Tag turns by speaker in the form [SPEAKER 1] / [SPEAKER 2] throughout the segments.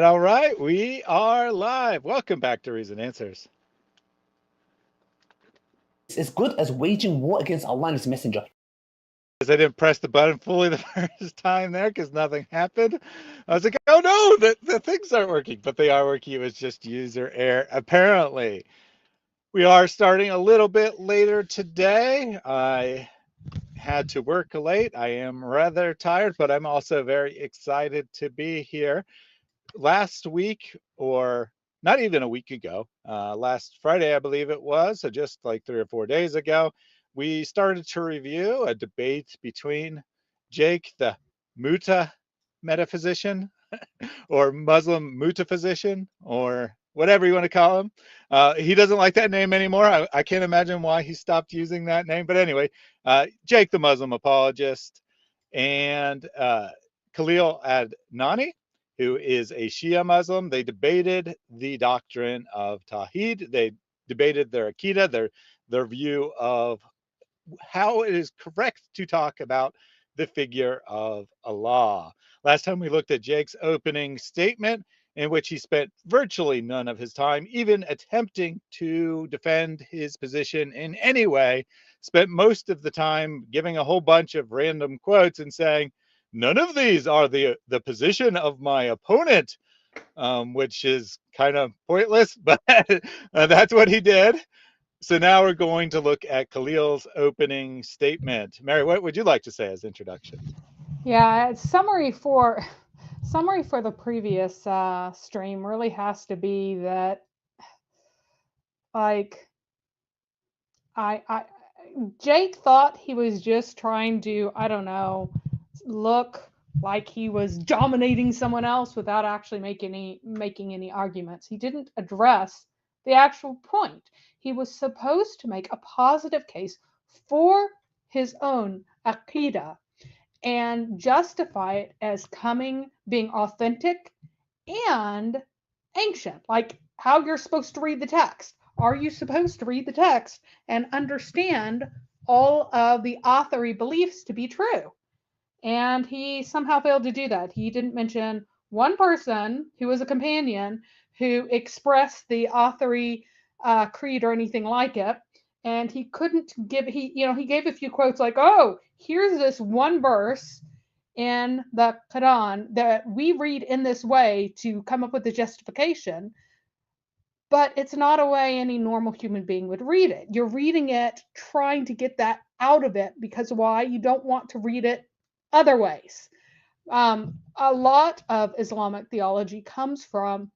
[SPEAKER 1] All right, we are live. Welcome back to Reason Answers.
[SPEAKER 2] It's as good as waging war against Allah and His Messenger.
[SPEAKER 1] Because I didn't press the button fully the first time there because nothing happened. I was like, oh no, the things aren't working, but they are working. It was just user error, apparently. We are starting a little bit later today. I had to work late. I am rather tired, but I'm also very excited to be here. Last week, or not even a week ago, last Friday, I believe it was, so just like 3 or 4 days ago, we started to review a debate between Jake, the Metaphysician, or Muslim Metaphysician, or whatever you want to call him. He doesn't like that name anymore. I can't imagine why he stopped using that name. But anyway, Jake, the Muslim apologist, and Khalil Adnani, who is a Shia Muslim. They debated the doctrine of tawhid. They debated their Aqidah, their view of how it is correct to talk about the figure of Allah. Last time we looked at Jake's opening statement, in which he spent virtually none of his time even attempting to defend his position in any way, spent most of the time giving a whole bunch of random quotes and saying, none of these are the position of my opponent, which is kind of pointless, but that's what he did. So now we're going to look at Khalil's opening statement. Mary, what would you like to say as introduction?
[SPEAKER 3] Yeah, summary for the previous stream really has to be that, like, I Jake thought he was just trying to, I don't know, look like he was dominating someone else without actually making any arguments. He didn't address the actual point. He was supposed to make a positive case for his own aqidah and justify it as being authentic and ancient, like how you're supposed to read the text. Are you supposed to read the text and understand all of the authory beliefs to be true? And he somehow failed to do that. He didn't mention one person who was a companion who expressed the authory creed or anything like it. And he couldn't give, he gave a few quotes like, oh, here's this one verse in the Quran that we read in this way to come up with the justification, but it's not a way any normal human being would read it. You're reading it trying to get that out of it because why? You don't want to read it other ways. A lot of Islamic theology comes from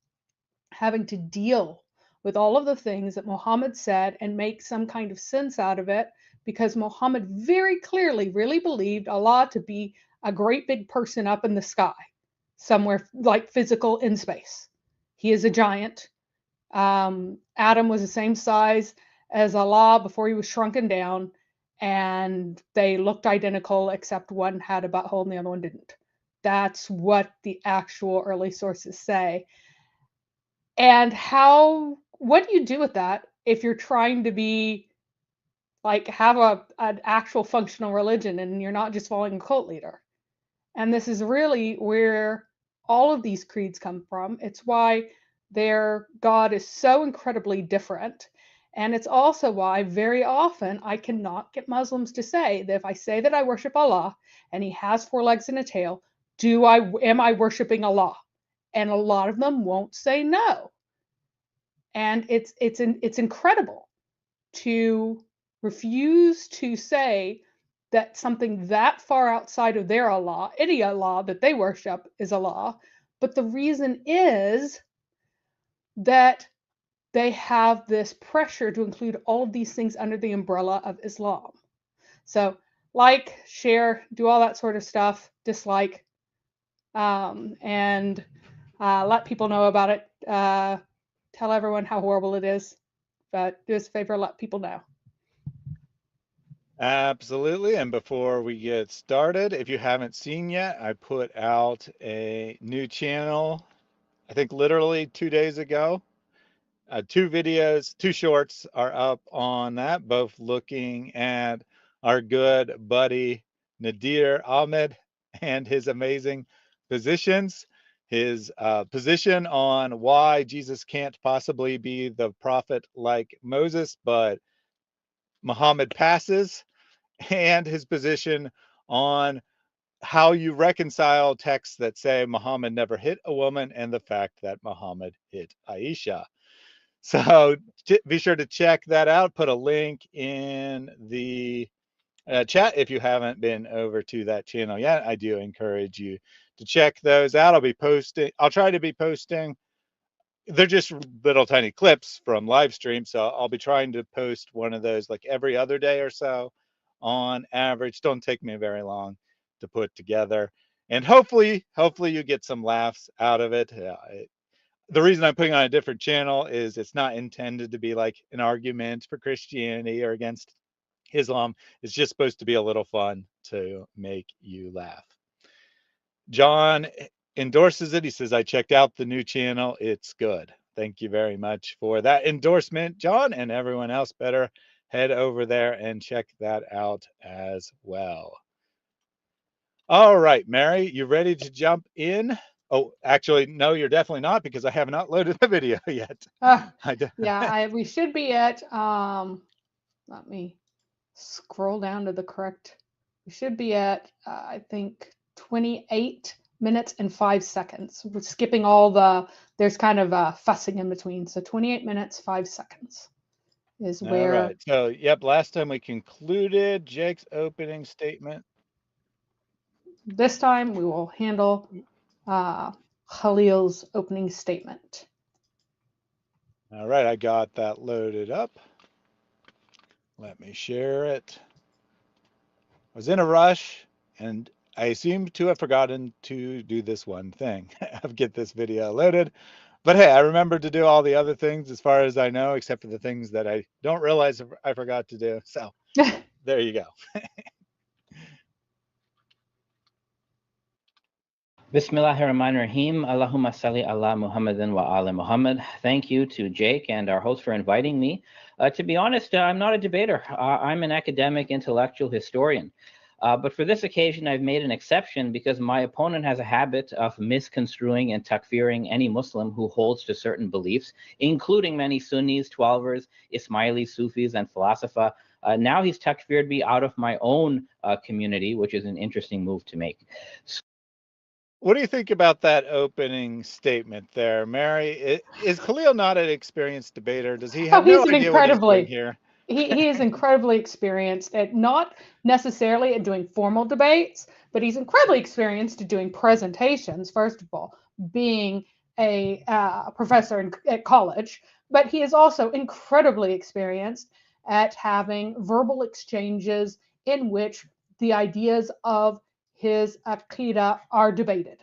[SPEAKER 3] having to deal with all of the things that Muhammad said and make some kind of sense out of it because Muhammad very clearly really believed Allah to be a great big person up in the sky, somewhere like physical in space. He is a giant. Adam was the same size as Allah before he was shrunken down, and they looked identical except one had a butthole and the other one didn't. That's what the actual early sources say. And what do you do with that if you're trying to be like have an actual functional religion and you're not just following a cult leader? And this is really where all of these creeds come from. It's why their God is so incredibly different. And it's also why very often I cannot get Muslims to say that if I say that I worship Allah and he has 4 legs and a tail, am I worshiping Allah? And a lot of them won't say no. And it's incredible to refuse to say that something that far outside of their Allah, any Allah that they worship, is Allah. But the reason is that they have this pressure to include all of these things under the umbrella of Islam. So like, share, do all that sort of stuff, dislike, and let people know about it. Tell everyone how horrible it is. But do us a favor, let people know.
[SPEAKER 1] Absolutely. And before we get started, if you haven't seen yet, I put out a new channel, I think literally 2 days ago. 2 videos, 2 shorts are up on that, both looking at our good buddy Nadir Ahmed and his amazing positions. his position on why Jesus can't possibly be the prophet like Moses, but Muhammad passes, and his position on how you reconcile texts that say Muhammad never hit a woman and the fact that Muhammad hit Aisha. So be sure to check that out. Put a link in the chat if you haven't been over to that channel yet. I do encourage you to check those out. I'll try to be posting. They're just little tiny clips from live stream, so I'll be trying to post one of those like every other day or so on average. Don't take me very long to put together, and hopefully you get some laughs out of it. The reason I'm putting on a different channel is it's not intended to be like an argument for Christianity or against Islam. It's just supposed to be a little fun to make you laugh. John endorses it. He says, I checked out the new channel. It's good. Thank you very much for that endorsement, John, and everyone else better head over there and check that out as well. All right, Mary, you ready to jump in? Oh, actually, no, you're definitely not, because I haven't uploaded the video yet.
[SPEAKER 3] Yeah, we should be at, let me scroll down to the correct, we should be at, I think, 28 minutes and 5 seconds. We're skipping all the, there's kind of fussing in between. So 28 minutes, 5 seconds is where.
[SPEAKER 1] All right. So, yep, last time we concluded Jake's opening statement.
[SPEAKER 3] This time we will handle Khalil's opening statement.
[SPEAKER 1] All right, I got that loaded up. Let me share it. I was in a rush, and I seem to have forgotten to do this one thing of get this video loaded. But hey, I remembered to do all the other things as far as I know, except for the things that I don't realize I forgot to do. So there you go.
[SPEAKER 4] Bismillahirrahmanirrahim. Allahumma salli ala Muhammadin wa ala Muhammad. Thank you to Jake and our host for inviting me. To be honest, I'm not a debater. I'm an academic intellectual historian. But for this occasion, I've made an exception because my opponent has a habit of misconstruing and takfiring any Muslim who holds to certain beliefs, including many Sunnis, Twelvers, Ismailis, Sufis, and Falasifa. Now he's takfired me out of my own community, which is an interesting move to make.
[SPEAKER 1] What do you think about that opening statement there, Mary? Is Khalil not an experienced debater? Does he have no idea what he's doing here?
[SPEAKER 3] He is incredibly experienced at not necessarily at doing formal debates, but he's incredibly experienced at doing presentations, first of all, being a professor at college, but he is also incredibly experienced at having verbal exchanges in which the ideas of his aqidah are debated.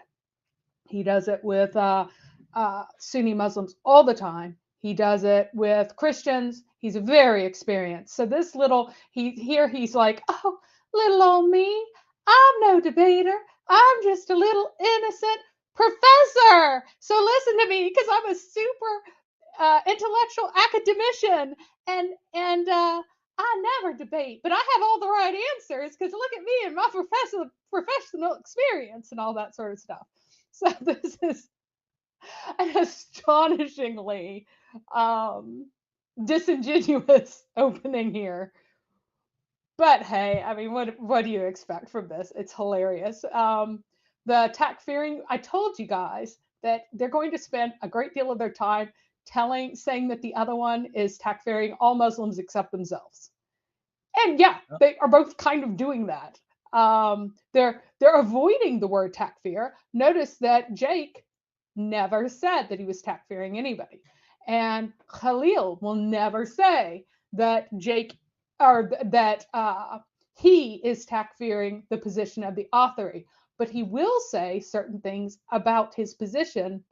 [SPEAKER 3] He does it with Sunni Muslims all the time. He does it with Christians. He's very experienced. So this little, he's like, oh, little old me, I'm no debater. I'm just a little innocent professor. So listen to me, because I'm a super intellectual academician, and I never debate, but I have all the right answers because look at me and my professional experience and all that sort of stuff. So this is an astonishingly disingenuous opening here. But hey, I mean, what do you expect from this? It's hilarious. The takfiring, I told you guys that they're going to spend a great deal of their time saying that the other one is takfiring all Muslims except themselves. And yeah, they are both kind of doing that. They're avoiding the word takfir. Notice that Jake never said that he was takfiring anybody. And Khalil will never say that Jake or that he is takfiring the position of the authority, but he will say certain things about his position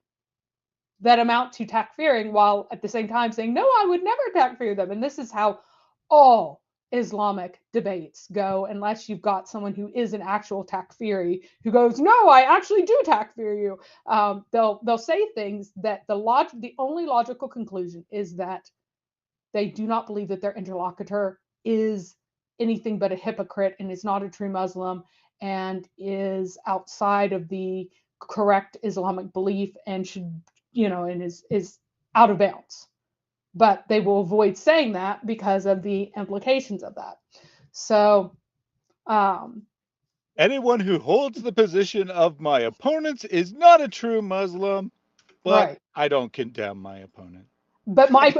[SPEAKER 3] that amount to takfiring, while at the same time saying, no, I would never takfir them. And this is how all Islamic debates go, unless you've got someone who is an actual takfiri who goes, no, I actually do takfir you. They'll say things that the only logical conclusion is that they do not believe that their interlocutor is anything but a hypocrite and is not a true Muslim and is outside of the correct Islamic belief and should, and is out of bounds. But they will avoid saying that because of the implications of that. So,
[SPEAKER 1] anyone who holds the position of my opponents is not a true Muslim, but
[SPEAKER 3] right.
[SPEAKER 1] I don't condemn my opponent.
[SPEAKER 3] But my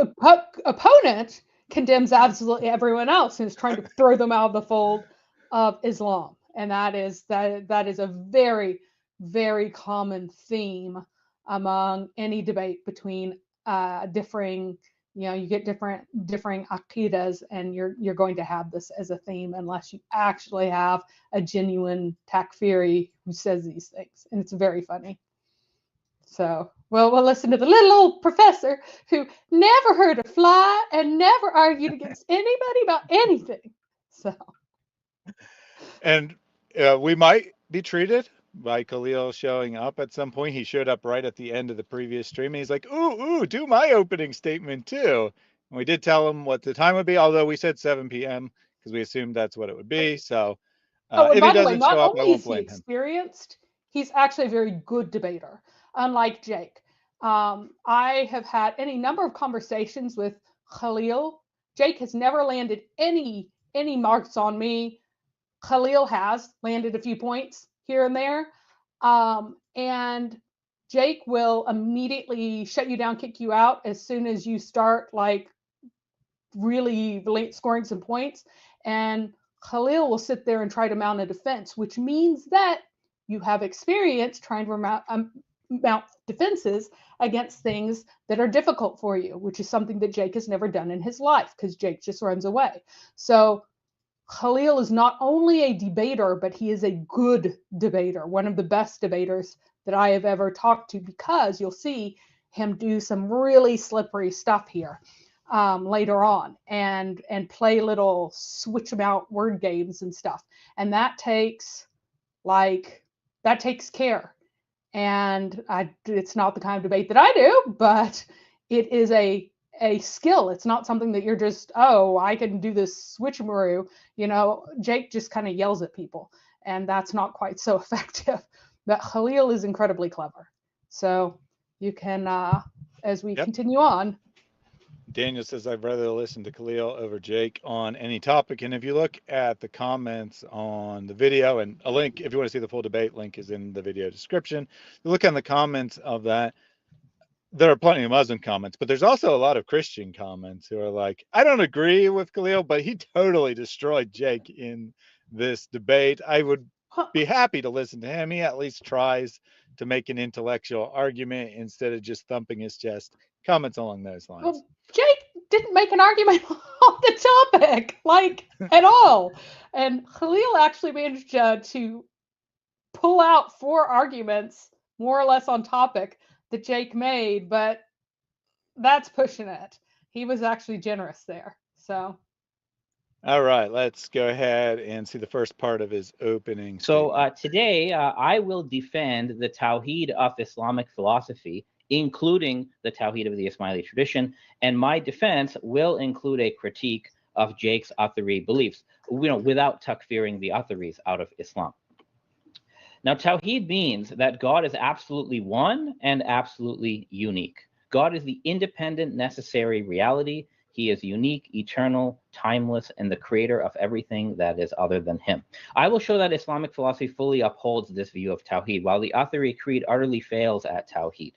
[SPEAKER 3] opponent condemns absolutely everyone else and is trying to throw them out of the fold of Islam. And that is a very, very common theme among any debate between differing, you get differing aqidas, and you're going to have this as a theme unless you actually have a genuine takfiri who says these things. And it's very funny. So, well, we'll listen to the little old professor who never heard a fly and never argued against anybody about anything. So,
[SPEAKER 1] and we might be treated by Khalil showing up at some point. He showed up right at the end of the previous stream, and he's like, "Ooh, do my opening statement too." And we did tell him what the time would be, although we said 7 p.m. because we assumed that's what it would be. So,
[SPEAKER 3] and
[SPEAKER 1] if
[SPEAKER 3] by
[SPEAKER 1] he
[SPEAKER 3] the way,
[SPEAKER 1] doesn't
[SPEAKER 3] not
[SPEAKER 1] show up, I
[SPEAKER 3] only
[SPEAKER 1] won't
[SPEAKER 3] is he
[SPEAKER 1] blame him.
[SPEAKER 3] experienced, he's actually a very good debater, unlike Jake. I have had any number of conversations with Khalil. Jake has never landed any marks on me. Khalil has landed a few points here and there. And Jake will immediately shut you down, kick you out as soon as you start like really scoring some points. And Khalil will sit there and try to mount a defense, which means that you have experience trying to mount defenses against things that are difficult for you, which is something that Jake has never done in his life because Jake just runs away. So Khalil is not only a debater, but he is a good debater, one of the best debaters that I have ever talked to, because you'll see him do some really slippery stuff here later on and play little switch them out word games and stuff. And that takes care. And it's not the kind of debate that I do, but it is a skill. It's not something that you're just, I can do this switcheroo. Jake just kind of yells at people, and that's not quite so effective. But Khalil is incredibly clever. So you can, as we continue on.
[SPEAKER 1] Daniel says, I'd rather listen to Khalil over Jake on any topic. And if you look at the comments on the video, and a link, if you want to see the full debate, link is in the video description. You look on the comments of that, there are plenty of Muslim comments, but there's also a lot of Christian comments who are like, I don't agree with Khalil, but he totally destroyed Jake in this debate. I would be happy to listen to him. He at least tries to make an intellectual argument instead of just thumping his chest. Comments along those lines.
[SPEAKER 3] Well, Jake didn't make an argument on the topic, at all. And Khalil actually managed to pull out 4 arguments, more or less on topic, that Jake made, but that's pushing it. He was actually generous there. So.
[SPEAKER 1] All right, let's go ahead and see the first part of his opening.
[SPEAKER 4] So today I will defend the tawhid of Islamic philosophy, including the tawhid of the Ismaili tradition, and my defense will include a critique of Jake's Athari beliefs, without takfiring the Atharis out of Islam. Now, tawhid means that God is absolutely one and absolutely unique. God is the independent, necessary reality. He is unique, eternal, timeless, and the creator of everything that is other than him. I will show that Islamic philosophy fully upholds this view of tawhid, while the Athari creed utterly fails at tawhid.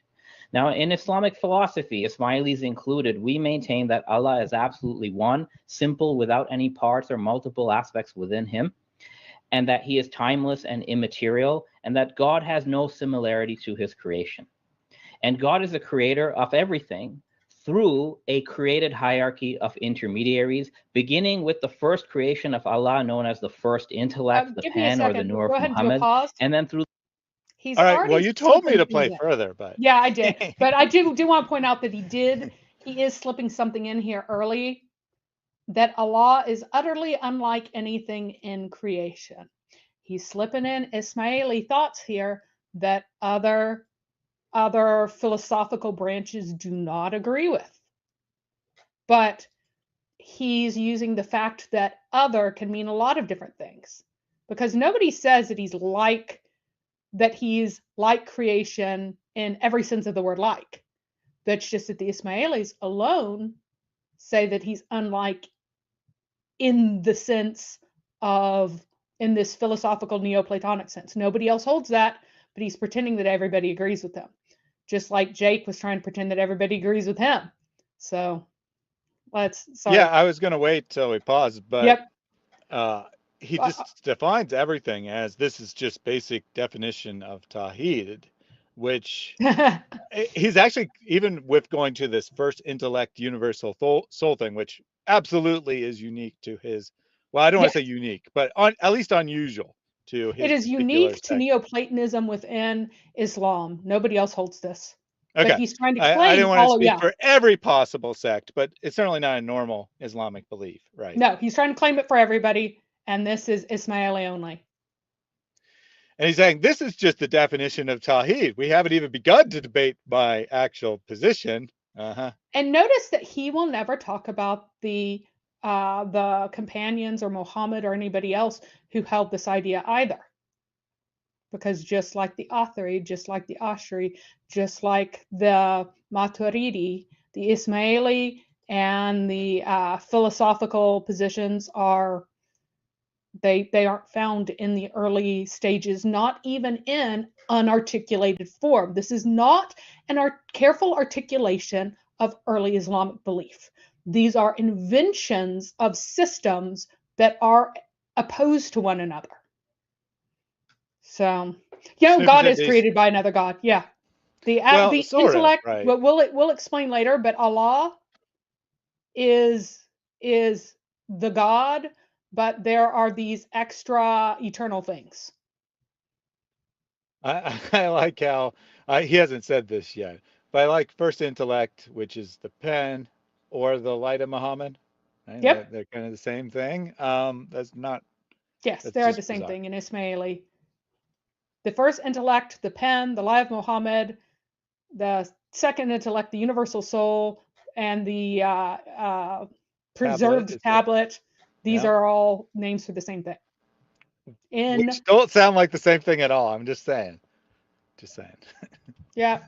[SPEAKER 4] Now, in Islamic philosophy, Ismailis included, we maintain that Allah is absolutely one, simple, without any parts or multiple aspects within him, and that he is timeless and immaterial, and that God has no similarity to his creation. And God is the creator of everything through a created hierarchy of intermediaries, beginning with the first creation of Allah, known as the first intellect, the pen, or the Nur of Muhammad, and then through.
[SPEAKER 3] He's
[SPEAKER 1] all right, well, you told me to play further, but.
[SPEAKER 3] Yeah, I did. But I do want to point out that he is slipping something in here early, that Allah is utterly unlike anything in creation. He's slipping in Ismaili thoughts here that other philosophical branches do not agree with. But he's using the fact that other can mean a lot of different things, because nobody says that he's like that he's like creation in every sense of the word like. That's just that the Ismailis alone say that he's unlike in the sense of, in this philosophical Neoplatonic sense. Nobody else holds that, but he's pretending that everybody agrees with him. Just like Jake was trying to pretend that everybody agrees with him. So sorry.
[SPEAKER 1] Yeah, I was going to wait till we pause, but
[SPEAKER 3] Yep.
[SPEAKER 1] He just defines everything as this is just basic definition of tawhid, which he's actually, even with going to this first intellect universal soul thing, which absolutely is unique to his, well, I don't want to say unique, but at least unusual to his.
[SPEAKER 3] It is unique to Neoplatonism within Islam. Nobody else holds this.
[SPEAKER 1] Okay.
[SPEAKER 3] But he's trying to claim
[SPEAKER 1] I didn't want to speak for every possible sect, but it's certainly not a normal Islamic belief, right?
[SPEAKER 3] No, he's trying to claim it for everybody, and this is Ismaili only.
[SPEAKER 1] And he's saying this is just the definition of tawhid. We haven't even begun to debate my actual position.
[SPEAKER 3] And notice that he will never talk about the companions or Muhammad or anybody else who held this idea either. Because just like the Athari, just like the Ashari, just like the Maturidi, the Ismaili and the philosophical positions are, they aren't found in the early stages, not even in unarticulated form. This is not an careful articulation of early Islamic belief. These are inventions of systems that are opposed to one another. So, God is created by another God. Yeah. The intellect,
[SPEAKER 1] right.
[SPEAKER 3] we'll explain later, but Allah is the God, but there are these extra eternal things.
[SPEAKER 1] I like how he hasn't said this yet, but I like first intellect, which is the pen or the light of Muhammad. Right?
[SPEAKER 3] Yep.
[SPEAKER 1] They're kind of the same thing. That's not.
[SPEAKER 3] Yes, they're the same thing in Ismaili. The first intellect, the pen, the light of Muhammad, the second intellect, the universal soul, and the preserved tablet. These are all names for the same thing.
[SPEAKER 1] Which don't sound like the same thing at all. I'm just saying.
[SPEAKER 3] Yeah.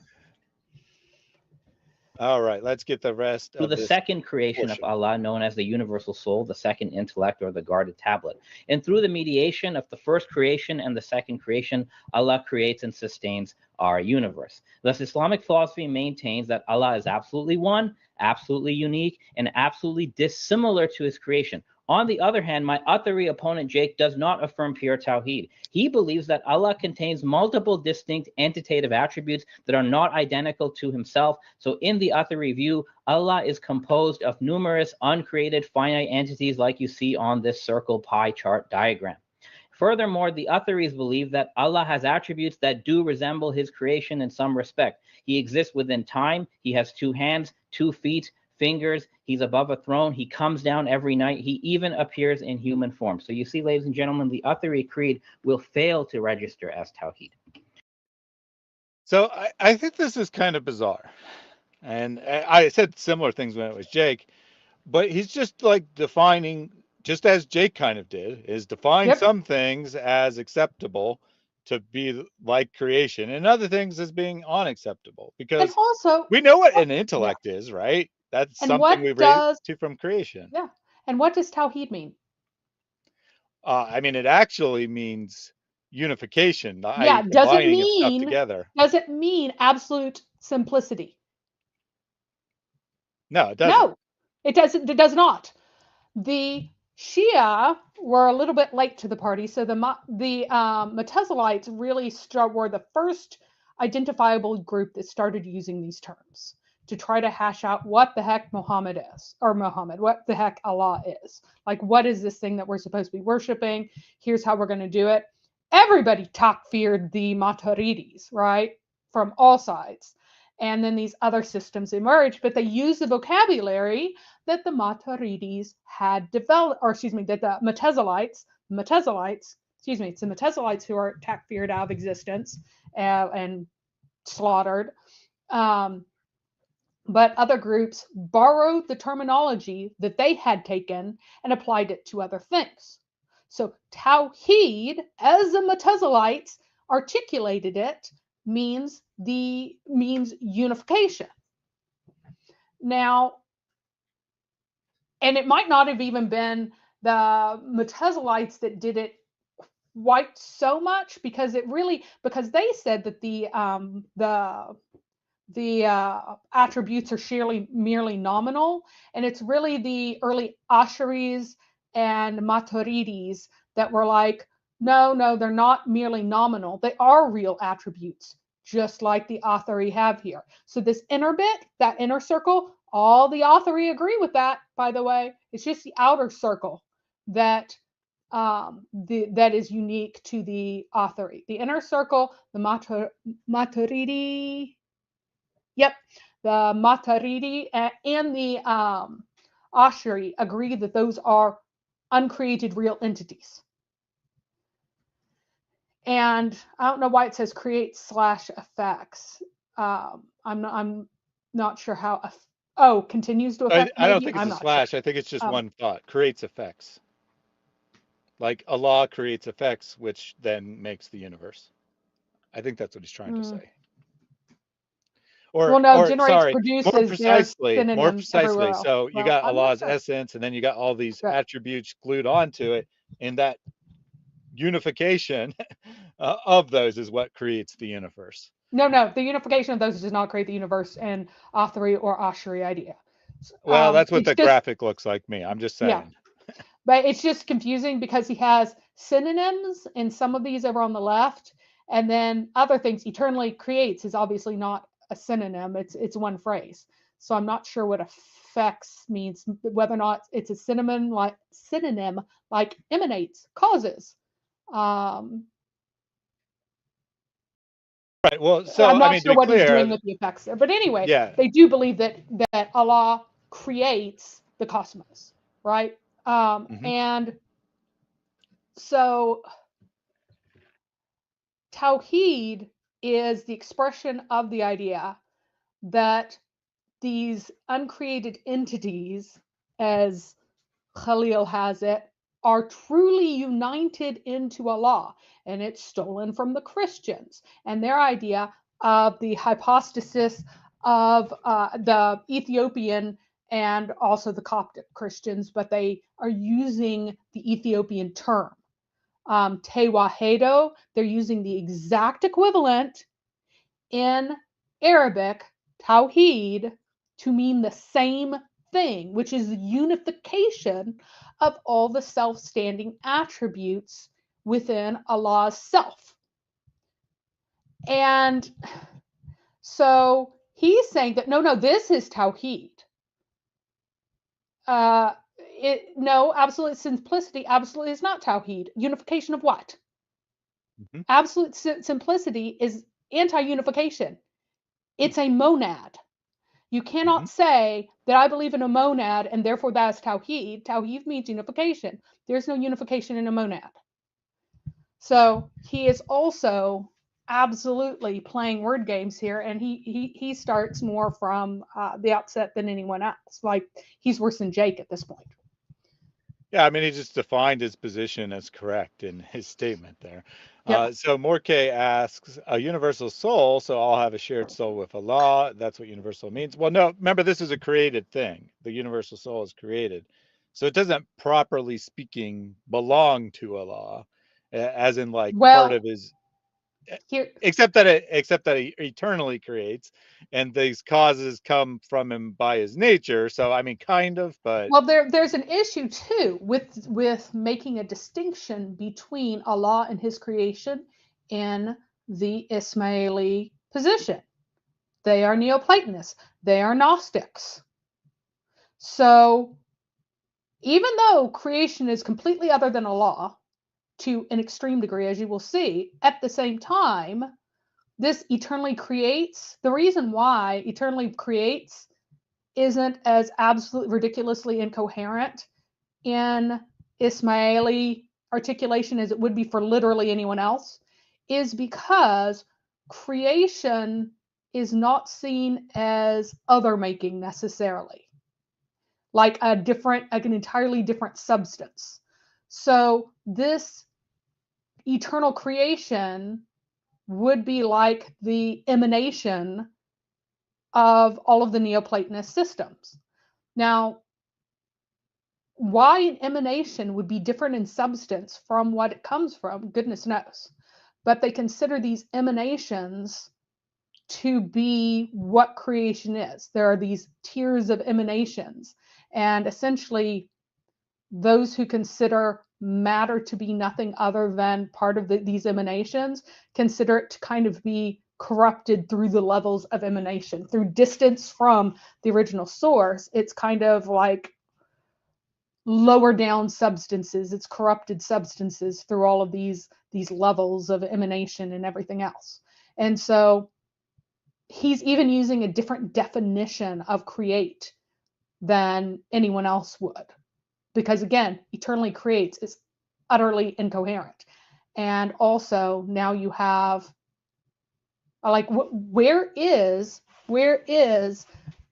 [SPEAKER 1] All right, let's get the rest
[SPEAKER 4] of the second creation of Allah, known as the universal soul, the second intellect, or the guarded tablet. And through the mediation of the first creation and the second creation, Allah creates and sustains our universe. Thus, Islamic philosophy maintains that Allah is absolutely one, absolutely unique, and absolutely dissimilar to his creation. On the other hand, my Athari opponent Jake does not affirm pure tawhid. He believes that Allah contains multiple distinct entitative attributes that are not identical to himself. So in the Athari view, Allah is composed of numerous uncreated finite entities like you see on this circle pie chart diagram. Furthermore, the Atharis believe that Allah has attributes that do resemble his creation in some respect. He exists within time. He has 2 hands, 2 feet, fingers. He's above a throne. He comes down every night. He even appears in human form. So you see, ladies and gentlemen, the Athari creed will fail to register as tawhid.
[SPEAKER 1] So I think this is kind of bizarre. And I said similar things when it was Jake, but he's just like defining, just as Jake kind of did, is define some things as acceptable to be like creation and other things as being unacceptable, because
[SPEAKER 3] also,
[SPEAKER 1] we know what an intellect is, right? That's something we've raised to from creation.
[SPEAKER 3] Yeah. And what does tawhid mean?
[SPEAKER 1] I mean, it actually means unification.
[SPEAKER 3] Yeah. Does it mean absolute simplicity?
[SPEAKER 1] No, it doesn't.
[SPEAKER 3] No, it doesn't. It does not. The Shia were a little bit late to the party, so the Mutazilites really were the first identifiable group that started using these terms to try to hash out what the heck Muhammad is, or what the heck Allah is. Like, what is this thing that we're supposed to be worshiping? Here's how we're going to do it. Everybody takfired the Maturidis, right? From all sides. And then these other systems emerged, but they used the vocabulary that the Maturidis had developed, or excuse me, that the Mutazilites, it's the Mutazilites who are takfired out of existence and slaughtered. But other groups borrowed the terminology that they had taken and applied it to other things. So Tawhid, as the Mutazilites, articulated it means unification. Now, and it might not have even been the Mutazilites that did it quite so much, because they said that the attributes are merely nominal, and it's really the early Asharis and Maturidis that were like, no, they're not merely nominal. They are real attributes, just like the Athari have here. So this inner bit, that inner circle, all the Athari agree with that, by the way. It's just the outer circle that that is unique to the Athari. The inner circle, the Maturidi, yep, the Maturidi and the Ashari agree that those are uncreated real entities. And I don't know why it says create / effects. I'm not sure how. Continues to affect.
[SPEAKER 1] I don't think it's a slash. Sure. I think it's just one thought. Creates effects. Like Allah creates effects, which then makes the universe. I think that's what he's trying to say. Or, produces, more precisely. So you got Allah's essence, and then you got all these attributes glued onto it, and that unification of those is what creates the universe.
[SPEAKER 3] No, the unification of those does not create the universe in Athari or Ashari idea.
[SPEAKER 1] Well, that's what the graphic looks like me. I'm just saying.
[SPEAKER 3] Yeah. But it's just confusing because he has synonyms in some of these over on the left, and then other things. Eternally creates is obviously not a synonym. It's one phrase. So I'm not sure what effects means, whether or not it's a synonym like emanates, causes.
[SPEAKER 1] Right. Well, so
[SPEAKER 3] I'm not sure what
[SPEAKER 1] he's
[SPEAKER 3] doing with the effects there, but anyway, they do believe that Allah creates the cosmos, right? And so tawhid is the expression of the idea that these uncreated entities, as Khalil has it, are truly united into Allah, and it's stolen from the Christians and their idea of the hypostasis of the Ethiopian and also the Coptic Christians, but they are using the Ethiopian term. Tewahedo, they're using the exact equivalent in Arabic, tawhid, to mean the same thing, which is the unification of all the self-standing attributes within Allah's self. And so he's saying that no, this is tawhid. Absolute simplicity absolutely is not tawhid. Unification of what? Absolute simplicity is anti-unification. It's a monad. You cannot say that I believe in a monad and therefore that's tawhid. Tawhid means unification. There's no unification in a monad. So he is also absolutely playing word games here, and he starts more from the outset than anyone else. Like, he's worse than Jake at this point.
[SPEAKER 1] Yeah, he just defined his position as correct in his statement there. So Morke asks, a universal soul, so all have a shared soul with Allah. That's what universal means. Well, no, remember, this is a created thing. The universal soul is created. So it doesn't, properly speaking, belong to Allah, as in part of his... Except that he eternally creates, and these causes come from him by his nature. So kind of, but
[SPEAKER 3] there's an issue too with making a distinction between Allah and His creation in the Ismaili position. They are Neoplatonists. They are Gnostics. So even though creation is completely other than Allah, to an extreme degree, as you will see, at the same time, this eternally creates, the reason why eternally creates isn't as absolutely ridiculously incoherent in Ismaili articulation as it would be for literally anyone else, is because creation is not seen as other making necessarily, like an entirely different substance. So this eternal creation would be like the emanation of all of the Neoplatonist systems. Now, why an emanation would be different in substance from what it comes from, goodness knows. But they consider these emanations to be what creation is. There are these tiers of emanations, and essentially those who consider matter to be nothing other than part of these emanations consider it to kind of be corrupted through the levels of emanation, through distance from the original source. It's kind of like lower down substances, it's corrupted substances through all of these levels of emanation and everything else. And so he's even using a different definition of create than anyone else would, because again, eternally creates is utterly incoherent. And also now you have like, where is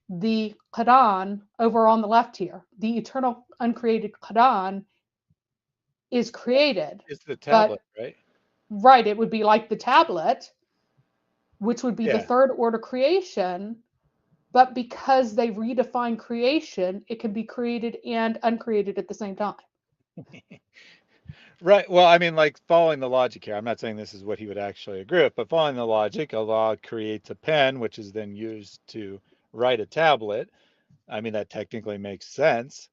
[SPEAKER 3] the Quran over on the left here? The eternal uncreated Quran is created.
[SPEAKER 1] It's the tablet, right?
[SPEAKER 3] Right, it would be like the tablet, which would be the third order creation, but because they redefine creation, it can be created and uncreated at the same time.
[SPEAKER 1] Right. Well, I mean, like following the logic here, I'm not saying this is what he would actually agree with, but following the logic, Allah creates a pen, which is then used to write a tablet. I mean, that technically makes sense.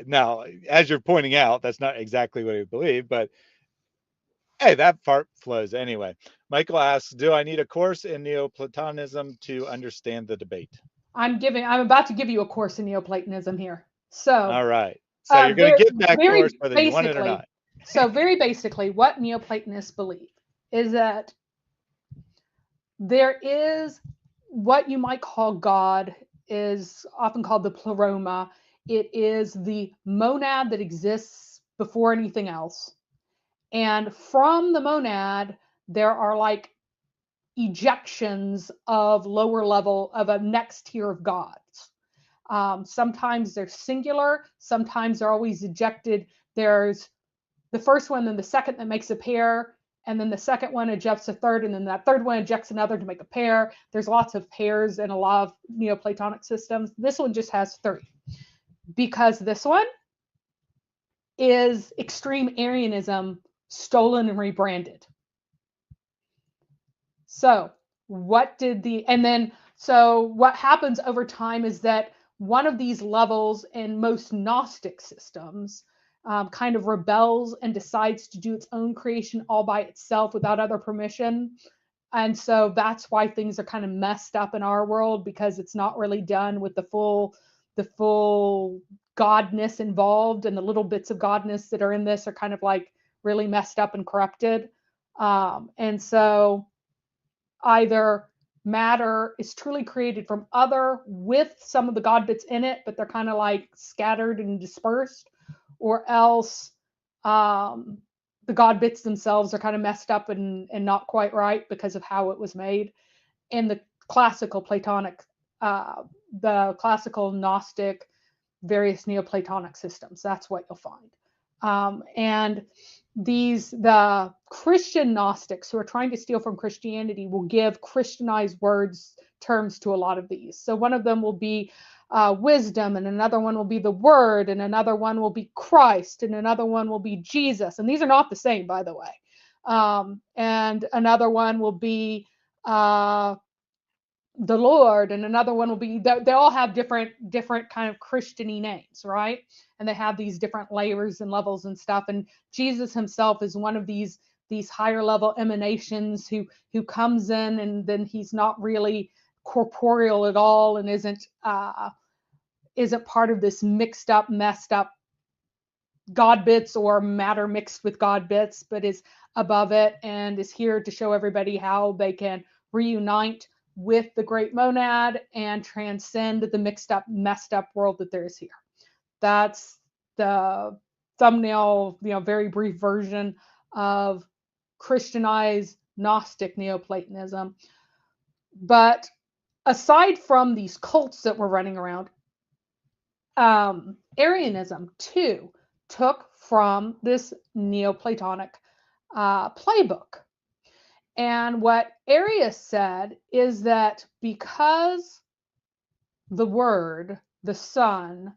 [SPEAKER 1] Now, as you're pointing out, that's not exactly what he believed, but hey, that part flows anyway. Michael asks, do I need a course in Neoplatonism to understand the debate?
[SPEAKER 3] I'm about to give you a course in Neoplatonism here. So,
[SPEAKER 1] all right. So you're going to get that course whether you want it or not.
[SPEAKER 3] So very basically, what Neoplatonists believe is that there is what you might call God, is often called the pleroma. It is the monad that exists before anything else. And from the monad, there are like ejections of lower level of a next tier of gods. Sometimes they're singular, sometimes they're always ejected. There's the first one, then the second that makes a pair, and then the second one ejects a third, and then that third one ejects another to make a pair. There's lots of pairs in a lot of Neoplatonic systems. This one just has 3, because this one is extreme Arianism stolen and rebranded. So what happens over time is that one of these levels in most Gnostic systems kind of rebels and decides to do its own creation all by itself without other permission. And so that's why things are kind of messed up in our world, because it's not really done with the full godness involved, and the little bits of godness that are in this are kind of like really messed up and corrupted. And so either matter is truly created from other with some of the God bits in it, but they're kind of like scattered and dispersed, or else the God bits themselves are kind of messed up and not quite right because of how it was made. In the classical Platonic, the classical Gnostic, various Neoplatonic systems, that's what you'll find. And the Christian Gnostics who are trying to steal from Christianity will give Christianized terms to a lot of these. So one of them will be wisdom, and another one will be the word, and another one will be Christ, and another one will be Jesus. And these are not the same, by the way. And another one will be the Lord, and another one will be, they all have different kind of Christian-y names, right? And they have these different layers and levels and stuff. And Jesus himself is one of these higher level emanations who comes in, and then he's not really corporeal at all, and isn't part of this messed up God bits or matter mixed with God bits, but is above it and is here to show everybody how they can reunite with the great monad and transcend the messed up world that there is here. That's the thumbnail, very brief version of Christianized Gnostic Neoplatonism. But aside from these cults that were running around, Arianism too took from this Neoplatonic playbook. And what Arius said is that because the Word, the Son,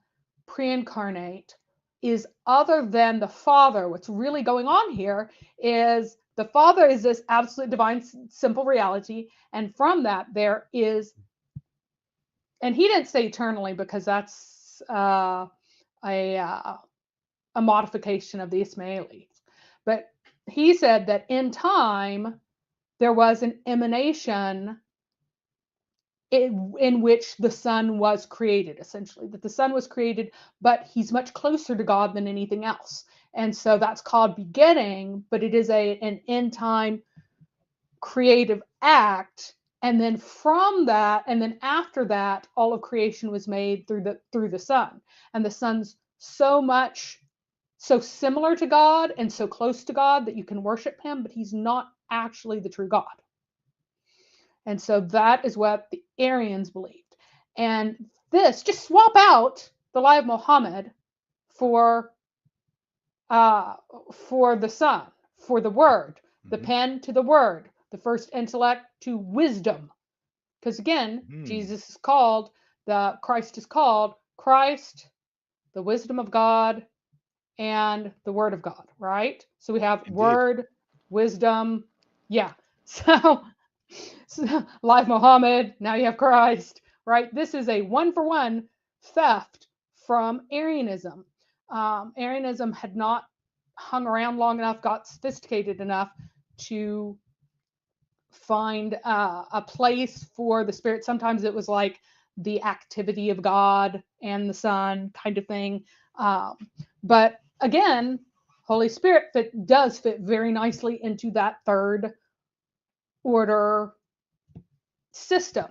[SPEAKER 3] pre-incarnate, is other than the Father, what's really going on here is the Father is this absolute divine simple reality, and from that there is, and he didn't say eternally because that's a modification of the Ismailis, but he said that in time there was an emanation in which the Son was created, essentially, that the Son was created, but he's much closer to God than anything else. And so that's called begetting, but it is an end time creative act. And then from that, and then after that, all of creation was made through the Son. And the Son's so similar to God and so close to God that you can worship him, but he's not actually the true God. And so that is what the Arians believed. And this, just swap out the lie of Muhammad for the Son, for the Word, the pen to the Word, the first intellect to wisdom. Because again, Jesus is called, Christ is called Christ, the wisdom of God, and the Word of God, right? So we have
[SPEAKER 1] Indeed.
[SPEAKER 3] Word, wisdom, yeah. So live Muhammad, now you have Christ, right? This is a one-for-one theft from Arianism. Arianism had not hung around long enough, got sophisticated enough to find a place for the Spirit. Sometimes it was like the activity of God and the Son kind of thing. But again, Holy Spirit does fit very nicely into that third order system.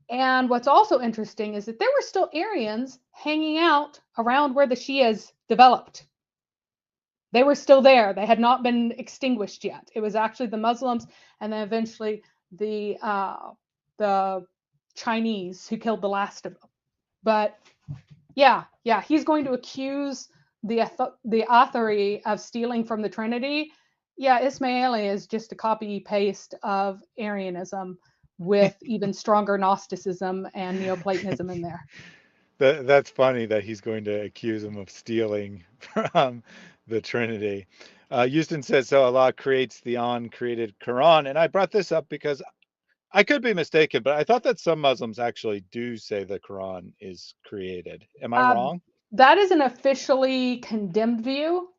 [SPEAKER 3] And what's also interesting is that there were still Arians hanging out around where the Shias developed. They were still there. They had not been extinguished yet. It was actually the Muslims and then eventually the Chinese who killed the last of them. But yeah, he's going to accuse the authority of stealing from the Trinity. Yeah, Ismaili is just a copy paste of Arianism with even stronger Gnosticism and Neoplatonism in there.
[SPEAKER 1] That's funny that he's going to accuse him of stealing from the Trinity. Houston says, so Allah creates the uncreated Quran. And I brought this up because I could be mistaken, but I thought that some Muslims actually do say the Quran is created. Am I wrong?
[SPEAKER 3] That is an officially condemned view.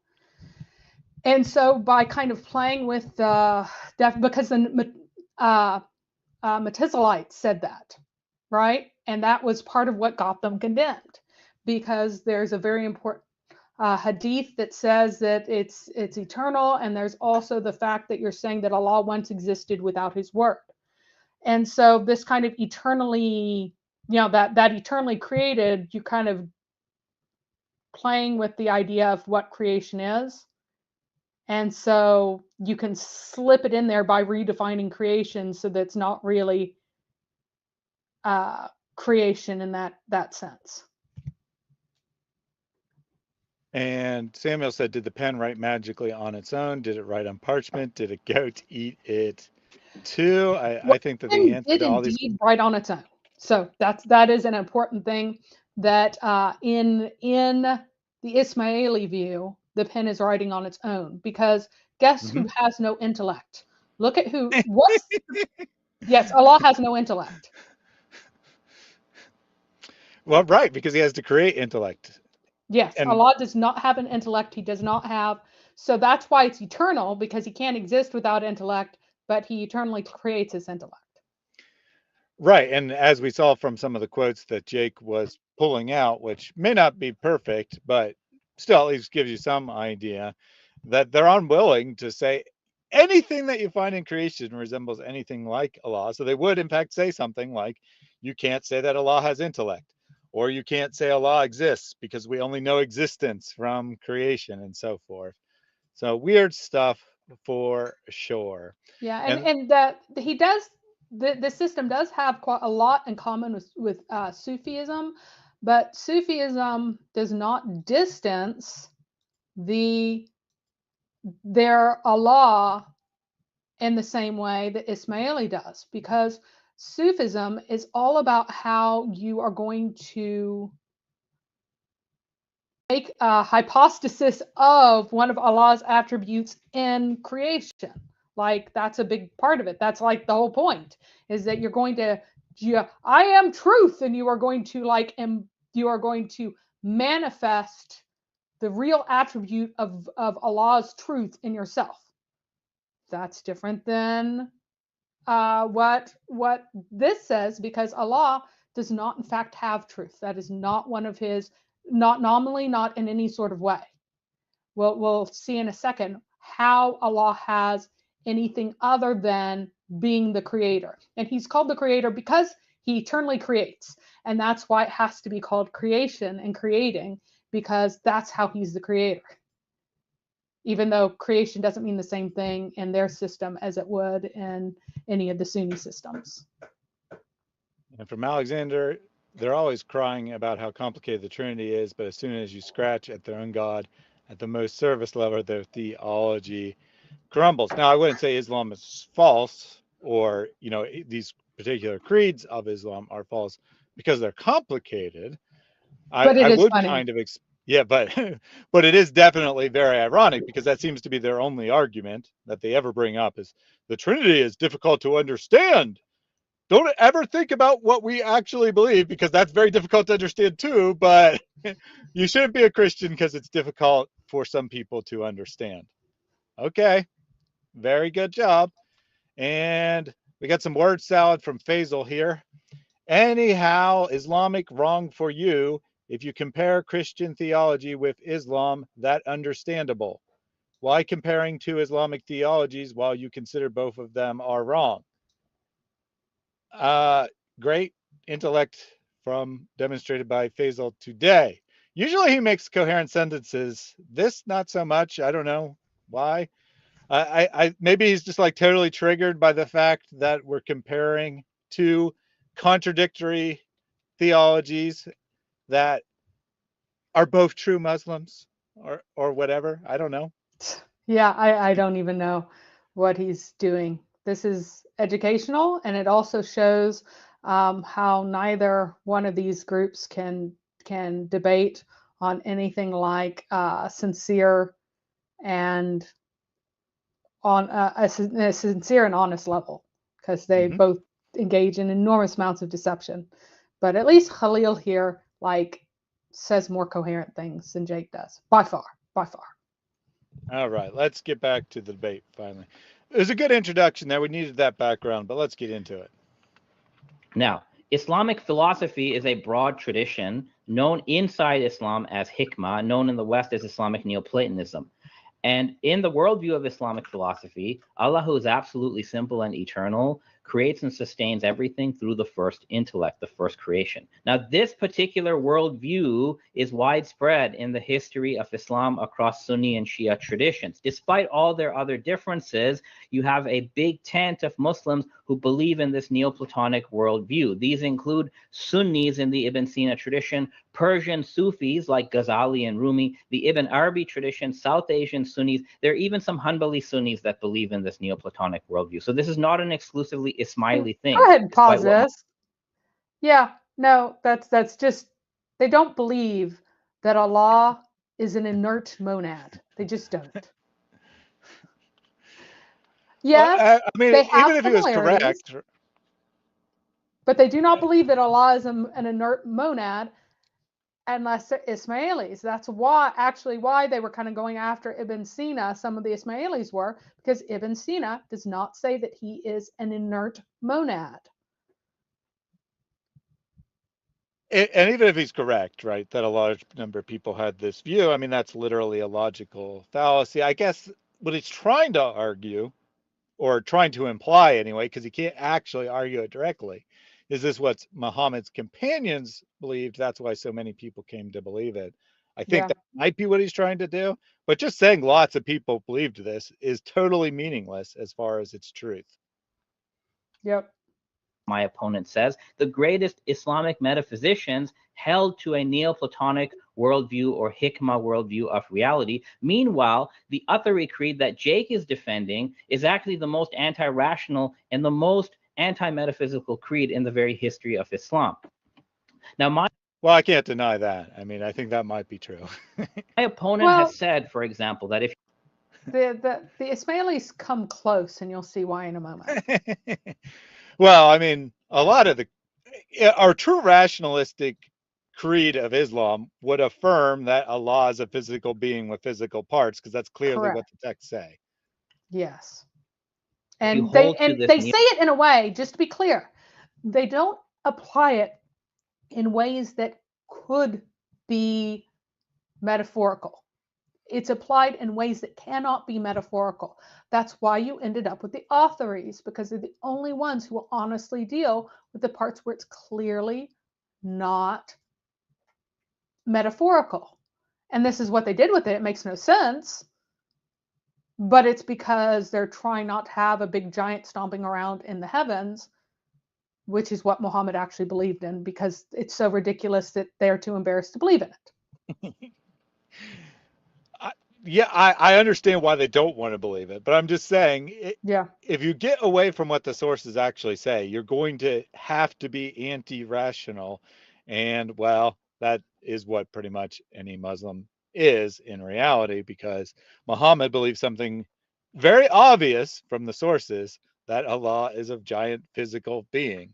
[SPEAKER 3] And so by kind of playing with because the Metaphysites said that, right? And that was part of what got them condemned, because there's a very important hadith that says that it's eternal, and there's also the fact that you're saying that Allah once existed without his word. And so this kind of eternally, that eternally created, you kind of playing with the idea of what creation is. And so you can slip it in there by redefining creation so that it's not really creation in that sense.
[SPEAKER 1] And Samuel said, did the pen write magically on its own? Did it write on parchment? Did a goat eat it too? I think that the answer to all these
[SPEAKER 3] did indeed write on its own. So that is an important thing, that in the Ismaili view, the pen is writing on its own, because guess who has no intellect? Look at yes, Allah has no intellect.
[SPEAKER 1] Well, right, because he has to create intellect.
[SPEAKER 3] Yes, and Allah does not have an intellect. He does not have. So that's why it's eternal, because he can't exist without intellect, but he eternally creates his intellect.
[SPEAKER 1] Right. And as we saw from some of the quotes that Jake was pulling out, which may not be perfect, but still at least gives you some idea, that they're unwilling to say anything that you find in creation resembles anything like Allah. So they would, in fact, say something like, you can't say that Allah has intellect, or you can't say Allah exists because we only know existence from creation, and so forth. So weird stuff for sure.
[SPEAKER 3] Yeah, and that he does. The system does have quite a lot in common with Sufism, but Sufism does not distance their Allah in the same way that Ismaili does, because Sufism is all about how you are going to make a hypostasis of one of Allah's attributes in creation. Like, that's a big part of it. That's like the whole point, is that you're going to, I am truth, and you are going to you are going to manifest the real attribute of Allah's truth in yourself. That's different than what this says, because Allah does not in fact have truth. That is not one of his, not nominally, not in any sort of way. We'll see in a second how Allah has anything other than being the creator. And he's called the creator because he eternally creates. And that's why it has to be called creation and creating, because that's how he's the creator. Even though creation doesn't mean the same thing in their system as it would in any of the Sunni systems.
[SPEAKER 1] And from Alexander, they're always crying about how complicated the Trinity is, but as soon as you scratch at their own God, at the most surface level, their theology crumbles. Now, I wouldn't say Islam is false, or, you know, these particular creeds of Islam are false because they're complicated.
[SPEAKER 3] But it
[SPEAKER 1] I
[SPEAKER 3] is
[SPEAKER 1] would
[SPEAKER 3] funny.
[SPEAKER 1] kind of, yeah, but but it is definitely very ironic, because that seems to be their only argument that they ever bring up, is the Trinity is difficult to understand. Don't ever think about what we actually believe, because that's very difficult to understand too, but you shouldn't be a Christian because it's difficult for some people to understand. Okay, very good job. And we got some word salad from Faisal here. Anyhow, Islamic wrong for you. If you compare Christian theology with Islam, that understandable. Why comparing two Islamic theologies while you consider both of them are wrong? Great intellect from demonstrated by Faisal today. Usually he makes coherent sentences. This, not so much. I don't know why. I maybe he's just like totally triggered by the fact that we're comparing two contradictory theologies that are both true Muslims, or whatever. I don't know.
[SPEAKER 3] Yeah, I don't even know what he's doing. This is educational, and it also shows how neither one of these groups can debate on anything like sincere and on a sincere and honest level, because they both engage in enormous amounts of deception. But at least Khalil here says more coherent things than Jake does, by far.
[SPEAKER 1] All right, let's get back to the debate finally. It was a good introduction there. We needed that background, but let's get into it.
[SPEAKER 4] Now, Islamic philosophy is a broad tradition known inside Islam as hikmah, known in the West as Islamic Neoplatonism. And in the worldview of Islamic philosophy, Allah, who is absolutely simple and eternal, creates and sustains everything through the first intellect, the first creation. Now, this particular worldview is widespread in the history of Islam across Sunni and Shia traditions. Despite all their other differences, you have a big tent of Muslims who believe in this Neoplatonic worldview. These include Sunnis in the Ibn Sina tradition, Persian Sufis like Ghazali and Rumi, the Ibn Arabi tradition, South Asian Sunnis. There are even some Hanbali Sunnis that believe in this Neoplatonic worldview. So this is not an exclusively Ismaili thing.
[SPEAKER 3] Go ahead and pause this. Yeah, no, that's just, they don't believe that Allah is an inert monad. They just don't. Yes,
[SPEAKER 1] I mean,
[SPEAKER 3] they have
[SPEAKER 1] even if he was correct,
[SPEAKER 3] but they do not believe that Allah is an inert monad unless they're Ismailis. That's why they were kind of going after Ibn Sina. Some of the Ismailis were, because Ibn Sina does not say that he is an inert monad.
[SPEAKER 1] And even if he's correct, right, that a large number of people had this view, I mean, that's literally a logical fallacy. I guess what he's trying to argue, or trying to imply anyway, because he can't actually argue it directly, is this what Muhammad's companions believed? That's why so many people came to believe it. I think that might be what he's trying to do. But just saying lots of people believed this is totally meaningless as far as its truth.
[SPEAKER 3] Yep.
[SPEAKER 4] my opponent says, the greatest Islamic metaphysicians held to a Neoplatonic worldview or Hikmah worldview of reality. Meanwhile, the Athari creed that Jake is defending is actually the most anti-rational and the most anti-metaphysical creed in the very history of Islam. Now,
[SPEAKER 1] well, I can't deny that. I mean, I think that might be true.
[SPEAKER 4] My opponent has said, for example, that if
[SPEAKER 3] the Ismailis come close, and you'll see why in a moment.
[SPEAKER 1] Well, I mean, a lot of our true rationalistic creed of Islam would affirm that Allah is a physical being with physical parts, because that's clearly what the texts say.
[SPEAKER 3] Yes. And they say it in a way, just to be clear, they don't apply it in ways that could be metaphorical. It's applied in ways that cannot be metaphorical. That's why you ended up with the Autharies, because they're the only ones who will honestly deal with the parts where it's clearly not metaphorical. And this is what they did with it. It makes no sense, but it's because they're trying not to have a big giant stomping around in the heavens, which is what Muhammad actually believed in, because it's so ridiculous that they're too embarrassed to believe in it.
[SPEAKER 1] Yeah, I understand why they don't want to believe it, but I'm just saying, if you get away from what the sources actually say, you're going to have to be anti-rational, and well, that is what pretty much any Muslim is in reality, because Muhammad believes something very obvious from the sources, that Allah is a giant physical being.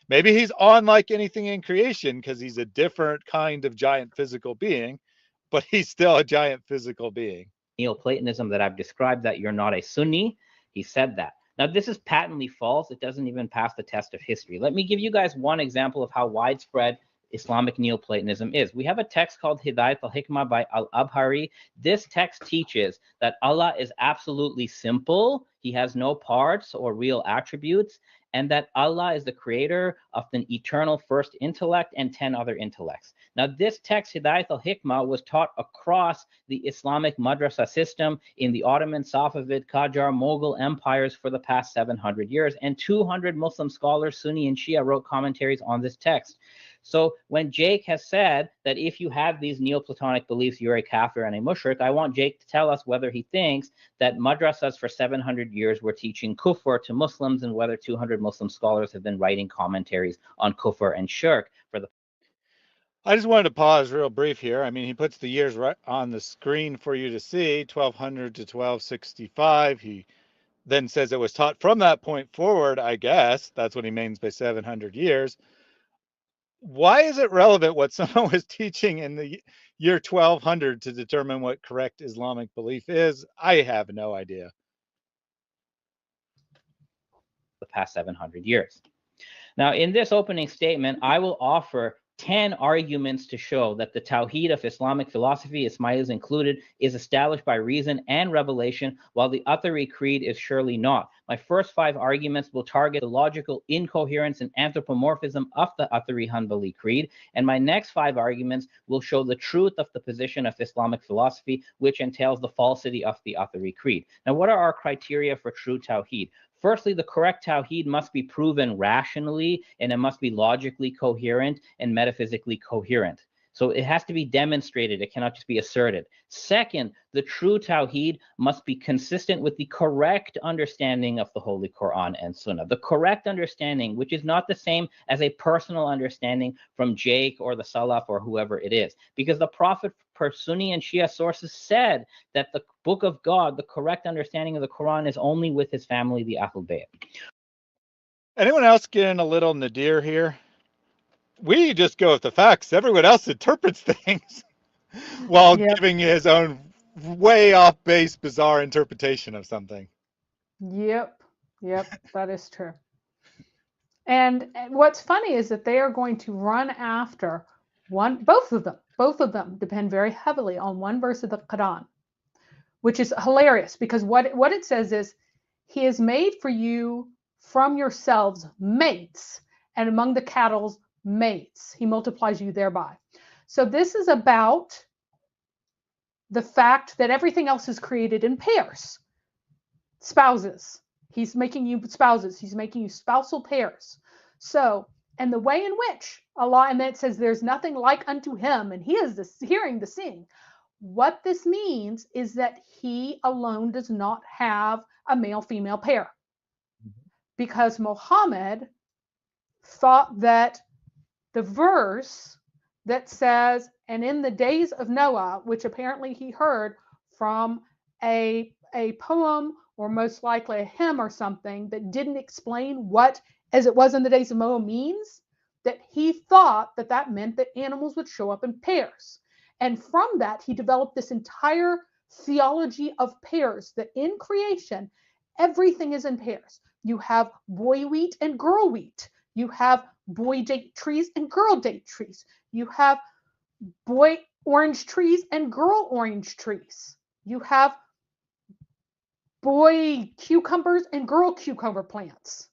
[SPEAKER 1] Maybe he's unlike anything in creation because he's a different kind of giant physical being, but he's still a giant physical being.
[SPEAKER 4] Neoplatonism that I've described, that you're not a Sunni, he said that. Now, this is patently false. It doesn't even pass the test of history. Let me give you guys one example of how widespread Islamic Neoplatonism is. We have a text called Hidayat al-Hikmah by al-Abhari. This text teaches that Allah is absolutely simple. He has no parts or real attributes, and that Allah is the creator of an eternal first intellect and 10 other intellects. Now, this text, Hidayat al-Hikmah, was taught across the Islamic madrasa system in the Ottoman, Safavid, Qajar, Mughal empires for the past 700 years, and 200 Muslim scholars, Sunni and Shia, wrote commentaries on this text. So when Jake has said that if you have these Neoplatonic beliefs, you're a kafir and a mushrik, I want Jake to tell us whether he thinks that madrasas for 700 years were teaching kufr to Muslims, and whether 200 Muslim scholars have been writing commentaries on kufr and shirk for the...
[SPEAKER 1] I just wanted to pause real brief here. I mean, he puts the years right on the screen for you to see, 1200 to 1265. He then says it was taught from that point forward, I guess. That's what he means by 700 years. Why is it relevant what someone was teaching in the year 1200 to determine what correct Islamic belief is? I have no idea.
[SPEAKER 4] The past 700 years. Now, in this opening statement, I will offer 10 arguments to show that the tawhid of Islamic philosophy, Ismailis included, is established by reason and revelation, while the Athari creed is surely not. My first 5 arguments will target the logical incoherence and anthropomorphism of the Athari Hanbali creed, and my next 5 arguments will show the truth of the position of Islamic philosophy, which entails the falsity of the Athari creed. Now, what are our criteria for true tawhid? Firstly, the correct tawhid must be proven rationally, and it must be logically coherent and metaphysically coherent. So it has to be demonstrated. It cannot just be asserted. Second, the true tawhid must be consistent with the correct understanding of the Holy Quran and Sunnah. The correct understanding, which is not the same as a personal understanding from Jake or the Salaf or whoever it is. Because the Prophet, per Sunni and Shia sources, said that the book of God, the correct understanding of the Quran, is only with his family, the Ahlul Bayt.
[SPEAKER 1] Anyone else getting a little nadir here? We just go with the facts. Everyone else interprets things while giving his own way off base, bizarre interpretation of something.
[SPEAKER 3] Yep, that is true. And what's funny is that they are going to run after both of them depend very heavily on one verse of the Quran, which is hilarious, because what it says is, he has made for you from yourselves mates, and among the cattle mates. He multiplies you thereby. So this is about the fact that everything else is created in pairs, spouses. He's making you spouses. He's making you spousal pairs. So, and the way in which Allah, and then it says, there's nothing like unto him, and he is the hearing, the seeing. What this means is that he alone does not have a male-female pair. Because Muhammad thought that the verse that says, and in the days of Noah, which apparently he heard from a poem or most likely a hymn or something that didn't explain what as it was in the days of Noah means, that he thought that that meant that animals would show up in pairs. And from that, he developed this entire theology of pairs, that in creation, everything is in pairs. You have boy wheat and girl wheat. You have boy date trees and girl date trees. You have boy orange trees and girl orange trees. You have boy cucumbers and girl cucumber plants.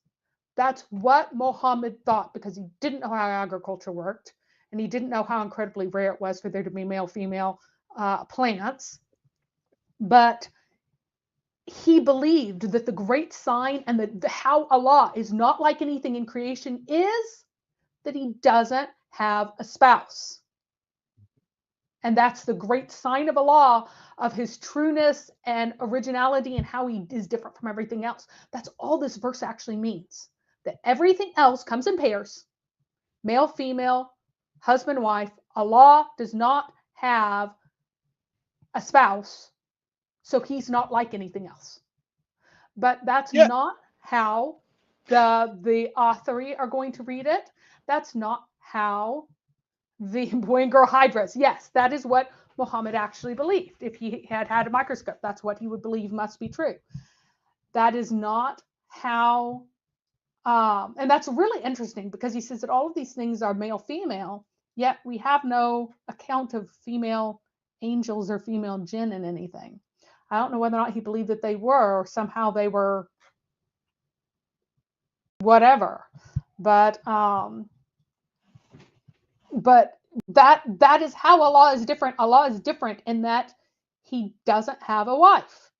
[SPEAKER 3] That's what Muhammad thought, because he didn't know how agriculture worked, and he didn't know how incredibly rare it was for there to be male-female plants. But he believed that the great sign and how Allah is not like anything in creation is that he doesn't have a spouse. And that's the great sign of Allah, of his trueness and originality and how he is different from everything else. That's all this verse actually means. That everything else comes in pairs, male, female, husband, wife. Allah does not have a spouse, so he's not like anything else. But that's not how the author are going to read it. That's not how the boy and girl hydras. Yes, that is what Muhammad actually believed. If he had had a microscope, that's what he would believe must be true. That is not how, and that's really interesting, because he says that all of these things are male-female, yet we have no account of female angels or female jinn in anything. I don't know whether or not he believed that they were, or somehow they were whatever. But that is how Allah is different. Allah is different in that he doesn't have a wife.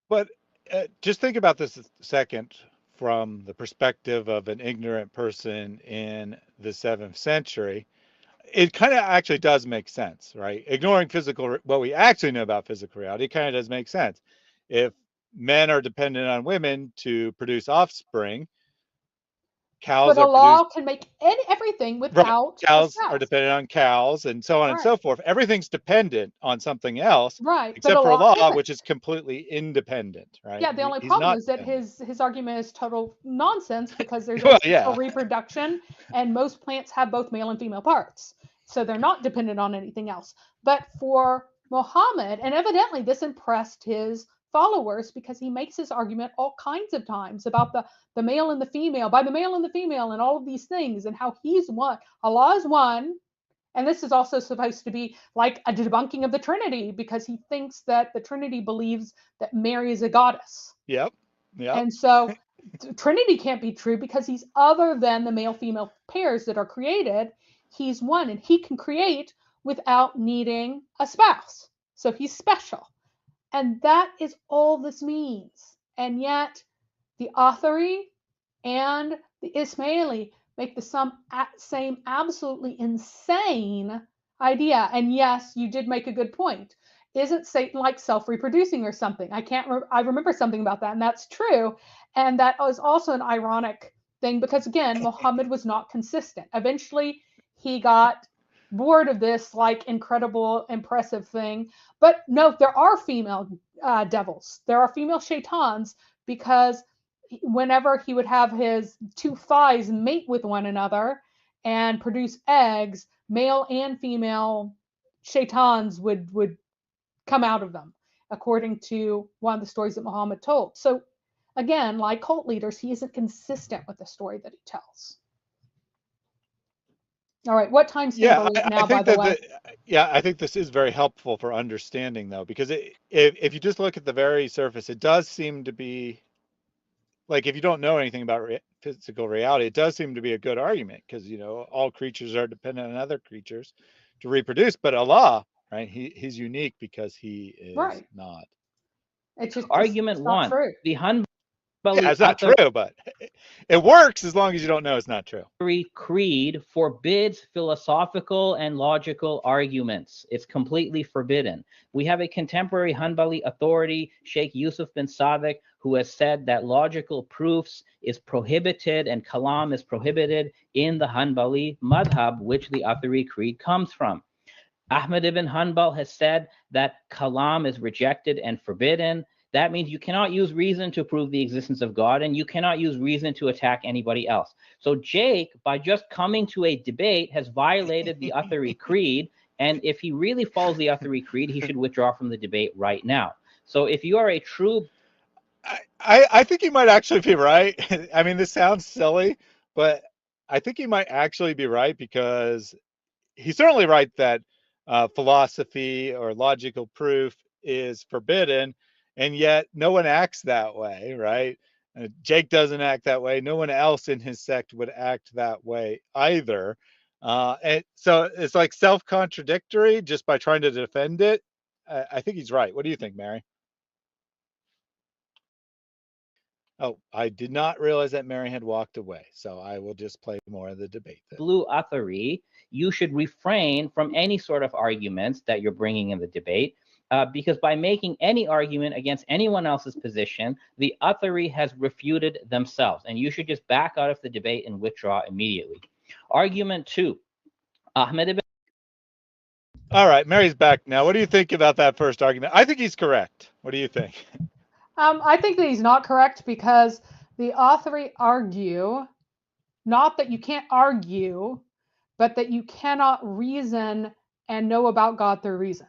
[SPEAKER 1] But just think about this a second from the perspective of an ignorant person in the 7th century. It kind of actually does make sense, right? Ignoring what we actually know about physical reality, kind of does make sense. If men are dependent on women to produce offspring, cows
[SPEAKER 3] but Allah can make everything without
[SPEAKER 1] cows are dependent on cows, and so on and so forth. Everything's dependent on something else, except for Allah, which is completely independent, right?
[SPEAKER 3] Yeah, the only problem is that his argument is total nonsense, because there's a reproduction, and most plants have both male and female parts, so they're not dependent on anything else. But for Muhammad, and evidently this impressed his followers, because he makes his argument all kinds of times about the male and the female, by the male and the female, and all of these things, and how he's one. Allah is one. And this is also supposed to be like a debunking of the Trinity, because he thinks that the Trinity believes that Mary is a goddess.
[SPEAKER 1] Yep.
[SPEAKER 3] And so Trinity can't be true, because he's other than the male-female pairs that are created. He's one, and he can create without needing a spouse. So he's special. And that is all this means. And yet the Athari and the Ismaili make the same absolutely insane idea. And yes, you did make a good point. Isn't Satan like self-reproducing or something? I remember something about that, and that's true. And that was also an ironic thing, because again, Muhammad was not consistent. Eventually he got bored of this like incredible, impressive thing. But no, there are female devils. There are female shaitans, because whenever he would have his two thighs mate with one another and produce eggs, male and female shaitans would come out of them, according to one of the stories that Muhammad told. So again, like cult leaders, he isn't consistent with the story that he tells. All right, what time stamp are we at now, by the way?
[SPEAKER 1] I think this is very helpful for understanding, though, because if you just look at the very surface, it does seem to be, like, if you don't know anything about physical reality, it does seem to be a good argument, because, you know, all creatures are dependent on other creatures to reproduce. But Allah, right, he's unique because he is not.
[SPEAKER 3] It's just
[SPEAKER 4] Argument
[SPEAKER 3] it's not
[SPEAKER 4] one,
[SPEAKER 3] true.
[SPEAKER 4] the Hanbali
[SPEAKER 1] Yeah, it's not true, but it works as long as you don't know it's not true.
[SPEAKER 4] Creed forbids philosophical and logical arguments. It's completely forbidden. We have a contemporary Hanbali authority, Sheikh Yusuf bin Sadiq, who has said that logical proofs is prohibited and kalam is prohibited in the Hanbali madhab, which the Athari Creed comes from. Ahmad ibn Hanbal has said that kalam is rejected and forbidden. That means you cannot use reason to prove the existence of God, and you cannot use reason to attack anybody else. So Jake, by just coming to a debate, has violated the Athari Creed, and if he really follows the Athari Creed, he should withdraw from the debate right now. So if you are a true...
[SPEAKER 1] I think you might actually be right. I mean, this sounds silly, but I think you might actually be right, because he's certainly right that philosophy or logical proof is forbidden, and yet no one acts that way, right? Jake doesn't act that way. No one else in his sect would act that way either. And so it's like self-contradictory just by trying to defend it. I think he's right. What do you think, Mary? Oh, I did not realize that Mary had walked away, so I will just play more of the debate then.
[SPEAKER 4] Blue Athari, you should refrain from any sort of arguments that you're bringing in the debate, because by making any argument against anyone else's position, the Athari has refuted themselves, and you should just back out of the debate and withdraw immediately. Argument two, Ahmed ibn...
[SPEAKER 1] All right, Mary's back now. What do you think about that first argument? I think he's correct. What do you think?
[SPEAKER 3] I think that he's not correct, because the Athari argue not that you can't argue, but that you cannot reason and know about God through reason.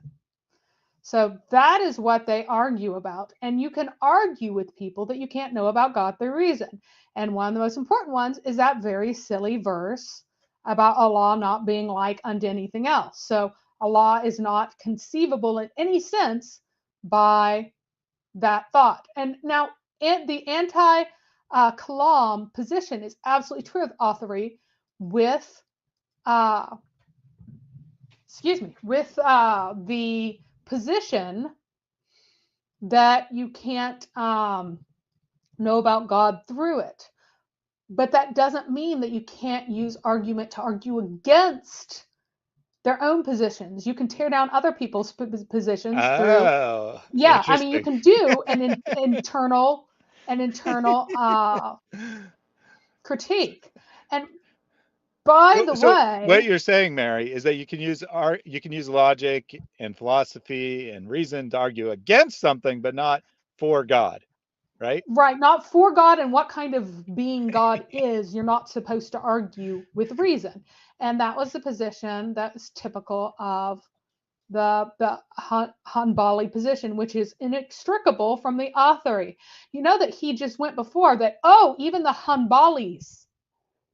[SPEAKER 3] So that is what they argue about. And you can argue with people that you can't know about God through reason. And one of the most important ones is that very silly verse about Allah not being like unto anything else. So Allah is not conceivable in any sense by that thought. And now the anti-kalam position is absolutely true of Athari with the position that you can't know about God through it. But that doesn't mean that you can't use argument to argue against their own positions. You can tear down other people's positions through. Yeah, I mean, you can do an internal critique. And by the way,
[SPEAKER 1] what you're saying, Mary, is that you can use logic and philosophy and reason to argue against something, but not for God, right?
[SPEAKER 3] Right, not for God and what kind of being God is. You're not supposed to argue with reason. And that was the position that was typical of the Hanbali position, which is inextricable from the Athari. You know that he just went before that, oh, even the Hanbalis,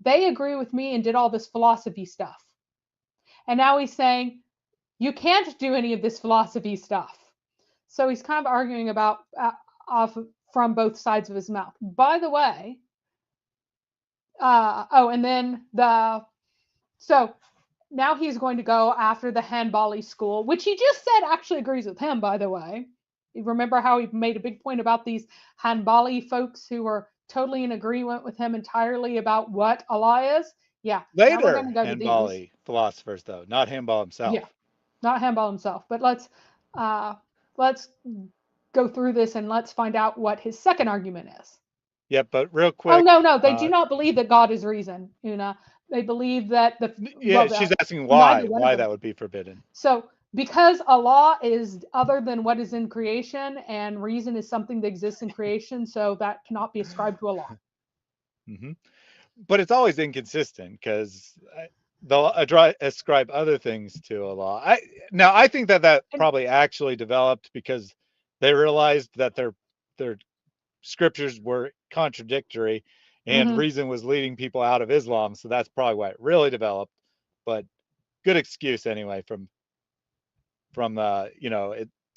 [SPEAKER 3] they agree with me and did all this philosophy stuff. And now he's saying, you can't do any of this philosophy stuff. So he's kind of arguing about from both sides of his mouth. By the way, so now he's going to go after the Hanbali school, which he just said actually agrees with him, by the way. You remember how he made a big point about these Hanbali folks who were totally in agreement with him entirely about what Allah is? Yeah.
[SPEAKER 1] Later Hanbali philosophers, though, not Hanbal himself.
[SPEAKER 3] Yeah, not Hanbal himself. But let's go through this and let's find out what his second argument is.
[SPEAKER 1] Yeah, but real quick.
[SPEAKER 3] Oh, no, they do not believe that God is reason, Una. They believe that
[SPEAKER 1] she's asking why that would be forbidden.
[SPEAKER 3] So because Allah is other than what is in creation, and reason is something that exists in creation, so that cannot be ascribed to Allah.
[SPEAKER 1] Mm-hmm. But it's always inconsistent, because they'll ascribe other things to Allah. I think that probably actually developed because they realized that their scriptures were contradictory, and reason was leading people out of Islam. So that's probably why it really developed. But good excuse anyway from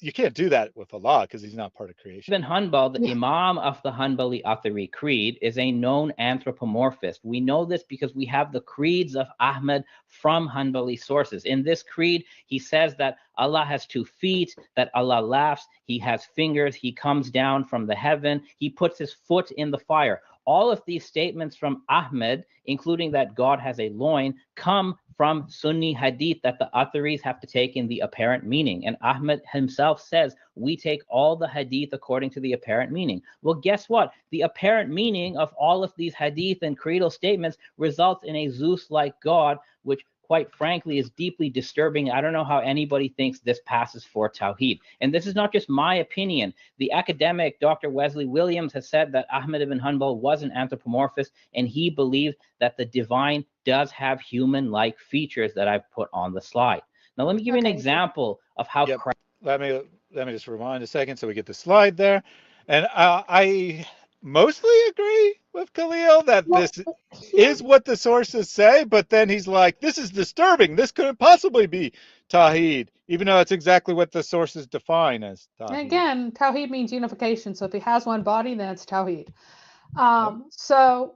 [SPEAKER 1] you can't do that with Allah because he's not part of creation.
[SPEAKER 4] Ibn Hanbal, the
[SPEAKER 3] Yeah.
[SPEAKER 4] Imam of the Hanbali Athari Creed, is a known anthropomorphist. We know this because we have the creeds of Ahmed from Hanbali sources. In this creed, he says that Allah has 2 feet, that Allah laughs, he has fingers, he comes down from the heaven, he puts his foot in the fire. All of these statements from Ahmed, including that God has a loin, come from Sunni hadith that the Atharis have to take in the apparent meaning. And Ahmed himself says, we take all the hadith according to the apparent meaning. Well, guess what? The apparent meaning of all of these hadith and creedal statements results in a Zeus-like God, which quite frankly is deeply disturbing. I don't know how anybody thinks this passes for tawhid. And this is not just my opinion. The academic Dr. Wesley Williams has said that Ahmed ibn Hanbal was an anthropomorphist, and he believed that the divine does have human-like features that I've put on the slide. Now, let me give you an example of how
[SPEAKER 1] Let me just rewind a second so we get the slide there. And I mostly agree with Khalil that this is what the sources say, but then he's like, this is disturbing. This couldn't possibly be tawhid, even though it's exactly what the sources define as tawhid.
[SPEAKER 3] Again, tawhid means unification. So if he has one body, then it's tawhid. So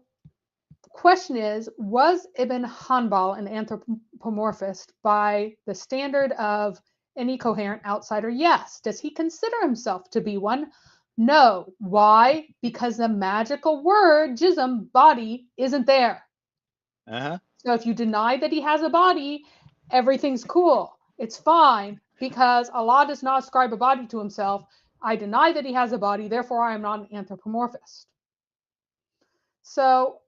[SPEAKER 3] the question is, was Ibn Hanbal an anthropomorphist by the standard of any coherent outsider? Yes. Does he consider himself to be one? No. Why? Because the magical word, jism, body, isn't there. So if you deny that he has a body, everything's cool. It's fine because Allah does not ascribe a body to himself. I deny that he has a body, therefore I am not an anthropomorphist. So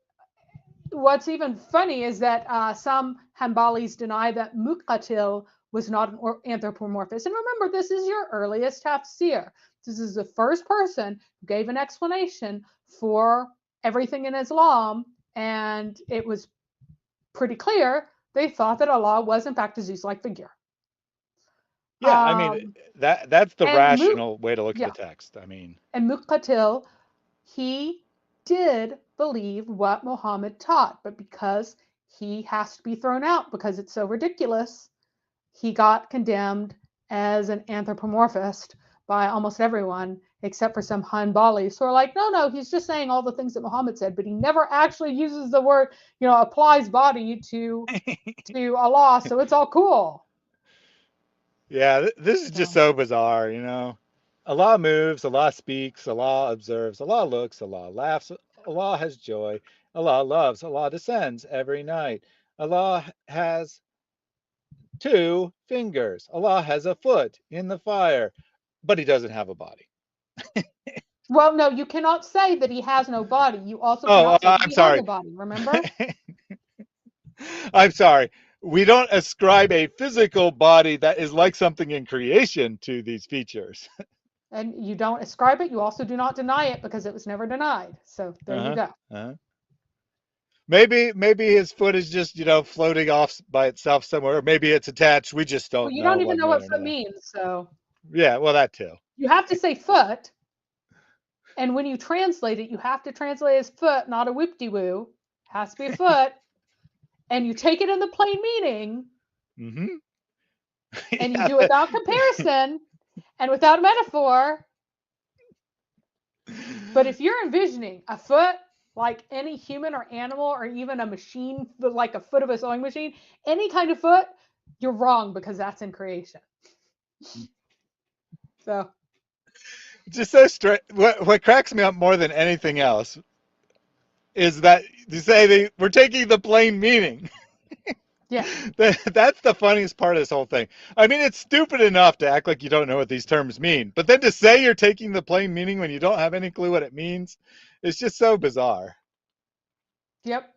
[SPEAKER 3] what's even funny is that some Hanbalis deny that Muqatil was not an anthropomorphist. And remember, this is your earliest tafsir. This is the first person who gave an explanation for everything in Islam, and it was pretty clear they thought that Allah was in fact a Zeus-like figure.
[SPEAKER 1] Yeah, I mean, that's the rational way to look at the text. I mean,
[SPEAKER 3] and Muqatil, he did believe what Muhammad taught, but because he has to be thrown out because it's so ridiculous, he got condemned as an anthropomorphist by almost everyone except for some Hanbalis who are like, no, he's just saying all the things that Muhammad said, but he never actually uses the word, applies body to Allah, so it's all cool.
[SPEAKER 1] Yeah, this is just so bizarre, Allah moves, Allah speaks, Allah observes, Allah looks, Allah laughs, Allah has joy, Allah loves, Allah descends every night. Allah has 2 fingers. Allah has a foot in the fire, but he doesn't have a body.
[SPEAKER 3] Well, no, you cannot say that he has no body. You also cannot say he has a body, remember?
[SPEAKER 1] I'm sorry. We don't ascribe a physical body that is like something in creation to these features.
[SPEAKER 3] And you don't ascribe it. You also do not deny it because it was never denied. So there you go.
[SPEAKER 1] Maybe his foot is just, floating off by itself somewhere. Maybe it's attached. We just don't know.
[SPEAKER 3] You don't even know what foot means. So
[SPEAKER 1] yeah, well, that too.
[SPEAKER 3] You have to say foot. And when you translate it, you have to translate it as foot, not a whoop-de-woo. It has to be a foot. And you take it in the plain meaning. And you do it without comparison and without metaphor. But if you're envisioning a foot like any human or animal or even a machine, like a foot of a sewing machine, any kind of foot, you're wrong because that's in creation. So.
[SPEAKER 1] Just so straight. What cracks me up more than anything else is that you say we're taking the plain meaning.
[SPEAKER 3] Yeah.
[SPEAKER 1] That's the funniest part of this whole thing. I mean, it's stupid enough to act like you don't know what these terms mean, but then to say you're taking the plain meaning when you don't have any clue what it means, it's just so bizarre.
[SPEAKER 3] Yep.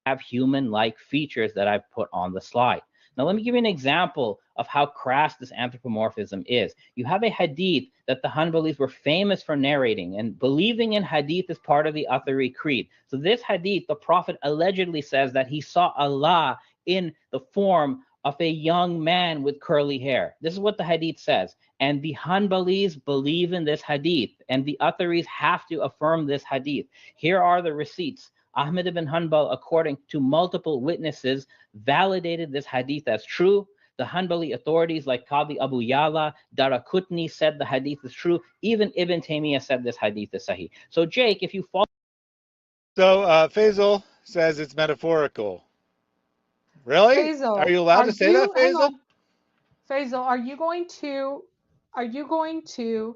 [SPEAKER 4] Have human-like features that I've put on the slide. Now, let me give you an example of how crass this anthropomorphism is. You have a hadith that the Hanbalis were famous for narrating, and believing in hadith is part of the Athari Creed. So this hadith, the Prophet allegedly says that he saw Allah in the form of a young man with curly hair. This is what the hadith says. And the Hanbalis believe in this hadith, and the Atharis have to affirm this hadith. Here are the receipts. Ahmed ibn Hanbal, according to multiple witnesses, validated this hadith as true. The Hanbali authorities like Qadi Abu Yala, Darakutni said the hadith is true. Even Ibn Taymiyyah said this hadith is sahih. So Jake, if you follow...
[SPEAKER 1] So Faisal says it's metaphorical. Really?
[SPEAKER 3] Faisal,
[SPEAKER 1] Are you allowed to say that,
[SPEAKER 3] hang
[SPEAKER 1] Faisal?
[SPEAKER 3] on. Faisal, are you going to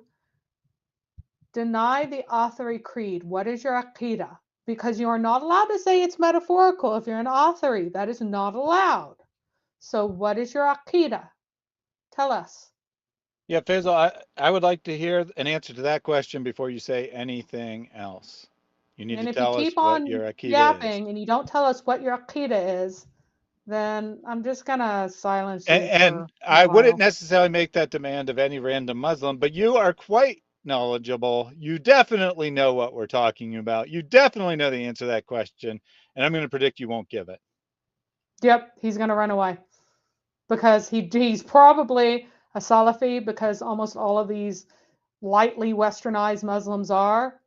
[SPEAKER 3] deny the Athari creed? What is your aqidah? Because you are not allowed to say it's metaphorical if you're an Athari. That is not allowed. So what is your aqidah? Tell us.
[SPEAKER 1] Yeah, Faisal, I would like to hear an answer to that question before you say anything else. You need
[SPEAKER 3] And
[SPEAKER 1] to
[SPEAKER 3] if you
[SPEAKER 1] tell us
[SPEAKER 3] keep
[SPEAKER 1] what
[SPEAKER 3] on
[SPEAKER 1] your aqidah is.
[SPEAKER 3] yapping and you don't tell us what your aqidah is, then I'm just gonna silence you
[SPEAKER 1] And
[SPEAKER 3] for
[SPEAKER 1] I
[SPEAKER 3] a
[SPEAKER 1] wouldn't
[SPEAKER 3] while.
[SPEAKER 1] necessarily make that demand of any random Muslim, but you are quite knowledgeable. You definitely know what we're talking about. You definitely know the answer to that question, and I'm going to predict you won't give it.
[SPEAKER 3] Yep, he's gonna run away because he's probably a Salafi, because almost all of these lightly westernized Muslims are,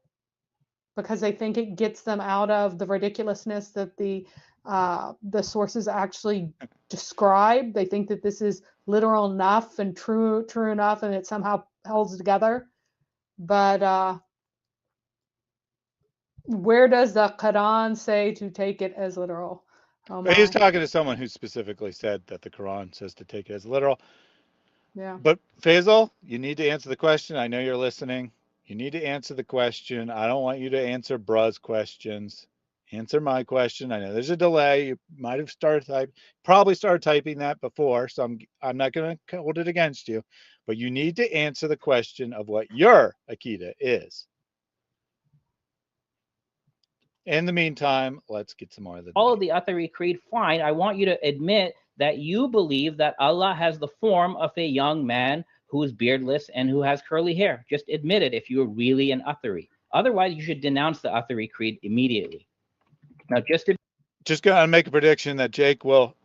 [SPEAKER 3] because they think it gets them out of the ridiculousness that the sources actually describe. They think that this is literal enough and true enough, and it somehow holds together. But where does the Quran say to take it as literal? Oh
[SPEAKER 1] But he's
[SPEAKER 3] my.
[SPEAKER 1] talking to someone who specifically said that the Quran says to take it as literal.
[SPEAKER 3] Yeah.
[SPEAKER 1] But Faisal, you need to answer the question. I know you're listening. You need to answer the question. I don't want you to answer Bruh's questions. Answer my question. I know there's a delay. You might have probably started typing that before, so I'm not going to hold it against you. But you need to answer the question of what your Akida is. In the meantime, let's get some more of the
[SPEAKER 4] all of
[SPEAKER 1] debate.
[SPEAKER 4] the Athari creed, fine. I want you to admit that you believe that Allah has the form of a young man who is beardless and who has curly hair. Just admit it if you're really an Athari. Otherwise, you should denounce the Athari creed immediately. Now,
[SPEAKER 1] just going to make a prediction that Jake will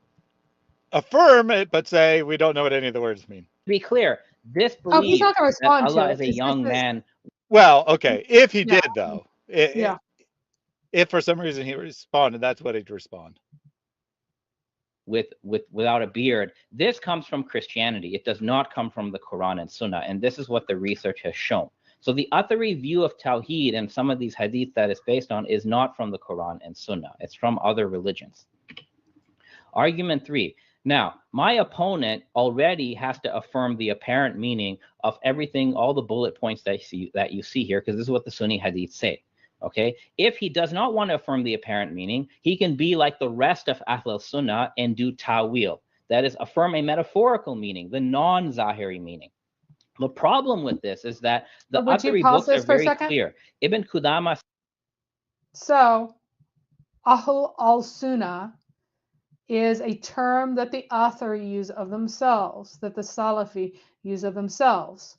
[SPEAKER 1] affirm it, but say we don't know what any of the words mean.
[SPEAKER 4] To be clear, this
[SPEAKER 3] Oh, he's
[SPEAKER 4] believes
[SPEAKER 3] not gonna
[SPEAKER 4] that
[SPEAKER 3] respond to
[SPEAKER 4] Allah
[SPEAKER 3] it.
[SPEAKER 4] is a
[SPEAKER 3] It's
[SPEAKER 4] young
[SPEAKER 3] just this.
[SPEAKER 4] man.
[SPEAKER 1] Well, okay, if he
[SPEAKER 3] Yeah.
[SPEAKER 1] did though,
[SPEAKER 3] Yeah.
[SPEAKER 1] if for some reason he responded, that's what he'd respond.
[SPEAKER 4] Without a beard. This comes from Christianity. It does not come from the Quran and Sunnah, and this is what the research has shown. So the Athari view of Tawheed and some of these hadith that it's based on is not from the Quran and Sunnah. It's from other religions. Argument 3. Now, my opponent already has to affirm the apparent meaning of everything, all the bullet points that you see here, because this is what the Sunni hadith say. Okay, if he does not want to affirm the apparent meaning, he can be like the rest of Ahl Sunnah and do ta'wil. That is, affirm a metaphorical meaning, the non-Zahiri meaning. The problem with this is that the
[SPEAKER 3] Would you
[SPEAKER 4] Athari
[SPEAKER 3] pause
[SPEAKER 4] books are
[SPEAKER 3] this for a
[SPEAKER 4] very
[SPEAKER 3] second?
[SPEAKER 4] clear. Ibn Qudama.
[SPEAKER 3] So, Ahl al-Sunnah is a term that the Athari use of themselves, that the Salafi use of themselves.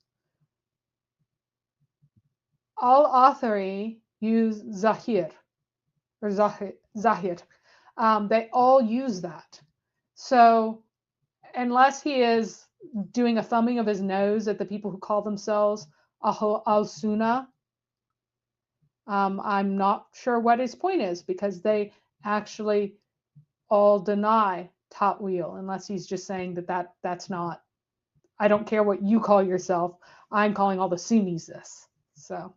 [SPEAKER 3] Al-Athari use Zahir, or Zahir. They all use that. So, unless he is doing a thumbing of his nose at the people who call themselves Ahl al-Sunnah, I'm not sure what his point is, because they actually all deny ta'wil, unless he's just saying that's not, I don't care what you call yourself, I'm calling all the Sunnis this. So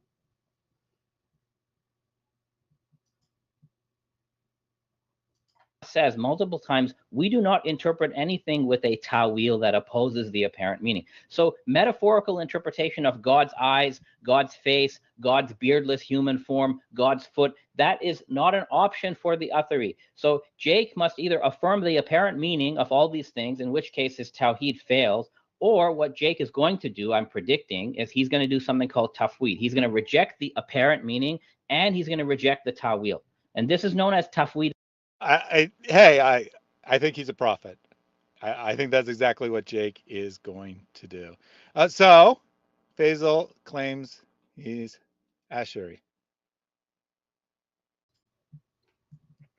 [SPEAKER 4] says multiple times, we do not interpret anything with a ta'wil that opposes the apparent meaning. So metaphorical interpretation of God's eyes, God's face, God's beardless human form, God's foot, that is not an option for the Athari. So Jake must either affirm the apparent meaning of all these things, in which case his tawhid fails, or what Jake is going to do, I'm predicting, is he's going to do something called tafweed. He's going to reject the apparent meaning, and he's going to reject the ta'wil. And this is known as tafweed.
[SPEAKER 1] I think he's a prophet. I think that's exactly what Jake is going to do. So Faisal claims he's Ashuri.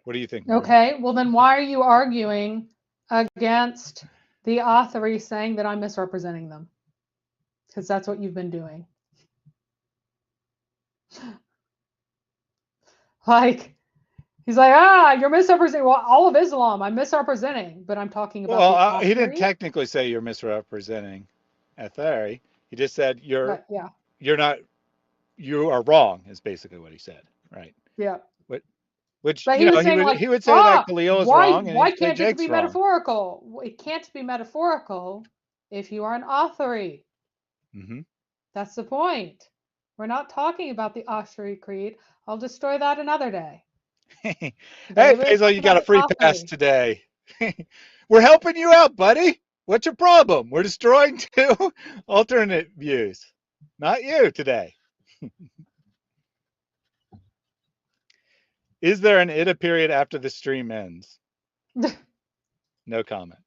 [SPEAKER 1] What do you think, Mary?
[SPEAKER 3] okay, well then why are you arguing against the Athari saying that I'm misrepresenting them? Because that's what you've been doing. Like, He's like, you're misrepresenting. Well, all of Islam, I'm misrepresenting, but I'm talking about
[SPEAKER 1] Well,
[SPEAKER 3] the
[SPEAKER 1] he didn't
[SPEAKER 3] authority.
[SPEAKER 1] technically say you're misrepresenting Athari. He just said
[SPEAKER 3] But yeah,
[SPEAKER 1] you're not, you are wrong is basically what he said, right?
[SPEAKER 3] yeah.
[SPEAKER 1] Which
[SPEAKER 3] But
[SPEAKER 1] you
[SPEAKER 3] he
[SPEAKER 1] know
[SPEAKER 3] was saying like,
[SPEAKER 1] he would say that Khalil is
[SPEAKER 3] why
[SPEAKER 1] wrong and he'd say
[SPEAKER 3] can't it
[SPEAKER 1] Jake's
[SPEAKER 3] be
[SPEAKER 1] wrong.
[SPEAKER 3] metaphorical? It can't be metaphorical if you are an authority.
[SPEAKER 1] Mm-hmm.
[SPEAKER 3] That's the point. We're not talking about the authority creed. I'll destroy that another day.
[SPEAKER 1] Hey,
[SPEAKER 3] Today we're
[SPEAKER 1] Faisal,
[SPEAKER 3] talking
[SPEAKER 1] you
[SPEAKER 3] about
[SPEAKER 1] got a
[SPEAKER 3] the
[SPEAKER 1] free pass
[SPEAKER 3] authority.
[SPEAKER 1] today. We're helping you out, buddy. What's your problem? We're destroying two alternate views. Not you today. Is there an ida period after the stream ends? No comment.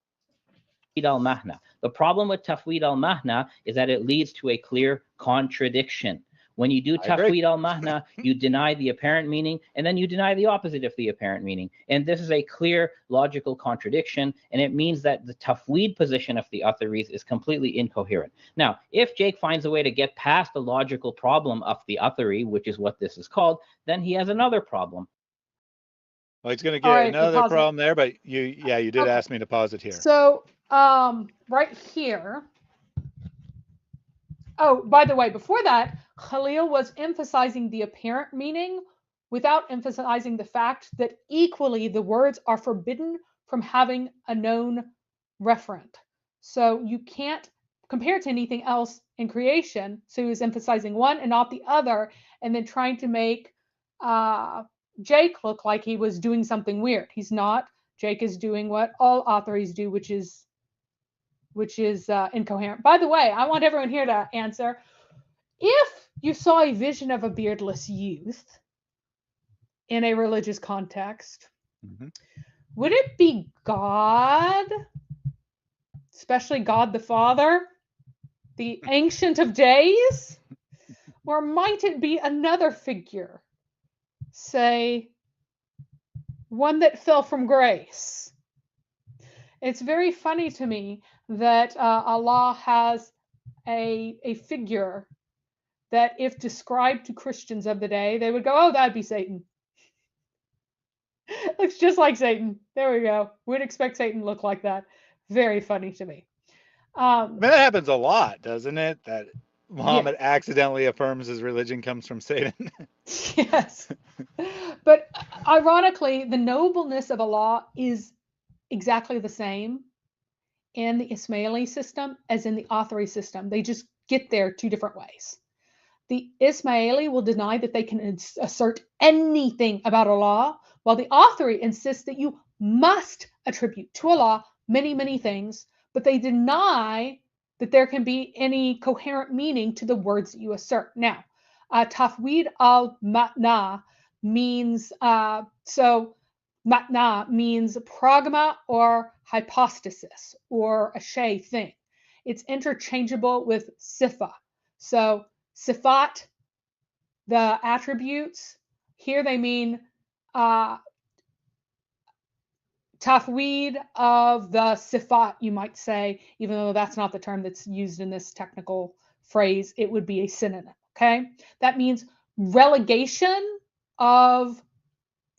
[SPEAKER 4] al-mahna. The problem with tafwid al-mahna is that it leads to a clear contradiction. When you do tafwid al-mahna, you deny the apparent meaning, and then you deny the opposite of the apparent meaning. And this is a clear logical contradiction, and it means that the tafwid position of the Atharis is completely incoherent. Now, if Jake finds a way to get past the logical problem of the Athari, which is what this is called, then he has another problem.
[SPEAKER 1] Well, he's going to get another
[SPEAKER 3] pause it.
[SPEAKER 1] problem there, but you did
[SPEAKER 3] Okay.
[SPEAKER 1] ask me to pause it here.
[SPEAKER 3] So, right here. Oh, by the way, before that, Khalil was emphasizing the apparent meaning without emphasizing the fact that equally the words are forbidden from having a known referent. So you can't compare it to anything else in creation. So he was emphasizing one and not the other, and then trying to make Jake look like he was doing something weird. He's not. Jake is doing what all authors do, which is incoherent. By the way, I want everyone here to answer. If you saw a vision of a beardless youth in a religious context, would it be God, especially God the Father, the Ancient of Days? Or might it be another figure, say, one that fell from grace? It's very funny to me that Allah has a figure that if described to Christians of the day, they would go, oh, that'd be Satan. Looks just like Satan. There we go. We'd expect Satan to look like that. Very funny to me.
[SPEAKER 1] I mean, that happens a lot, doesn't it? That Muhammad
[SPEAKER 3] yeah.
[SPEAKER 1] accidentally affirms his religion comes from Satan.
[SPEAKER 3] Yes. But ironically, the nobleness of Allah is exactly the same in the Ismaili system as in the Athari system. They just get there two different ways. The Ismaili will deny that they can assert anything about Allah, while the Athari insists that you must attribute to Allah many, many things, but they deny that there can be any coherent meaning to the words that you assert. Now, tafwid al-matna means, matna means pragma or hypostasis or a shay thing. It's interchangeable with sifa. So sifat, the attributes, here they mean tafwid of the sifat, you might say, even though that's not the term that's used in this technical phrase, it would be a synonym, okay? That means relegation of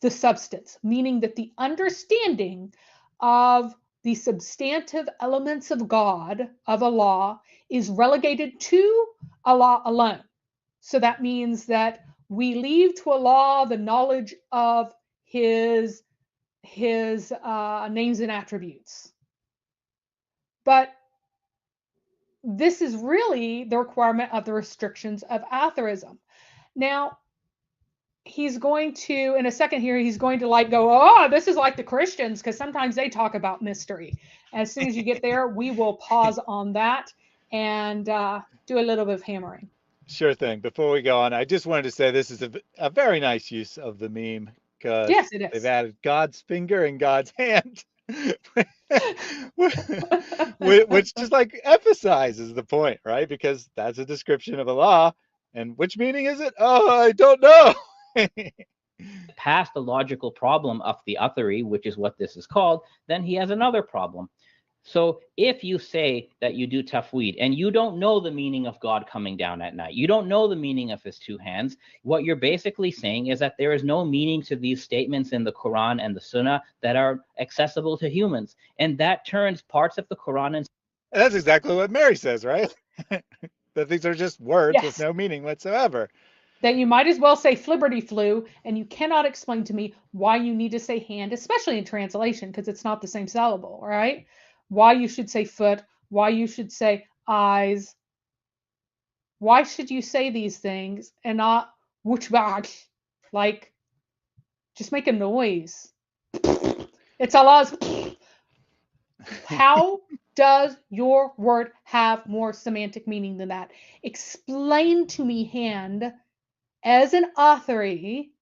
[SPEAKER 3] the substance, meaning that the understanding of the substantive elements of God, of Allah, is relegated to Allah alone. So that means that we leave to Allah the knowledge of his names and attributes. But this is really the requirement of the restrictions of Atharism. Now, he's going to, in a second here, he's going to like go, oh, this is like the Christians, because sometimes they talk about mystery. As soon as you get there, we will pause on that and do a little bit of hammering.
[SPEAKER 1] Sure thing. Before we go on, I just wanted to say this is a very nice use of the meme because
[SPEAKER 3] yes, it is.
[SPEAKER 1] They've added God's finger and God's hand, which just like emphasizes the point, right? Because that's a description of Allah. And which meaning is it? Oh, I don't know.
[SPEAKER 4] Past the logical problem of the Athari, which is what this is called, then he has another problem. So if you say that you do tafweed and you don't know the meaning of God coming down at night, you don't know the meaning of his two hands, what you're basically saying is that there is no meaning to these statements in the Quran and the Sunnah that are accessible to humans. And that turns parts of the Quran and
[SPEAKER 1] That's exactly what Mary says, right? That these are just words with
[SPEAKER 3] Yes.
[SPEAKER 1] no meaning whatsoever.
[SPEAKER 3] Then you might as well say flibberty flu, and you cannot explain to me why you need to say hand, especially in translation, because it's not the same syllable, right? Why you should say foot, why you should say eyes. Why should you say these things and not wuchbach? Like, just make a noise. It's Allah's. How does your word have more semantic meaning than that? Explain to me hand as an authority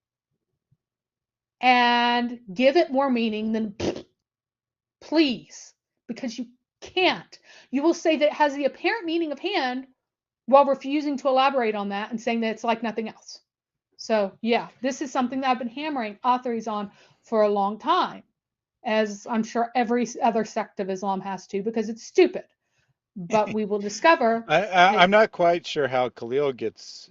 [SPEAKER 3] and give it more meaning than please, because you can't. You will say that it has the apparent meaning of hand while refusing to elaborate on that and saying that it's like nothing else. So yeah, this is something that I've been hammering authorities on for a long time, as I'm sure every other sect of Islam has to, because it's stupid. But we will discover.
[SPEAKER 1] I'm not quite sure how Khalil gets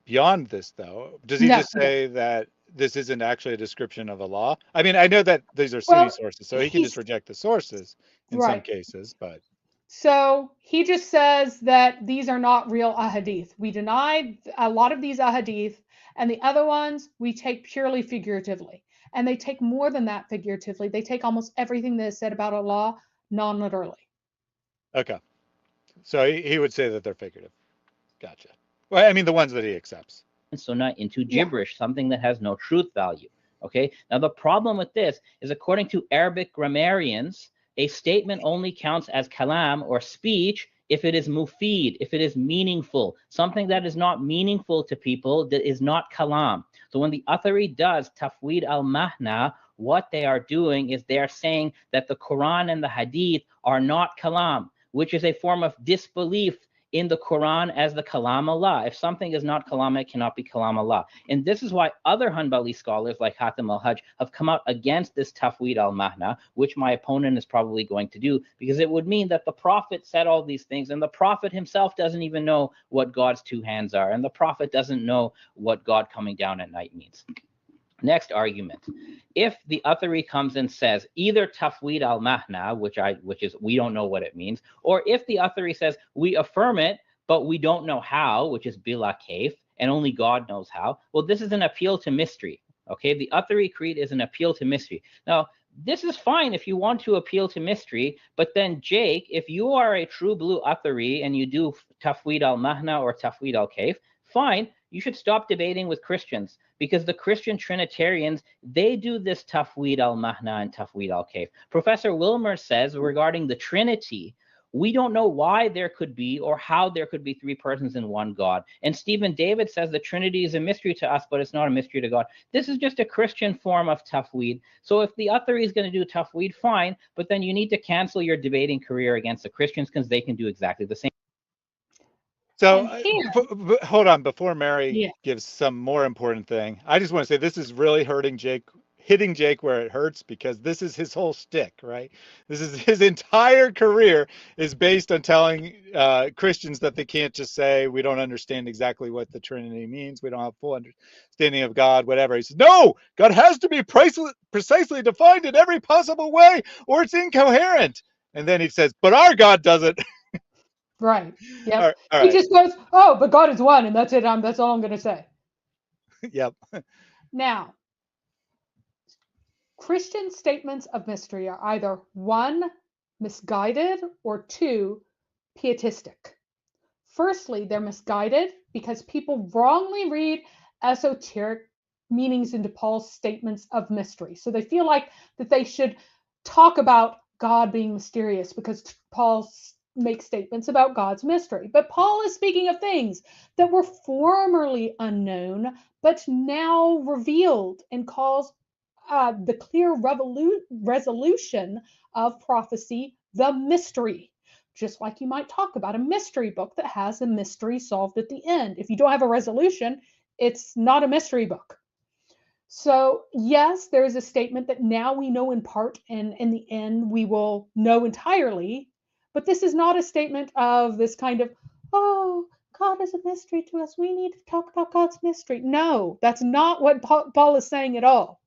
[SPEAKER 1] beyond this, though. Does he
[SPEAKER 3] No,
[SPEAKER 1] just say that this isn't actually a description of Allah? I mean, I know that these are Sunni
[SPEAKER 3] well,
[SPEAKER 1] sources, so he can just reject the sources in some
[SPEAKER 3] right.
[SPEAKER 1] cases, but
[SPEAKER 3] So he just says that these are not real ahadith. We deny a lot of these ahadith, and the other ones we take purely figuratively. And they take more than that figuratively. They take almost everything that is said about Allah non-literally.
[SPEAKER 1] okay. So he would say that they're figurative. Gotcha. Well, I mean, the ones that he accepts.
[SPEAKER 4] Sunnah into gibberish, something that has no truth value. Okay. Now, the problem with this is, according to Arabic grammarians, a statement only counts as kalam or speech if it is mufid, if it is meaningful. Something that is not meaningful to people, that is not kalam. So when the Athari does tafweed al-mahna, what they are doing is they are saying that the Quran and the Hadith are not kalam, which is a form of disbelief in the Quran as the Kalam Allah. If something is not Kalam, it cannot be Kalam Allah. And this is why other Hanbali scholars like Hatim al-Hajj have come out against this tafweed al-mahna, which my opponent is probably going to do, because it would mean that the Prophet said all these things, and the Prophet himself doesn't even know what God's two hands are, and the Prophet doesn't know what God coming down at night means. Next argument. If the Athari comes and says either tafweed al-mahna, which is we don't know what it means, or if the Athari says we affirm it, but we don't know how, which is bila kayf, and only God knows how, well, this is an appeal to mystery. Okay, the Athari creed is an appeal to mystery. Now, this is fine if you want to appeal to mystery, but then Jake, if you are a true blue Athari and you do tafweed al-mahna or tafweed al-kayf, fine, you should stop debating with Christians, because the Christian Trinitarians, they do this tafweed al-mahna and tafweed al-kayf. Professor Wilmer says regarding the Trinity, we don't know why there could be or how there could be three persons in one God. And Stephen David says the Trinity is a mystery to us, but it's not a mystery to God. This is just a Christian form of tafweed. So if the Athari is going to do tafweed, fine, but then you need to cancel your debating career against the Christians, because they can do exactly the same.
[SPEAKER 1] So
[SPEAKER 3] here,
[SPEAKER 1] hold on, before Mary
[SPEAKER 3] yeah.
[SPEAKER 1] gives some more important thing, I just want to say this is really hitting Jake where it hurts, because this is his whole shtick, right? This is his entire career is based on telling Christians that they can't just say we don't understand exactly what the Trinity means, we don't have full understanding of God, whatever. He says, no, God has to be precisely defined in every possible way, or it's incoherent. And then he says, but our God doesn't.
[SPEAKER 3] Right. Yep.
[SPEAKER 1] All right.
[SPEAKER 3] He just goes, oh, but God is one, and that's it. That's all I'm going to say.
[SPEAKER 1] Yep.
[SPEAKER 3] Now, Christian statements of mystery are either one, misguided, or two, pietistic. Firstly, they're misguided because people wrongly read esoteric meanings into Paul's statements of mystery. So they feel like that they should talk about God being mysterious because Paul makes statements about God's mystery. But Paul is speaking of things that were formerly unknown, but now revealed, and calls the clear resolution of prophecy the mystery. Just like you might talk about a mystery book that has a mystery solved at the end. If you don't have a resolution, it's not a mystery book. So yes, there is a statement that now we know in part, and in the end we will know entirely. But this is not a statement of this kind of, oh, God is a mystery to us. We need to talk about God's mystery. No, that's not what Paul is saying at all.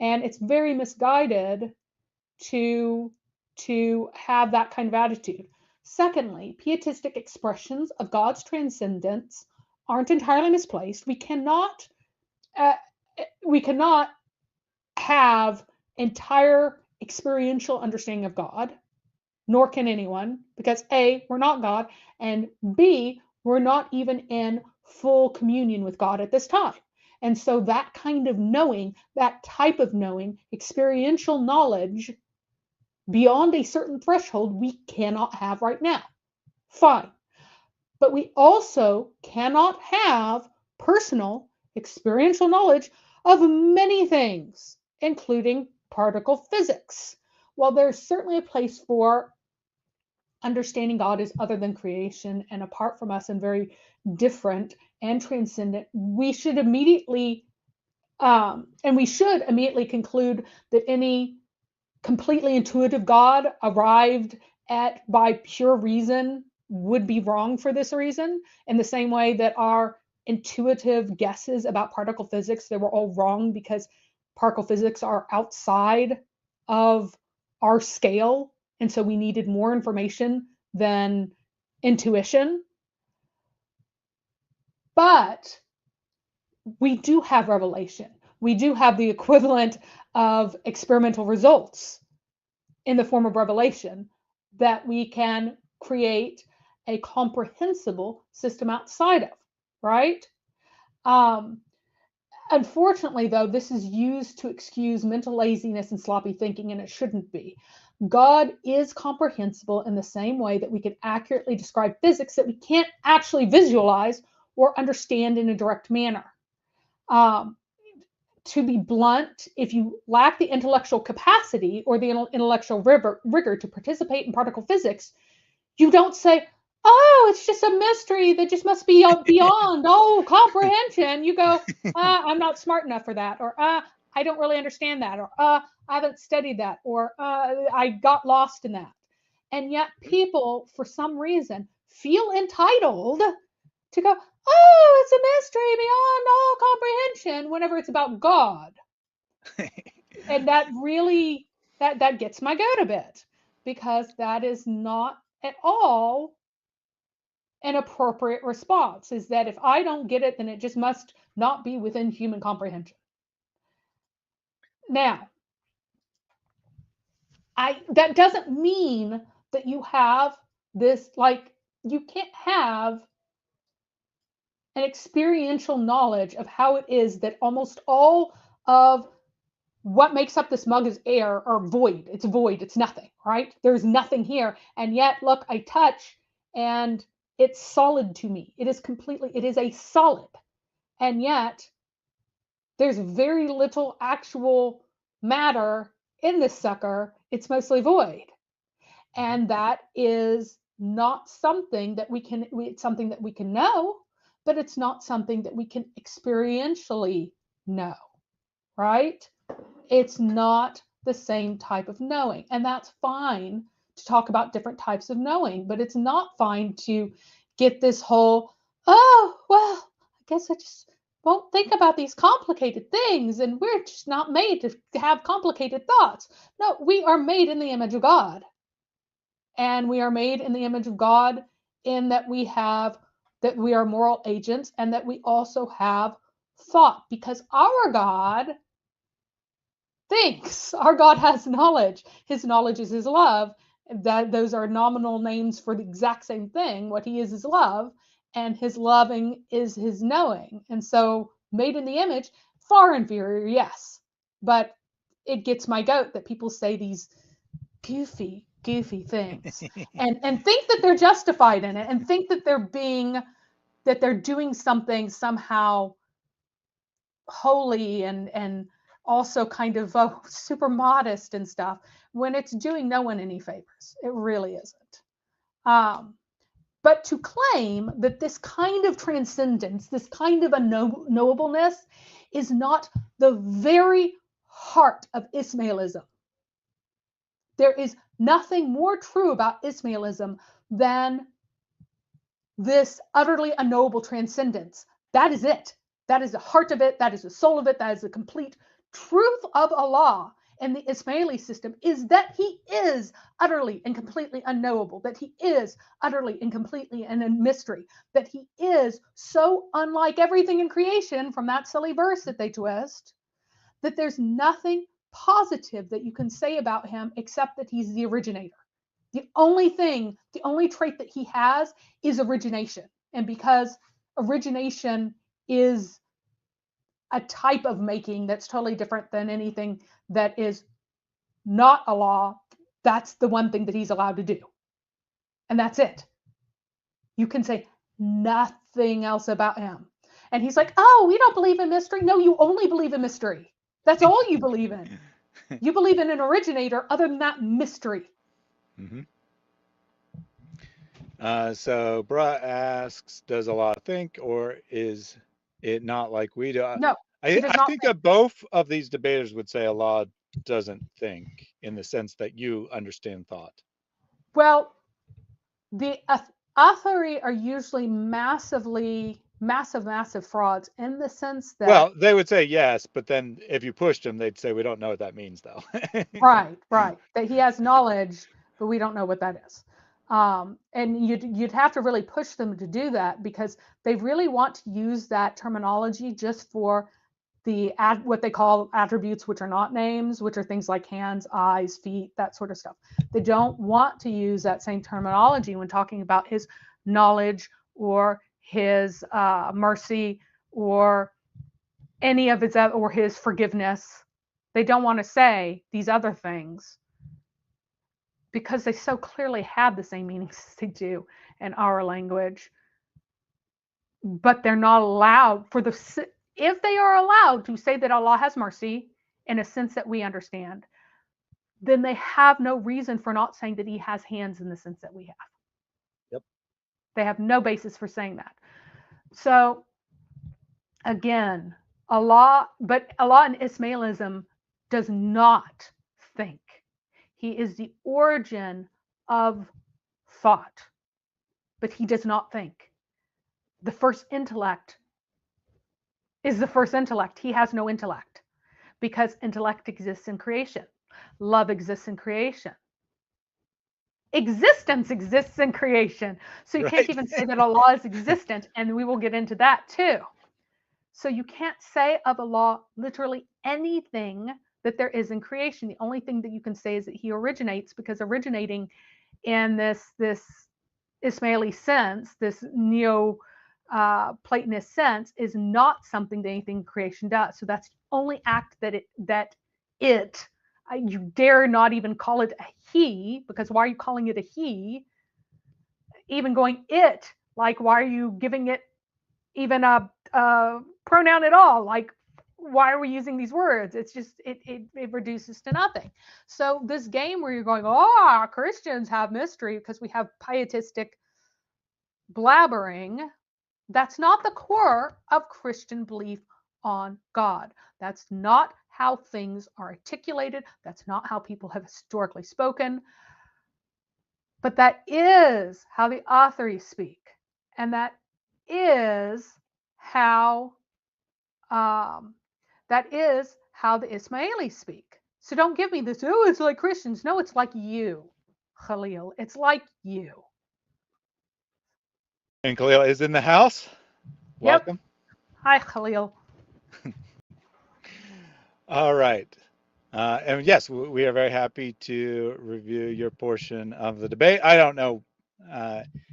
[SPEAKER 3] And it's very misguided to have that kind of attitude. Secondly, pietistic expressions of God's transcendence aren't entirely misplaced. Uh, we cannot have entire experiential understanding of God, nor can anyone, because A, we're not God, and B, we're not even in full communion with God at this time. And so that kind of knowing, that type of knowing, experiential knowledge beyond a certain threshold, we cannot have right now. Fine. But we also cannot have personal experiential knowledge of many things, including particle physics. While there's certainly a place for understanding God as other than creation and apart from us and very different and transcendent, we should immediately conclude that any completely intuitive God arrived at by pure reason would be wrong for this reason, in the same way that our intuitive guesses about particle physics, they were all wrong because particle physics are outside of our scale, and so we needed more information than intuition. But we do have revelation. We do have the equivalent of experimental results in the form of revelation that we can create a comprehensible system outside of, right? Unfortunately, though, this is used to excuse mental laziness and sloppy thinking, and it shouldn't be. God is comprehensible in the same way that we can accurately describe physics that we can't actually visualize or understand in a direct manner. To be blunt, if you lack the intellectual capacity or the intellectual rigor to participate in particle physics, you don't say, oh, it's just a mystery that just must be beyond all comprehension. You go, I'm not smart enough for that, or I don't really understand that, or I haven't studied that, or I got lost in that. And yet people, for some reason, feel entitled to go, oh, it's a mystery beyond all comprehension whenever it's about God. And that really, that gets my goat a bit, because that is not at all an appropriate response, is that if I don't get it, then it just must not be within human comprehension. Now, that doesn't mean that you have this, like, you can't have an experiential knowledge of how it is that almost all of what makes up this mug is air or void. It's void. It's nothing, right? There's nothing here. And yet, look, I touch and it's solid to me. It is a solid. And yet, there's very little actual matter in this sucker. It's mostly void. And that is not something that it's something that we can know, but it's not something that we can experientially know, right? It's not the same type of knowing. And that's fine to talk about different types of knowing, but it's not fine to get this whole, oh, well, I guess I just won't think about these complicated things, and we're just not made to have complicated thoughts. No, we are made in the image of God. And we are made in the image of God in that we are moral agents, and that we also have thought, because our God thinks. Our God has knowledge. His knowledge is his love. Those are nominal names for the exact same thing. What he is love, and his loving is his knowing. And so, made in the image, far inferior, yes. But it gets my goat that people say these goofy things and think that they're justified in it, and think that they're doing something somehow holy and also kind of super modest and stuff, when it's doing no one any favors. It really isn't. But to claim that this kind of transcendence, this kind of unknowableness, is not the very heart of Ismailism. There is nothing more true about Ismailism than this utterly unknowable transcendence. That is it. That is the heart of it. That is the soul of it. That is the complete truth of Allah and the Ismaili system, is that he is utterly and completely unknowable, that he is utterly and completely in a mystery, that he is so unlike everything in creation from that silly verse that they twist, that there's nothing positive that you can say about him except that he's the originator. The only thing, the only trait that he has is origination. And because origination is a type of making that's totally different than anything that is not Allah, that's the one thing that he's allowed to do. And that's it. You can say nothing else about him. And he's like, oh, we don't believe in mystery. No, you only believe in mystery. That's all you believe in. You believe in an originator. Other than that, mystery.
[SPEAKER 1] Mm-hmm. So Bra asks, does Allah think, or is it not like we do?
[SPEAKER 3] No,
[SPEAKER 1] I think that both of these debaters would say Allah doesn't think in the sense that you understand thought.
[SPEAKER 3] Well, the Athari are usually massive frauds in the sense that...
[SPEAKER 1] Well, they would say yes, but then if you pushed them, they'd say, we don't know what that means, though.
[SPEAKER 3] Right. That he has knowledge, but we don't know what that is. And you'd have to really push them to do that, because they really want to use that terminology just for what they call attributes, which are not names, which are things like hands, eyes, feet, that sort of stuff. They don't want to use that same terminology when talking about his knowledge or his mercy or any of his or his forgiveness. They don't want to say these other things, because they so clearly have the same meanings as they do in our language. But they're not allowed if they are allowed to say that Allah has mercy in a sense that we understand, then they have no reason for not saying that he has hands in the sense that we have.
[SPEAKER 1] Yep.
[SPEAKER 3] They have no basis for saying that. So again, Allah in Ismailism does not think. He is the origin of thought, but he does not think. The first intellect is the first intellect. He has no intellect, because intellect exists in creation. Love exists in creation. Existence exists in creation. So you can't even say that Allah is existent, and we will get into that too. So you can't say of Allah literally anything that there is in creation. The only thing that you can say is that he originates, because originating in this Ismaili sense, this Neo-Platonist sense, is not something that anything in creation does. So that's the only act you dare not even call it a he, because why are you calling it a he? Even going it, like why are you giving it even a pronoun at all? Like, why are we using these words? It's just, it reduces to nothing. So this game where you're going, oh, Christians have mystery because we have pietistic blabbering, that's not the core of Christian belief on God. That's not how things are articulated. That's not how people have historically spoken. But that is how the Athari speak. And that is how the Ismailis speak. So don't give me this, oh, it's like Christians. No, it's like you, Khalil. It's like you.
[SPEAKER 1] And Khalil is in the house. Welcome.
[SPEAKER 3] Yep. Hi, Khalil.
[SPEAKER 1] All right. And yes, we are very happy to review your portion of the debate. I don't know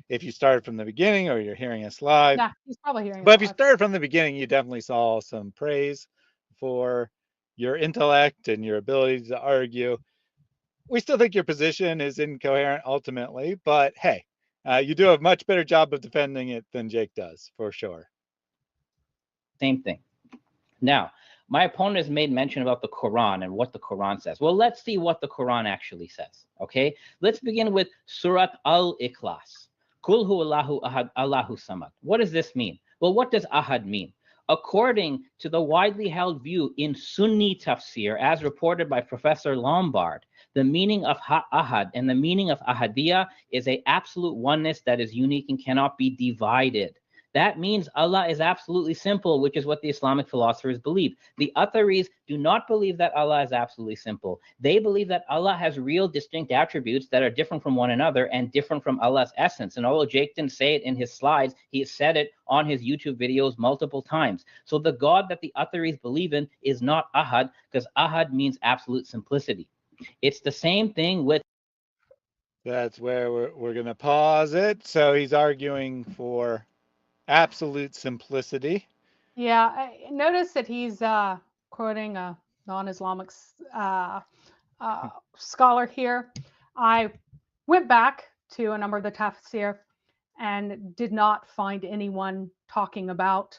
[SPEAKER 1] if you started from the beginning or you're hearing us live.
[SPEAKER 3] Yeah, he's probably hearing us
[SPEAKER 1] But if
[SPEAKER 3] live.
[SPEAKER 1] you started from the beginning, you definitely saw some praise for your intellect and your ability to argue. We still think your position is incoherent ultimately, but hey, you do a much better job of defending it than Jake does, for sure.
[SPEAKER 4] Same thing. Now, my opponent has made mention about the Quran and what the Quran says. Well, let's see what the Quran actually says, okay? Let's begin with Surat Al-Ikhlas. Kul hu Allahu ahad, Allahu samad. What does this mean? Well, what does ahad mean? According to the widely held view in Sunni tafsir, as reported by Professor Lombard, the meaning of ahad and the meaning of ahadiyya is an absolute oneness that is unique and cannot be divided. That means Allah is absolutely simple, which is what the Islamic philosophers believe. The Atharis do not believe that Allah is absolutely simple. They believe that Allah has real distinct attributes that are different from one another and different from Allah's essence. And although Jake didn't say it in his slides, he said it on his YouTube videos multiple times. So the God that the Atharis believe in is not Ahad, because Ahad means absolute simplicity. It's the same thing with...
[SPEAKER 1] That's where we're going to pause it. So he's arguing for absolute simplicity.
[SPEAKER 3] Yeah, notice that he's quoting a non-Islamic scholar here. I went back to a number of the tafsir and did not find anyone talking about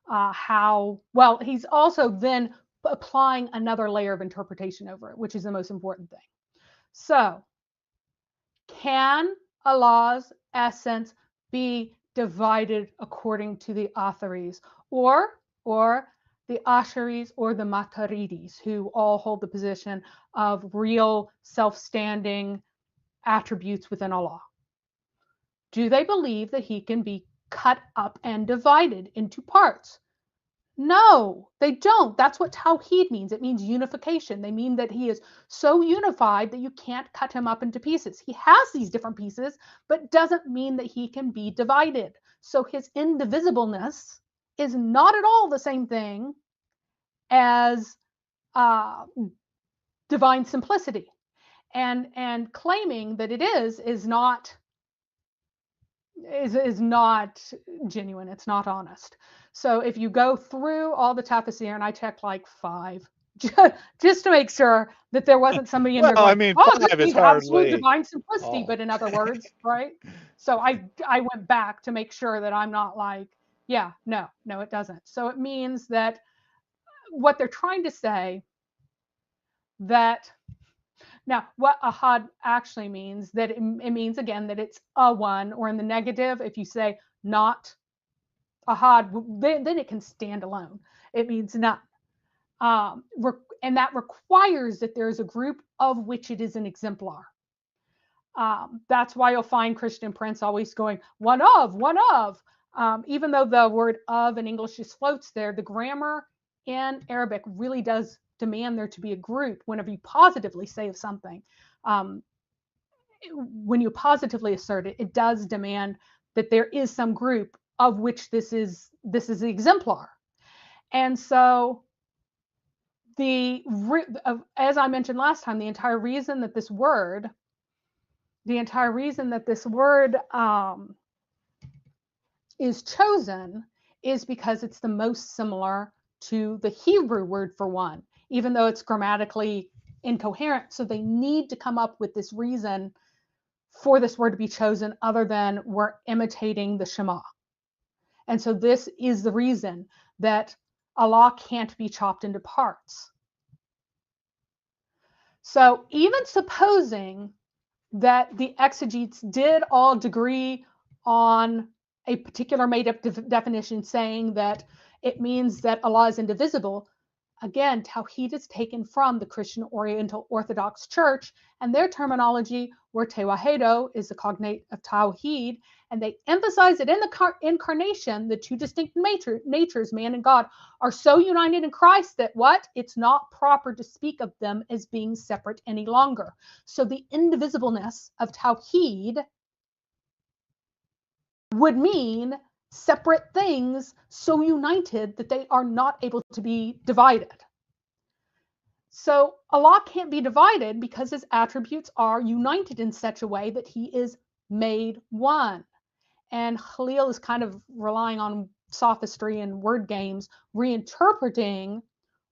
[SPEAKER 3] how, well, he's also then applying another layer of interpretation over it, which is the most important thing. So, can Allah's essence be divided according to the Atharis or the Asharis or the Mataridis, who all hold the position of real self-standing attributes within Allah? Do they believe that he can be cut up and divided into parts? No, they don't. That's what tawhid means. It means unification. They mean that he is so unified that you can't cut him up into pieces. He has these different pieces, but doesn't mean that he can be divided. So his indivisibleness is not at all the same thing as divine simplicity. And claiming that it is not genuine. It's not honest. So if you go through all the tafsir, and I checked like 5, just to make sure that there wasn't somebody in there going,
[SPEAKER 1] I mean,
[SPEAKER 3] oh, this
[SPEAKER 1] 5 is
[SPEAKER 3] means absolute
[SPEAKER 1] hardly
[SPEAKER 3] divine simplicity,
[SPEAKER 1] all.
[SPEAKER 3] but in other words, right? So I went back to make sure that I'm not like, yeah, no, it doesn't. So it means that what they're trying to say, that now, what ahad actually means, that it means, again, that it's a one, or in the negative, if you say not ahad, then it can stand alone. It means none. And that requires that there's a group of which it is an exemplar. That's why you'll find Christian Prince always going, one of. Even though the word of in English just floats there, the grammar in Arabic really does demand there to be a group whenever you positively say of something. When you positively assert it, it does demand that there is some group of which this is the exemplar. And so as I mentioned last time, the entire reason that this word is chosen is because it's the most similar to the Hebrew word for one, even though it's grammatically incoherent. So they need to come up with this reason for this word to be chosen other than we're imitating the Shema. And so this is the reason that Allah can't be chopped into parts. So even supposing that the exegetes did all agree on a particular made-up definition saying that it means that Allah is indivisible, again, tawhid is taken from the Christian Oriental Orthodox Church, and their terminology, where tewahedo is the cognate of tawhid, and they emphasize that in the incarnation, the two distinct natures, man and God, are so united in Christ that what? It's not proper to speak of them as being separate any longer. So the indivisibleness of tawhid would mean separate things so united that they are not able to be divided. So Allah can't be divided because his attributes are united in such a way that he is made one. And Khalil is kind of relying on sophistry and word games, reinterpreting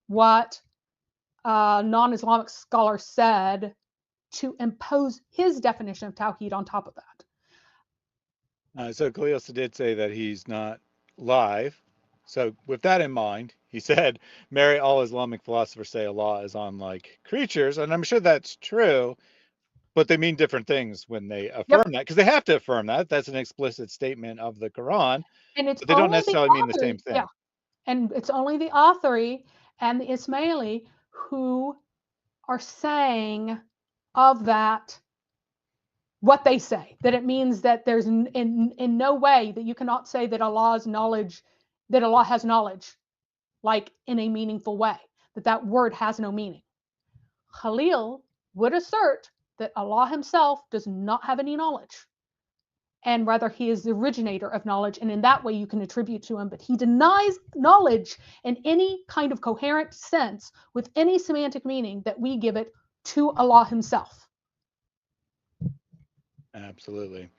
[SPEAKER 3] what a non-Islamic scholar said to impose his definition of tawhid on top of that.
[SPEAKER 1] So Khalil did say that he's not live. So with that in mind, he said, Mary, all Islamic philosophers say Allah is unlike creatures. And I'm sure that's true, but they mean different things when they affirm that, because they have to affirm that. That's an explicit statement of the Quran.
[SPEAKER 3] And it's
[SPEAKER 1] but they don't necessarily mean the same thing.
[SPEAKER 3] Yeah. And it's only the Athari and the Ismaili who are saying of that what they say, that it means that there's in no way that you cannot say that Allah's knowledge, that Allah has knowledge, like in a meaningful way, that word has no meaning. Khalil would assert that Allah himself does not have any knowledge, and rather he is the originator of knowledge, and in that way you can attribute to him, but he denies knowledge in any kind of coherent sense with any semantic meaning that we give it to Allah himself.
[SPEAKER 1] Absolutely.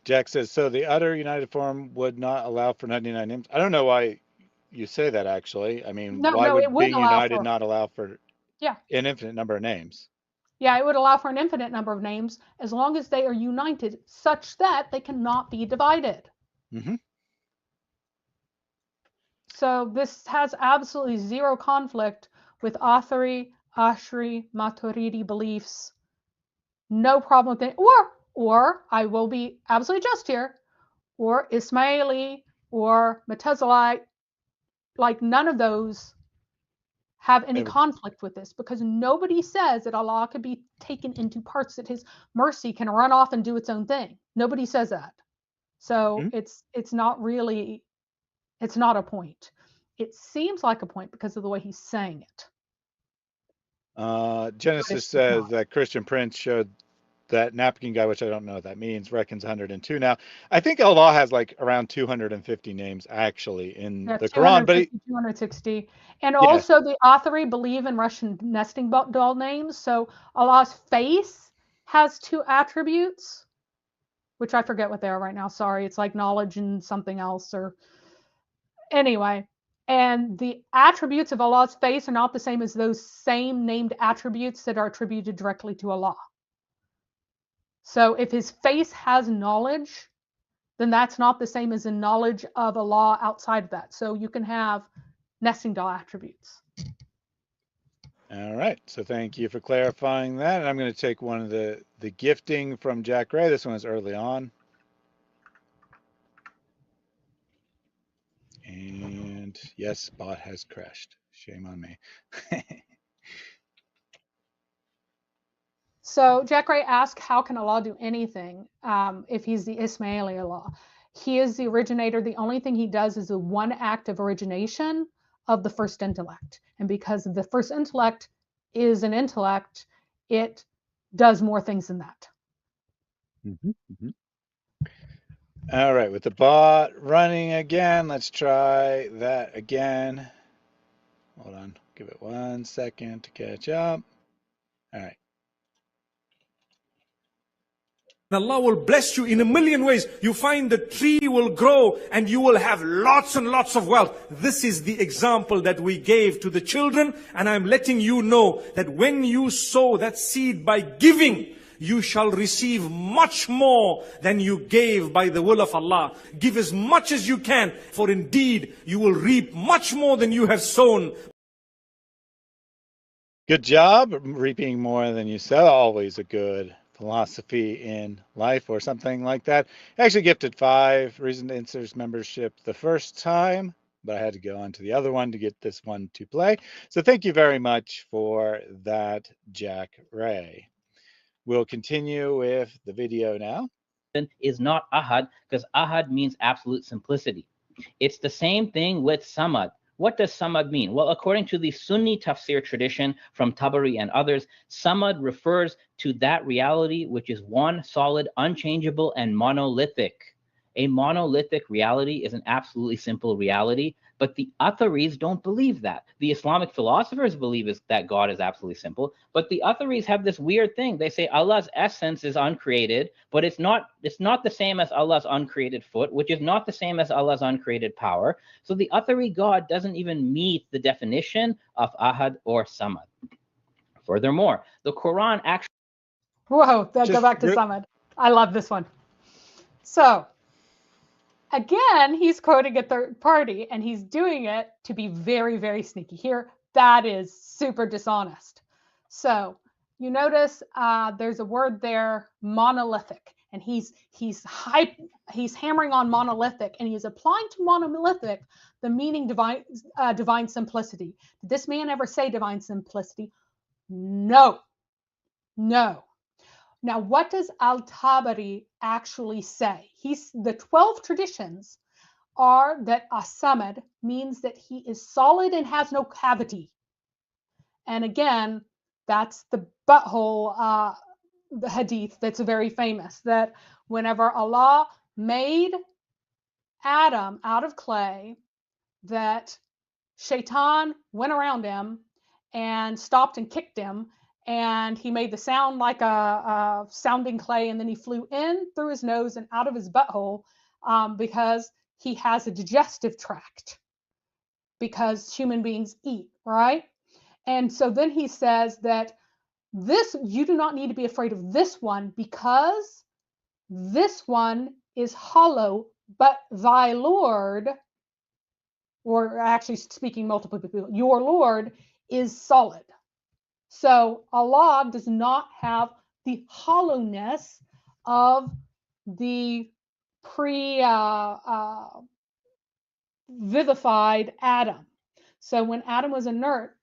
[SPEAKER 1] Jack says, so the utter united form would not allow for 99 names. I don't know why you say that, actually. I mean, why would being united not allow for an infinite number of names?
[SPEAKER 3] Yeah, it would allow for an infinite number of names as long as they are united such that they cannot be divided.
[SPEAKER 1] Mm-hmm.
[SPEAKER 3] So this has absolutely zero conflict with Athari, Ashri, Maturidi beliefs. No problem with it. Or I will be absolutely just here, or Ismaili or Mutazilite, like none of those have any conflict with this, because nobody says that Allah could be taken into parts, that his mercy can run off and do its own thing. Nobody says that. So it's not really, it's not a point. It seems like a point because of the way he's saying it.
[SPEAKER 1] Genesis says that Christian Prince showed that napkin guy, which I don't know what that means, reckons 102. Now, I think Allah has like around 250 names actually in the Quran, but
[SPEAKER 3] 260. And also the Athari believe in Russian nesting doll names. So Allah's face has 2 attributes, which I forget what they are right now. Sorry, it's like knowledge and something else, or anyway. And the attributes of Allah's face are not the same as those same named attributes that are attributed directly to Allah. So if his face has knowledge, then that's not the same as the knowledge of Allah outside of that. So you can have nesting doll attributes.
[SPEAKER 1] All right. So thank you for clarifying that. And I'm going to take one of the gifting from Jack Ray. This one is early on. And yes, bot has crashed. Shame on me.
[SPEAKER 3] So Jack Ray asked, how can Allah do anything if he's the Ismaili Allah? He is the originator. The only thing he does is the one act of origination of the first intellect. And because the first intellect is an intellect, it does more things than that.
[SPEAKER 1] All right, with the bot running again, let's try that again. Hold on, give it 1 second to catch up. All right.
[SPEAKER 5] Allah will bless you in a million ways. You find the tree will grow and you will have lots and lots of wealth. This is the example that we gave to the children. And I'm letting you know that when you sow that seed by giving, you shall receive much more than you gave by the will of Allah. Give as much as you can, for indeed you will reap much more than you have sown.
[SPEAKER 1] Good job. Reaping more than you sow, always a good philosophy in life, or something like that. I actually gifted 5 Reason to Answers membership the first time, but I had to go on to the other one to get this one to play. So thank you very much for that, Jack Ray. We'll continue with the video now.
[SPEAKER 4] Is not ahad, because ahad means absolute simplicity. It's the same thing with samad. What does samad mean? Well, according to the Sunni tafsir tradition from Tabari and others, samad refers to that reality which is one, solid, unchangeable, and monolithic. A monolithic reality is an absolutely simple reality, but the Atharis don't believe that. The Islamic philosophers believe that God is absolutely simple, but the Atharis have this weird thing. They say Allah's essence is uncreated, but it's not the same as Allah's uncreated foot, which is not the same as Allah's uncreated power. So the Athari God doesn't even meet the definition of ahad or samad. Furthermore, the Quran actually...
[SPEAKER 3] Whoa, go back to samad. I love this one. So, again, he's quoting a third party, and he's doing it to be very, very sneaky here. That is super dishonest. So you notice there's a word there, monolithic. and he's hammering on monolithic, and he's applying to monolithic the meaning divine simplicity. Did this man ever say divine simplicity? No. No. Now, what does Al-Tabari actually say? The 12 traditions are that as-Samad means that he is solid and has no cavity. And again, that's the butthole, the hadith that's very famous, that whenever Allah made Adam out of clay, that Shaitan went around him and stopped and kicked him, and he made the sound like a sounding clay, and then he flew in through his nose and out of his butthole, because he has a digestive tract, because human beings eat, right? And so then he says that you do not need to be afraid of this one, because this one is hollow, but thy Lord, or actually speaking multiple people, your Lord is solid. So Allah does not have the hollowness of the vivified Adam. So when Adam was inert,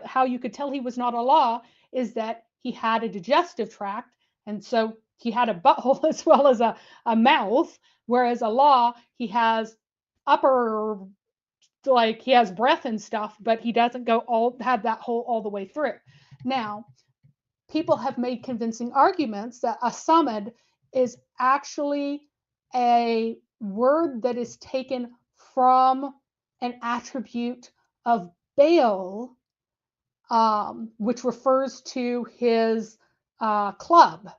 [SPEAKER 3] how you could tell he was not Allah is that he had a digestive tract, and so he had a butthole as well as a mouth, whereas Allah, he has he has breath and stuff, but he doesn't have that hole all the way through. Now, people have made convincing arguments that as-Samad is actually a word that is taken from an attribute of Baal, which refers to his club,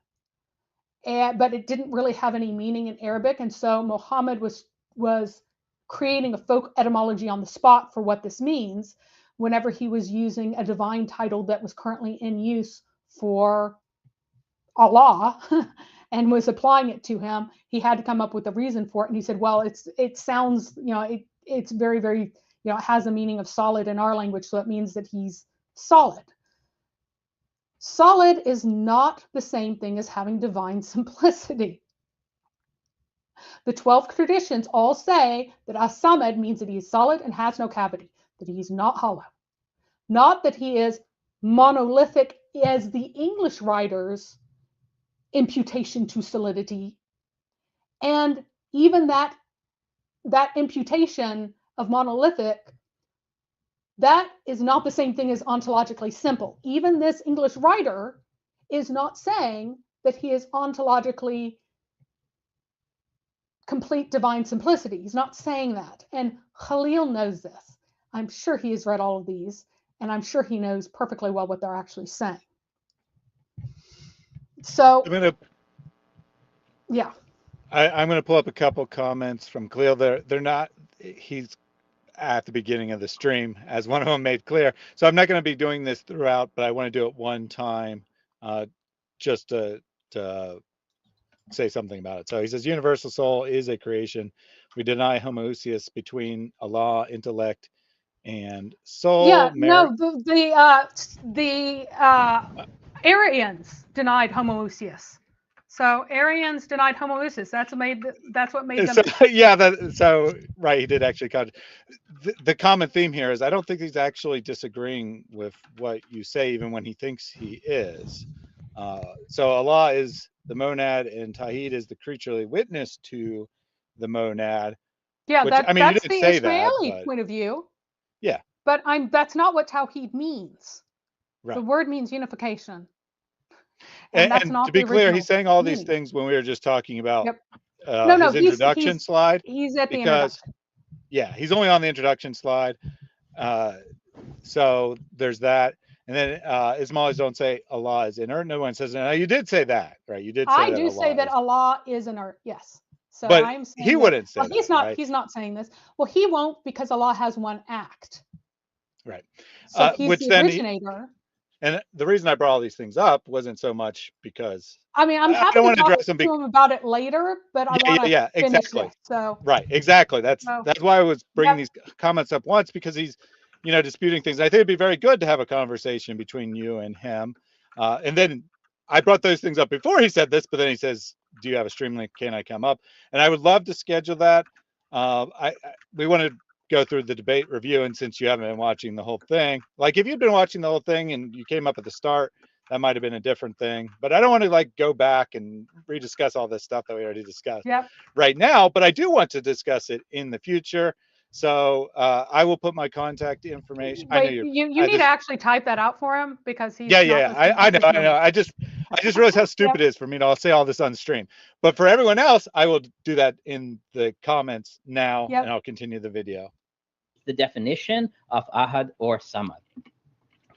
[SPEAKER 3] but it didn't really have any meaning in Arabic, and so Muhammad was creating a folk etymology on the spot for what this means whenever he was using a divine title that was currently in use for Allah and was applying it to him. He had to come up with a reason for it, and he said, well, it sounds, it's very, very, it has a meaning of solid in our language, so it means that he's solid. Solid is not the same thing as having divine simplicity. The 12 traditions all say that as-Samad means that he is solid and has no cavity, that he's not hollow. Not that he is monolithic as the English writers' imputation to solidity. And even that imputation of monolithic, that is not the same thing as ontologically simple. Even this English writer is not saying that he is ontologically complete divine simplicity. He's not saying that. And Khalil knows this. I'm sure he has read all of these, and I'm sure he knows perfectly well what they're actually saying. So,
[SPEAKER 1] I'm going to pull up a couple comments from Khalil. They're not, he's at the beginning of the stream, as one of them made clear. So I'm not going to be doing this throughout, but I want to do it one time, just to say something about it. So he says, universal soul is a creation. We deny homoousius between Allah, intellect, and soul.
[SPEAKER 3] Yeah, no, the Arians denied homoousius. So Arians denied homoousius. That's what made them.
[SPEAKER 1] So, yeah, so right, he did actually. The common theme here is I don't think he's actually disagreeing with what you say, even when he thinks he is. So Allah is the monad, and tawhid is the creaturely witness to the monad.
[SPEAKER 3] Yeah,
[SPEAKER 1] which,
[SPEAKER 3] that's the Israeli
[SPEAKER 1] point
[SPEAKER 3] of view.
[SPEAKER 1] Yeah,
[SPEAKER 3] but that's not what tawhid means.
[SPEAKER 1] Right.
[SPEAKER 3] The word means unification.
[SPEAKER 1] And
[SPEAKER 3] that's not
[SPEAKER 1] to be clear, he's saying all these
[SPEAKER 3] meaning.
[SPEAKER 1] things when we were just talking about
[SPEAKER 3] his
[SPEAKER 1] introduction slide.
[SPEAKER 3] He's at the introduction.
[SPEAKER 1] Yeah, he's only on the introduction slide. So there's that. And then Ismailis don't say Allah is inert. No one says, no, you did say that, right? You did say that. I do
[SPEAKER 3] say that Allah is inert, yes. So
[SPEAKER 1] but
[SPEAKER 3] I'm saying
[SPEAKER 1] he wouldn't say that.
[SPEAKER 3] He's not.
[SPEAKER 1] Right?
[SPEAKER 3] He's not saying this. Well, he won't, because Allah has one act.
[SPEAKER 1] Right.
[SPEAKER 3] So he's the originator.
[SPEAKER 1] And the reason I brought all these things up wasn't so much because
[SPEAKER 3] I'm happy to talk to him about it later, but I want to finish
[SPEAKER 1] exactly.
[SPEAKER 3] this. So
[SPEAKER 1] right, exactly. That's why I was bringing these comments up once, because he's disputing things. I think it'd be very good to have a conversation between you and him. And then I brought those things up before he said this, but then he says, do you have a stream link? Can I come up? And I would love to schedule that. We want to go through the debate review, and since you haven't been watching the whole thing, like if you've been watching the whole thing and you came up at the start, that might have been a different thing. But I don't want to like go back and rediscuss all this stuff that we already discussed right now. But I do want to discuss it in the future. So I will put my contact information.
[SPEAKER 3] Wait, I know you need to actually type that out for him because he's
[SPEAKER 1] I know. I just realized how stupid it is for me to say all this on stream. But for everyone else, I will do that in the comments now, and I'll continue the video.
[SPEAKER 4] The definition of Ahad or Samad.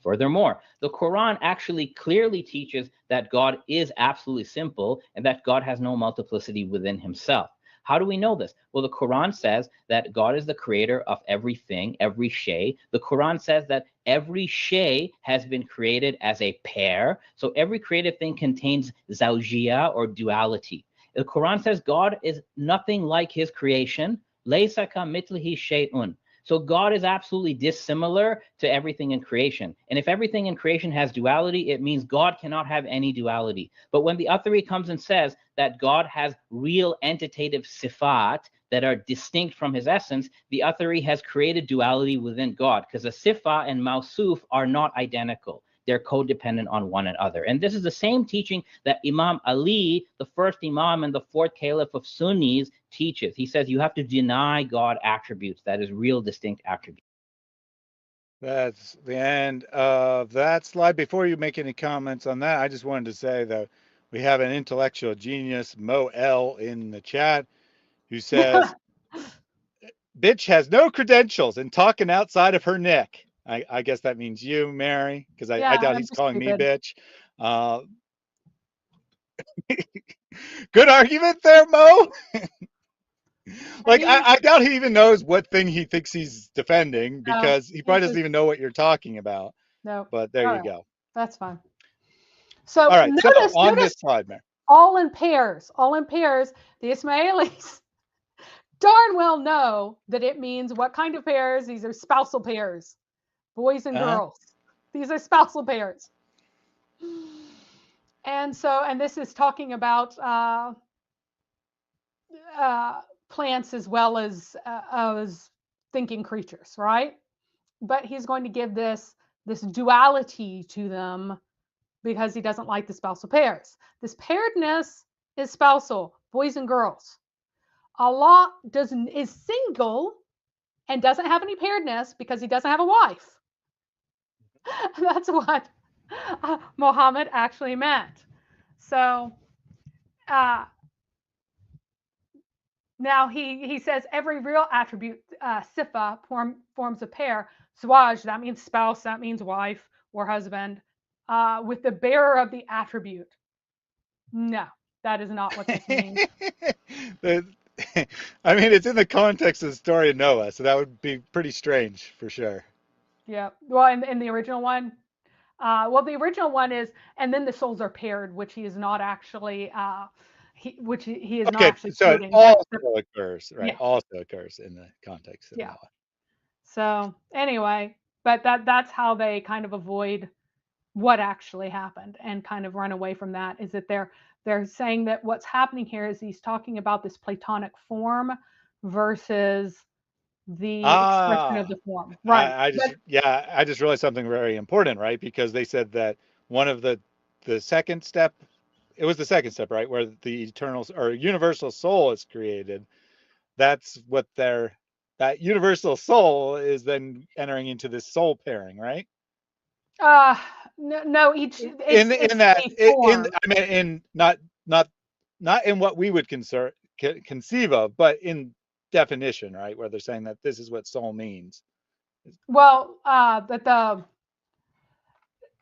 [SPEAKER 4] Furthermore, the Quran actually clearly teaches that God is absolutely simple and that God has no multiplicity within himself. How do we know this? Well, the Quran says that God is the creator of everything, every shay. The Quran says that every shay has been created as a pair. So every created thing contains zawjiyah or duality. The Quran says God is nothing like his creation. Laysa kamithlihi shay'un. So God is absolutely dissimilar to everything in creation. And if everything in creation has duality, it means God cannot have any duality. But when the Athari comes and says that God has real entitative sifat that are distinct from his essence, the Athari has created duality within God, because a sifa and mausuf are not identical. They're codependent on one another. And this is the same teaching that Imam Ali, the first Imam and the fourth Caliph of Sunnis, teaches. He says you have to deny God attributes, that is real distinct attributes.
[SPEAKER 1] That's the end of that slide. Before you make any comments on that, I just wanted to say that we have an intellectual genius, Mo L, in the chat, who says, bitch has no credentials and talking outside of her neck. I guess that means you, Mary, because I doubt he's calling me bitch. Good argument there, Mo. Like, I doubt he even knows what thing he thinks he's defending, because he probably doesn't even know what you're talking about.
[SPEAKER 3] No.
[SPEAKER 1] But there you go.
[SPEAKER 3] That's fine. So,
[SPEAKER 1] all right,
[SPEAKER 3] notice,
[SPEAKER 1] so on this slide, Mary.
[SPEAKER 3] All in pairs. The Ismailis darn well know that it means what kind of pairs? These are spousal pairs. Boys and girls. These are spousal pairs. And so, and this is talking about plants as well as thinking creatures, right? But he's going to give this duality to them because he doesn't like the spousal pairs. This pairedness is spousal, boys and girls. Allah is single and doesn't have any pairedness because he doesn't have a wife. That's what Muhammad actually meant. So now he says every real attribute, sifa, forms a pair. Zawaj, that means spouse, that means wife or husband, with the bearer of the attribute. No, that is not what this means.
[SPEAKER 1] I mean, it's in the context of the story of Noah, so that would be pretty strange for sure.
[SPEAKER 3] Yeah. Well, in the original one, the original one is, and then the souls are paired, which he is not actually, he is not actually.
[SPEAKER 1] So it also occurs, right?
[SPEAKER 3] Yeah.
[SPEAKER 1] Also occurs in the context of Noah.
[SPEAKER 3] So anyway, but that's how they kind of avoid what actually happened and kind of run away from that, is that they're saying that what's happening here is he's talking about this Platonic form versus the expression of the form. Right.
[SPEAKER 1] I just realized something very important, right? Because they said that one of the second step, it was the second step, right? Where the eternal or universal soul is created. That's what that universal soul is then entering into this soul pairing, right?
[SPEAKER 3] No,
[SPEAKER 1] not in what we would conceive of, but in definition, right? Where they're saying that this is what soul means.
[SPEAKER 3] Well, that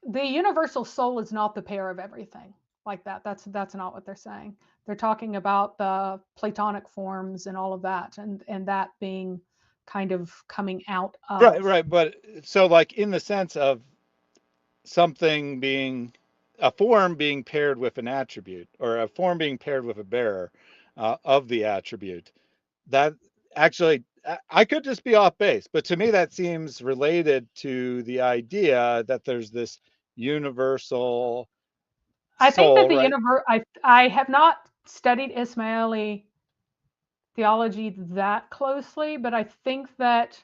[SPEAKER 3] the universal soul is not the pair of everything like that. That's not what they're saying. They're talking about the Platonic forms and all of that, and that being kind of coming out of
[SPEAKER 1] right. But so, like, in the sense of something being a form being paired with an attribute, or a form being paired with a bearer of the attribute, that actually, I could just be off base, but to me that seems related to the idea that there's this universal
[SPEAKER 3] I think
[SPEAKER 1] soul,
[SPEAKER 3] that the
[SPEAKER 1] right?
[SPEAKER 3] I have not studied Ismaili theology that closely, but I think that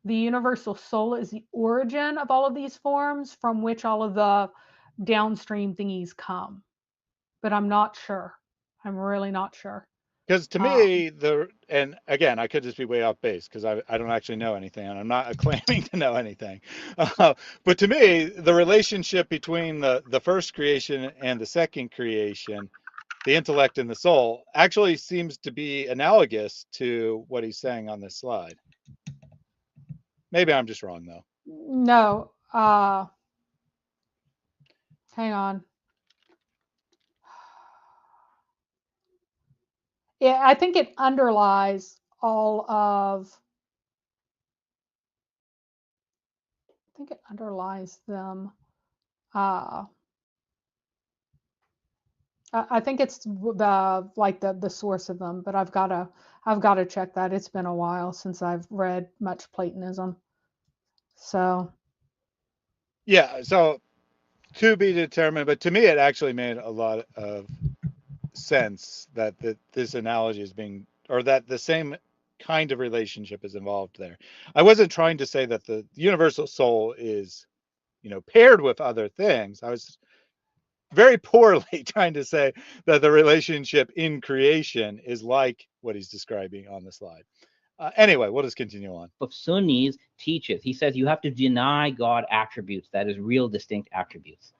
[SPEAKER 3] the universal soul is the origin of all of these forms from which all of the downstream thingies come. But I'm not sure. I'm really not sure.
[SPEAKER 1] Because to me, and again, I could just be way off base because I don't actually know anything, and I'm not claiming to know anything. But to me, the relationship between the first creation and the second creation, the intellect and the soul, actually seems to be analogous to what he's saying on this slide. Maybe I'm just wrong, though.
[SPEAKER 3] No. Hang on. Yeah, I think it underlies all of. I think it underlies them. I think it's the source of them, but I've got to check that. It's been a while since I've read much Platonism. So.
[SPEAKER 1] Yeah. So to be determined, but to me, it actually made a lot of sense that this analogy is being, or that the same kind of relationship is involved there. I wasn't trying to say that the universal soul is, paired with other things. I was very poorly trying to say that the relationship in creation is like what he's describing on the slide. Anyway, we'll just continue on.
[SPEAKER 4] Of Sunnis teaches. He says you have to deny God attributes, that is, real distinct attributes.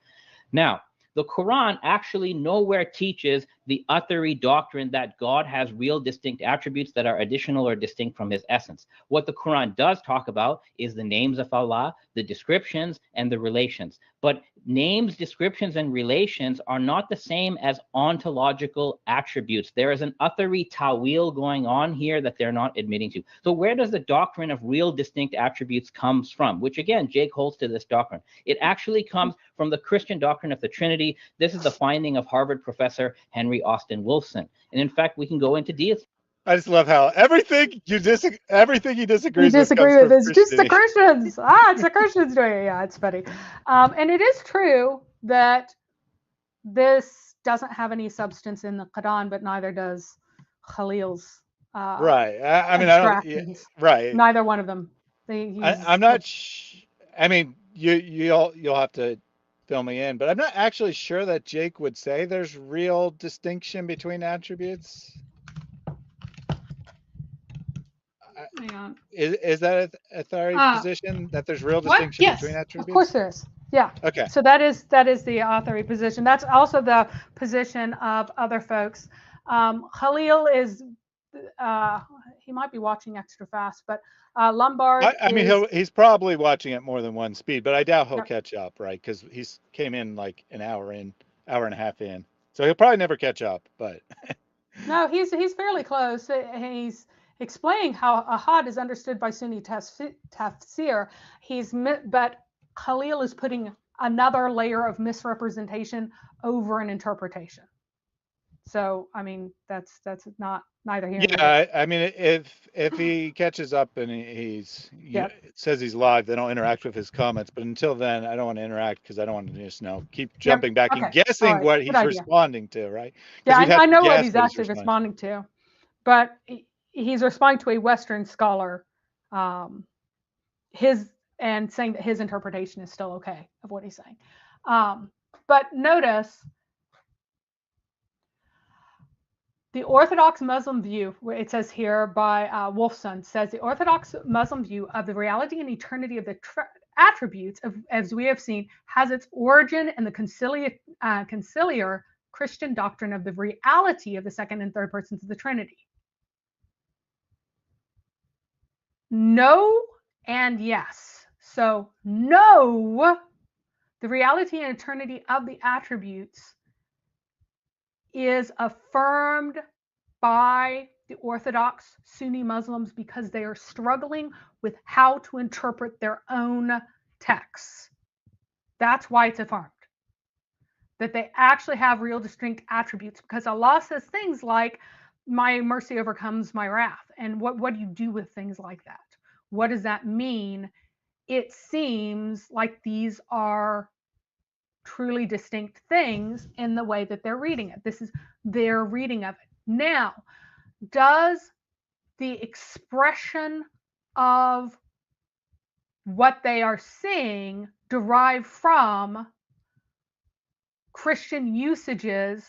[SPEAKER 4] Now, the Quran actually nowhere teaches the Athari doctrine that God has real distinct attributes that are additional or distinct from his essence. What the Quran does talk about is the names of Allah, the descriptions, and the relations. But names, descriptions, and relations are not the same as ontological attributes. There is an Athari tawil going on here that they're not admitting to. So where does the doctrine of real distinct attributes comes from? Which again, Jake holds to this doctrine. It actually comes from the Christian doctrine of the Trinity. This is the finding of Harvard professor Henry Austin Wolfson. And in fact, we can go into deism.
[SPEAKER 1] I just love how everything he disagrees with
[SPEAKER 3] it's just the Christians. It's the Christians doing it. Yeah, it's funny. And it is true that this doesn't have any substance in the Quran, but neither does Khalil's.
[SPEAKER 1] Right. I mean, I don't. Yeah, right.
[SPEAKER 3] Neither one of them.
[SPEAKER 1] I'm not. I mean, you'll have to fill me in, but I'm not actually sure that Jake would say there's real distinction between attributes.
[SPEAKER 3] Hang on.
[SPEAKER 1] Is that a Athari position that there's real distinction between attributes?
[SPEAKER 3] Of course there is. Yeah.
[SPEAKER 1] Okay.
[SPEAKER 3] So that is the Athari position. That's also the position of other folks. Khalil is he might be watching extra fast, but Lombard.
[SPEAKER 1] I mean, he's probably watching at more than one speed, but I doubt he'll catch up, right? Because he's came in like an hour and a half in, so he'll probably never catch up. But
[SPEAKER 3] no, he's fairly close. He's explaining how ahad is understood by Sunni tafsir. But Khalil is putting another layer of misrepresentation over an interpretation. So I mean, that's not neither here.
[SPEAKER 1] Yeah, I mean, if he catches up and it says he's live, then I'll interact with his comments. But until then, I don't want to interact because I don't want to just keep jumping back and guessing what he's responding to, right?
[SPEAKER 3] Yeah, I know what he's actually responding to, but he's responding to a Western scholar, saying that his interpretation is still okay of what he's saying. But notice the Orthodox Muslim view, where it says here by Wolfson, says the Orthodox Muslim view of the reality and eternity of the attributes, as we have seen, has its origin in the conciliar Christian doctrine of the reality of the second and third persons of the Trinity. No and yes. So no, the reality and eternity of the attributes is affirmed by the Orthodox Sunni Muslims because they are struggling with how to interpret their own texts. That's why it's affirmed. That they actually have real distinct attributes, because Allah says things like, my mercy overcomes my wrath. And what do you do with things like that? What does that mean? It seems like these are truly distinct things in the way that they're reading it. This is their reading of it. Now, does the expression of what they are seeing derive from Christian usages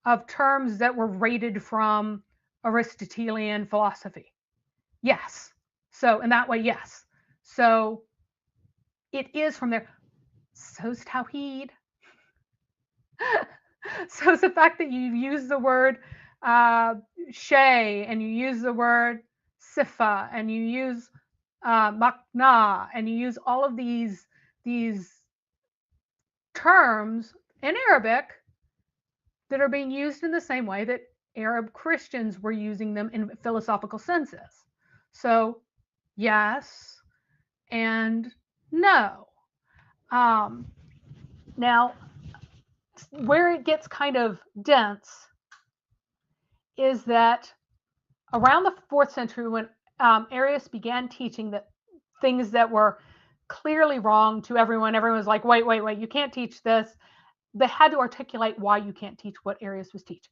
[SPEAKER 3] of terms that were rated from Aristotelian philosophy? Yes. So in that way, yes. So it is from there. So's tawhid. So it's the fact that you use the word shay, and you use the word sifa, and you use makna, and you use all of these terms in Arabic that are being used in the same way that Arab Christians were using them in philosophical senses. So yes and no. Now, where it gets kind of dense is that around the 4th century, when Arius began teaching that things that were clearly wrong to everyone was like, wait, you can't teach this. They had to articulate why you can't teach what Arius was teaching,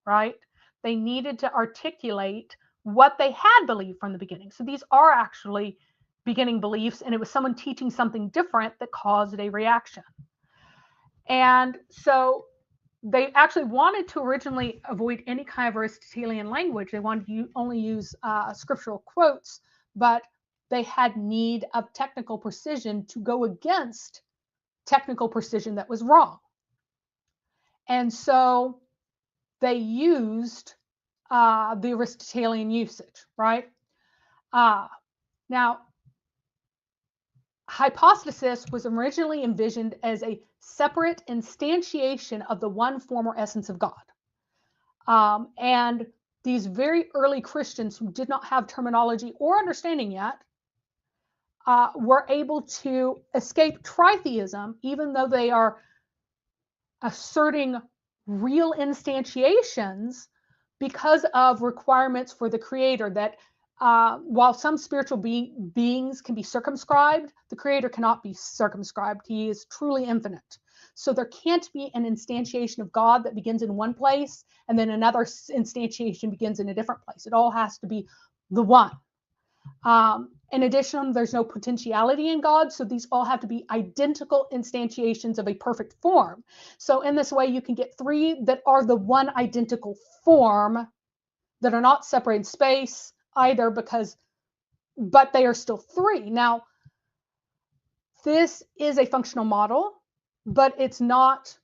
[SPEAKER 3] right? They needed to articulate what they had believed from the beginning. So these are actually beginning beliefs, and it was someone teaching something different that caused a reaction. And so they actually wanted to originally avoid any kind of Aristotelian language. They wanted to only use scriptural quotes, but they had need of technical precision to go against technical precision that was wrong. And so they used the Aristotelian usage, right? Now, hypostasis was originally envisioned as a separate instantiation of the one form or essence of God. And these very early Christians who did not have terminology or understanding yet were able to escape tritheism, even though they are asserting real instantiations, because of requirements for the Creator that while some spiritual beings can be circumscribed, the Creator cannot be circumscribed. He is truly infinite. So there can't be an instantiation of God that begins in one place and then another instantiation begins in a different place. It all has to be the one. In addition, there's no potentiality in God, so these all have to be identical instantiations of a perfect form. So in this way, you can get three that are the one identical form that are not separate in space either, but they are still three. Now, this is a functional model, but it's not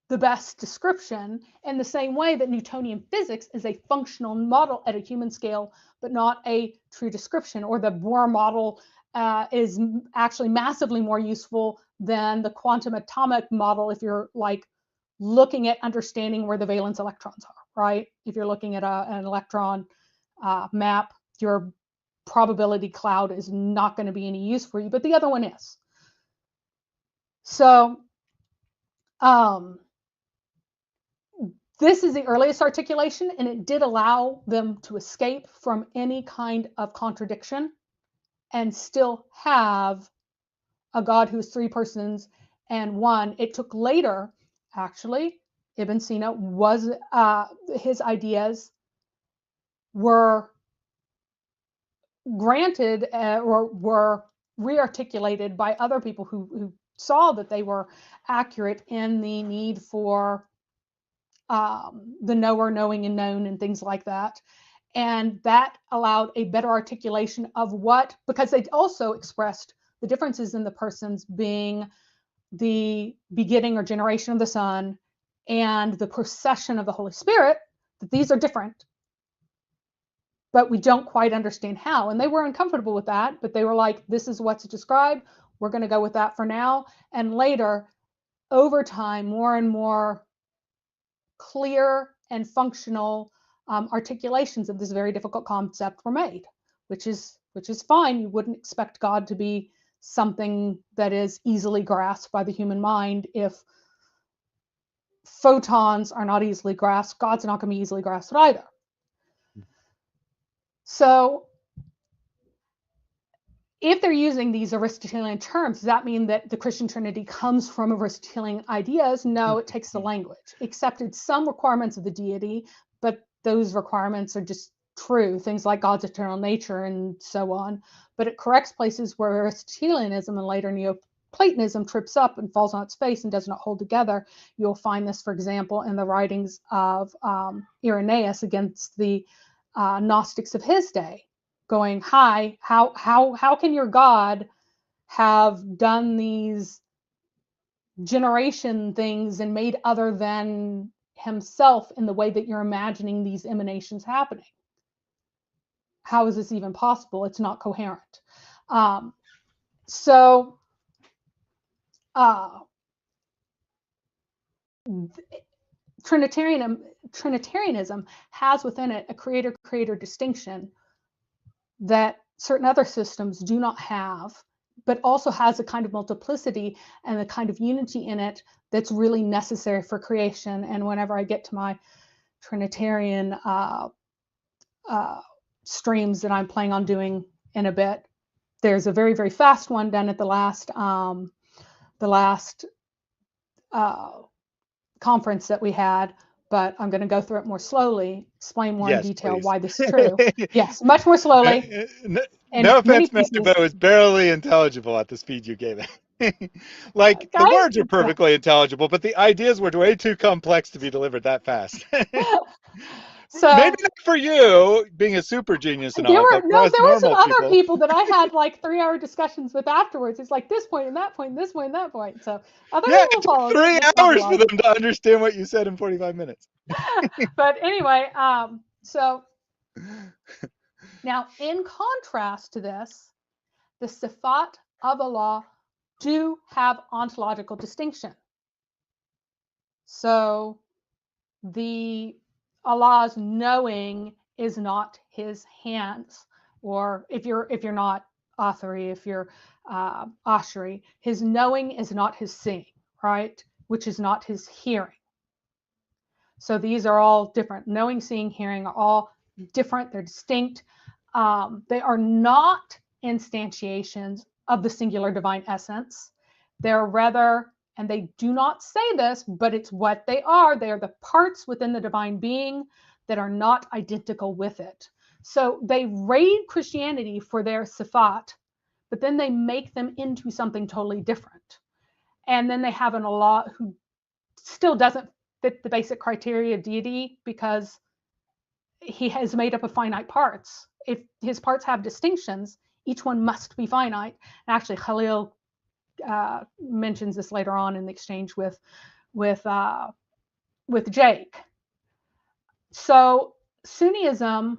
[SPEAKER 3] the best description, in the same way that Newtonian physics is a functional model at a human scale, but not a true description. Or the Bohr model is actually massively more useful than the quantum atomic model if you're like looking at understanding where the valence electrons are, right? If you're looking at an electron map, your probability cloud is not going to be any use for you, but the other one is. So this is the earliest articulation, and it did allow them to escape from any kind of contradiction and still have a God who is three persons and one. It took later, actually, Ibn Sina was, his ideas were granted or were rearticulated by other people who saw that they were accurate in the need for the knower, knowing, and known, and things like that. And that allowed a better articulation of what, because they also expressed the differences in the persons being the beginning or generation of the Son and the procession of the Holy Spirit, that these are different, but we don't quite understand how. And they were uncomfortable with that, but they were like, this is what's described. We're going to go with that for now. And later, over time, more and more clear and functional articulations of this very difficult concept were made, which is fine. You wouldn't expect God to be something that is easily grasped by the human mind. If photons are not easily grasped, God's not going to be easily grasped either. So if they're using these Aristotelian terms, does that mean that the Christian Trinity comes from Aristotelian ideas? No, it takes the language, accepted some requirements of the deity, but those requirements are just true, things like God's eternal nature and so on. But it corrects places where Aristotelianism and later Neoplatonism trips up and falls on its face and does not hold together. You'll find this, for example, in the writings of Irenaeus against the Gnostics of his day, going, hi, how can your God have done these generation things and made other than himself in the way that you're imagining these emanations happening? How is this even possible? It's not coherent. Trinitarianism has within it a creator-creator distinction that certain other systems do not have, but also has a kind of multiplicity and a kind of unity in it that's really necessary for creation. And whenever I get to my Trinitarian streams that I'm planning on doing in a bit, there's a very, very fast one done at the last conference that we had, but I'm going to go through it more slowly, explain more in detail why this is true. Yes, much more slowly.
[SPEAKER 1] No offense, Mr. Bo, is barely intelligible at the speed you gave it. Like, the words are perfectly intelligible, but the ideas were way too complex to be delivered that fast. So maybe not for you, being a super genius and all, but
[SPEAKER 3] there were some other people that I had like 3-hour discussions with afterwards. It's like this point and that point, this point and that point. So other people followed.
[SPEAKER 1] 3 hours for them to understand what you said in 45 minutes.
[SPEAKER 3] But anyway, so now in contrast to this, the Sifat of Allah do have ontological distinction. So the Allah's knowing is not his hands, or if you're not Athari, if you're Ashari, his knowing is not his seeing, right? Which is not his hearing. So these are all different. Knowing, seeing, hearing are all different. They're distinct. They are not instantiations of the singular divine essence. They're rather, and they do not say this, but it's what they are. They are the parts within the divine being that are not identical with it. So they raid Christianity for their sifat, but then they make them into something totally different. And then they have an Allah who still doesn't fit the basic criteria of deity because he has made up of finite parts. If his parts have distinctions, each one must be finite. And actually, Khalil mentions this later on in the exchange with Jake. So Sunniism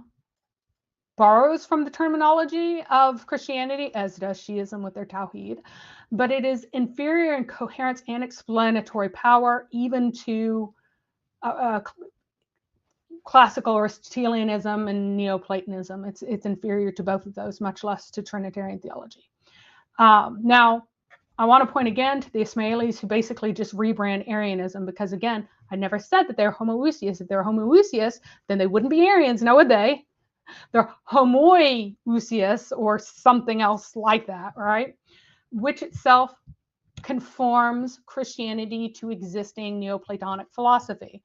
[SPEAKER 3] borrows from the terminology of Christianity, as does Shiism with their tawhid, but it is inferior in coherence and explanatory power, even to classical Aristotelianism and Neoplatonism. It's inferior to both of those, much less to Trinitarian theology. Now, I want to point again to the Ismailis, who basically just rebrand Arianism, because again, I never said that they're homoousios. If they're homoousios, then they wouldn't be Arians, now would they? They're homoousios or something else like that, right? Which itself conforms Christianity to existing Neoplatonic philosophy.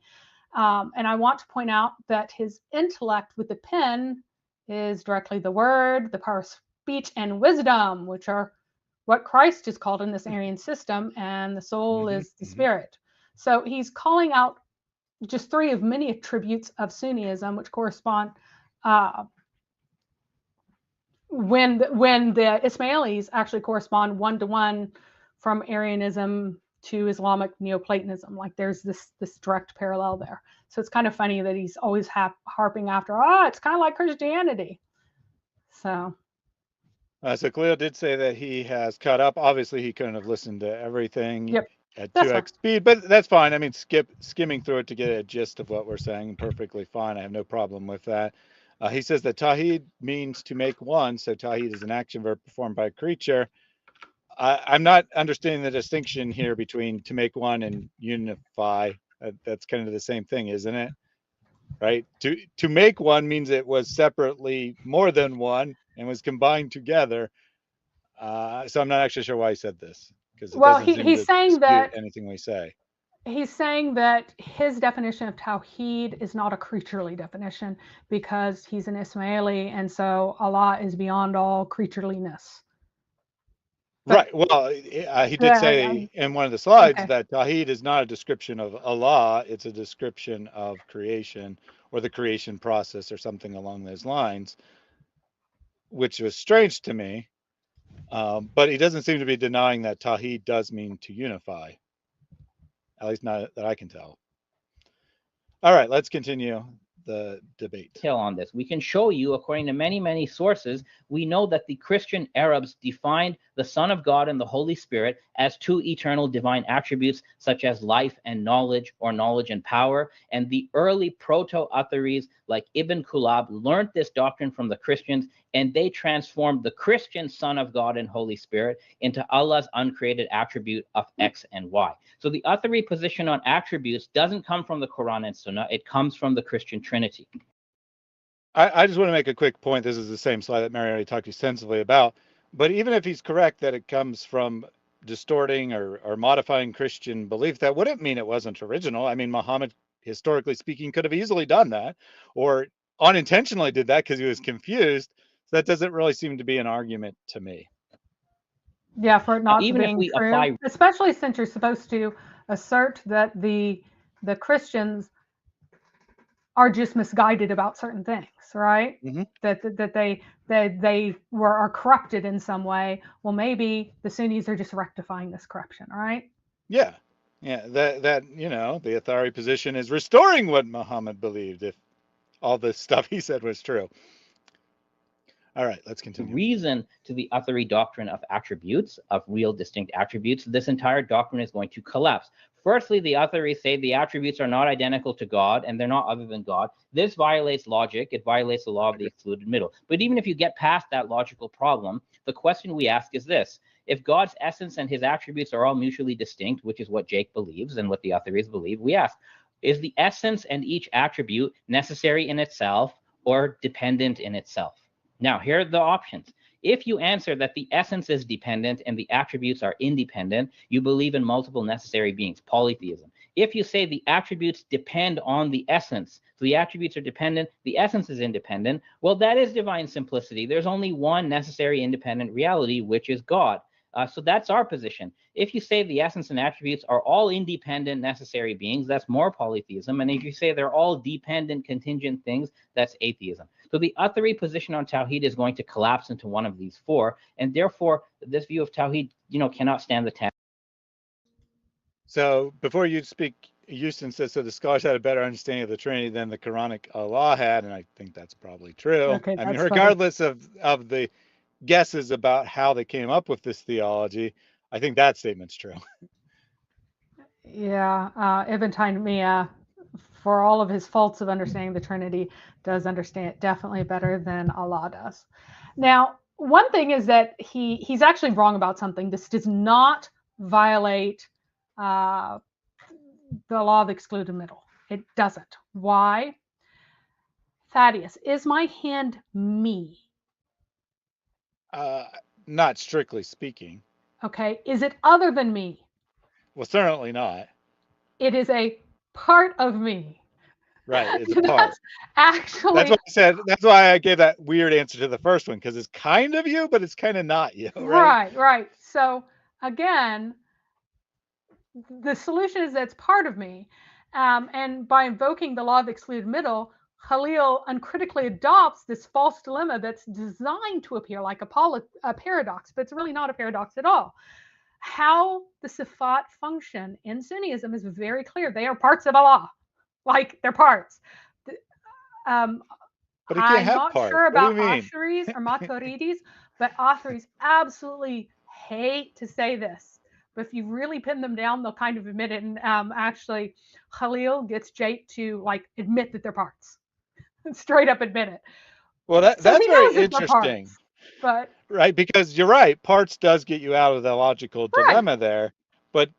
[SPEAKER 3] And I want to point out that his intellect with the pen is directly the word, the power of speech, and wisdom, which are what Christ is called in this Arian system, and the soul is the spirit. So he's calling out just 3 of many attributes of Sunniism, which correspond when the Ismailis actually correspond 1-to-1 from Arianism to Islamic Neoplatonism. Like there's this direct parallel there. So it's kind of funny that he's always harping after, it's kind of like Christianity. So
[SPEAKER 1] Khalil did say that he has caught up. Obviously, he couldn't have listened to everything at 2x speed, but that's fine. I mean, skimming through it to get a gist of what we're saying, perfectly fine. I have no problem with that. He says that tawhid means to make one, so tawhid is an action verb performed by a creature. I'm not understanding the distinction here between to make one and unify. That's kind of the same thing, isn't it? Right? To make one means it was separately more than one and was combined together. So I'm not actually sure why he said this, because it
[SPEAKER 3] Well,
[SPEAKER 1] doesn't seem
[SPEAKER 3] he's
[SPEAKER 1] to
[SPEAKER 3] saying
[SPEAKER 1] dispute
[SPEAKER 3] that
[SPEAKER 1] anything we say.
[SPEAKER 3] his definition of tawhid is not a creaturely definition because he's an Ismaili, and so Allah is beyond all creatureliness.
[SPEAKER 1] Right. Well, he did say in one of the slides
[SPEAKER 3] okay.
[SPEAKER 1] that tawhid is not a description of Allah; it's a description of creation or the creation process or something along those lines, which was strange to me. But he doesn't seem to be denying that tawhid does mean to unify, at least not that I can tell. All right, let's continue the debate.
[SPEAKER 4] On this, we can show you, according to many sources, we know that the Christian Arabs defined the Son of God and the Holy Spirit as two eternal divine attributes, such as life and knowledge, or knowledge and power. And the early proto-Atharis like Ibn Kulab learned this doctrine from the Christians, and they transformed the Christian Son of God and Holy Spirit into Allah's uncreated attribute of X and Y. So the Athari position on attributes doesn't come from the Quran and Sunnah, it comes from the Christian Trinity.
[SPEAKER 1] I just want to make a quick point. This is the same slide that Mary already talked extensively about. But even if he's correct that it comes from distorting or modifying Christian belief, that wouldn't mean it wasn't original. I mean, Muhammad, historically speaking, could have easily done that, or unintentionally did that because he was confused. So that doesn't really seem to be an argument to me.
[SPEAKER 3] Yeah, for it not
[SPEAKER 4] even
[SPEAKER 3] being
[SPEAKER 4] if we
[SPEAKER 3] true,
[SPEAKER 4] apply,
[SPEAKER 3] especially since you're supposed to assert that the Christians are just misguided about certain things, right?
[SPEAKER 1] Mm-hmm.
[SPEAKER 3] That they are corrupted in some way. Well, maybe the Sunnis are just rectifying this corruption, right?
[SPEAKER 1] Yeah, that you know, the Athari position is restoring what Muhammad believed, if all the stuff he said was true. All right, let's continue.
[SPEAKER 4] Reason to the Athari doctrine of attributes, of real distinct attributes, this entire doctrine is going to collapse. Firstly, the Atharis say the attributes are not identical to God and they're not other than God. This violates logic. It violates the law of the excluded middle. But even if you get past that logical problem, the question we ask is this. If God's essence and his attributes are all mutually distinct, which is what Jake believes and what the Atharis believe, we ask, is the essence and each attribute necessary in itself or dependent in itself? Now, here are the options. If you answer that the essence is dependent and the attributes are independent, you believe in multiple necessary beings, polytheism. If you say the attributes depend on the essence, so the attributes are dependent, the essence is independent, well, that is divine simplicity. There's only one necessary independent reality, which is God. So that's our position. If you say the essence and attributes are all independent necessary beings, that's more polytheism. And if you say they're all dependent contingent things, that's atheism. So the Athari position on Tawhid is going to collapse into one of these four. And therefore, this view of Tawhid, cannot stand the test.
[SPEAKER 1] So before you speak, Houston says, so the scholars had a better understanding of the Trinity than the Quranic Allah had. And I think that's probably true.
[SPEAKER 3] Okay,
[SPEAKER 1] I mean, regardless of the guesses about how they came up with this theology, I think that statement's true.
[SPEAKER 3] Yeah, Ibn Taymiyyah, for all of his faults of understanding the Trinity, does understand it definitely better than Allah does. Now, one thing is that he's actually wrong about something. This does not violate the law of the excluded middle. It doesn't. Why? Thaddeus, is my hand me?
[SPEAKER 1] Not strictly speaking.
[SPEAKER 3] Okay. Is it other than me?
[SPEAKER 1] Well, certainly not.
[SPEAKER 3] It is a part of me.
[SPEAKER 1] Right, it's a part.
[SPEAKER 3] Actually,
[SPEAKER 1] that's what I said. That's why I gave that weird answer to the first one, because it's kind of you, but it's kind of not you.
[SPEAKER 3] Right. So again, the solution is that it's part of me. And by invoking the law of the excluded middle, Khalil uncritically adopts this false dilemma that's designed to appear like a paradox, but it's really not a paradox at all. How the Sifat function in Sunnism is very clear. They are parts of Allah, like they're parts.
[SPEAKER 1] But
[SPEAKER 3] I'm not
[SPEAKER 1] parts.
[SPEAKER 3] sure about Asharis or Maturidis, but Atharis absolutely hate to say this. But if you really pin them down, they'll kind of admit it. And actually, Khalil gets Jake to admit that they're parts. Straight up admit it.
[SPEAKER 1] Well, that's very interesting.
[SPEAKER 3] But
[SPEAKER 1] right, because you're right, parts does get you out of the logical dilemma there. But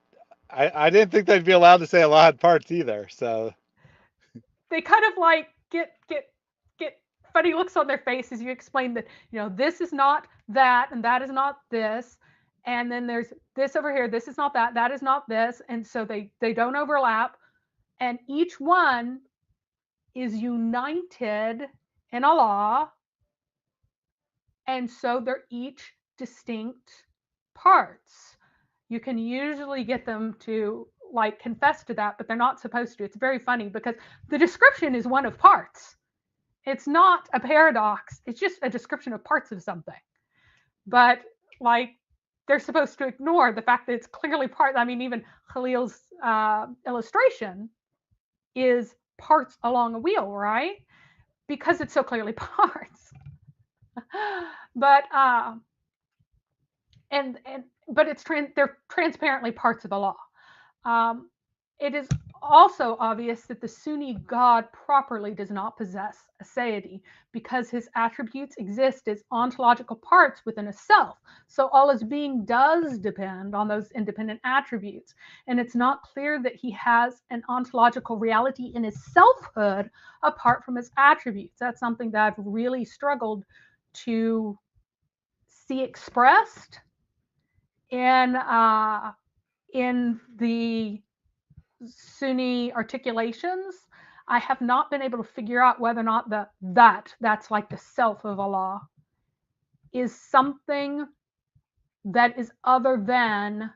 [SPEAKER 1] I didn't think they'd be allowed to say a lot of parts either. So
[SPEAKER 3] they kind of get funny looks on their face as you explain that, you know, this is not that, and that is not this. And then there's this over here. This is not that. That is not this. And so they don't overlap. And each one is united in Allah. And so they're each distinct parts. You can usually get them to like confess to that, but they're not supposed to. It's very funny because the description is one of parts. It's not a paradox. It's just a description of parts of something. But like they're supposed to ignore the fact that it's clearly parts. I mean, even Khalil's illustration is parts along a wheel, right? Because it's so clearly parts. But but they're transparently parts of Allah. It is also obvious that the Sunni God properly does not possess a deity because his attributes exist as ontological parts within a self. So Allah's being does depend on those independent attributes. And it's not clear that he has an ontological reality in his selfhood apart from his attributes. That's something that I've really struggled to see expressed in the Sunni articulations. I have not been able to figure out whether or not that's like the self of Allah is something that is other than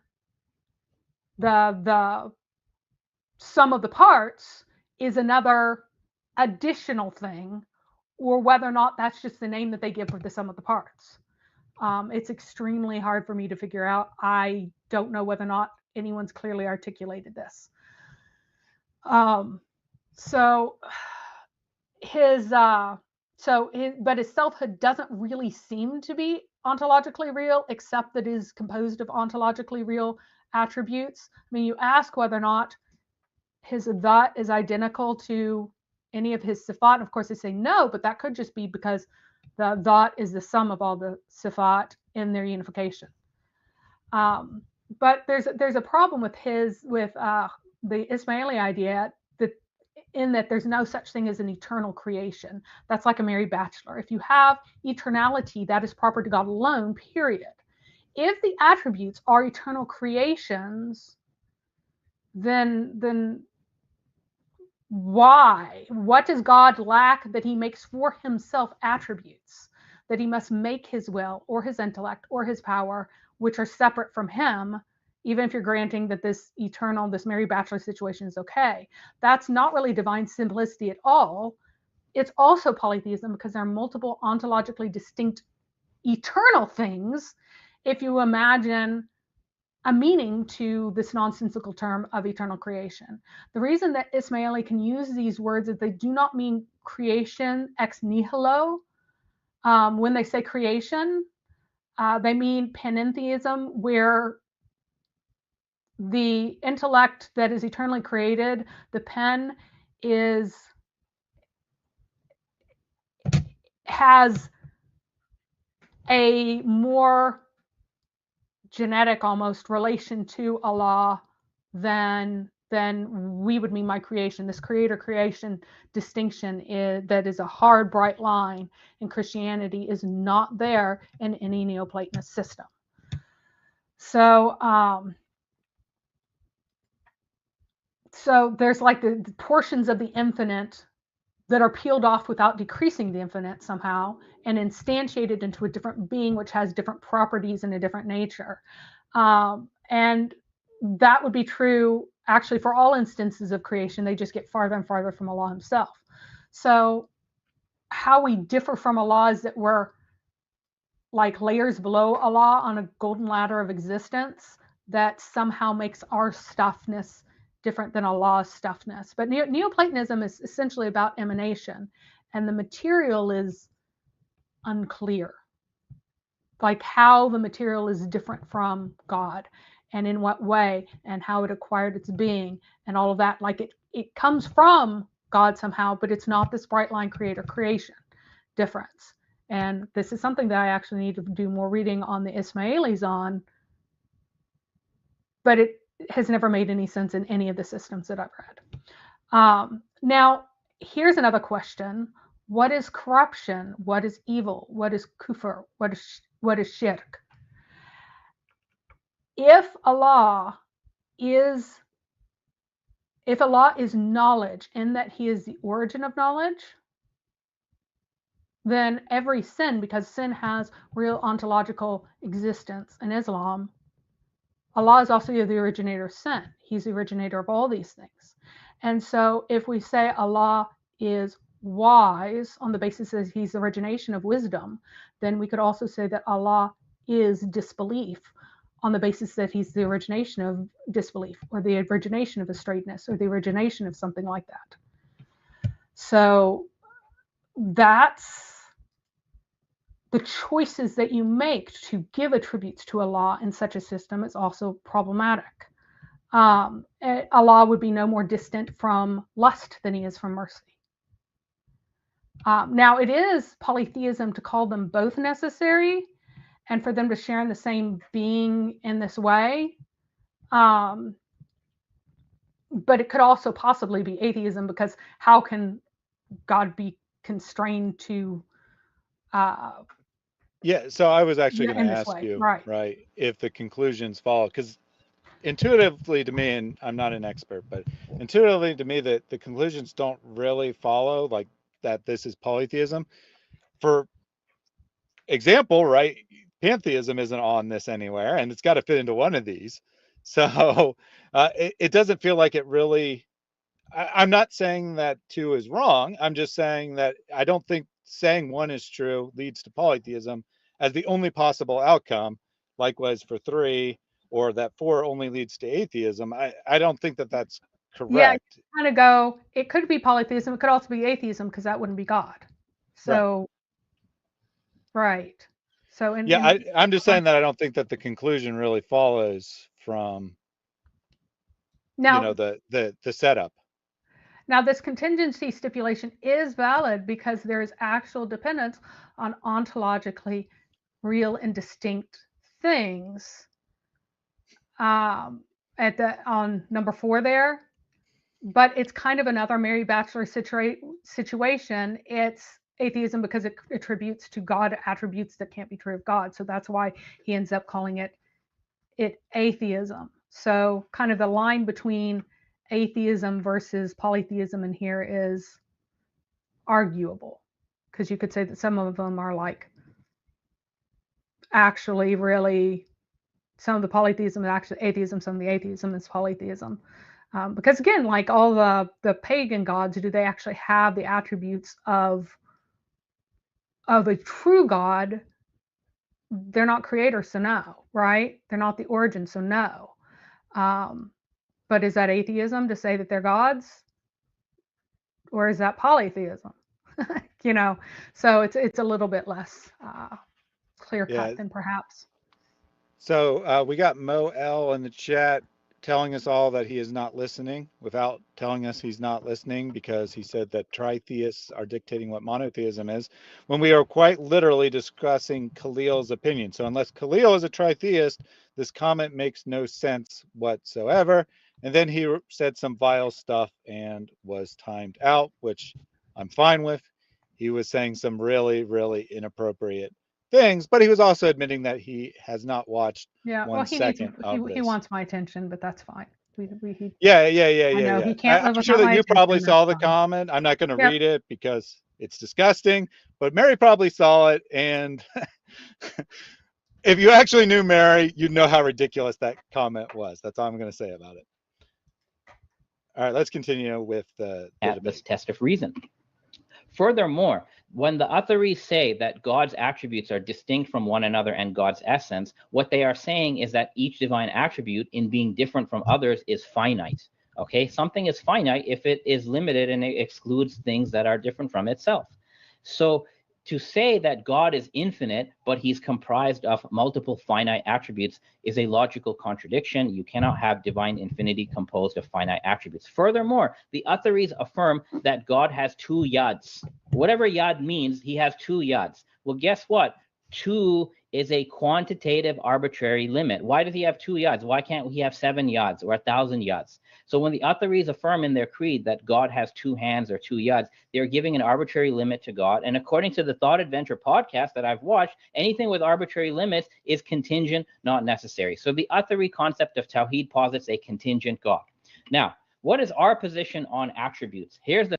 [SPEAKER 3] the sum of the parts is another additional thing, or whether or not that's just the name that they give for the sum of the parts. It's extremely hard for me to figure out. I don't know whether or not anyone's clearly articulated this. But his selfhood doesn't really seem to be ontologically real, except that it is composed of ontologically real attributes. I mean, you ask whether or not his dhat is identical to any of his sifat. And of course, they say no, but that could just be because the dhat is the sum of all the sifat in their unification. But there's a problem with the Ismaili idea in that there's no such thing as an eternal creation. That's like a married bachelor. If you have eternality, that is proper to God alone, period. If the attributes are eternal creations, then why? What does God lack that he makes for himself attributes that he must make his will or his intellect or his power, which are separate from him, even if you're granting that this married bachelor situation is okay? That's not really divine simplicity at all. It's also polytheism because there are multiple ontologically distinct eternal things if you imagine a meaning to this nonsensical term of eternal creation. The reason that Ismaili can use these words is they do not mean creation ex nihilo. When they say creation, they mean panentheism, where the intellect that is eternally created, the pen, has a more genetic almost relation to Allah than we would mean by creation. This creator-creation distinction that is a hard, bright line in Christianity is not there in any Neoplatonist system. So there's like the portions of the infinite that are peeled off without decreasing the infinite somehow and instantiated into a different being which has different properties and a different nature. And that would be true actually for all instances of creation. They just get farther and farther from Allah himself. So how we differ from Allah is that we're like layers below Allah on a golden ladder of existence that somehow makes our stuffness different than Allah's stuffness. But Neoplatonism is essentially about emanation, and the material is unclear, like how the material is different from God and in what way and how it acquired its being and all of that. Like it comes from God somehow, but it's not this bright line creator creation difference. And this is something that I actually need to do more reading on the Ismailis on, but it has never made any sense in any of the systems that I've read. Now, here's another question. What is corruption? What is evil? What is kufr? What is shirk? If Allah is knowledge in that he is the origin of knowledge, then every sin, because sin has real ontological existence in Islam, Allah is also the originator of sin. He's the originator of all these things. And so if we say Allah is wise on the basis that he's the origination of wisdom, then we could also say that Allah is disbelief on the basis that he's the origination of disbelief, or the origination of a straightness, or the origination of something like that. So that's the choices that you make to give attributes to Allah in such a system is also problematic. Allah would be no more distant from lust than he is from mercy. Now, it is polytheism to call them both necessary and for them to share in the same being in this way. But it could also possibly be atheism, because how can God be constrained to
[SPEAKER 1] Yeah, so I was actually
[SPEAKER 3] Yeah,
[SPEAKER 1] going
[SPEAKER 3] in
[SPEAKER 1] to
[SPEAKER 3] this
[SPEAKER 1] ask
[SPEAKER 3] way,
[SPEAKER 1] you,
[SPEAKER 3] right.
[SPEAKER 1] if the conclusions follow, because intuitively to me, and I'm not an expert, but intuitively to me, that the conclusions don't really follow, like that this is polytheism. For example, right, pantheism isn't on this anywhere, and it's got to fit into one of these. So it doesn't feel like it really. I'm not saying that two is wrong. I'm just saying that I don't think saying one is true leads to polytheism as the only possible outcome, likewise for three, or that four only leads to atheism. I don't think that that's
[SPEAKER 3] Yeah,
[SPEAKER 1] correct.
[SPEAKER 3] you kind of go, it could be polytheism, it could also be atheism, because that wouldn't be God. So, right. So,
[SPEAKER 1] Yeah, I'm just saying that I don't think that the conclusion really follows from,
[SPEAKER 3] now,
[SPEAKER 1] the setup.
[SPEAKER 3] now this contingency stipulation is valid because there is actual dependence on ontologically real and distinct things. On number 4 there, but it's kind of another Mary Bachelor situation. It's atheism because it attributes to God attributes that can't be true of God. So that's why he ends up calling it atheism. So kind of the line between atheism versus polytheism in here is arguable, because you could say that some of them are like actually really, some of the polytheism is actually atheism, some of the atheism is polytheism. Because again, like all the pagan gods, do they actually have the attributes of a true God? They're not creator, so no, right? They're not the origin, so no. But is that atheism to say that they're gods? Or is that polytheism? So it's a little bit less clear cut than perhaps.
[SPEAKER 1] So we got Mo L in the chat telling us all that he is not listening without telling us he's not listening, because he said that tritheists are dictating what monotheism is, when we are quite literally discussing Khalil's opinion. So unless Khalil is a tritheist, this comment makes no sense whatsoever. And then he said some vile stuff and was timed out, which I'm fine with. He was saying some really, really inappropriate things, but he was also admitting that he has not watched one second of this.
[SPEAKER 3] He wants my attention, but that's fine.
[SPEAKER 1] Yeah.
[SPEAKER 3] He can't live
[SPEAKER 1] I'm sure
[SPEAKER 3] without my
[SPEAKER 1] that you probably
[SPEAKER 3] attention,
[SPEAKER 1] saw the
[SPEAKER 3] that's fine.
[SPEAKER 1] comment. I'm not going to read it because it's disgusting, but Mary probably saw it. And if you actually knew Mary, you'd know how ridiculous that comment was. That's all I'm going to say about it. All right, let's continue with
[SPEAKER 4] this test of reason. Furthermore, when the Atharis say that God's attributes are distinct from one another and God's essence, what they are saying is that each divine attribute, in being different from others, is finite. Okay, something is finite if it is limited and it excludes things that are different from itself. So to say that God is infinite, but he's comprised of multiple finite attributes, is a logical contradiction. You cannot have divine infinity composed of finite attributes. Furthermore, the Atharis affirm that God has 2 yads. Whatever yad means, he has 2 yads. Well, guess what? 2 is a quantitative arbitrary limit. Why does he have 2 yads? Why can't he have 7 yads or 1,000 yads? So when the Atharis affirm in their creed that God has 2 hands or 2 yads, they're giving an arbitrary limit to God. And according to the Thought Adventure podcast that I've watched, anything with arbitrary limits is contingent, not necessary. So the Athari concept of Tawhid posits a contingent God. Now, what is our position on attributes? Here's the...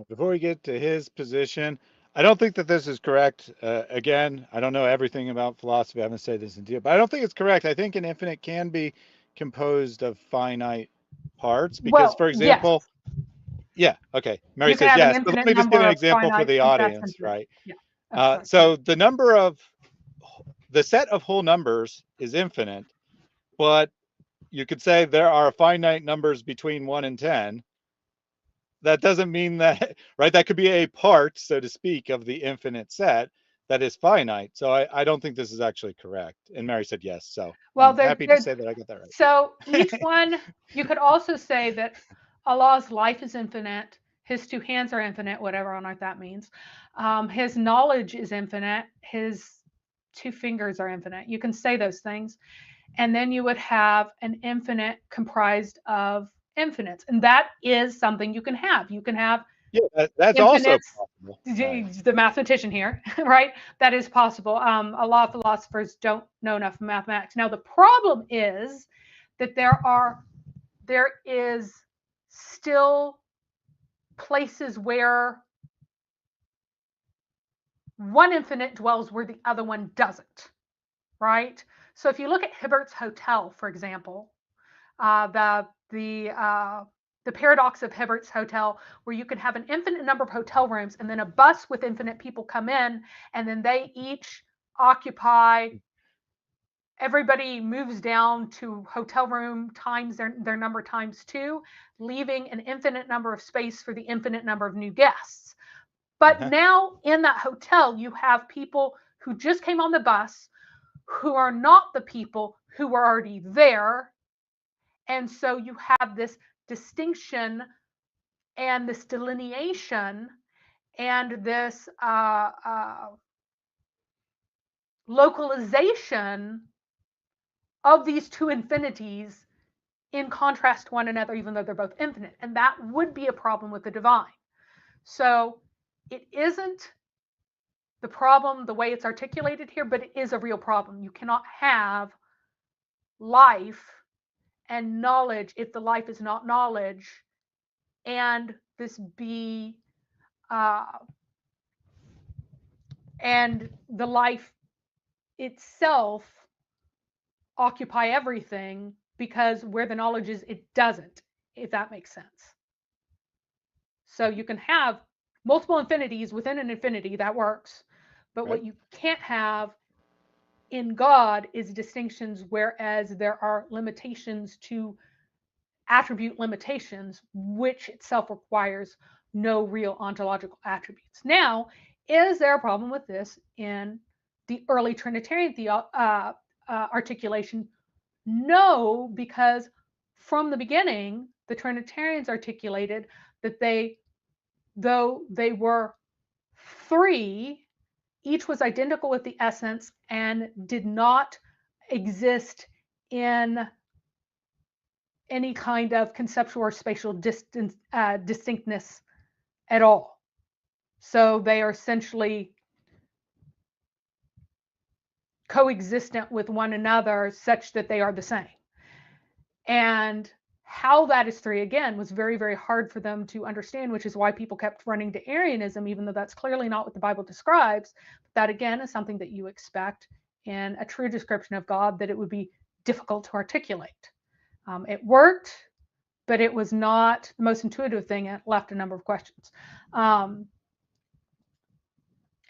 [SPEAKER 1] Before we get to his position, I don't think that this is correct. Again, I don't know everything about philosophy. I haven't studied this in detail, but I don't think it's correct. I think an infinite can be composed of finite parts because,
[SPEAKER 3] Well,
[SPEAKER 1] for example,
[SPEAKER 3] yes.
[SPEAKER 1] yeah, okay. Mary
[SPEAKER 3] You can
[SPEAKER 1] says
[SPEAKER 3] have an
[SPEAKER 1] yes, but let
[SPEAKER 3] infinite
[SPEAKER 1] me just give
[SPEAKER 3] number
[SPEAKER 1] an
[SPEAKER 3] of
[SPEAKER 1] example for
[SPEAKER 3] finite
[SPEAKER 1] the audience,
[SPEAKER 3] contestants.
[SPEAKER 1] right?
[SPEAKER 3] Yeah. That's
[SPEAKER 1] So the number of the set of whole numbers is infinite, but you could say there are finite numbers between 1 and 10. That doesn't mean that, right? That could be a part, so to speak, of the infinite set that is finite. So I don't think this is actually correct. And Mary said yes. So
[SPEAKER 3] well,
[SPEAKER 1] I'm happy to say that I got that right.
[SPEAKER 3] So each one, you could also say that Allah's life is infinite, his 2 hands are infinite, whatever on earth that means. His knowledge is infinite, his 2 fingers are infinite. You can say those things. And then you would have an infinite comprised of infinites. And that is something you can have. You can have
[SPEAKER 1] that's also possible.
[SPEAKER 3] The mathematician here, right? That is possible. A lot of philosophers don't know enough mathematics. Now, the problem is that there is still places where one infinite dwells where the other one doesn't, right? So if you look at Hibbert's Hotel, for example, the paradox of Hibbert's Hotel, where you can have an infinite number of hotel rooms and then a bus with infinite people come in, and then they each occupy, everybody moves down to hotel room times their number times 2, leaving an infinite number of space for the infinite number of new guests. But now in that hotel, you have people who just came on the bus who are not the people who were already there. And so you have this distinction and this delineation and this localization of these 2 infinities in contrast to one another, even though they're both infinite. And that would be a problem with the divine. So it isn't the problem the way it's articulated here, but it is a real problem. You cannot have life and knowledge if the life is not knowledge, and this be and the life itself occupy everything, because where the knowledge is, it doesn't, if that makes sense. So you can have multiple infinities within an infinity, that works, but right. What you can't have in God is distinctions, whereas there are limitations to attribute limitations, which itself requires no real ontological attributes. Now, is there a problem with this in the early Trinitarian articulation? No, because from the beginning, the Trinitarians articulated that though they were 3, each was identical with the essence and did not exist in any kind of conceptual or spatial distinctness at all. So they are essentially coexistent with one another such that they are the same. And how that is 3, again, was very, very hard for them to understand, which is why people kept running to Arianism, even though that's clearly not what the Bible describes. That, again, is something that you expect in a true description of God, that it would be difficult to articulate. It worked, but it was not the most intuitive thing. It left a number of questions. And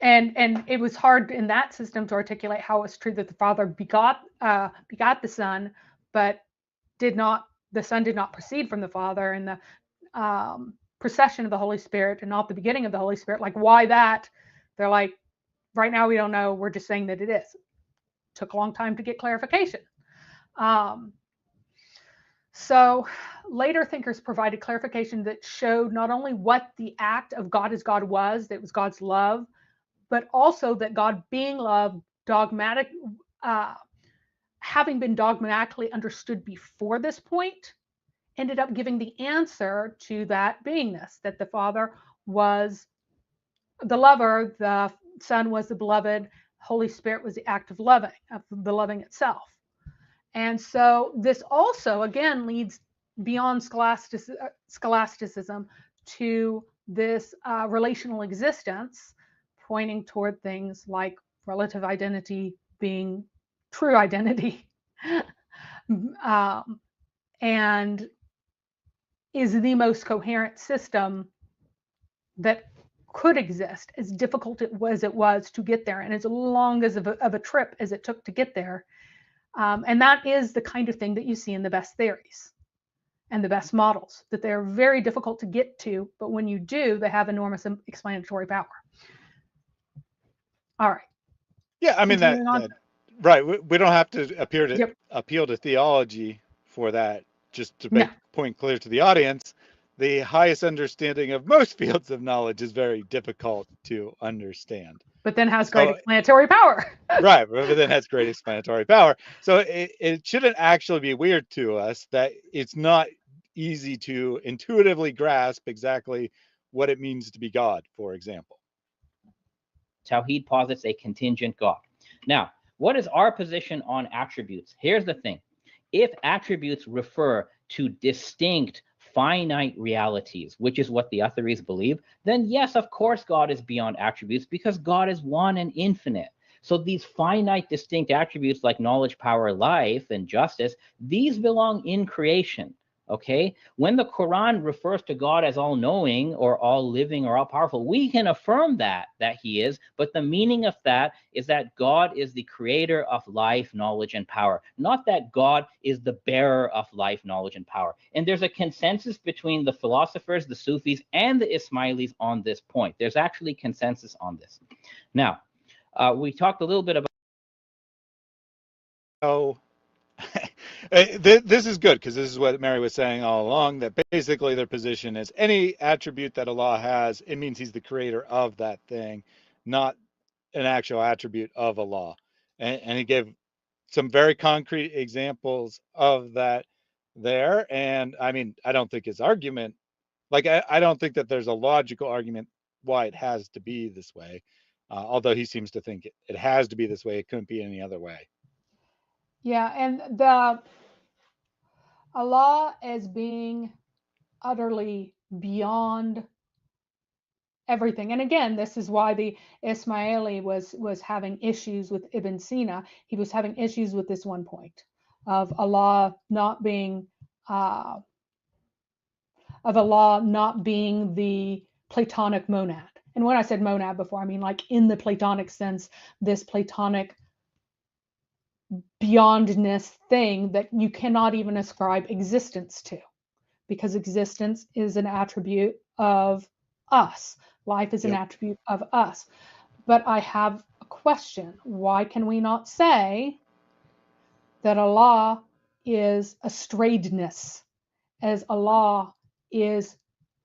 [SPEAKER 3] it was hard in that system to articulate how it's true that the Father begot the Son, but the Son did not proceed from the Father, and the procession of the Holy Spirit and not the beginning of the Holy Spirit. Like, why that? They're like, right now we don't know. We're just saying that it is. Took a long time to get clarification. So later thinkers provided clarification that showed not only what the act of God as God was, that it was God's love, but also that God being love dogmatic, having been dogmatically understood before this point, ended up giving the answer to that beingness, that the Father was the lover, the Son was the beloved, Holy Spirit was the act of loving, of the loving itself. And so this also, again, leads beyond scholasticism to this relational existence, pointing toward things like relative identity being true identity, and is the most coherent system that could exist, as difficult as it was to get there, and as long as of a trip as it took to get there. And that is the kind of thing that you see in the best theories and the best models, that they're very difficult to get to, but when you do, they have enormous explanatory power. All right.
[SPEAKER 1] Yeah, I mean that right. We don't have to appeal to theology for that. Just to make point clear to the audience, the highest understanding of most fields of knowledge is very difficult to understand.
[SPEAKER 3] But then has great explanatory power.
[SPEAKER 1] Right, but then has great explanatory power. So it shouldn't actually be weird to us that it's not easy to intuitively grasp exactly what it means to be God, for example.
[SPEAKER 4] Tawhid posits a contingent God. Now, what is our position on attributes? Here's the thing. If attributes refer to distinct finite realities, which is what the Atheris believe, then yes, of course, God is beyond attributes because God is one and infinite. So these finite distinct attributes like knowledge, power, life, and justice, these belong in creation. Okay, when the Quran refers to God as all-knowing or all-living or all-powerful, we can affirm that he is, but the meaning of that is that God is the creator of life, knowledge, and power, not that God is the bearer of life, knowledge, and power. And there's a consensus between the philosophers, the Sufis, and the Ismailis on this point. There's actually consensus on this. Now, we talked a little bit about...
[SPEAKER 1] Oh. This is good because this is what Mary was saying all along, that basically their position is any attribute that Allah has, it means he's the creator of that thing, not an actual attribute of Allah. And he gave some very concrete examples of that there. And I mean, I don't think his argument, like, I don't think that there's a logical argument why it has to be this way. Although he seems to think it has to be this way. It couldn't be any other way.
[SPEAKER 3] Yeah, and the Allah as being utterly beyond everything. And again, this is why the Ismaili was having issues with Ibn Sina. He was having issues with this one point of Allah not being the Platonic monad. And when I said monad before, I mean like in the Platonic sense, this Platonic beyondness thing that you cannot even ascribe existence to, because existence is an attribute of us. Life is an attribute of us. But I have a question. Why can we not say that Allah is astrayedness, as Allah is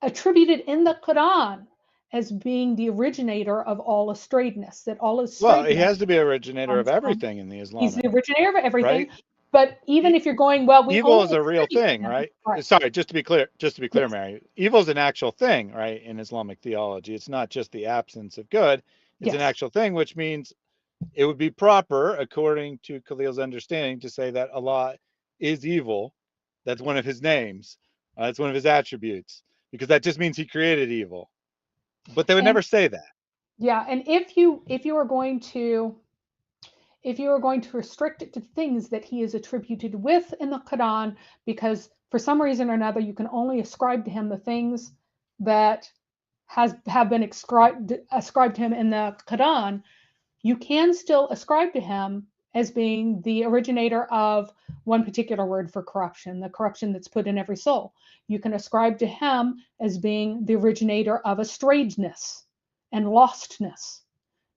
[SPEAKER 3] attributed in the Quran as being the originator of all astrayedness, that all astrayedness...
[SPEAKER 1] Well, he has to be originator of everything in the Islamic.
[SPEAKER 3] He's the originator of everything.
[SPEAKER 1] Right?
[SPEAKER 3] But even if you're going, well,
[SPEAKER 1] evil is a real thing, right?
[SPEAKER 3] Right?
[SPEAKER 1] Sorry, just to be clear, Mary, evil is an actual thing, right? In Islamic theology, it's not just the absence of good; it's an actual thing, which means it would be proper, according to Khalil's understanding, to say that Allah is evil. That's one of his names. That's one of his attributes, because that just means he created evil. But they would never say that.
[SPEAKER 3] Yeah, and if you are going to restrict it to things that he is attributed with in the Quran, because for some reason or another you can only ascribe to him the things that have been ascribed to him in the Quran, you can still ascribe to him as being the originator of one particular word for corruption, the corruption that's put in every soul. You can ascribe to him as being the originator of astrayedness and lostness,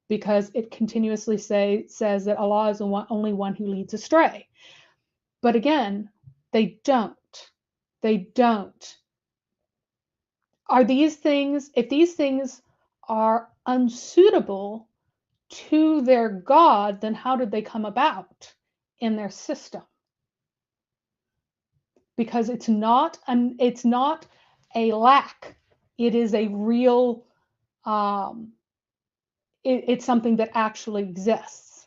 [SPEAKER 3] because it continuously says that Allah is the only one who leads astray. But again, they don't. Are these things, if these things are unsuitable to their God, then how did they come about in their system? Because it's not a lack. It is a real, it's something that actually exists.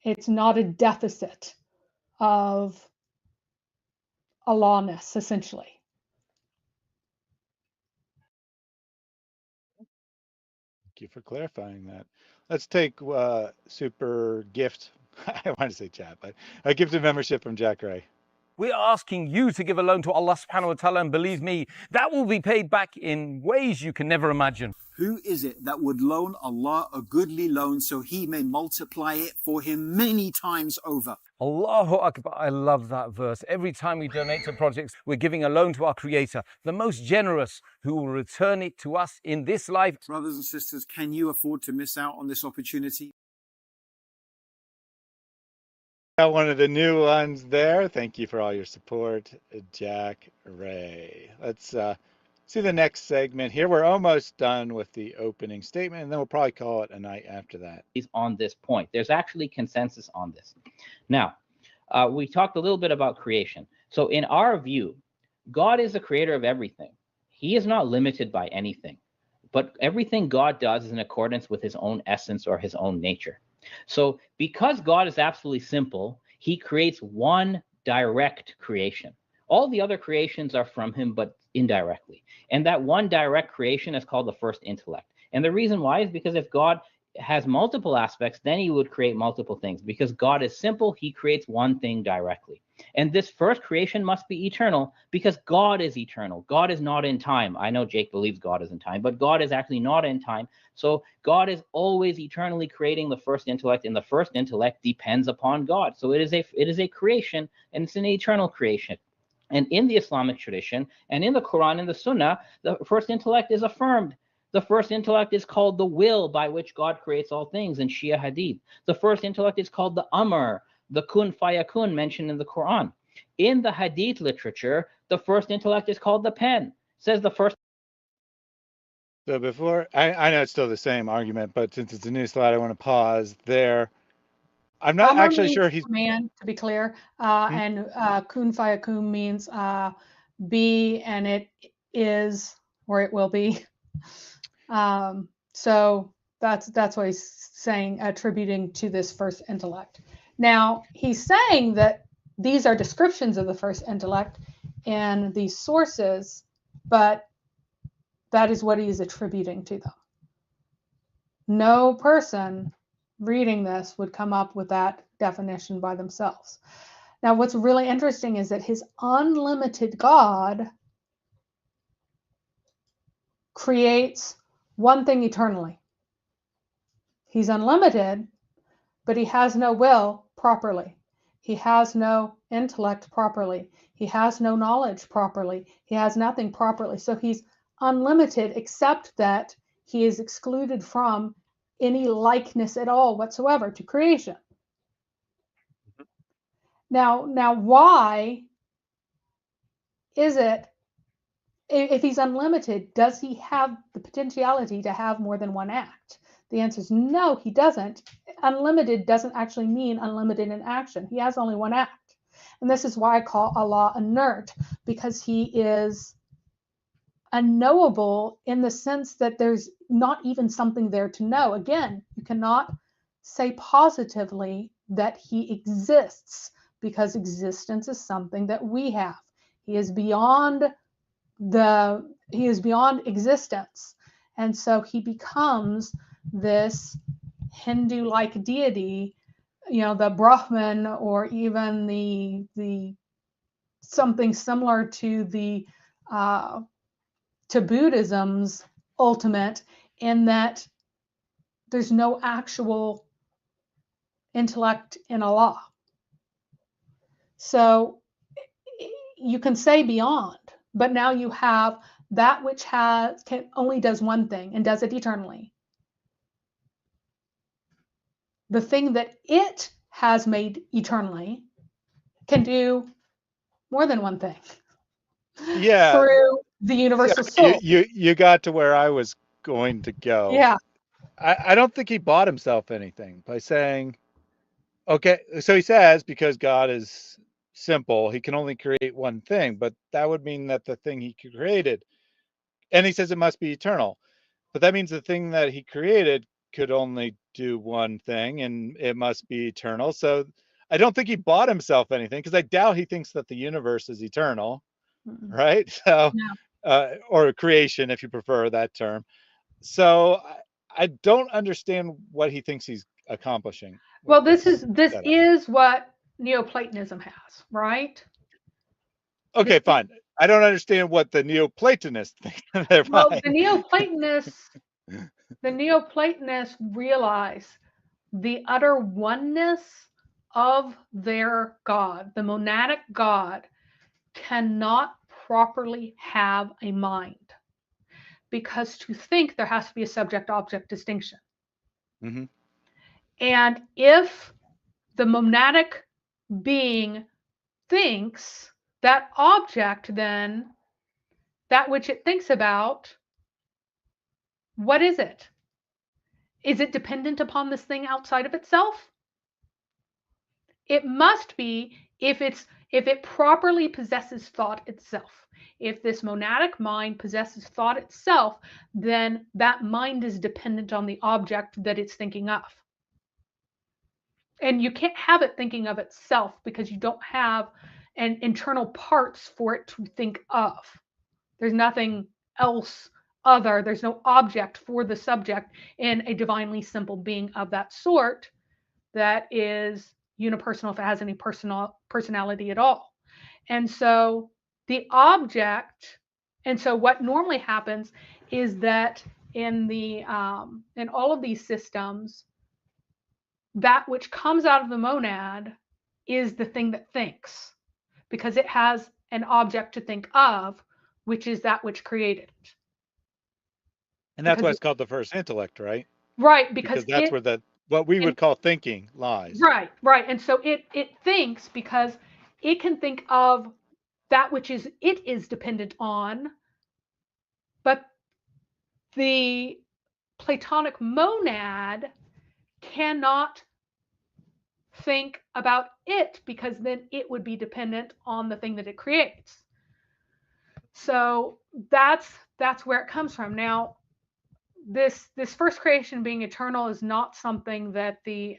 [SPEAKER 3] It's not a deficit of Allahness, essentially.
[SPEAKER 1] Thank you for clarifying that. Let's take super gift. I want to say chat, but a gift of membership from Jack Ray.
[SPEAKER 6] We're asking you to give a loan to Allah subhanahu wa ta'ala, and believe me, that will be paid back in ways you can never imagine.
[SPEAKER 7] Who is it that would loan Allah a goodly loan so he may multiply it for him many times over?
[SPEAKER 6] Allahu Akbar. I love that verse. Every time we donate to projects, we're giving a loan to our Creator, the most generous, who will return it to us in this life.
[SPEAKER 7] Brothers and sisters, can you afford to miss out on this opportunity?
[SPEAKER 1] Got one of the new ones there. Thank you for all your support, Jack Ray. Let's see the next segment here. We're almost done with the opening statement, and then we'll probably call it a night after that.
[SPEAKER 4] He's on this point. There's actually consensus on this. Now, we talked a little bit about creation. So in our view, God is the creator of everything. He is not limited by anything, but everything God does is in accordance with his own essence or his own nature. So because God is absolutely simple, he creates one direct creation. All the other creations are from him, but indirectly. And that one direct creation is called the first intellect. And the reason why is because if God has multiple aspects, then he would create multiple things. Because God is simple, he creates one thing directly. And this first creation must be eternal because God is eternal. God is not in time. I know Jake believes God is in time, but God is actually not in time. So God is always eternally creating the first intellect, and the first intellect depends upon God. So it is a creation, and it's an eternal creation. And in the Islamic tradition, and in the Quran and the Sunnah, the first intellect is affirmed. The first intellect is called the will by which God creates all things in Shia Hadith. The first intellect is called the Amr, the kun fayakun mentioned in the Quran. In the Hadith literature, the first intellect is called the pen. It says the first.
[SPEAKER 1] So before, I know it's still the same argument, but since it's a new slide, I want to pause there. I'm not actually sure he's.
[SPEAKER 3] Command, to be clear, and kun fayakun means be, and it is, or it will be. So that's what he's saying, attributing to this first intellect. Now, he's saying that these are descriptions of the first intellect in these sources, but that is what he's attributing to them. No person reading this would come up with that definition by themselves. Now, what's really interesting is that his unlimited God creates one thing eternally. He's unlimited, but he has no will properly. He has no intellect properly. He has no knowledge properly. He has nothing properly. So he's unlimited, except that he is excluded from any likeness at all whatsoever to creation. Now, why is it, if he's unlimited, does he have the potentiality to have more than one act? The answer is no, he doesn't. Unlimited doesn't actually mean unlimited in action. He has only one act. And this is why I call Allah inert, because he is unknowable in the sense that there's not even something there to know. Again, you cannot say positively that he exists, because existence is something that we have. He is beyond existence. And so he becomes this Hindu-like deity, the Brahman, or even the something similar to the to Buddhism's ultimate, in that there's no actual intellect in Allah. So you can say beyond, but now you have that which only does one thing and does it eternally. The thing that it has made eternally can do more than one thing.
[SPEAKER 1] Yeah.
[SPEAKER 3] Through the universal soul.
[SPEAKER 1] You got to where I was going to go.
[SPEAKER 3] Yeah.
[SPEAKER 1] I don't think he bought himself anything by saying, okay, so he says because God is simple, he can only create one thing, but that would mean that the thing he created, and he says it must be eternal, but that means the thing that he created could only do one thing and it must be eternal. So I don't think he bought himself anything because I doubt he thinks that the universe is eternal,
[SPEAKER 3] Mm-mm.
[SPEAKER 1] right? So,
[SPEAKER 3] No.
[SPEAKER 1] or creation, if you prefer that term. So I don't understand what he thinks he's accomplishing with
[SPEAKER 3] Well, this
[SPEAKER 1] setup.
[SPEAKER 3] is what Neoplatonism has, right?
[SPEAKER 1] Okay, fine. I don't understand what the Neoplatonists think. They're
[SPEAKER 3] Well,
[SPEAKER 1] fine.
[SPEAKER 3] the Neoplatonists realize the utter oneness of their God. The monadic God cannot properly have a mind, because to think there has to be a subject-object distinction.
[SPEAKER 1] Mm-hmm.
[SPEAKER 3] And if the monadic being thinks, that object then, that which it thinks about, what is it? Is it dependent upon this thing outside of itself? It must be if it properly possesses thought itself. If this monadic mind possesses thought itself, then that mind is dependent on the object that it's thinking of. And you can't have it thinking of itself because you don't have an internal parts for it to think of. There's nothing else other, there's no object for the subject in a divinely simple being of that sort that is unipersonal, if it has any personality at all. And so the object, and so what normally happens is that in all of these systems, that which comes out of the monad is the thing that thinks, because it has an object to think of, which is that which created it.
[SPEAKER 1] And that's
[SPEAKER 3] Because
[SPEAKER 1] why it's called the first intellect, right?
[SPEAKER 3] right,
[SPEAKER 1] Because
[SPEAKER 3] because
[SPEAKER 1] that's where what we would call thinking lies.
[SPEAKER 3] right. And so it thinks because it can think of that which it is dependent on, but the Platonic monad cannot think about it, because then it would be dependent on the thing that it creates. So that's where it comes from. Now, this first creation being eternal is not something that the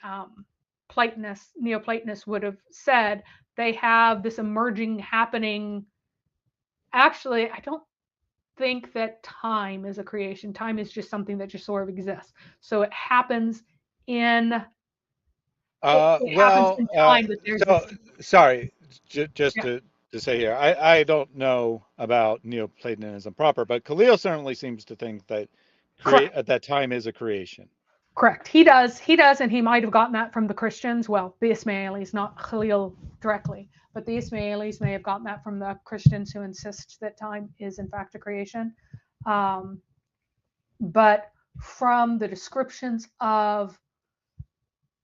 [SPEAKER 3] Neoplatonists would have said. They have this emerging happening. Actually, I don't think that time is a creation. Time is just something that just sort of exists. So it happens in happens in time that there's
[SPEAKER 1] so
[SPEAKER 3] this.
[SPEAKER 1] sorry, just
[SPEAKER 3] Yeah,
[SPEAKER 1] to say here, I don't know about Neoplatonism proper, but Khalil certainly seems to think that
[SPEAKER 3] correct.
[SPEAKER 1] that time is a creation.
[SPEAKER 3] Correct. He does, and he might have gotten that from the Christians. Well, the Ismailis, not Khalil directly, but the Ismailis may have gotten that from the Christians who insist that time is in fact a creation. But from the descriptions of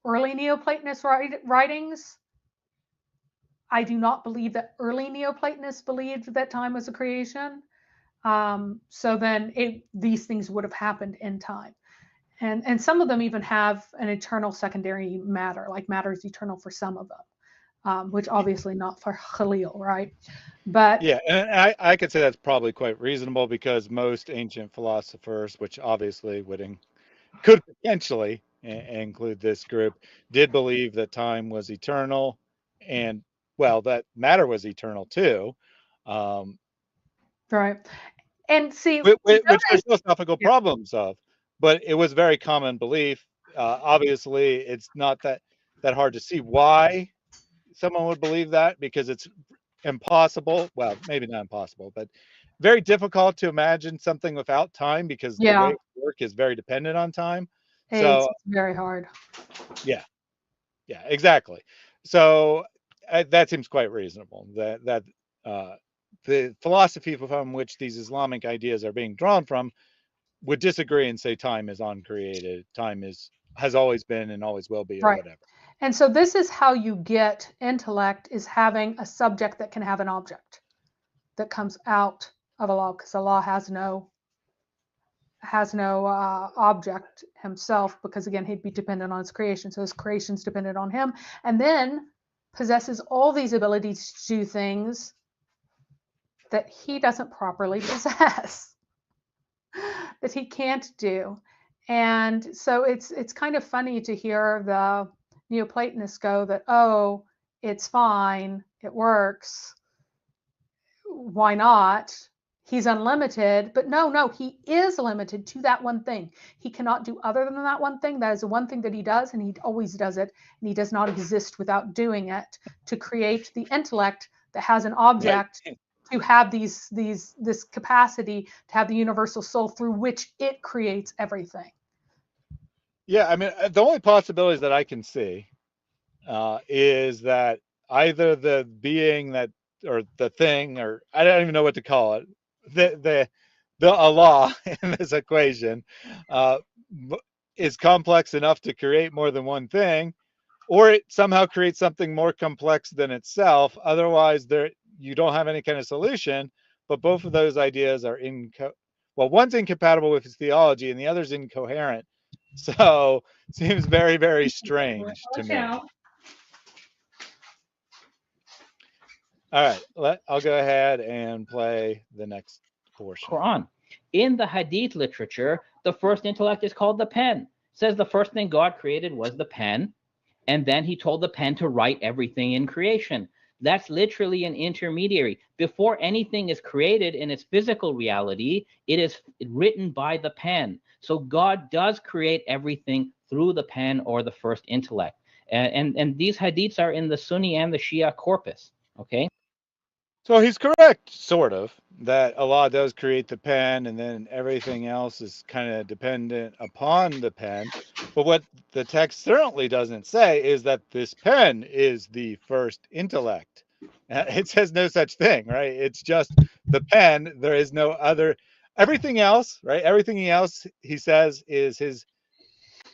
[SPEAKER 3] early Neoplatonist writings, I do not believe that early Neoplatonists believed that time was a creation. So then these things would have happened in time. And some of them even have an eternal secondary matter, like matter is eternal for some of them, which obviously not for Khalil, right? But
[SPEAKER 1] yeah, and I could say that's probably quite reasonable because most ancient philosophers, which obviously could potentially include this group, did believe that time was eternal, and well, that matter was eternal too.
[SPEAKER 3] right, and see,
[SPEAKER 1] Which
[SPEAKER 3] notice,
[SPEAKER 1] there's philosophical
[SPEAKER 3] yeah,
[SPEAKER 1] problems of, but it was very common belief. Obviously, it's not that hard to see why someone would believe that, because it's impossible. Well, maybe not impossible, but very difficult to imagine something without time, because the way
[SPEAKER 3] yeah,
[SPEAKER 1] it work is very dependent on time.
[SPEAKER 3] it's
[SPEAKER 1] So
[SPEAKER 3] very hard.
[SPEAKER 1] yeah, exactly. So that seems quite reasonable. That the philosophy from which these Islamic ideas are being drawn from would disagree and say time is uncreated, time has always been and always will be, or
[SPEAKER 3] Right.
[SPEAKER 1] whatever.
[SPEAKER 3] And so this is how you get intellect, is having a subject that can have an object that comes out of Allah, because Allah has no object himself, because again, he'd be dependent on his creation. So his creation's dependent on him, and then possesses all these abilities to do things that he doesn't properly possess, that he can't do. And so it's kind of funny to hear the Neoplatonists go that, oh, it's fine, it works, why not? He's unlimited. But no, he is limited to that one thing. He cannot do other than that one thing. That is the one thing that he does, and he always does it, and he does not exist without doing it, to create the intellect that has an object,
[SPEAKER 1] Right.
[SPEAKER 3] to have this capacity to have the universal soul through which it creates everything.
[SPEAKER 1] Yeah, I mean, the only possibilities that I can see is that either the being that, or the thing, or I don't even know what to call it, the Allah in this equation is complex enough to create more than one thing, or it somehow creates something more complex than itself. Otherwise, you don't have any kind of solution. But both of those ideas are one's incompatible with his theology, and the other's incoherent. So seems very, very strange to me. All right, I'll go ahead and play the next portion.
[SPEAKER 4] Quran. In the Hadith literature, the first intellect is called the pen. It says the first thing God created was the pen, and then he told the pen to write everything in creation. That's literally an intermediary. Before anything is created in its physical reality, it is written by the pen. So God does create everything through the pen, or the first intellect. And these hadiths are in the Sunni and the Shia corpus. Okay.
[SPEAKER 1] So he's correct, sort of, that Allah does create the pen, and then everything else is kind of dependent upon the pen. But what the text certainly doesn't say is that this pen is the first intellect. It says no such thing, right? It's just the pen. There is no other. Everything else, right? Everything else he says is his.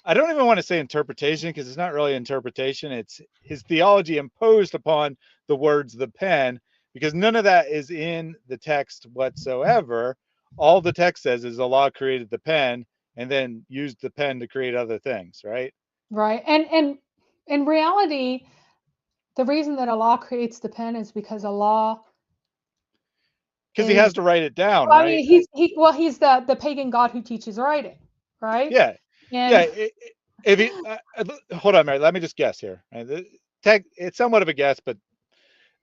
[SPEAKER 1] I don't even want to say interpretation, because it's not really interpretation. It's his theology imposed upon the words the pen, because none of that is in the text whatsoever. All the text says is Allah created the pen and then used the pen to create other things, right?
[SPEAKER 3] Right. And in reality, the reason that Allah creates the pen is because Allah,
[SPEAKER 1] Because he has to write it down,
[SPEAKER 3] I
[SPEAKER 1] right?
[SPEAKER 3] mean, he's the pagan god who teaches writing, right?
[SPEAKER 1] Yeah.
[SPEAKER 3] And
[SPEAKER 1] Yeah. If he, hold on, Mary, let me just guess here. It's somewhat of a guess, but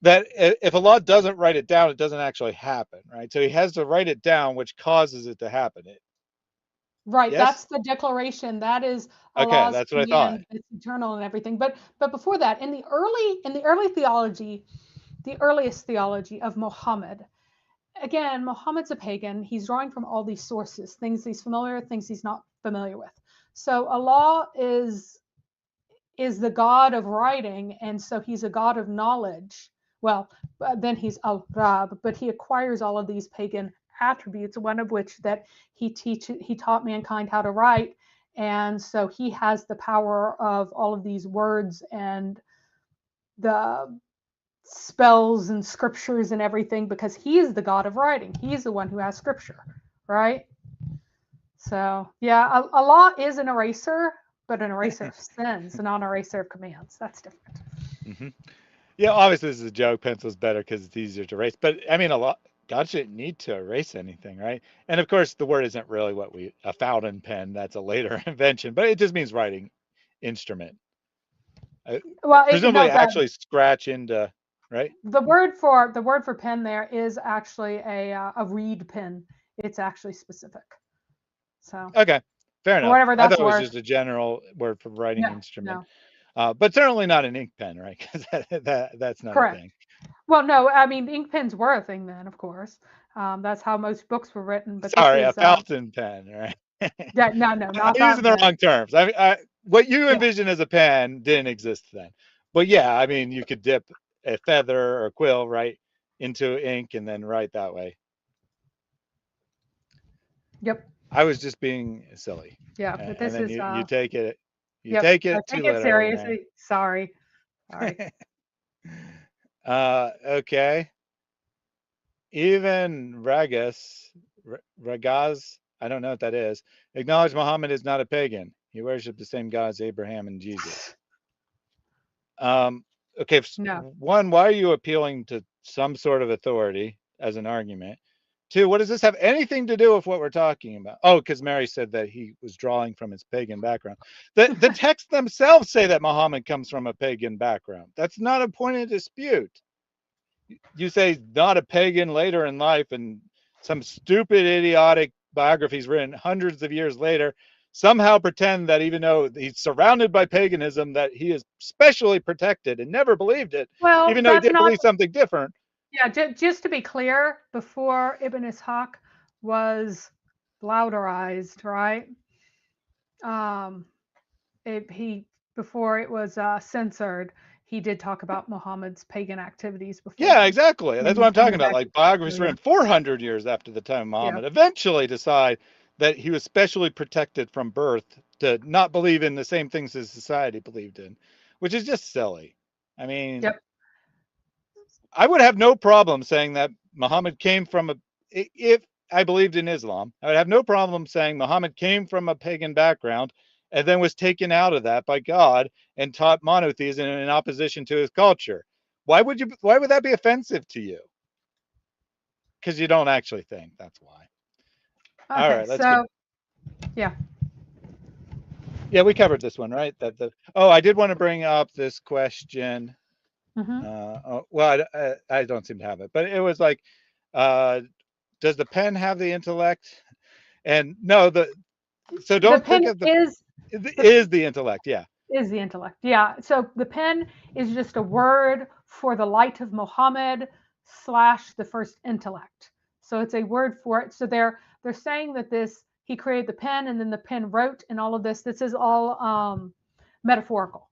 [SPEAKER 1] that if Allah doesn't write it down, it doesn't actually happen, right? So he has to write it down, which causes it to happen.
[SPEAKER 3] right,
[SPEAKER 1] Yes?
[SPEAKER 3] that's the declaration. That is
[SPEAKER 1] Okay,
[SPEAKER 3] Allah's
[SPEAKER 1] that's what I thought.
[SPEAKER 3] command. It's eternal and everything. But before that, in the early theology, the earliest theology of Muhammad, again, Muhammad's a pagan. He's drawing from all these sources, things he's familiar with, things he's not familiar with. So Allah is the God of writing, and so he's a God of knowledge. Well, then he's Al-Rab, but he acquires all of these pagan attributes, one of which that he taught mankind how to write, and so he has the power of all of these words and the spells and scriptures and everything, because he is the God of writing. He's the one who has scripture, right? So yeah, Allah is an eraser, but an eraser of sins, not an eraser of commands. That's different.
[SPEAKER 1] Mm-hmm. Yeah, obviously this is a joke. Pencil's better because it's easier to erase. But I mean, God shouldn't need to erase anything, right? And of course, the word isn't really a fountain pen. That's a later invention, but it just means writing instrument.
[SPEAKER 3] Well,
[SPEAKER 1] presumably actually scratch into, right?
[SPEAKER 3] The word for pen there is actually a reed pen. It's actually specific. So
[SPEAKER 1] okay, fair enough.
[SPEAKER 3] Whatever that's
[SPEAKER 1] I thought it was
[SPEAKER 3] worth.
[SPEAKER 1] just a general word for writing
[SPEAKER 3] No,
[SPEAKER 1] instrument.
[SPEAKER 3] no.
[SPEAKER 1] But certainly not an ink pen, right? Because that's not
[SPEAKER 3] Correct.
[SPEAKER 1] a thing.
[SPEAKER 3] Well, no, I mean, ink pens were a thing then, of course. That's how most books were written. But
[SPEAKER 1] Sorry,
[SPEAKER 3] this is,
[SPEAKER 1] a fountain pen, right?
[SPEAKER 3] yeah, no, not
[SPEAKER 1] I'm using the
[SPEAKER 3] fountain
[SPEAKER 1] wrong terms. What you
[SPEAKER 3] Yeah.
[SPEAKER 1] envision as a pen didn't exist then. But yeah, I mean, you could dip a feather or a quill right into ink and then write that way.
[SPEAKER 3] Yep.
[SPEAKER 1] I was just being silly.
[SPEAKER 3] Yeah, but this
[SPEAKER 1] and then
[SPEAKER 3] is
[SPEAKER 1] you take it. You
[SPEAKER 3] yep,
[SPEAKER 1] take it
[SPEAKER 3] I
[SPEAKER 1] too
[SPEAKER 3] take it
[SPEAKER 1] literally.
[SPEAKER 3] seriously. Sorry.
[SPEAKER 1] Okay. Even Ragaz, I don't know what that is. Acknowledge Muhammad is not a pagan. He worshipped the same God as Abraham and Jesus. Okay,
[SPEAKER 3] No.
[SPEAKER 1] one, why are you appealing to some sort of authority as an argument? Two, what does this have anything to do with what we're talking about? Oh, because Mary said that he was drawing from his pagan background. The texts themselves say that Muhammad comes from a pagan background. That's not a point of dispute. You say not a pagan later in life, and some stupid, idiotic biographies written hundreds of years later somehow pretend that even though he's surrounded by paganism, that he is specially protected and never believed it,
[SPEAKER 3] Well,
[SPEAKER 1] even though he
[SPEAKER 3] that's
[SPEAKER 1] did
[SPEAKER 3] not.
[SPEAKER 1] believe something different.
[SPEAKER 3] Yeah, just to be clear, before Ibn Ishaq was Lauderized, right? Before it was censored, he did talk about Muhammad's pagan activities before.
[SPEAKER 1] Yeah, exactly. That's what I'm talking about.
[SPEAKER 3] back
[SPEAKER 1] Like
[SPEAKER 3] to
[SPEAKER 1] biographies
[SPEAKER 3] Syria.
[SPEAKER 1] written 400 years after the time of Muhammad eventually decide that he was specially protected from birth to not believe in the same things as society believed in, which is just silly. I mean,
[SPEAKER 3] Yep.
[SPEAKER 1] I would have no problem saying that Muhammad came from if I believed in Islam, I would have no problem saying Muhammad came from a pagan background and then was taken out of that by God and taught monotheism in opposition to his culture. Why would that be offensive to you? Because you don't actually think, that's why.
[SPEAKER 3] Okay,
[SPEAKER 1] All right, let's
[SPEAKER 3] so yeah.
[SPEAKER 1] Yeah, we covered this one, right? Oh, I did want to bring up this question. Well, I don't seem to have it, but it was like, does the pen have the intellect? And no, so don't think of is the intellect, yeah.
[SPEAKER 3] Is the intellect, yeah. So the pen is just a word for the light of Muhammad / the first intellect. So it's a word for it. So they're saying that he created the pen and then the pen wrote and all of this. This is all metaphorical.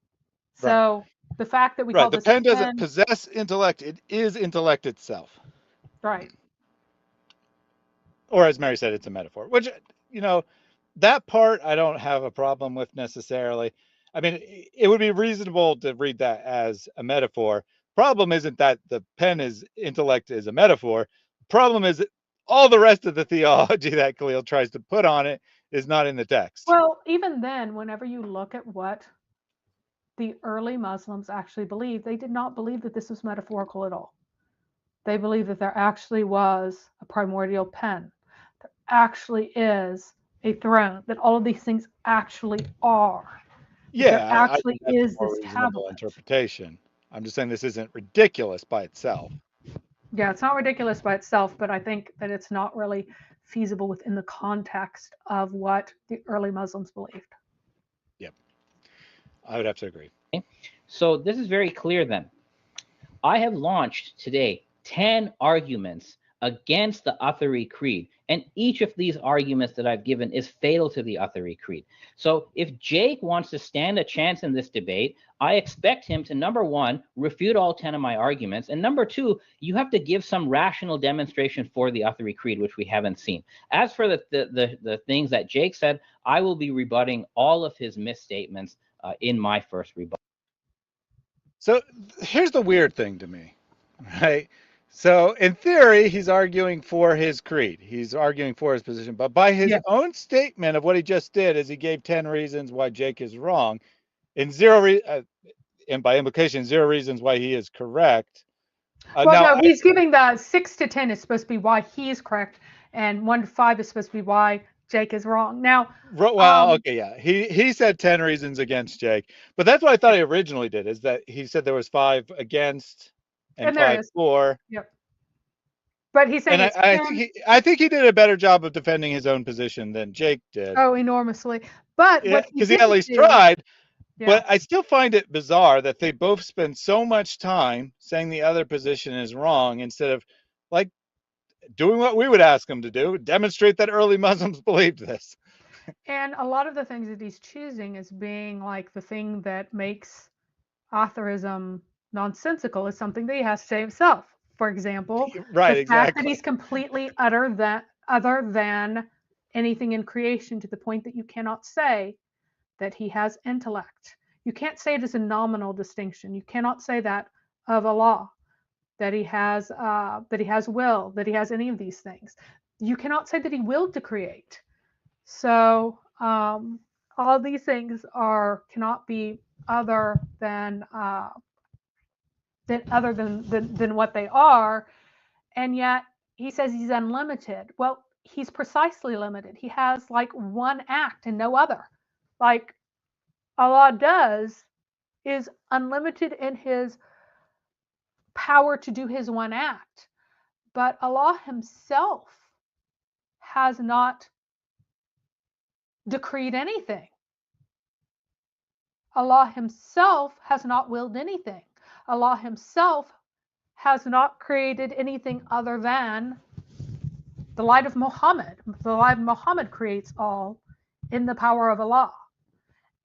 [SPEAKER 3] So
[SPEAKER 1] right.
[SPEAKER 3] The fact that we call
[SPEAKER 1] the
[SPEAKER 3] this
[SPEAKER 1] pen doesn't possess intellect; it is intellect itself.
[SPEAKER 3] Right.
[SPEAKER 1] Or as Mary said, it's a metaphor. Which that part I don't have a problem with necessarily. I mean, it would be reasonable to read that as a metaphor. Problem isn't that the pen is intellect is a metaphor. Problem is that all the rest of the theology that Khalil tries to put on it is not in the text.
[SPEAKER 3] Well, even then, whenever you look at what the early Muslims actually believed, they did not believe that this was metaphorical at all. They believed that there actually was a primordial pen. There actually is a throne, that all of these things actually are.
[SPEAKER 1] Yeah,
[SPEAKER 3] there actually is this
[SPEAKER 1] reasonable interpretation. I'm just saying this isn't ridiculous by itself.
[SPEAKER 3] Yeah, it's not ridiculous by itself, but I think that it's not really feasible within the context of what the early Muslims believed.
[SPEAKER 1] Yep, I would have to agree.
[SPEAKER 4] Okay. So this is very clear then. I have launched today 10 arguments against the Athari Creed. And each of these arguments that I've given is fatal to the Athari Creed. So if Jake wants to stand a chance in this debate, I expect him to, number one, refute all 10 of my arguments. And number two, you have to give some rational demonstration for the Athari Creed, which we haven't seen. As for the things that Jake said, I will be rebutting all of his misstatements in my first rebuttal.
[SPEAKER 1] So here's the weird thing to me, right? So in theory, he's arguing for his creed. He's arguing for his position. But by his own statement of what he just did is he gave 10 reasons why Jake is wrong and and by implication, 0 reasons why he is correct.
[SPEAKER 3] No, he's giving the 6 to 10 is supposed to be why he is correct, and 1 to 5 is supposed to be why Jake is wrong. Now,
[SPEAKER 1] well, okay, yeah, he said 10 reasons against Jake, but that's what I thought he originally did. Is that he said there was 5 against and 5 for.
[SPEAKER 3] Yep. But he's saying
[SPEAKER 1] and I think he did a better job of defending his own position than Jake did.
[SPEAKER 3] Oh, enormously. But
[SPEAKER 1] because he at least tried. Yeah. But I still find it bizarre that they both spend so much time saying the other position is wrong instead of like doing what we would ask them to do, demonstrate that early Muslims believed this.
[SPEAKER 3] And a lot of the things that he's choosing as being like the thing that makes authorism nonsensical is something that he has to say himself. For example, the fact that he's completely other than anything in creation, to the point that you cannot say that he has intellect. You can't say it as a nominal distinction. You cannot say that of Allah, that he has will, that he has any of these things. You cannot say that he willed to create. So all of these things cannot be other than what they are, and yet he says he's unlimited. Well, he's precisely limited. He has like one act and no other. Like Allah does is unlimited in his power to do his one act, but Allah himself has not decreed anything. Allah himself has not willed anything. Allah himself has not created anything other than the light of Muhammad. The light of Muhammad creates all in the power of Allah.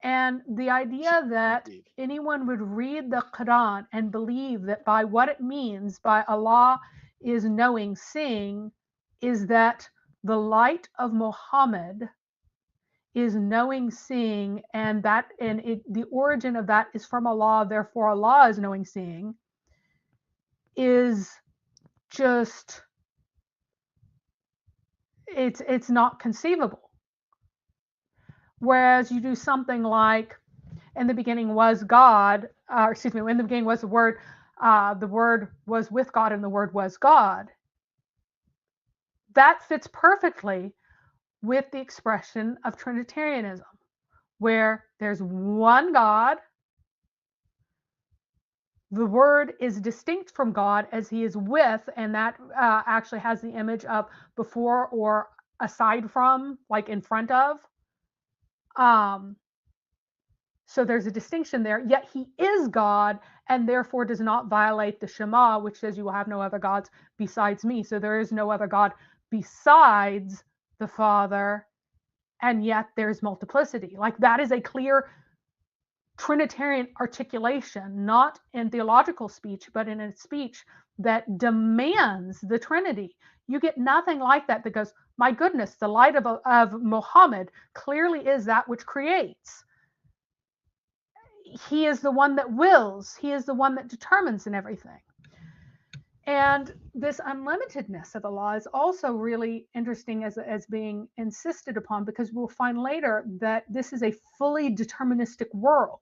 [SPEAKER 3] And the idea that anyone would read the Quran and believe that by what it means by Allah is knowing, seeing, is that the light of Muhammad is knowing, seeing, and the origin of that is from Allah, therefore Allah is knowing, seeing, is just, it's not conceivable. Whereas you do something like, in the beginning was God, in the beginning was the word was with God and the word was God. That fits perfectly with the expression of Trinitarianism, where there's one God, the word is distinct from God as he is with, and that actually has the image of before or aside from, like in front of. So there's a distinction there, yet he is God and therefore does not violate the Shema, which says you will have no other gods besides me. So there is no other God besides the Father, and yet there's multiplicity. Like that is a clear Trinitarian articulation, not in theological speech, but in a speech that demands the Trinity. You get nothing like that goes, my goodness, the light of Muhammad clearly is that which creates. He is the one that wills. He is the one that determines in everything. And this unlimitedness of Allah is also really interesting as being insisted upon, because we'll find later that this is a fully deterministic world.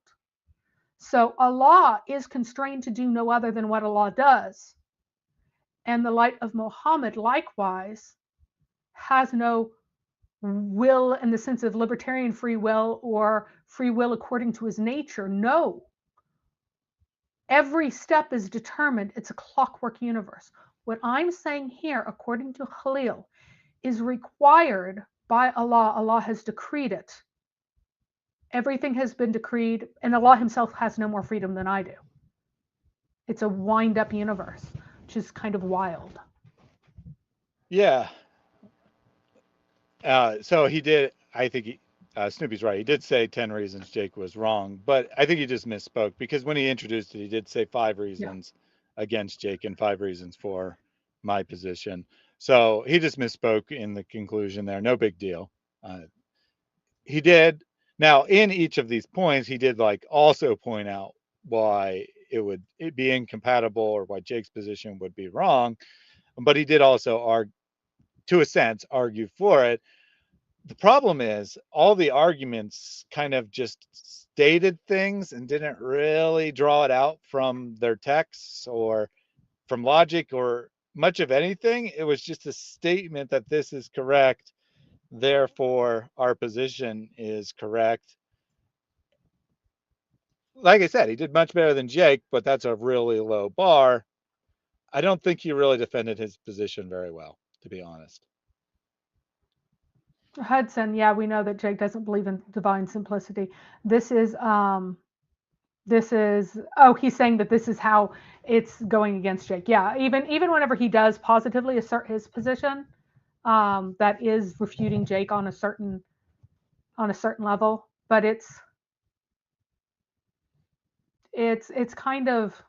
[SPEAKER 3] So Allah is constrained to do no other than what Allah does. And the light of Muhammad likewise has no will in the sense of libertarian free will or free will according to his nature. No. Every step is determined. It's a clockwork universe. What I'm saying here, according to Khalil, is required by Allah. Allah has decreed it. Everything has been decreed, and Allah himself has no more freedom than I do. It's a wind-up universe, which is kind of wild.
[SPEAKER 1] Yeah. So he did, I think Snoopy's right. He did say 10 reasons Jake was wrong, but I think he just misspoke, because when he introduced it, he did say 5 reasons against Jake and 5 reasons for my position. So he just misspoke in the conclusion there. No big deal. He did. Now, in each of these points, he did like also point out why it be incompatible or why Jake's position would be wrong. But he did also argue, to a sense, argue for it. The problem is all the arguments kind of just stated things and didn't really draw it out from their texts or from logic or much of anything. It was just a statement that this is correct, therefore our position is correct. Like I said, he did much better than Jake, but that's a really low bar. I don't think he really defended his position very well, to be honest.
[SPEAKER 3] Hudson, yeah, we know that Jake doesn't believe in divine simplicity. This is he's saying that this is how it's going against Jake. Yeah, even whenever he does positively assert his position, that is refuting Jake on a certain level, but it's kind of,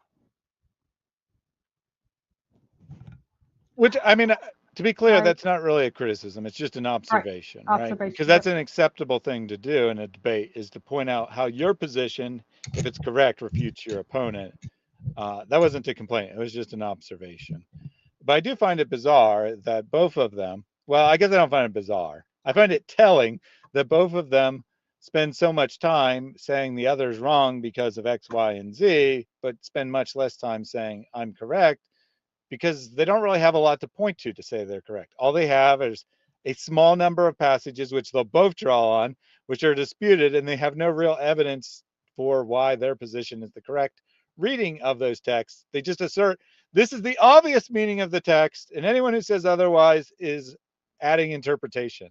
[SPEAKER 1] which, I mean, to be clear, that's not really a criticism. It's just an observation, right? Because that's an acceptable thing to do in a debate, is to point out how your position, if it's correct, refutes your opponent. That wasn't a complaint. It was just an observation. But I do find it bizarre that both of them, well, I guess I don't find it bizarre. I find it telling that both of them spend so much time saying the other's wrong because of X, Y, and Z, but spend much less time saying I'm correct, because they don't really have a lot to point to say they're correct. All they have is a small number of passages which they'll both draw on, which are disputed, and they have no real evidence for why their position is the correct reading of those texts. They just assert this is the obvious meaning of the text, and anyone who says otherwise is adding interpretation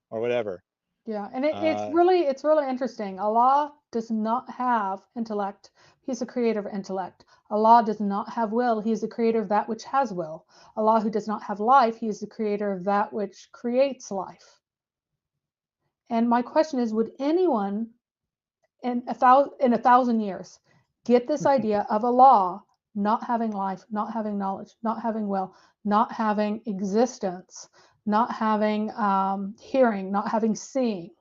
[SPEAKER 1] or whatever.
[SPEAKER 3] Yeah, and it's really interesting. Allah does not have intellect. He's the creator of intellect. Allah does not have will. He is the creator of that which has will. Allah, who does not have life, he is the creator of that which creates life. And my question is, would anyone in a thousand years get this idea of Allah not having life, not having knowledge, not having will, not having existence, not having hearing, not having seeing?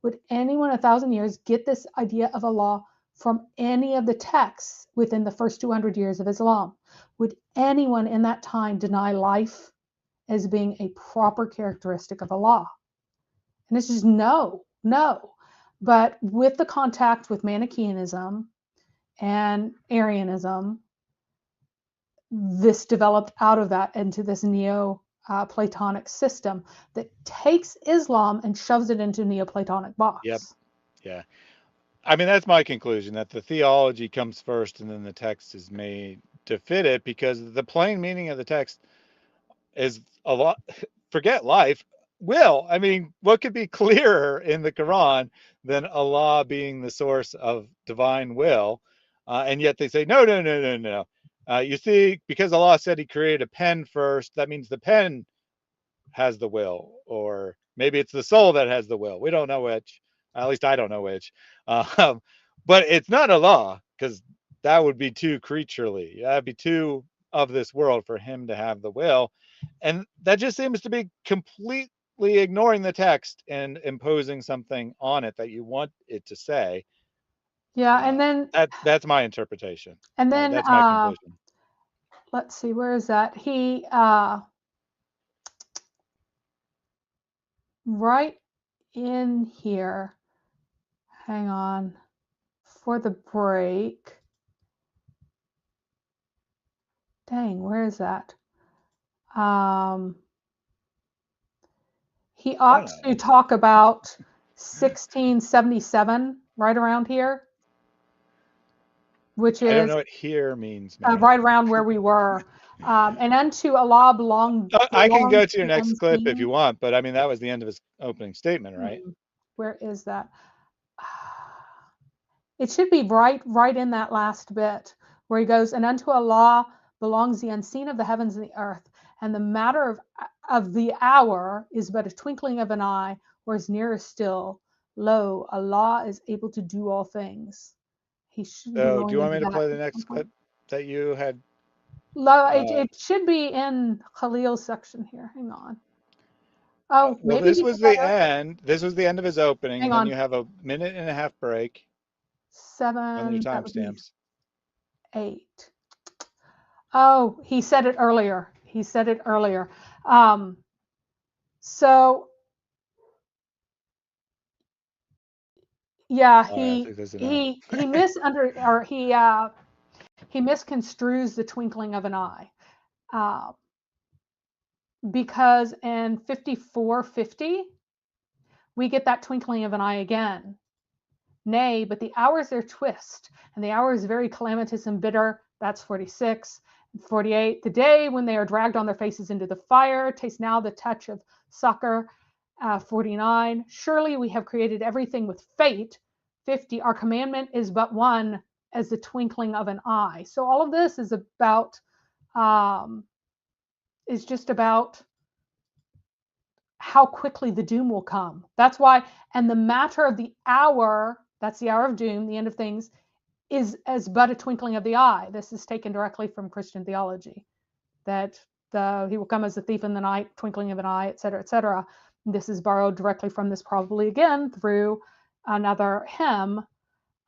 [SPEAKER 3] Would anyone in 1,000 years get this idea of Allah from any of the texts within the first 200 years of Islam? Would anyone in that time deny life as being a proper characteristic of Allah? And it's just no. But with the contact with Manichaeanism and Arianism, this developed out of that into this Platonic system that takes Islam and shoves it into a Neoplatonic box.
[SPEAKER 1] Yep. Yeah. I mean, that's my conclusion, that the theology comes first and then the text is made to fit it, because the plain meaning of the text is a lot. Forget life, will. I mean, what could be clearer in the Quran than Allah being the source of divine will? And yet they say, no. You see, because Allah said he created a pen first, that means the pen has the will, or maybe it's the soul that has the will. We don't know which. At least I don't know which. But it's not Allah, because that would be too creaturely. That'd be too of this world for him to have the will. And that just seems to be completely ignoring the text and imposing something on it that you want it to say.
[SPEAKER 3] Yeah, and then
[SPEAKER 1] that's my interpretation.
[SPEAKER 3] And then
[SPEAKER 1] that's my conclusion.
[SPEAKER 3] Let's see, where is that? He right in here. Hang on for the break. Dang, where is that? He ought to talk about 1677, right around here, which is,
[SPEAKER 1] I don't know what here means.
[SPEAKER 3] Right around where we were. And unto Allah belong.
[SPEAKER 1] I can go to your next clip if you want, but I mean, that was the end of his opening statement, right?
[SPEAKER 3] Where is that? It should be right in that last bit where he goes, and unto Allah belongs the unseen of the heavens and the earth, and the matter of the hour is but a twinkling of an eye, or is nearer still. Lo, Allah is able to do all things. He should.
[SPEAKER 1] So, do you want me to play the next clip that you had?
[SPEAKER 3] It should be in Khalil's section here. Hang on. Oh,
[SPEAKER 1] well,
[SPEAKER 3] maybe
[SPEAKER 1] this was the end. This was the end of his opening.
[SPEAKER 3] Hang
[SPEAKER 1] and
[SPEAKER 3] on.
[SPEAKER 1] Then you have a minute and a half break.
[SPEAKER 3] 7.
[SPEAKER 1] On your timestamps.
[SPEAKER 3] 8. Oh, he said it earlier. So yeah, he misconstrues the twinkling of an eye, because in 54:50 we get that twinkling of an eye again. Nay, but the hours their twist, and the hour is very calamitous and bitter. That's 46. 48, the day when they are dragged on their faces into the fire, taste now the touch of succor. 49, surely we have created everything with fate. 50, our commandment is but one, as the twinkling of an eye. So all of this is about, is just about how quickly the doom will come. That's why, and the matter of the hour, that's the hour of doom, the end of things, is as but a twinkling of the eye. This is taken directly from Christian theology, that he will come as a thief in the night, twinkling of an eye, etc., etc. This is borrowed directly from this, probably again through another hymn.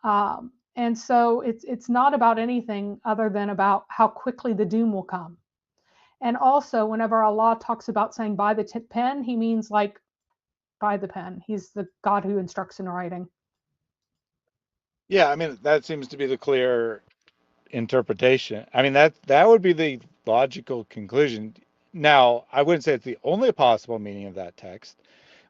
[SPEAKER 3] And so it's not about anything other than about how quickly the doom will come. And also, whenever Allah talks about saying by the pen, he means like by the pen. He's the God who instructs in writing.
[SPEAKER 1] Yeah, I mean, that seems to be the clear interpretation. I mean, that would be the logical conclusion. Now, I wouldn't say it's the only possible meaning of that text,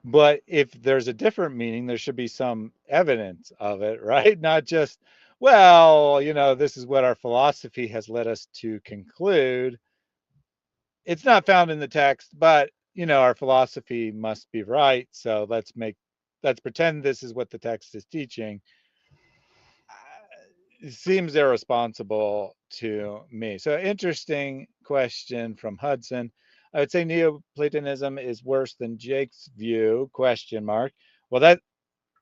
[SPEAKER 1] but if there's a different meaning, there should be some evidence of it, right? Not just, well, this is what our philosophy has led us to conclude. It's not found in the text, but our philosophy must be right. So let's pretend this is what the text is teaching. It seems irresponsible to me. So interesting question from Hudson. I would say Neoplatonism is worse than Jake's view, question mark. Well, that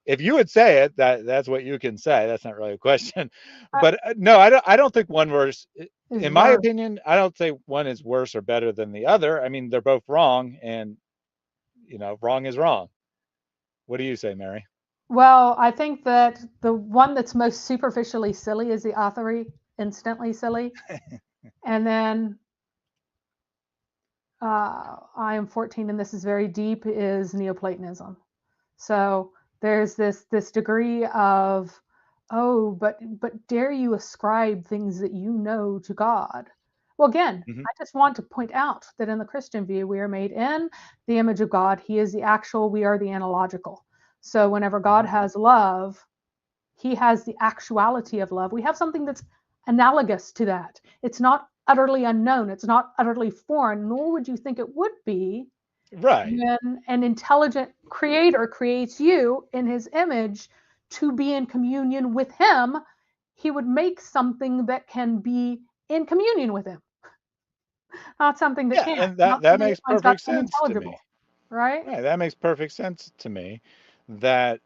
[SPEAKER 1] if you would say it, that's what you can say. That's not really a question. But no, I don't think one worse. In my opinion, I don't say one is worse or better than the other. I mean, they're both wrong, and wrong is wrong. What do you say, Mary?
[SPEAKER 3] Well, I think that the one that's most superficially silly is the authory, instantly silly. And then I am 14 and this is very deep, is Neoplatonism. So there's this degree of, oh, but dare you ascribe things that you know to God? Well, again, I just want to point out that in the Christian view, we are made in the image of God. He is the actual, we are the analogical. So whenever God has love, he has the actuality of love. We have something that's analogous to that. It's not utterly unknown. It's not utterly foreign, nor would you think it would be.
[SPEAKER 1] Right.
[SPEAKER 3] When an intelligent creator creates you in his image to be in communion with him, he would make something that can be in communion with him. Not something that can't.
[SPEAKER 1] And that makes perfect sense to me.
[SPEAKER 3] Right?
[SPEAKER 1] Yeah, that makes perfect sense to me. That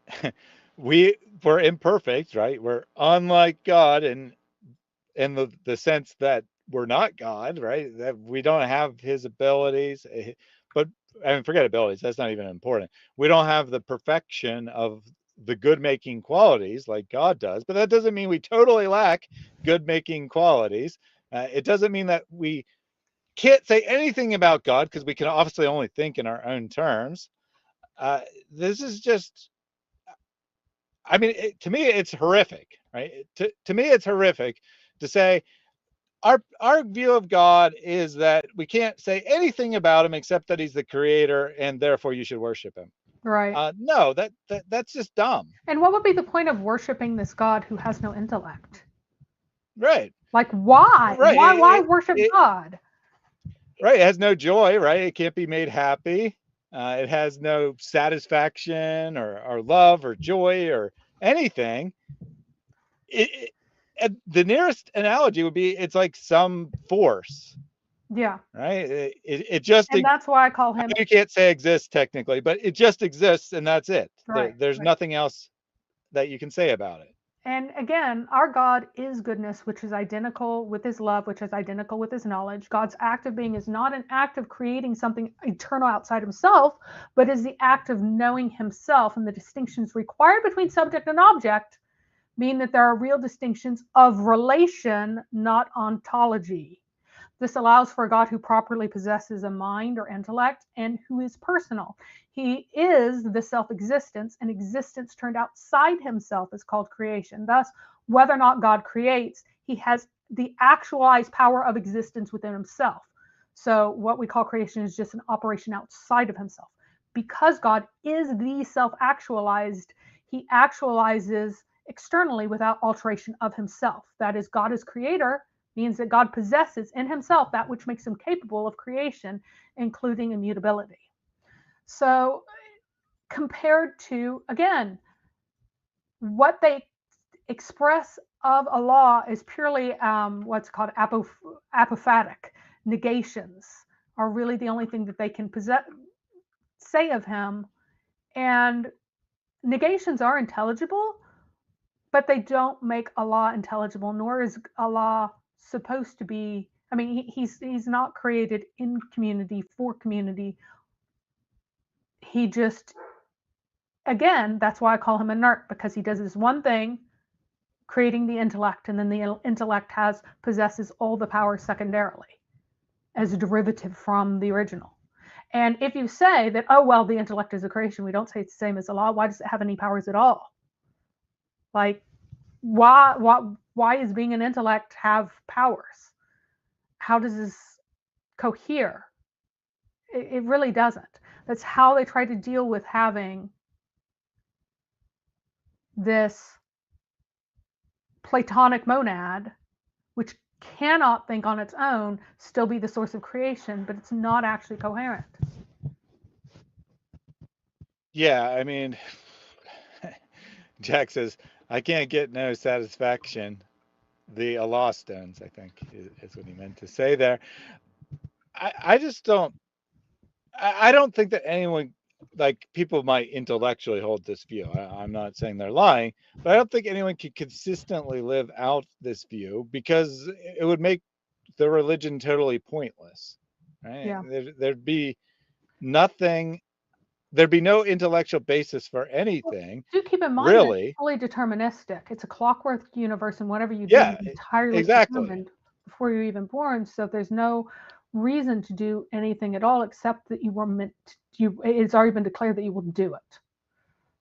[SPEAKER 1] we're imperfect, right? We're unlike God in the sense that we're not God, right? That we don't have his abilities, but I mean, forget abilities. That's not even important. We don't have the perfection of the good making qualities like God does, but that doesn't mean we totally lack good making qualities. It doesn't mean that we can't say anything about God, because we can obviously only think in our own terms. This is just, I mean, to me, it's horrific, right? To me, it's horrific to say our view of God is that we can't say anything about him except that he's the creator and therefore you should worship him.
[SPEAKER 3] Right.
[SPEAKER 1] No, that's just dumb.
[SPEAKER 3] And what would be the point of worshiping this God who has no intellect?
[SPEAKER 1] Right.
[SPEAKER 3] Like, why?
[SPEAKER 1] Right.
[SPEAKER 3] Why worship God?
[SPEAKER 1] Right. It has no joy, right? It can't be made happy. It has no satisfaction or love or joy or anything. The nearest analogy would be it's like some force.
[SPEAKER 3] Yeah.
[SPEAKER 1] Right. It just,
[SPEAKER 3] and that's why I call him.
[SPEAKER 1] You can't say exists technically, but it just exists and that's it.
[SPEAKER 3] Right.
[SPEAKER 1] There's nothing else that you can say about it.
[SPEAKER 3] And again, our God is goodness, which is identical with his love, which is identical with his knowledge. God's act of being is not an act of creating something eternal outside himself, but is the act of knowing himself. And the distinctions required between subject and object mean that there are real distinctions of relation, not ontology. This allows for a God who properly possesses a mind or intellect and who is personal. He is the self-existence, and existence turned outside himself is called creation. Thus, whether or not God creates, he has the actualized power of existence within himself. So what we call creation is just an operation outside of himself. Because God is the self-actualized, he actualizes externally without alteration of himself. That is, God is creator, means that God possesses in himself that which makes him capable of creation, including immutability. So compared to, again, what they express of a law is purely what's called apophatic. Negations are really the only thing that they can say of him. And negations are intelligible, but they don't make Allah intelligible, nor is Allah supposed to be. I mean, he's not created in community for community. He just, again, that's why I call him inert, because he does this one thing, creating the intellect, and then the intellect possesses all the power secondarily as a derivative from the original. And if you say that, oh, well, the intellect is a creation, we don't say it's the same as Allah, why does it have any powers at all? Like, why is being an intellect have powers? How does this cohere? It really doesn't. That's how they try to deal with having this Platonic monad, which cannot think on its own, still be the source of creation, but it's not actually coherent.
[SPEAKER 1] Yeah, I mean, Jack says, I can't get no satisfaction. The Allah stones, I think, is what he meant to say there. I just don't, I don't think that anyone, like, people might intellectually hold this view. I'm not saying they're lying, but I don't think anyone could consistently live out this view, because it would make the religion totally pointless, right?
[SPEAKER 3] Yeah.
[SPEAKER 1] There'd be nothing, there'd be no intellectual basis for anything.
[SPEAKER 3] Do keep in mind
[SPEAKER 1] really.
[SPEAKER 3] that it's fully deterministic. It's a clockwork universe, and whatever you
[SPEAKER 1] Yeah,
[SPEAKER 3] do is entirely
[SPEAKER 1] exactly.
[SPEAKER 3] determined before you're even born. So there's no reason to do anything at all, except that you were meant to, it's already been declared that you will do it.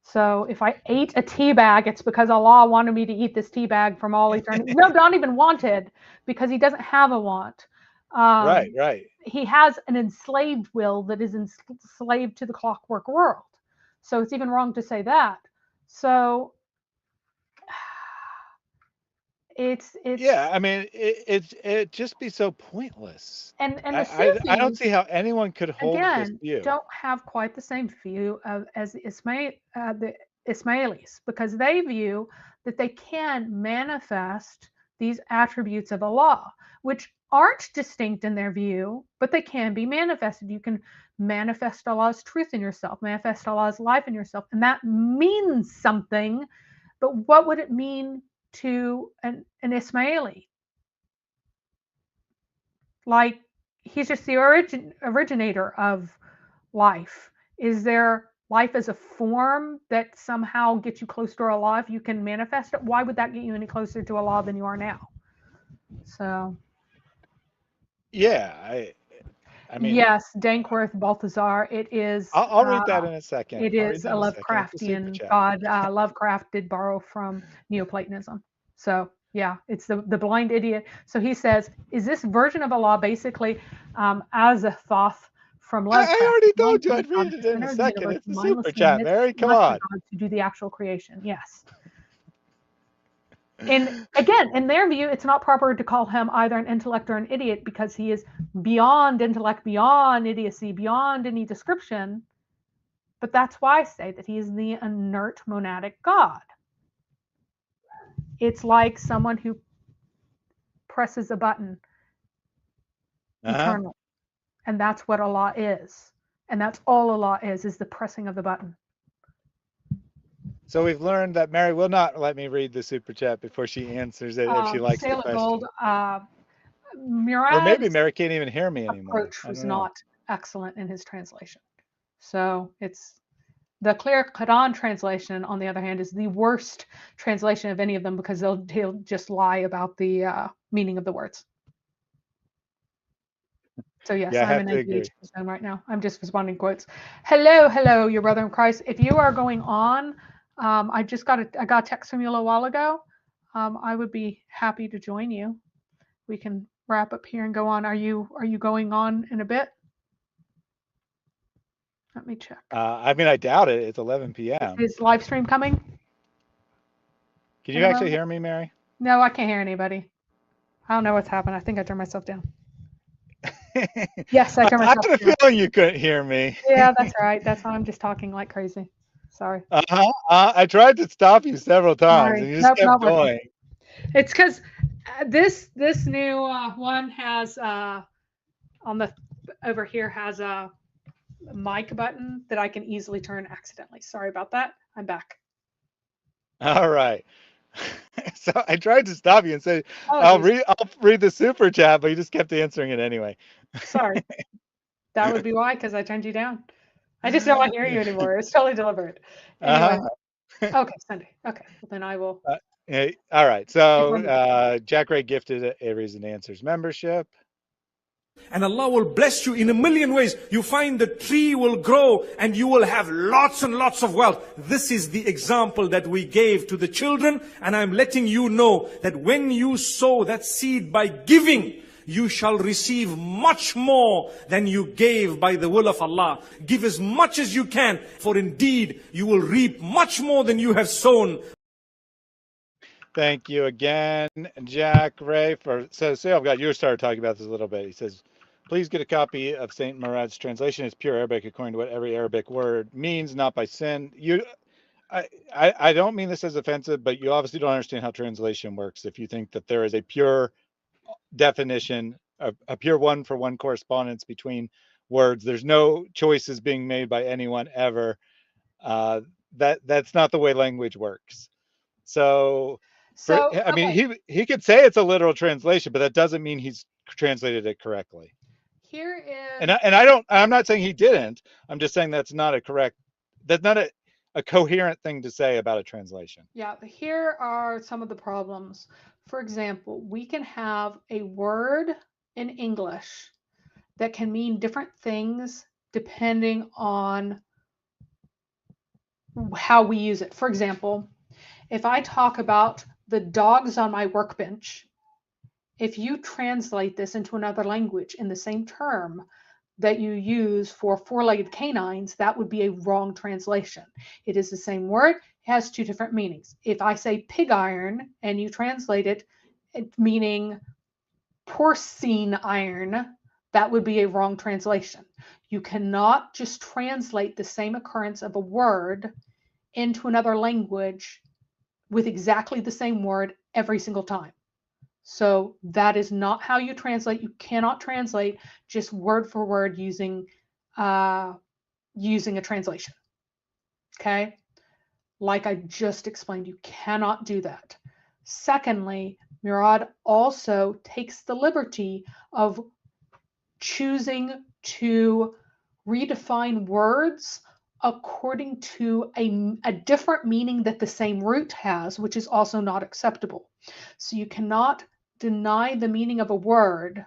[SPEAKER 3] So if I ate a tea bag, it's because Allah wanted me to eat this tea bag from all eternity. No, not even wanted, because he doesn't have a want.
[SPEAKER 1] Right.
[SPEAKER 3] He has an enslaved will that is enslaved to the clockwork world. So it's even wrong to say that. So it's
[SPEAKER 1] yeah, I mean, it just be so pointless.
[SPEAKER 3] And the
[SPEAKER 1] I
[SPEAKER 3] Sufis,
[SPEAKER 1] don't see how anyone could hold this
[SPEAKER 3] again,
[SPEAKER 1] view.
[SPEAKER 3] don't have quite the same view as the Ismailis, because they view that they can manifest these attributes of Allah, which aren't distinct in their view, but they can be manifested. You can manifest Allah's truth in yourself, manifest Allah's life in yourself, and that means something. But what would it mean to an Ismaili? Like, he's just the originator of life. Is there life as a form that somehow gets you closer to Allah if you can manifest it? Why would that get you any closer to Allah than you are now? So
[SPEAKER 1] yeah, I mean,
[SPEAKER 3] yes, Dankworth Balthazar, it is.
[SPEAKER 1] I'll read that in a second.
[SPEAKER 3] It is a Lovecraftian god. Lovecraft did borrow from Neoplatonism. So yeah, it's the blind idiot. So he says, is this version of Allah basically Azathoth from Lovecraft?
[SPEAKER 1] I already told you I'd read it in a second. It's the super chat, Mary. Come on.
[SPEAKER 3] To do the actual creation. Yes. And again, in their view, it's not proper to call him either an intellect or an idiot, because he is beyond intellect, beyond idiocy, beyond any description. But that's why I say that he is the inert monadic God. It's like someone who presses a button eternally. And that's what Allah is. And that's all Allah is the pressing of the button.
[SPEAKER 1] So we've learned that Mary will not let me read the super chat before she answers it if she likes the question.
[SPEAKER 3] Gold,
[SPEAKER 1] or maybe Mary can't even hear me anymore.
[SPEAKER 3] Approach was not excellent in his translation. So it's the Clear Quran translation, on the other hand, is the worst translation of any of them, because he'll just lie about the meaning of the words. So yes, yeah, I'm in engaged zone right now. I'm just responding quotes. Hello, your brother in Christ. If you are going on, I got a text from you a little while ago. I would be happy to join you. We can wrap up here and go on. Are you going on in a bit? Let me check.
[SPEAKER 1] I mean, I doubt it. It's 11 p.m.
[SPEAKER 3] Is live stream coming?
[SPEAKER 1] Can you actually hear me, Mary?
[SPEAKER 3] No, I can't hear anybody. I don't know what's happened. I think I turned myself down. Yes, I turned myself down.
[SPEAKER 1] I had a feeling you couldn't hear me.
[SPEAKER 3] Yeah, that's right. That's why I'm just talking like crazy. Sorry.
[SPEAKER 1] I tried to stop you several times, and you just kept going.
[SPEAKER 3] It's because this new one has on the over here has a mic button that I can easily turn accidentally. Sorry about that. I'm back.
[SPEAKER 1] All right. So I tried to stop you and say, I'll read the super chat, but you just kept answering it anyway.
[SPEAKER 3] Sorry. That would be why, because I turned you down. I just don't want to hear you anymore. It's totally deliberate. Anyway. Okay, Sunday. Okay, well, then I will.
[SPEAKER 1] All right. So Jack Ray gifted Aries and Answers membership.
[SPEAKER 5] And Allah will bless you in a million ways. You find the tree will grow and you will have lots and lots of wealth. This is the example that we gave to the children. And I'm letting you know that when you sow that seed by giving, you shall receive much more than you gave by the will of Allah. Give as much as you can, for indeed you will reap much more than you have sown.
[SPEAKER 1] Thank you again, Jack Ray. So I've got you started talking about this a little bit. He says, please get a copy of Saint Murad's translation. It's pure Arabic according to what every Arabic word means, not by sin. I don't mean this as offensive, but you obviously don't understand how translation works. If you think that there is a pure definition, a pure one-for-one correspondence between words, there's no choices being made by anyone ever. That's not the way language works. I mean, he could say it's a literal translation, but that doesn't mean he's translated it correctly.
[SPEAKER 3] Here is,
[SPEAKER 1] and I'm not saying he didn't. I'm just saying that's not a coherent thing to say about a translation.
[SPEAKER 3] Yeah, here are some of the problems. For example, we can have a word in English that can mean different things depending on how we use it. For example, if I talk about the dogs on my workbench, if you translate this into another language in the same term that you use for four-legged canines, that would be a wrong translation. It is the same word, it has two different meanings. If I say pig iron and you translate it meaning porcine iron, that would be a wrong translation. You cannot just translate the same occurrence of a word into another language with exactly the same word every single time. So that is not how you translate. You cannot translate just word for word using a translation. Okay? Like I just explained, you cannot do that. Secondly, Murad also takes the liberty of choosing to redefine words according to a different meaning that the same root has, which is also not acceptable. So you cannot deny the meaning of a word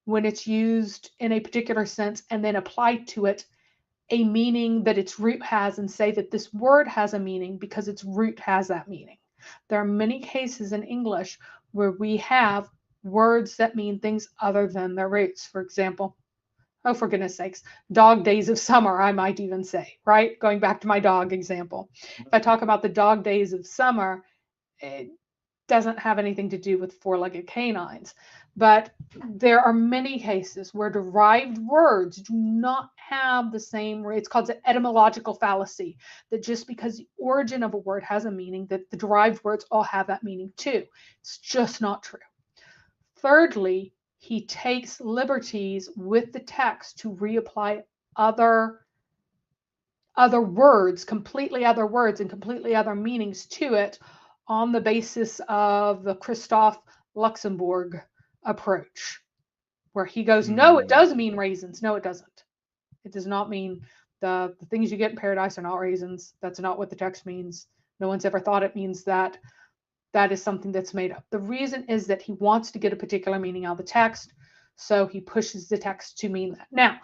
[SPEAKER 3] when it's used in a particular sense and then apply to it a meaning that its root has and say that this word has a meaning because its root has that meaning. There are many cases in English where we have words that mean things other than their roots. For example, oh, for goodness sakes, dog days of summer, I might even say, right? Going back to my dog example. If I talk about the dog days of summer, it doesn't have anything to do with four-legged canines. But there are many cases where derived words do not have the same, it's called the etymological fallacy, that just because the origin of a word has a meaning, that the derived words all have that meaning too. It's just not true. Thirdly, he takes liberties with the text to reapply other words, completely other words and completely other meanings to it on the basis of the Christoph Luxemburg approach, where he goes, no, it does mean raisins. No, it doesn't. It does not mean the things you get in paradise are not raisins. That's not what the text means. No one's ever thought it means that. That is something that's made up. The reason is that he wants to get a particular meaning out of the text, so he pushes the text to mean that. Now,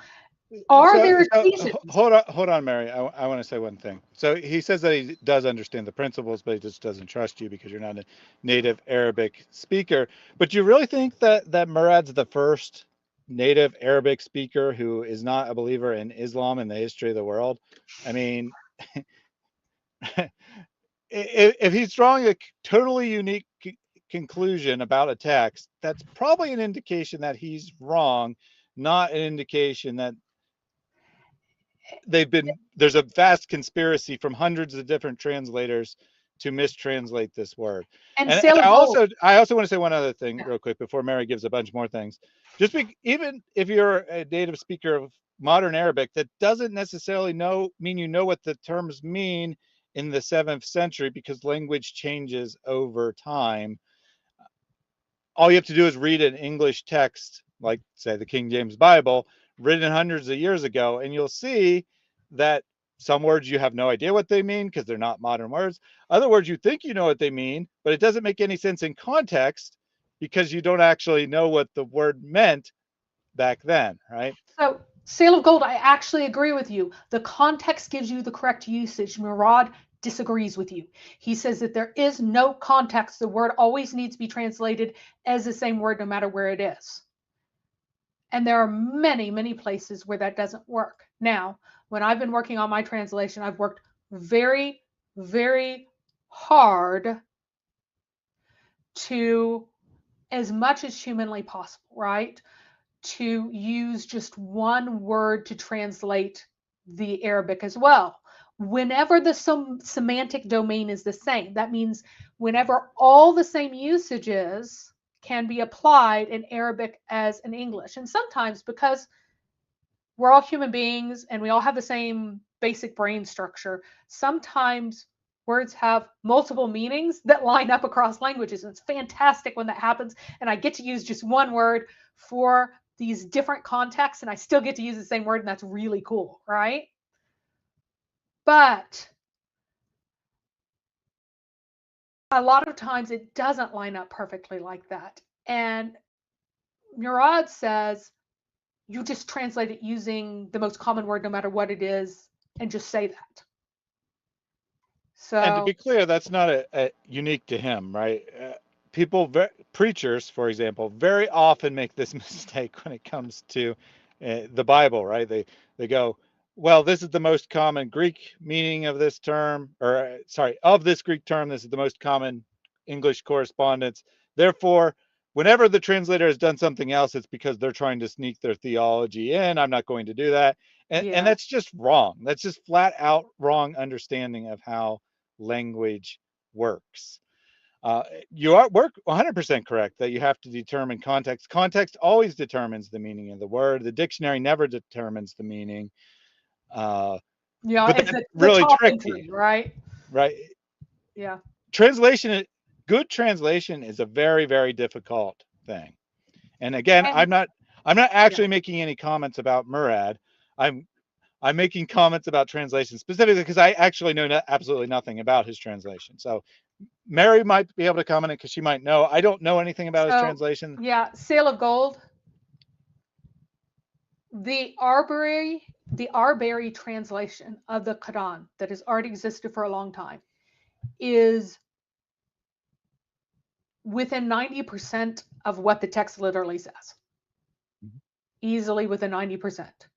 [SPEAKER 3] there occasions?
[SPEAKER 1] Hold on, Mary. I want to say one thing. So he says that he does understand the principles, but he just doesn't trust you because you're not a native Arabic speaker. But do you really think that Murad's the first native Arabic speaker who is not a believer in Islam in the history of the world? I mean, if he's drawing a totally unique conclusion about a text, that's probably an indication that he's wrong, not an indication that there's a vast conspiracy from hundreds of different translators to mistranslate this word. And I also want to say one other thing real quick before Mary gives a bunch more things. Even if you're a native speaker of modern Arabic, that doesn't necessarily mean you know what the terms mean in the 7th century, because language changes over time. All you have to do is read an English text, like say the King James Bible, written hundreds of years ago, and you'll see that some words you have no idea what they mean because they're not modern words. Other words you think you know what they mean, but it doesn't make any sense in context because you don't actually know what the word meant back then, right?
[SPEAKER 3] So, Sale of Gold, I actually agree with you. The context gives you the correct usage. Murad disagrees with you. He says that there is no context. The word always needs to be translated as the same word no matter where it is. And there are many, many places where that doesn't work. Now, when I've been working on my translation, I've worked very, very hard to, as much as humanly possible, right, to use just one word to translate the Arabic as well. Whenever the semantic domain is the same, that means whenever all the same usages can be applied in Arabic as in English. And sometimes, because we're all human beings and we all have the same basic brain structure, sometimes words have multiple meanings that line up across languages. And it's fantastic when that happens. And I get to use just one word for these different contexts, and I still get to use the same word, and that's really cool, right? But a lot of times it doesn't line up perfectly like that. And Murad says you just translate it using the most common word, no matter what it is, and just say that. So,
[SPEAKER 1] and to be clear, that's not a unique to him, right? People, preachers, for example, very often make this mistake when it comes to the Bible, right? They go, well, this is the most common Greek meaning of this term, or sorry, of this Greek term, this is the most common English correspondence. Therefore, whenever the translator has done something else, it's because they're trying to sneak their theology in. I'm not going to do that. And that's just wrong. That's just flat out wrong understanding of how language works. You are 100% correct that you have to determine context. Context always determines the meaning of the word. The dictionary never determines the meaning.
[SPEAKER 3] yeah,
[SPEAKER 1] But
[SPEAKER 3] it's
[SPEAKER 1] that's
[SPEAKER 3] the
[SPEAKER 1] really
[SPEAKER 3] top
[SPEAKER 1] tricky,
[SPEAKER 3] entry, right?
[SPEAKER 1] right?
[SPEAKER 3] Yeah.
[SPEAKER 1] Translation, good translation is a very, very difficult thing. And again,
[SPEAKER 3] And
[SPEAKER 1] I'm not actually
[SPEAKER 3] yeah.
[SPEAKER 1] making any comments about Murad. I'm making comments about translation specifically because I actually know absolutely nothing about his translation. So Mary might be able to comment because she might know. I don't know anything about his
[SPEAKER 3] So,
[SPEAKER 1] translation.
[SPEAKER 3] yeah, Sale of Gold. The Arbery translation of the Quran that has already existed for a long time is within 90% of what the text literally says.
[SPEAKER 1] Mhm.
[SPEAKER 3] Easily within 90%.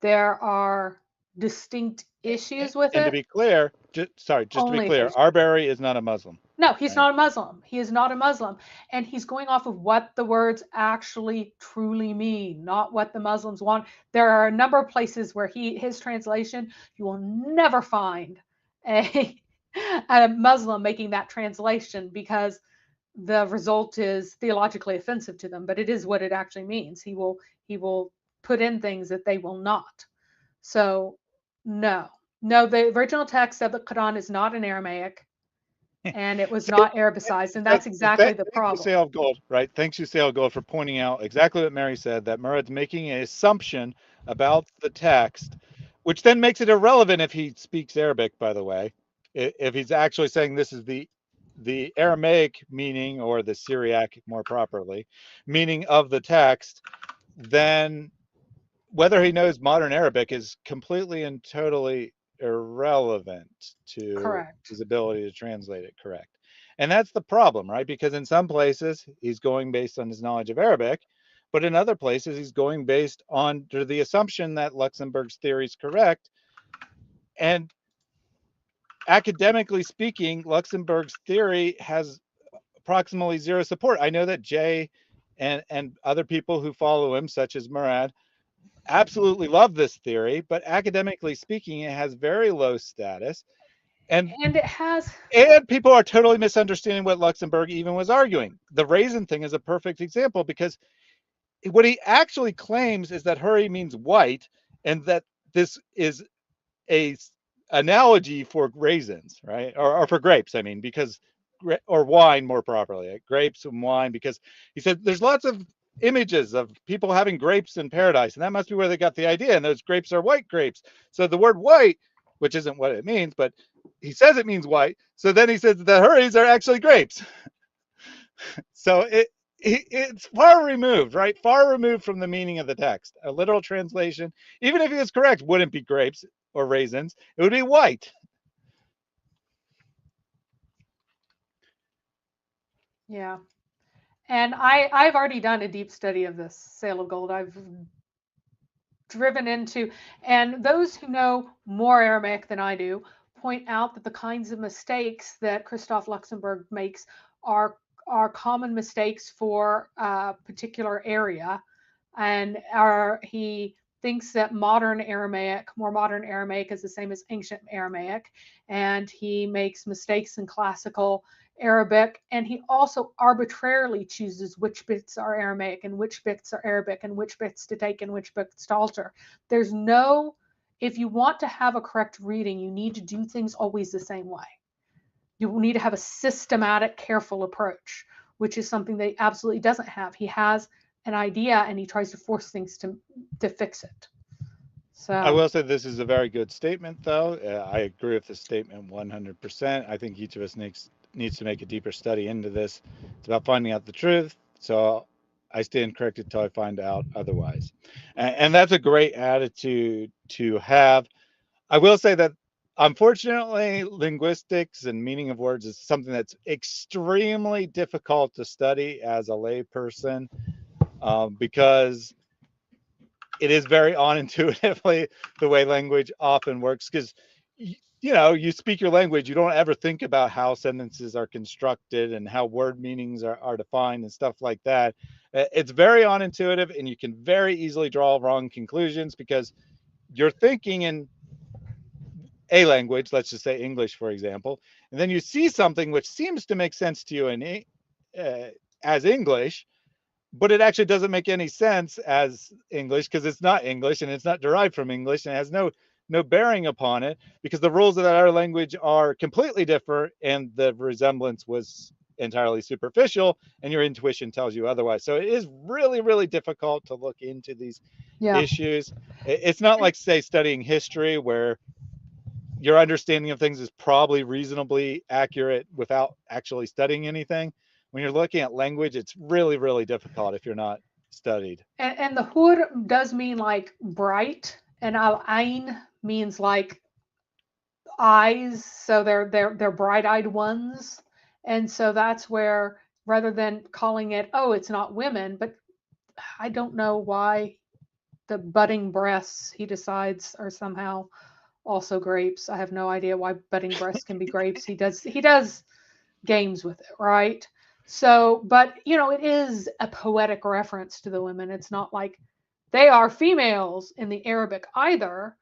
[SPEAKER 3] There are distinct issues with
[SPEAKER 1] And to
[SPEAKER 3] it.
[SPEAKER 1] be clear, just to be
[SPEAKER 3] Only
[SPEAKER 1] clear,
[SPEAKER 3] occasionally.
[SPEAKER 1] Arbery is not a Muslim.
[SPEAKER 3] No, he's
[SPEAKER 1] Right.
[SPEAKER 3] not a Muslim. He is not a Muslim. And he's going off of what the words actually truly mean, not what the Muslims want. There are a number of places where his translation, you will never find a Muslim making that translation because the result is theologically offensive to them, but it is what it actually means. He will put in things that they will not. So no, the original text of the Quran is not in Aramaic, and it was
[SPEAKER 1] So,
[SPEAKER 3] not Arabicized, and that's exactly the
[SPEAKER 1] thank you,
[SPEAKER 3] problem.
[SPEAKER 1] Sale of Gold, right? Thanks you, Sale of Gold, for pointing out exactly what Mary said, that Murad's making an assumption about the text, which then makes it irrelevant if he speaks Arabic, by the way. If he's actually saying this is the Aramaic meaning, or the Syriac more properly, meaning of the text, then whether he knows modern Arabic is completely and totally irrelevant to
[SPEAKER 3] Correct.
[SPEAKER 1] his ability to translate it correct. And that's the problem, right? Because in some places he's going based on his knowledge of Arabic, but in other places he's going based on the assumption that Luxemburg's theory is correct. And academically speaking, Luxemburg's theory has approximately zero support. I know that Jay and other people who follow him, such as Murad, absolutely love this theory, but academically speaking, it has very low status. And
[SPEAKER 3] it has.
[SPEAKER 1] and people are totally misunderstanding what Luxemburg even was arguing. The raisin thing is a perfect example, because what he actually claims is that hurry means white, and that this is a analogy for raisins, right? Or for grapes, I mean, because, or wine more properly, grapes and wine, because he said there's lots of images of people having grapes in paradise, and that must be where they got the idea, and those grapes are white grapes. So the word white, which isn't what it means, but he says it means white, so then he says the hurries are actually grapes. So it's far removed, right? Far removed from the meaning of the text. A literal translation, even if he was correct, wouldn't be grapes or raisins. It would be white.
[SPEAKER 3] Yeah. And I've already done a deep study of this sale of gold. I've driven into, and those who know more Aramaic than I do point out that the kinds of mistakes that Christoph Luxemburg makes are common mistakes for a particular area, and he thinks that modern Aramaic, more modern Aramaic, is the same as ancient Aramaic, and he makes mistakes in classical Arabic, and he also arbitrarily chooses which bits are Aramaic and which bits are Arabic and which bits to take and which bits to alter. There's no, if you want to have a correct reading, you need to do things always the same way. You need to have a systematic, careful approach, which is something that he absolutely doesn't have. He has an idea and he tries to force things to fix it. So
[SPEAKER 1] I will say this is a very good statement, though. I agree with the statement 100%. I think each of us needs to make a deeper study into this. It's about finding out the truth. So I stand corrected until I find out otherwise. And that's a great attitude to have. I will say that, unfortunately, linguistics and meaning of words is something that's extremely difficult to study as a layperson, because it is very unintuitively the way language often works, because you speak your language, you don't ever think about how sentences are constructed and how word meanings are defined and stuff like that. It's very unintuitive, and you can very easily draw wrong conclusions because you're thinking in a language, let's just say English, for example, and then you see something which seems to make sense to you in as English, but it actually doesn't make any sense as English because it's not English and it's not derived from English and it has no bearing upon it, because the rules of that other language are completely different and the resemblance was entirely superficial and your intuition tells you otherwise. So it is really, really difficult to look into these issues. It's not like, say, studying history where your understanding of things is probably reasonably accurate without actually studying anything. When you're looking at language, it's really, really difficult if you're not studied.
[SPEAKER 3] And the hur does mean like bright, and al-ain means like eyes, so they're bright-eyed ones. And so that's where, rather than calling it, oh, it's not women, but I don't know why the budding breasts he decides are somehow also grapes. I have no idea why budding breasts can be grapes. He does games with it, right? So, but it is a poetic reference to the women. It's not like they are females in the Arabic either,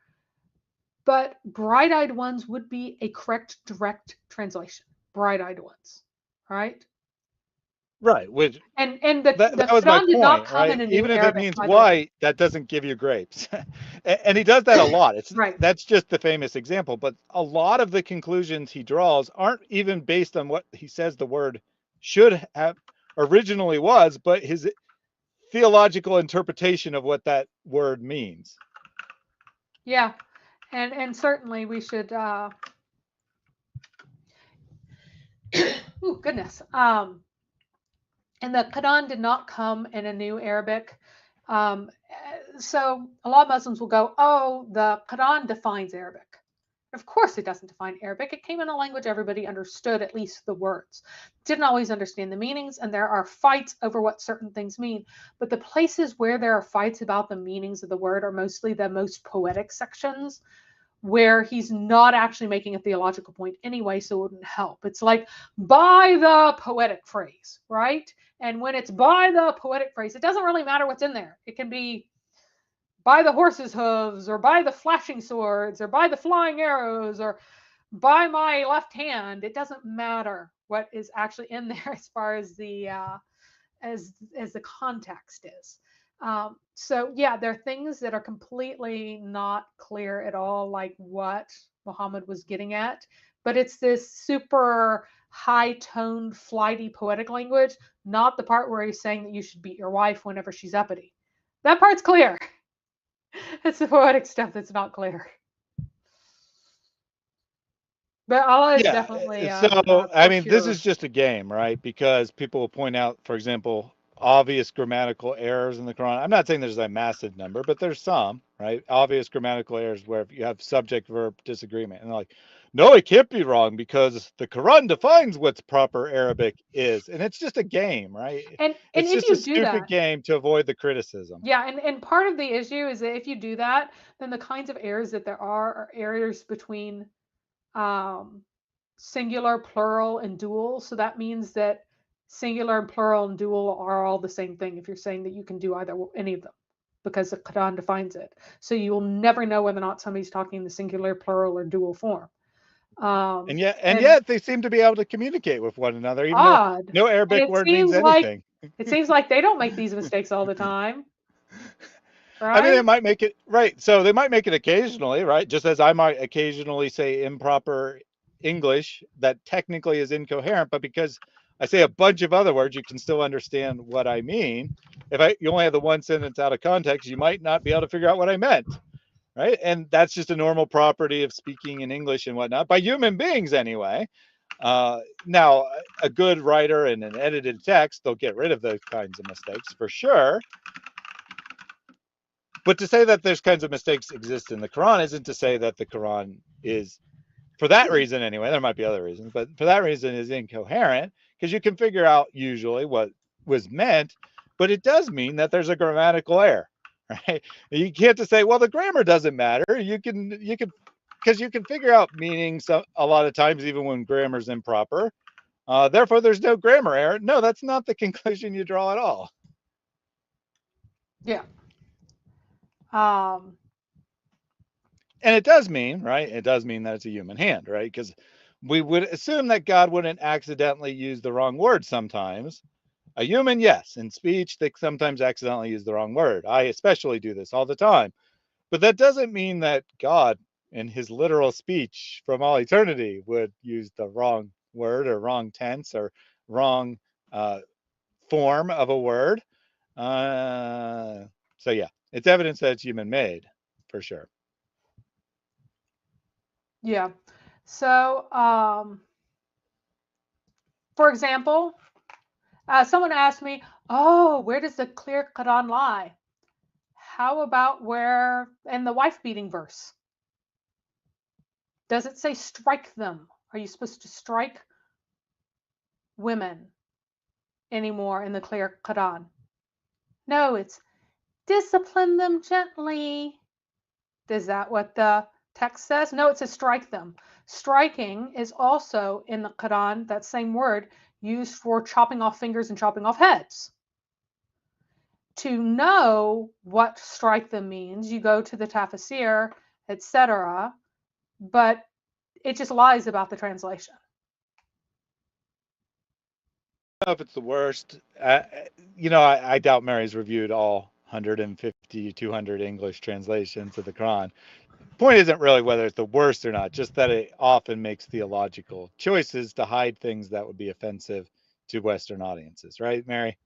[SPEAKER 3] but bright-eyed ones would be a correct direct translation. Bright-eyed ones, right?
[SPEAKER 1] Right, which
[SPEAKER 3] and the
[SPEAKER 1] that was my
[SPEAKER 3] Quran did not
[SPEAKER 1] point,
[SPEAKER 3] come in
[SPEAKER 1] right?
[SPEAKER 3] a new
[SPEAKER 1] Even if it
[SPEAKER 3] Arabic,
[SPEAKER 1] means
[SPEAKER 3] by the way.
[SPEAKER 1] white, that doesn't give you grapes. And he does that a lot.
[SPEAKER 3] Right.
[SPEAKER 1] That's just the famous example, but a lot of the conclusions he draws aren't even based on what he says the word should have originally was, but his theological interpretation of what that word means.
[SPEAKER 3] Yeah, and certainly we should. Oh goodness. And the Quran did not come in a new Arabic. So a lot of Muslims will go, oh, the Quran defines Arabic. Of course it doesn't define Arabic. It came in a language everybody understood, at least the words. Didn't always understand the meanings, and there are fights over what certain things mean. But the places where there are fights about the meanings of the word are mostly the most poetic sections, where he's not actually making a theological point anyway, so it wouldn't help. It's like, by the poetic phrase, right? And when it's by the poetic phrase, it doesn't really matter what's in there. It can be by the horse's hooves, or by the flashing swords, or by the flying arrows, or by my left hand. It doesn't matter what is actually in there as far as the as the context is. So yeah, there are things that are completely not clear at all, like what Muhammad was getting at, but it's this super high-toned, flighty, poetic language, not the part where he's saying that you should beat your wife whenever she's uppity. That part's clear. It's the poetic stuff that's not clear. But Allah is definitely
[SPEAKER 1] so I mean, this
[SPEAKER 3] pure.
[SPEAKER 1] is just a game, right? Because people will point out, for example, obvious grammatical errors in the Quran. I'm not saying there's a massive number, but there's some, right? Obvious grammatical errors where you have subject-verb disagreement. And they're like, no, it can't be wrong because the Quran defines what's proper Arabic is. And it's just a game, right?
[SPEAKER 3] And
[SPEAKER 1] It's
[SPEAKER 3] if
[SPEAKER 1] just a
[SPEAKER 3] you do
[SPEAKER 1] stupid
[SPEAKER 3] that,
[SPEAKER 1] game to avoid the criticism.
[SPEAKER 3] yeah, and part of the issue is that if you do that, then the kinds of errors that there are errors between singular, plural, and dual. So that means that singular and plural and dual are all the same thing if you're saying that you can do either any of them, because the Quran defines it. So you will never know whether or not somebody's talking in the singular, plural, or dual form.
[SPEAKER 1] And yet they seem to be able to communicate with one another, even though
[SPEAKER 3] odd.
[SPEAKER 1] no
[SPEAKER 3] And
[SPEAKER 1] Arabic
[SPEAKER 3] it
[SPEAKER 1] word means
[SPEAKER 3] seems like
[SPEAKER 1] anything.
[SPEAKER 3] they don't make these mistakes all the time.
[SPEAKER 1] I mean, they
[SPEAKER 3] Right?
[SPEAKER 1] might make it right. So they might make it occasionally, right? Just as I might occasionally say improper English that technically is incoherent, but because I say a bunch of other words, you can still understand what I mean. If you only have the one sentence out of context, you might not be able to figure out what I meant, right? And that's just a normal property of speaking in English and whatnot by human beings anyway. Now, a good writer in an edited text, they'll get rid of those kinds of mistakes for sure. But to say that those kinds of mistakes exist in the Quran isn't to say that the Quran is, for that reason anyway, there might be other reasons, but for that reason is incoherent, because you can figure out usually what was meant, but it does mean that there's a grammatical error, right? You can't just say, well, the grammar doesn't matter. You can, because you can figure out meanings a lot of times, even when grammar's improper. Therefore, there's no grammar error. No, that's not the conclusion you draw at all.
[SPEAKER 3] Yeah.
[SPEAKER 1] And it does mean, right? It does mean that it's a human hand, right? Because we would assume that God wouldn't accidentally use the wrong word sometimes. A human, yes. In speech, they sometimes accidentally use the wrong word. I especially do this all the time. But that doesn't mean that God, in his literal speech from all eternity, would use the wrong word or wrong tense or wrong form of a word. So yeah, it's evidence that it's human made, for sure.
[SPEAKER 3] Yeah. So, for example, someone asked me, oh, where does the clear Quran lie? How about where in the wife beating verse? Does it say strike them? Are you supposed to strike women anymore in the clear Quran? No, it's discipline them gently. Is that what the text says? No, it says strike them. Striking is also in the Quran, that same word, used for chopping off fingers and chopping off heads. To know what strike them means, you go to the tafsir, etc., but it just lies about the translation.
[SPEAKER 1] I don't know if it's the worst. I doubt Mary's reviewed all 150, 200 English translations of the Quran. Point isn't really whether it's the worst or not, just that it often makes theological choices to hide things that would be offensive to Western audiences, right, Mary?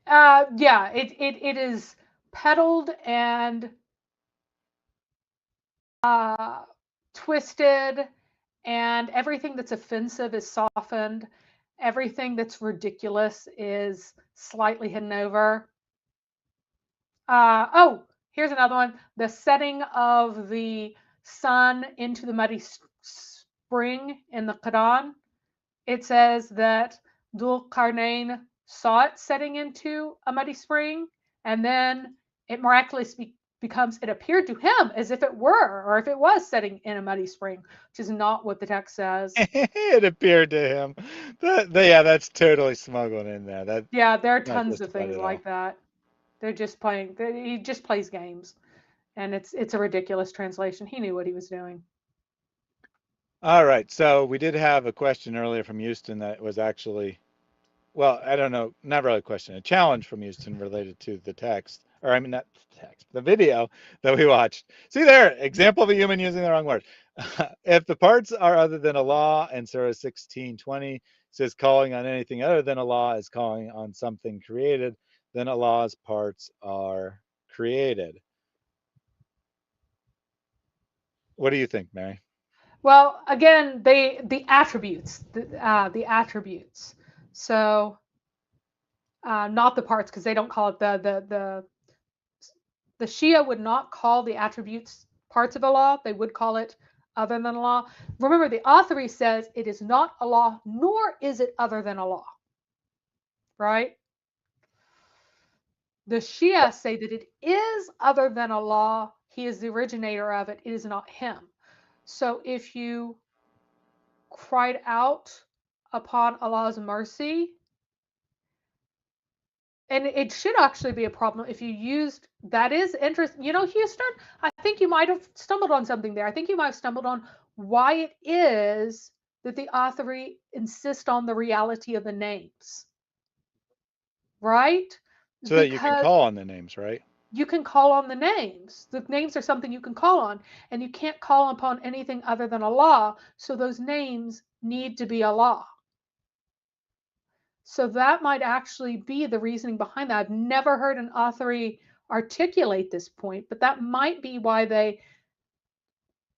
[SPEAKER 3] Yeah, it is peddled and twisted, and everything that's offensive is softened. Everything that's ridiculous is slightly hidden over. Oh, here's another one. The setting of the sun into the muddy spring in the Quran. It says that Dhul Qarnayn saw it setting into a muddy spring, and then it miraculously becomes, it appeared to him as if it were, or if it was setting in a muddy spring, which is not what the text says.
[SPEAKER 1] It appeared to him. Yeah, that's totally smuggled in there.
[SPEAKER 3] Yeah, there are tons of things like that. They're just playing. He just plays games, and it's a ridiculous translation. He knew what he was doing.
[SPEAKER 1] All right, so we did have a question earlier from Houston that was actually, well, I don't know, not really a question, a challenge from Houston related to the text, or I mean, not the text, the video that we watched. See there, example of a human using the wrong word. If the parts are other than Allah, and Surah 16:20 says calling on anything other than Allah is calling on something created, then Allah's parts are created. What do you think, Mary?
[SPEAKER 3] Well, again, the attributes, the attributes. So not the parts, because they don't call it the Shia would not call the attributes parts of Allah. They would call it other than Allah. Remember, the authority says it is not Allah, nor is it other than Allah. Right? The Shia say that it is other than Allah. He is the originator of it. It is not him. So if you cried out upon Allah's mercy, and it should actually be a problem if you used, that is interesting. You know, Houston, I think you might have stumbled on something there. I think you might have stumbled on why it is that the authority insist on the reality of the names. Right?
[SPEAKER 1] So that you can call on the names, right?
[SPEAKER 3] You can call on the names. The names are something you can call on, and you can't call upon anything other than Allah. So those names need to be Allah. So that might actually be the reasoning behind that. I've never heard an authority articulate this point, but that might be why they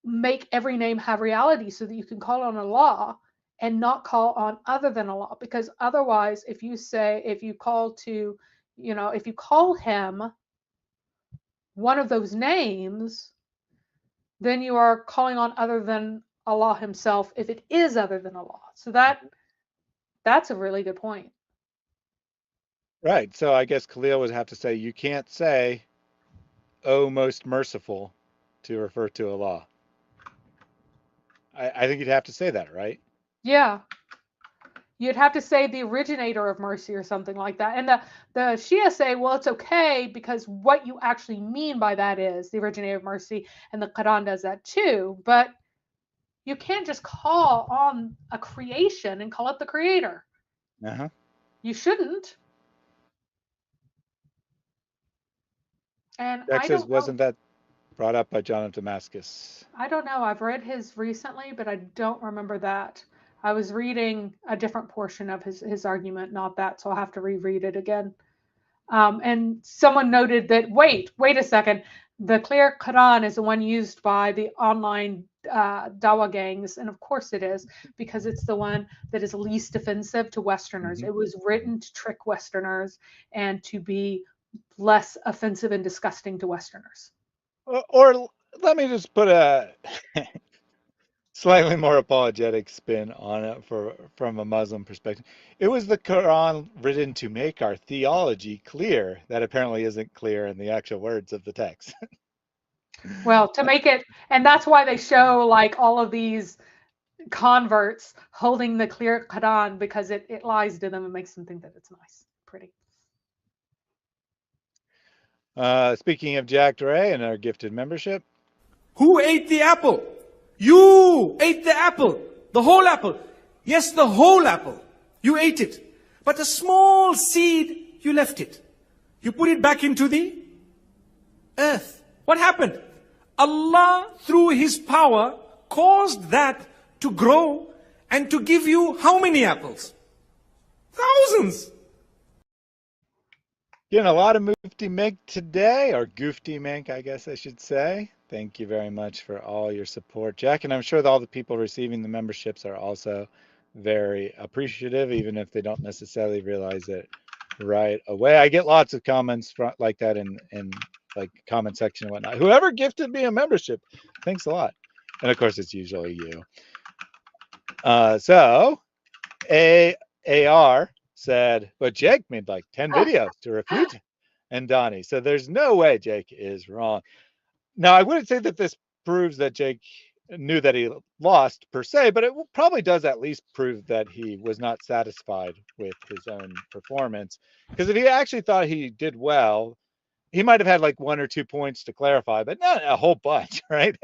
[SPEAKER 3] make every name have reality, so that you can call on Allah and not call on other than Allah. Because otherwise, if you call him one of those names, then you are calling on other than Allah himself, if it is other than Allah. So that's a really good point.
[SPEAKER 1] Right. So I guess Khalil would have to say, you can't say, "Oh, most merciful," to refer to Allah. I think you'd have to say that, right?
[SPEAKER 3] Yeah. You'd have to say the originator of mercy or something like that. And the Shia say, well, it's okay, because what you actually mean by that is the originator of mercy, and the Quran does that too. But you can't just call on a creation and call it the creator.
[SPEAKER 1] Uh-huh.
[SPEAKER 3] You shouldn't. And
[SPEAKER 1] Jack
[SPEAKER 3] I
[SPEAKER 1] says,
[SPEAKER 3] don't know.
[SPEAKER 1] wasn't that brought up by John of Damascus?
[SPEAKER 3] I don't know. I've read his recently, but I don't remember that. I was reading a different portion of his argument, not that, so I'll have to reread it again. And someone noted that, wait a second, the clear Quran is the one used by the online Dawa gangs, and of course it is, because it's the one that is least offensive to Westerners.
[SPEAKER 1] Mm-hmm.
[SPEAKER 3] It was written to trick Westerners and to be less offensive and disgusting to Westerners.
[SPEAKER 1] Or let me just put a slightly more apologetic spin on it from a Muslim perspective. It was the Quran written to make our theology clear that apparently isn't clear in the actual words of the text.
[SPEAKER 3] Well, to make it, and that's why they show like all of these converts holding the clear Quran, because it lies to them and makes them think that it's nice, pretty.
[SPEAKER 1] Speaking of Jack Ray and our gifted membership.
[SPEAKER 5] Who ate the apple? You ate the apple. The whole apple. Yes, the whole apple. You ate it. But a small seed, you left it. You put it back into the earth. What happened? Allah, through His power, caused that to grow and to give you how many apples? Thousands.
[SPEAKER 1] Getting a lot of Mufti Mink today, or Goofty Mink, I guess I should say. Thank you very much for all your support, Jack. And I'm sure that all the people receiving the memberships are also very appreciative, even if they don't necessarily realize it right away. I get lots of comments like that in like comment section and whatnot. Whoever gifted me a membership, thanks a lot. And of course, it's usually you. So AR said, but Jake made like 10 videos to refute Andnani. So there's no way Jake is wrong. Now, I wouldn't say that this proves that Jake knew that he lost per se, but it probably does at least prove that he was not satisfied with his own performance. Because if he actually thought he did well, he might have had like 1 or 2 points to clarify, but not a whole bunch, right?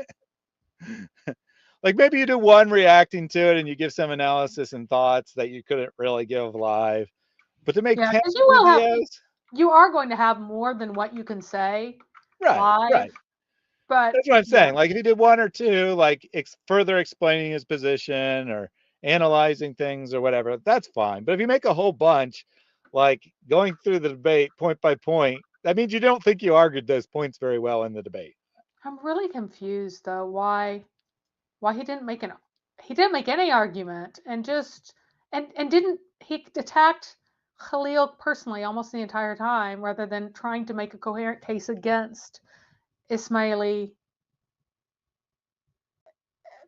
[SPEAKER 1] Like maybe you do one reacting to it and you give some analysis and thoughts that you couldn't really give live. But to make 10 videos,
[SPEAKER 3] you are going to have more than what you can say live.
[SPEAKER 1] Right. But that's what I'm saying. Like if he did 1 or 2, like further explaining his position or analyzing things or whatever, that's fine. But if you make a whole bunch, like going through the debate point by point, that means you don't think you argued those points very well in the debate.
[SPEAKER 3] I'm really confused though why he didn't make any argument and just and didn't he attacked Khalil personally almost the entire time, rather than trying to make a coherent case against Ismaili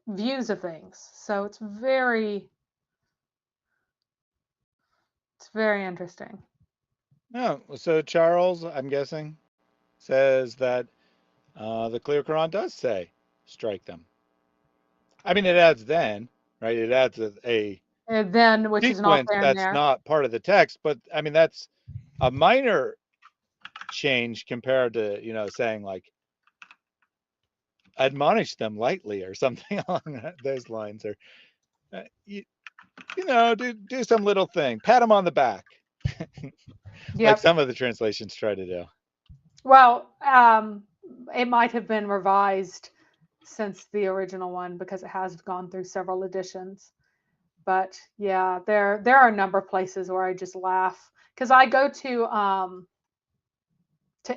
[SPEAKER 3] views of things. So it's very interesting.
[SPEAKER 1] No, so Charles, I'm guessing, says that the clear Quran does say strike them. I mean, it adds then, right? It adds a
[SPEAKER 3] And then, which is not
[SPEAKER 1] sequence
[SPEAKER 3] there in
[SPEAKER 1] that's
[SPEAKER 3] there.
[SPEAKER 1] not part of the text, but I mean, that's a minor change compared to, saying like admonish them lightly or something along those lines, or do some little thing, pat them on the back, like
[SPEAKER 3] Yep.
[SPEAKER 1] some of the translations try to do.
[SPEAKER 3] Well, it might have been revised since the original one because it has gone through several editions. But yeah, there are a number of places where I just laugh because I go to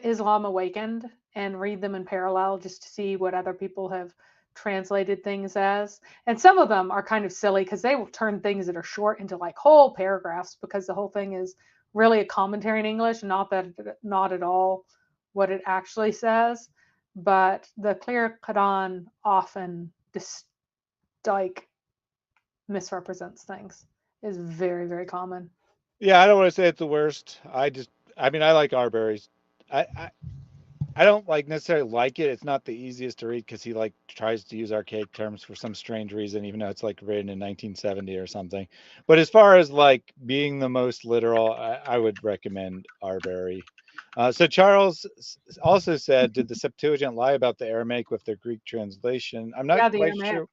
[SPEAKER 3] Islam Awakened and read them in parallel just to see what other people have translated things as. And some of them are kind of silly because they will turn things that are short into like whole paragraphs because the whole thing is really a commentary in English, not at all what it actually says. But the clear Quran often just like misrepresents things is very, very common.
[SPEAKER 1] Yeah, I don't want to say it's the worst. I mean, I like Arbery's. I don't necessarily like it. It's not the easiest to read because he tries to use archaic terms for some strange reason, even though it's written in 1970 or something. But as far as being the most literal, I would recommend Arbery. So Charles also said, did the Septuagint lie about the Aramaic with their Greek translation? I'm not
[SPEAKER 3] Yeah, the
[SPEAKER 1] quite
[SPEAKER 3] Aramaic.
[SPEAKER 1] sure.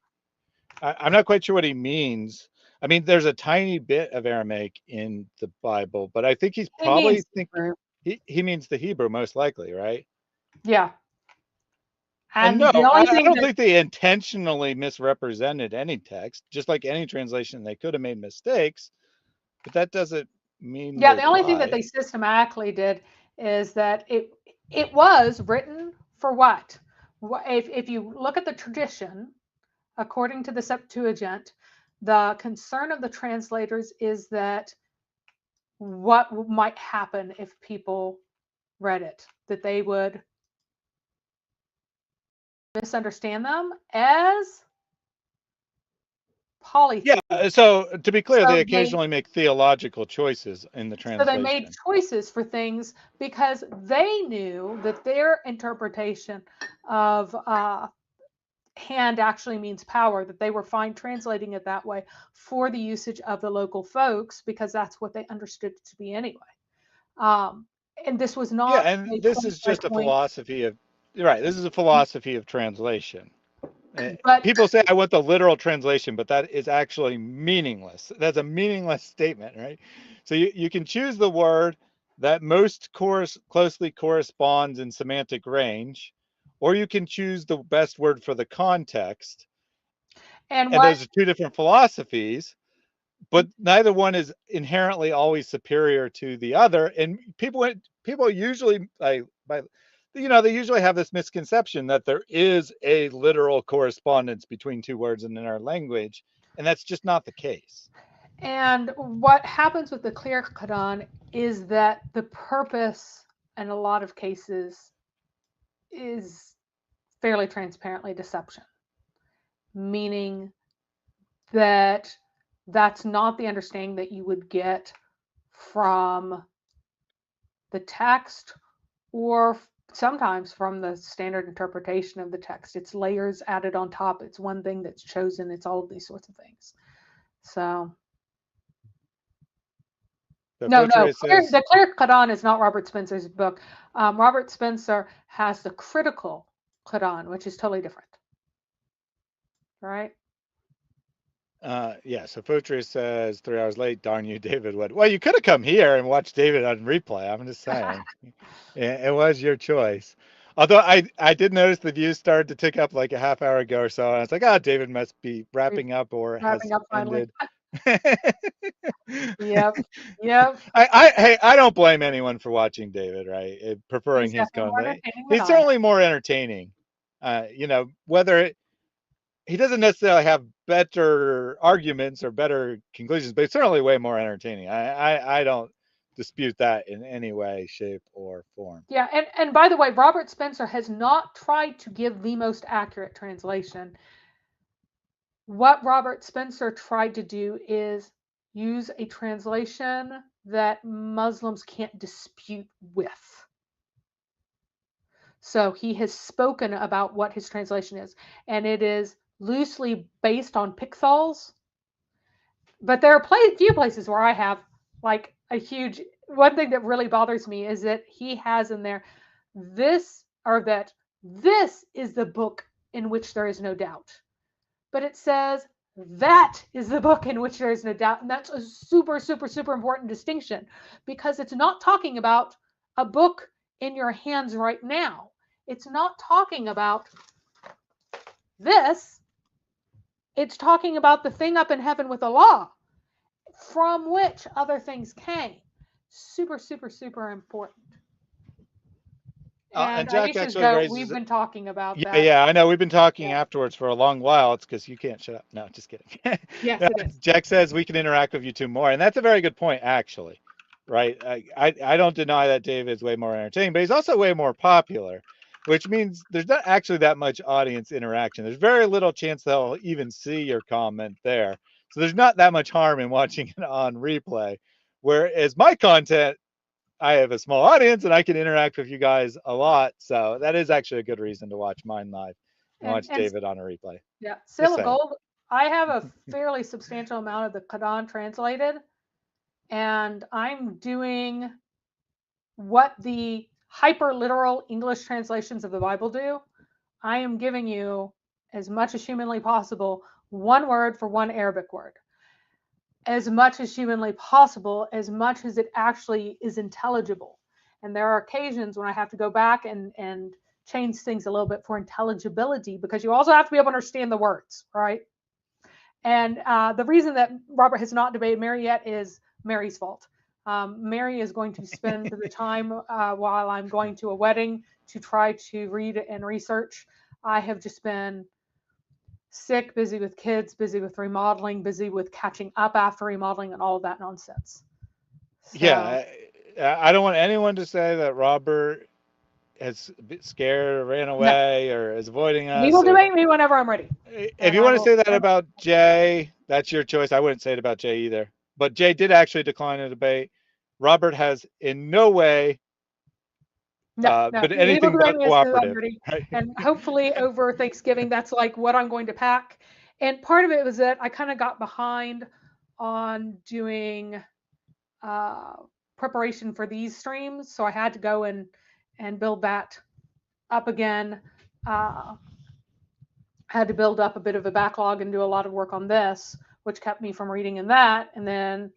[SPEAKER 1] I'm not quite sure what he means. I mean, there's a tiny bit of Aramaic in the Bible, but I think he's
[SPEAKER 3] He
[SPEAKER 1] probably
[SPEAKER 3] means Hebrew.
[SPEAKER 1] he means the Hebrew most likely, right?
[SPEAKER 3] Yeah.
[SPEAKER 1] And
[SPEAKER 3] And
[SPEAKER 1] no,
[SPEAKER 3] the
[SPEAKER 1] I
[SPEAKER 3] only thing
[SPEAKER 1] don't
[SPEAKER 3] that
[SPEAKER 1] think they intentionally misrepresented any text. Just like any translation, they could have made mistakes, but that doesn't mean
[SPEAKER 3] yeah,
[SPEAKER 1] they
[SPEAKER 3] the only thing that
[SPEAKER 1] lied.
[SPEAKER 3] they systematically did is that it was written for what? If you look at the tradition, according to the Septuagint, the concern of the translators is that what might happen if people read it, that they would misunderstand them as
[SPEAKER 1] Yeah.
[SPEAKER 3] polytheism.
[SPEAKER 1] So to be clear,
[SPEAKER 3] So
[SPEAKER 1] they
[SPEAKER 3] they
[SPEAKER 1] occasionally make theological choices in the
[SPEAKER 3] so they made
[SPEAKER 1] translation.
[SPEAKER 3] choices for things because they knew that their interpretation of hand actually means power, that they were fine translating it that way for the usage of the local folks because that's what they understood it to be anyway. Um, and this was
[SPEAKER 1] Yeah,
[SPEAKER 3] not
[SPEAKER 1] and
[SPEAKER 3] a
[SPEAKER 1] this
[SPEAKER 3] point
[SPEAKER 1] is
[SPEAKER 3] by
[SPEAKER 1] just a
[SPEAKER 3] point,
[SPEAKER 1] philosophy of right. This is a philosophy of translation.
[SPEAKER 3] but
[SPEAKER 1] People say I want the literal translation, but that is actually meaningless. That's a meaningless statement, right? So you can choose the word that most closely corresponds in semantic range, or you can choose the best word for the context.
[SPEAKER 3] and
[SPEAKER 1] And
[SPEAKER 3] what
[SPEAKER 1] those are two different philosophies, but neither one is inherently always superior to the other. And people usually they usually have this misconception that there is a literal correspondence between two words in our language, and that's just not the case.
[SPEAKER 3] and what happens with the clear Quran is that the purpose in a lot of cases is fairly transparently deception, meaning that that's not the understanding that you would get from the text or sometimes from the standard interpretation of the text. It's layers added on top. It's one thing that's chosen. It's all of these sorts of things. So
[SPEAKER 1] So
[SPEAKER 3] no,
[SPEAKER 1] Fotre says,
[SPEAKER 3] the Clear Quran is not Robert Spencer's book. Robert Spencer has the critical Quran, which is totally different. Right?
[SPEAKER 1] yeah. So Fotre says 3 hours late. Darn you, David Wood. Well, you could have come here and watched David on replay. I'm just saying, it was your choice. Although I did notice the views started to tick up like a half hour ago or so, and I was like, oh, David must be wrapping up or has
[SPEAKER 3] Wrapping up finally.
[SPEAKER 1] ended.
[SPEAKER 3] Yep. Yep.
[SPEAKER 1] Hey, I don't blame anyone for watching David, right? Preferring
[SPEAKER 3] He's
[SPEAKER 1] his
[SPEAKER 3] definitely more
[SPEAKER 1] content.
[SPEAKER 3] entertaining than
[SPEAKER 1] He's
[SPEAKER 3] I am.
[SPEAKER 1] certainly more entertaining. Whether he doesn't necessarily have better arguments or better conclusions, but he's certainly way more entertaining. I don't dispute that in any way, shape, or form.
[SPEAKER 3] Yeah, and by the way, Robert Spencer has not tried to give the most accurate translation. What Robert Spencer tried to do is use a translation that Muslims can't dispute with. So he has spoken about what his translation is, and it is loosely based on Pickthall's. But there are few places where I have like a huge. One thing that really bothers me is that he has in there this is the book in which there is no doubt. But it says that is the book in which there is no doubt. And that's a super, super, super important distinction, because it's not talking about a book in your hands right now. It's not talking about this. It's talking about the thing up in heaven with Allah, from which other things came. Super, super, super important.
[SPEAKER 1] And Jack
[SPEAKER 3] Aisha's
[SPEAKER 1] actually
[SPEAKER 3] goat,
[SPEAKER 1] raises
[SPEAKER 3] we've been talking about
[SPEAKER 1] yeah,
[SPEAKER 3] that.
[SPEAKER 1] yeah, I know. We've been talking afterwards for a long while. It's because you can't shut up. No, just kidding.
[SPEAKER 3] Yes, it is.
[SPEAKER 1] Jack says we can interact with you two more, and that's a very good point, actually. Right? I don't deny that David's way more entertaining, but he's also way more popular, which means there's not actually that much audience interaction. There's very little chance they'll even see your comment there. So there's not that much harm in watching it on replay. Whereas my content, I have a small audience and I can interact with you guys a lot. So that is actually a good reason to watch mine live and watch David on a replay.
[SPEAKER 3] Yeah,
[SPEAKER 1] Just
[SPEAKER 3] Seal of
[SPEAKER 1] saying.
[SPEAKER 3] Gold. I have a fairly substantial amount of the Quran translated, and I'm doing what the hyper literal English translations of the Bible do. I am giving you, as much as humanly possible, one word for one Arabic word. As much as humanly possible, as much as it actually is intelligible. And there are occasions when I have to go back and change things a little bit for intelligibility, because you also have to be able to understand the words, right? And the reason that Robert has not debated Mary yet is Mary's fault. Mary is going to spend the time while I'm going to a wedding to try to read and research. I have just been sick, busy with kids, busy with remodeling, busy with catching up after remodeling and all of that nonsense. So,
[SPEAKER 1] yeah, I don't want anyone to say that Robert is scared or ran away or is avoiding us.
[SPEAKER 3] He will debate me whenever I'm ready.
[SPEAKER 1] If you want to say that about Jay, that's your choice. I wouldn't say it about Jay either. But Jay did actually decline a debate. Robert has in no way but anything but cooperative. Right?
[SPEAKER 3] And hopefully over Thanksgiving, that's like what I'm going to pack. And part of it was that I kind of got behind on doing preparation for these streams. So I had to go and build that up again. Had to build up a bit of a backlog and do a lot of work on this, which kept me from reading in that. And then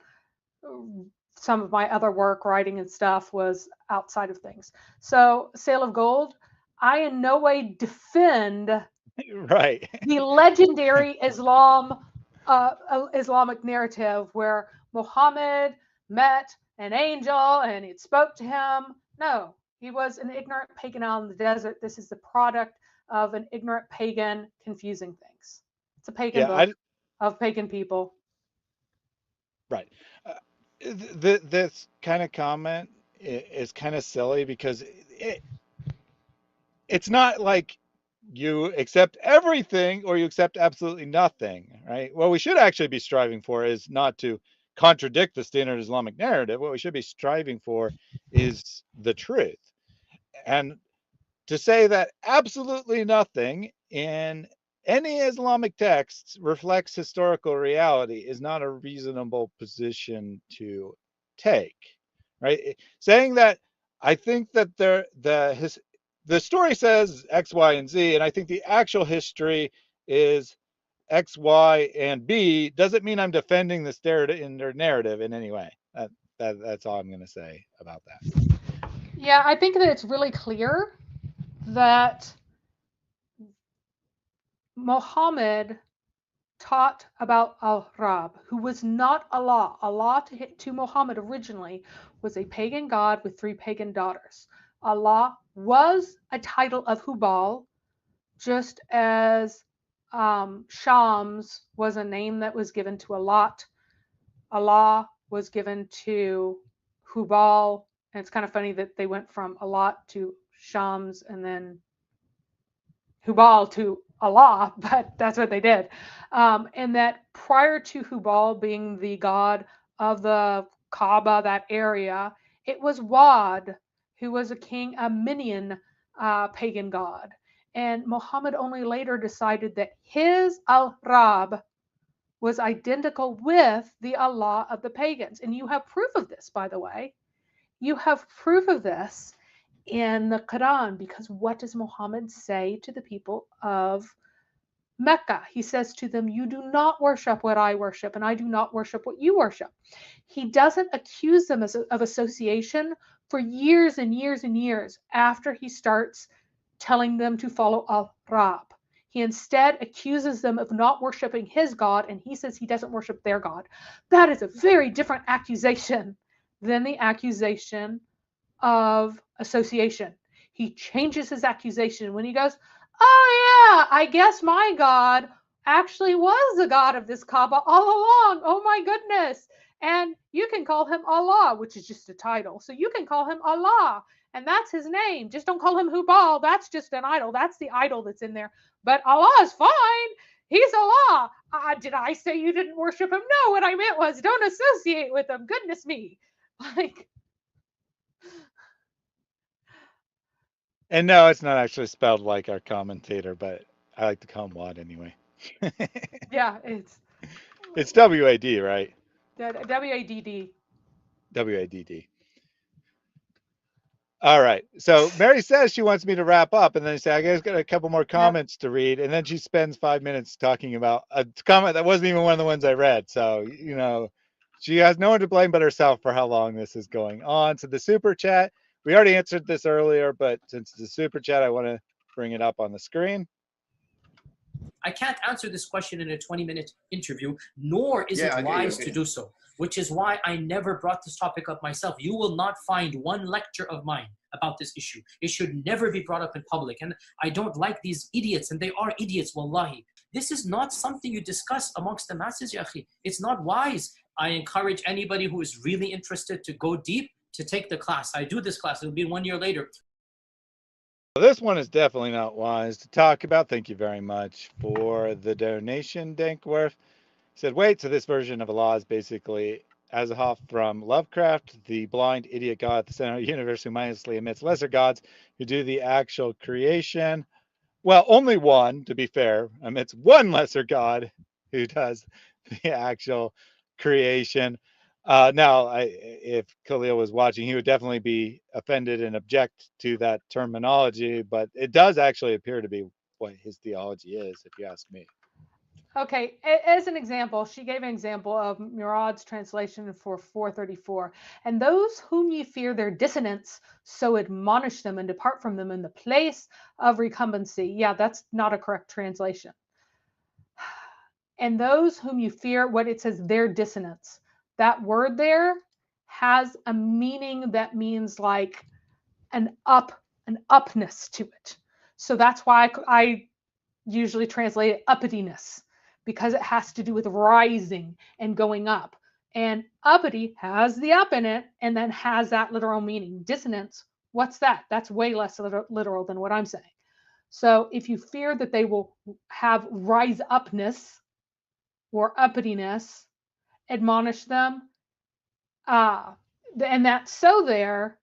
[SPEAKER 3] some of my other work, writing and stuff, was outside of things. So Sale of Gold, I in no way defend
[SPEAKER 1] right
[SPEAKER 3] the legendary Islamic narrative where Muhammad met an angel and it spoke to him. No, he was an ignorant pagan out in the desert. This is the product of an ignorant pagan confusing things. It's a pagan book of pagan people.
[SPEAKER 1] Right. This kind of comment is kind of silly because it's not like you accept everything or you accept absolutely nothing, right? What we should actually be striving for is not to contradict the standard Islamic narrative. What we should be striving for is the truth. And to say that absolutely nothing in any Islamic text reflects historical reality is not a reasonable position to take, right? Saying that I think that the story says X, Y, and Z, and I think the actual history is X, Y, and B doesn't mean I'm defending the narrative in any way. That's all I'm going to say about that.
[SPEAKER 3] Yeah, I think that it's really clear that Muhammad taught about Al-Rab, who was not Allah. Allah to Muhammad originally was a pagan god with 3 pagan daughters. Allah was a title of Hubal, just as Shams was a name that was given to Allah. Allah was given to Hubal. And it's kind of funny that they went from Allah to Shams and then Hubal to Allah, but that's what they did. And that prior to Hubal being the god of the Kaaba, that area, it was Wad, who was a king, a Minian pagan god. And Muhammad only later decided that his Al-Rab was identical with the Allah of the pagans. And you have proof of this, by the way. You have proof of this in the Quran, because what does Muhammad say to the people of Mecca? He says to them, you do not worship what I worship, and I do not worship what you worship. He doesn't accuse them of association for years and years and years after he starts telling them to follow Al-Rab. He instead accuses them of not worshiping his God, and he says he doesn't worship their God. That is a very different accusation than the accusation of association. He changes his accusation when he goes, oh yeah, I guess my God actually was the God of this Kaaba all along. Oh my goodness. And you can call him Allah, which is just a title. So you can call him Allah, and that's his name. Just don't call him Hubal. That's just an idol. That's the idol that's in there. But Allah is fine. He's Allah. Did I say you didn't worship him? No, what I meant was don't associate with him. Goodness me. Like,
[SPEAKER 1] And no, it's not actually spelled like our commentator, but I like to call him Wad anyway.
[SPEAKER 3] yeah,
[SPEAKER 1] It's W-A-D, right?
[SPEAKER 3] W-A-D-D.
[SPEAKER 1] W-A-D-D. All right. So Mary says she wants me to wrap up, and then say, I guess got a couple more comments to read. And then she spends 5 minutes talking about a comment that wasn't even one of the ones I read. So, you know, she has no one to blame but herself for how long this is going on. So the super chat, we already answered this earlier, but since it's a super chat, I want to bring it up on the screen.
[SPEAKER 8] I can't answer this question in a 20-minute interview, nor is it wise to do so, which is why I never brought this topic up myself. You will not find one lecture of mine about this issue. It should never be brought up in public. And I don't like these idiots, and they are idiots, wallahi. This is not something you discuss amongst the masses, ya akhi. It's not wise. I encourage anybody who is really interested to go deep to take the class. I do this class. It'll be 1 year later.
[SPEAKER 1] This one is definitely not wise to talk about. Thank you very much for the donation, Dankworth. Said, wait, so this version of Allah is basically Azahoth from Lovecraft, the blind idiot god at the center of the universe who mindlessly emits lesser gods who do the actual creation. Well, only one, to be fair, emits one lesser god who does the actual creation. Now, if Khalil was watching, he would definitely be offended and object to that terminology, but it does actually appear to be what his theology is, if you ask me.
[SPEAKER 3] Okay, as an example, she gave an example of Murad's translation for 434. And those whom ye fear their dissonance, so admonish them and depart from them in the place of recumbency. Yeah, that's not a correct translation. And those whom you fear, what it says, their dissonance. That word there has a meaning that means like an upness to it. So that's why I usually translate it uppityness, because it has to do with rising and going up. And uppity has the up in it and then has that literal meaning. Dissonance, what's that? That's way less literal than what I'm saying. So if you fear that they will have rise upness or uppityness, admonish them. And that's so there.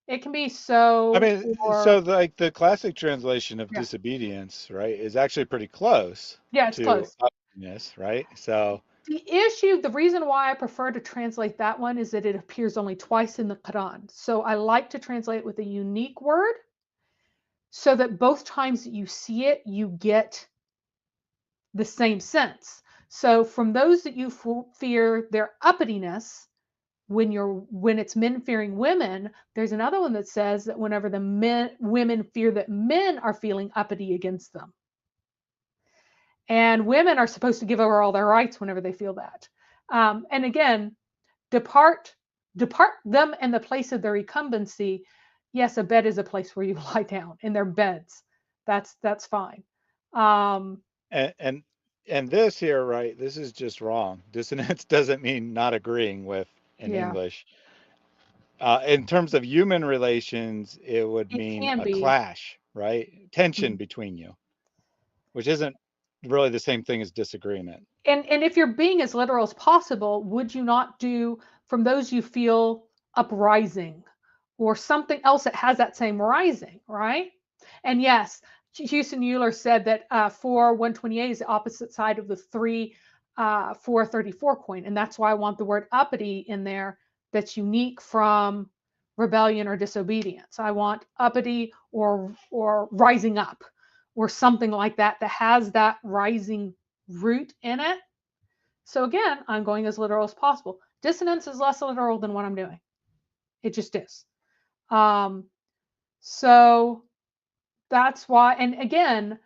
[SPEAKER 3] It can be so.
[SPEAKER 1] I mean, so like the classic translation of disobedience, right, is actually pretty close.
[SPEAKER 3] Yeah, it's close.
[SPEAKER 1] Uppiness, right? So
[SPEAKER 3] the reason why I prefer to translate that one is that it appears only twice in the Quran. So I like to translate it with a unique word so that both times that you see it, you get the same sense. So from those that you fear their uppityness, when it's men fearing women, there's another one that says that whenever the women fear that men are feeling uppity against them. And women are supposed to give over all their rights whenever they feel that. And again, depart them in the place of their recumbency. Yes, a bed is a place where you lie down in their beds. That's fine.
[SPEAKER 1] And this here, right, this is just wrong. Dissonance doesn't mean not agreeing with in English. In terms of human relations, it would
[SPEAKER 3] It
[SPEAKER 1] mean
[SPEAKER 3] can
[SPEAKER 1] a
[SPEAKER 3] be.
[SPEAKER 1] clash, right? Tension
[SPEAKER 3] Mhm.
[SPEAKER 1] between you, which isn't really the same thing as disagreement.
[SPEAKER 3] And if you're being as literal as possible, would you not do from those you feel uprising or something else that has that same rising, right? And yes, Houston Euler said that 4/128 is the opposite side of the 434 coin, and that's why I want the word uppity in there. That's unique from rebellion or disobedience. I want uppity or rising up or something like that that has that rising root in it. So again, I'm going as literal as possible. Dissonance is less literal than what I'm doing. It just is. So that's why, and again,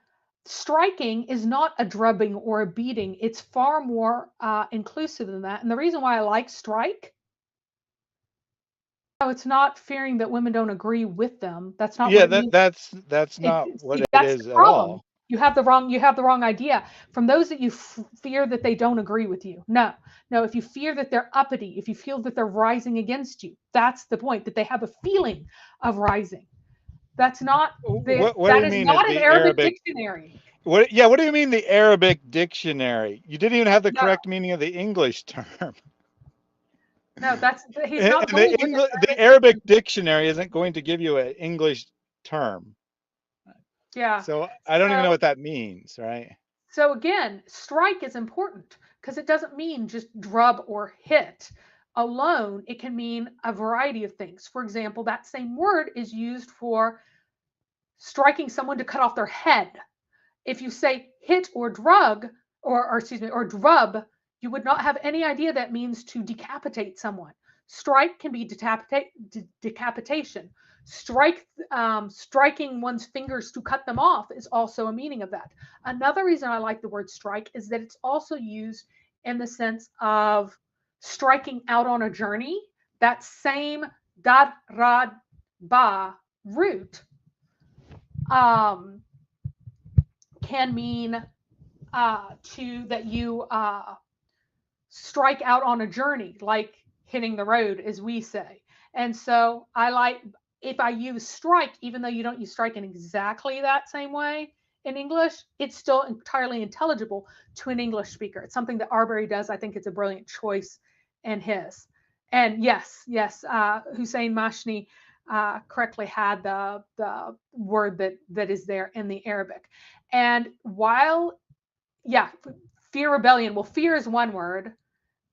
[SPEAKER 3] striking is not a drubbing or a beating. It's far more inclusive than that. And the reason why I like strike, no, it's not fearing that women don't agree with them. That's not what
[SPEAKER 1] Yeah,
[SPEAKER 3] it means.
[SPEAKER 1] that's not what
[SPEAKER 3] See,
[SPEAKER 1] it
[SPEAKER 3] that's the
[SPEAKER 1] is at
[SPEAKER 3] problem.
[SPEAKER 1] all.
[SPEAKER 3] You have the wrong idea. From those that you fear that they don't agree with you. No. If you fear that they're uppity, if you feel that they're rising against you, that's the point, that they have a feeling of rising. That's not
[SPEAKER 1] What do
[SPEAKER 3] that
[SPEAKER 1] you
[SPEAKER 3] is
[SPEAKER 1] mean is
[SPEAKER 3] not an
[SPEAKER 1] the
[SPEAKER 3] Arabic
[SPEAKER 1] Arabic?
[SPEAKER 3] dictionary.
[SPEAKER 1] What? Yeah, what do you mean the Arabic dictionary? You didn't even have the
[SPEAKER 3] No,
[SPEAKER 1] correct meaning of the English term.
[SPEAKER 3] that's he's
[SPEAKER 1] And
[SPEAKER 3] not going with the
[SPEAKER 1] The
[SPEAKER 3] Arabic
[SPEAKER 1] Arabic
[SPEAKER 3] dictionary.
[SPEAKER 1] dictionary isn't going to give you an English term.
[SPEAKER 3] Yeah.
[SPEAKER 1] So I don't even know
[SPEAKER 3] So
[SPEAKER 1] what that means, right?
[SPEAKER 3] So again, strike is important because it doesn't mean just drub or hit alone. It can mean a variety of things. For example, that same word is used for striking someone to cut off their head. If you say hit or drug, or excuse me, or drub, you would not have any idea that means to decapitate someone. Strike can be decapitation. Striking one's fingers to cut them off is also a meaning of that. Another reason I like the word strike is that it's also used in the sense of striking out on a journey. That same dad, rad, ba root can mean that you strike out on a journey, like hitting the road, as we say. And so I like, if I use strike, even though you don't use strike in exactly that same way in English, it's still entirely intelligible to an English speaker. It's something that Arbery does. I think it's a brilliant choice in his. And yes, Hussein Mashni correctly had the word that is there in the Arabic. And while, fear, rebellion. Well, fear is one word.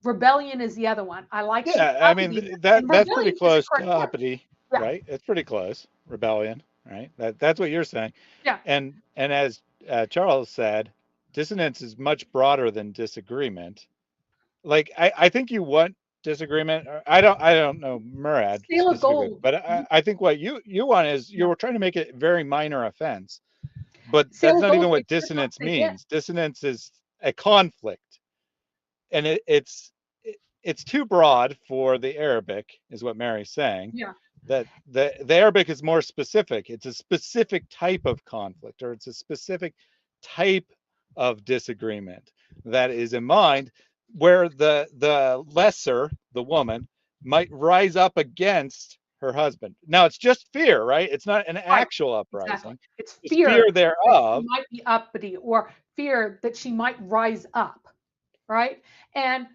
[SPEAKER 3] Rebellion is the other one. I like the
[SPEAKER 1] Yeah, I mean
[SPEAKER 3] uppity, and
[SPEAKER 1] that's pretty
[SPEAKER 3] rebellion is the
[SPEAKER 1] close to
[SPEAKER 3] correct word.
[SPEAKER 1] uppity,
[SPEAKER 3] Yeah,
[SPEAKER 1] right? It's pretty close. Rebellion, right? That's what you're saying.
[SPEAKER 3] yeah.
[SPEAKER 1] And as Charles said, dissonance is much broader than disagreement. Like I think you want disagreement. Or I don't know Murad
[SPEAKER 3] Seal of
[SPEAKER 1] specifically,
[SPEAKER 3] gold.
[SPEAKER 1] but I think what you want is
[SPEAKER 3] Yeah.
[SPEAKER 1] you're trying to make it very minor offense. But
[SPEAKER 3] Seal
[SPEAKER 1] that's
[SPEAKER 3] of
[SPEAKER 1] not
[SPEAKER 3] gold
[SPEAKER 1] even what
[SPEAKER 3] makes sense not
[SPEAKER 1] dissonance
[SPEAKER 3] to hit.
[SPEAKER 1] means. Dissonance is a conflict, and it's too broad for the Arabic, is what Mary's saying.
[SPEAKER 3] Yeah.
[SPEAKER 1] That the Arabic is more specific. It's a specific type of conflict, or it's a specific type of disagreement that is in mind, where the lesser, the woman, might rise up against her husband. Now it's just fear, right? It's not an
[SPEAKER 3] Right.
[SPEAKER 1] actual
[SPEAKER 3] Exactly.
[SPEAKER 1] uprising.
[SPEAKER 3] It's
[SPEAKER 1] It's fear
[SPEAKER 3] fear that she
[SPEAKER 1] thereof.
[SPEAKER 3] might be uppity or fear that she might rise up. Right. And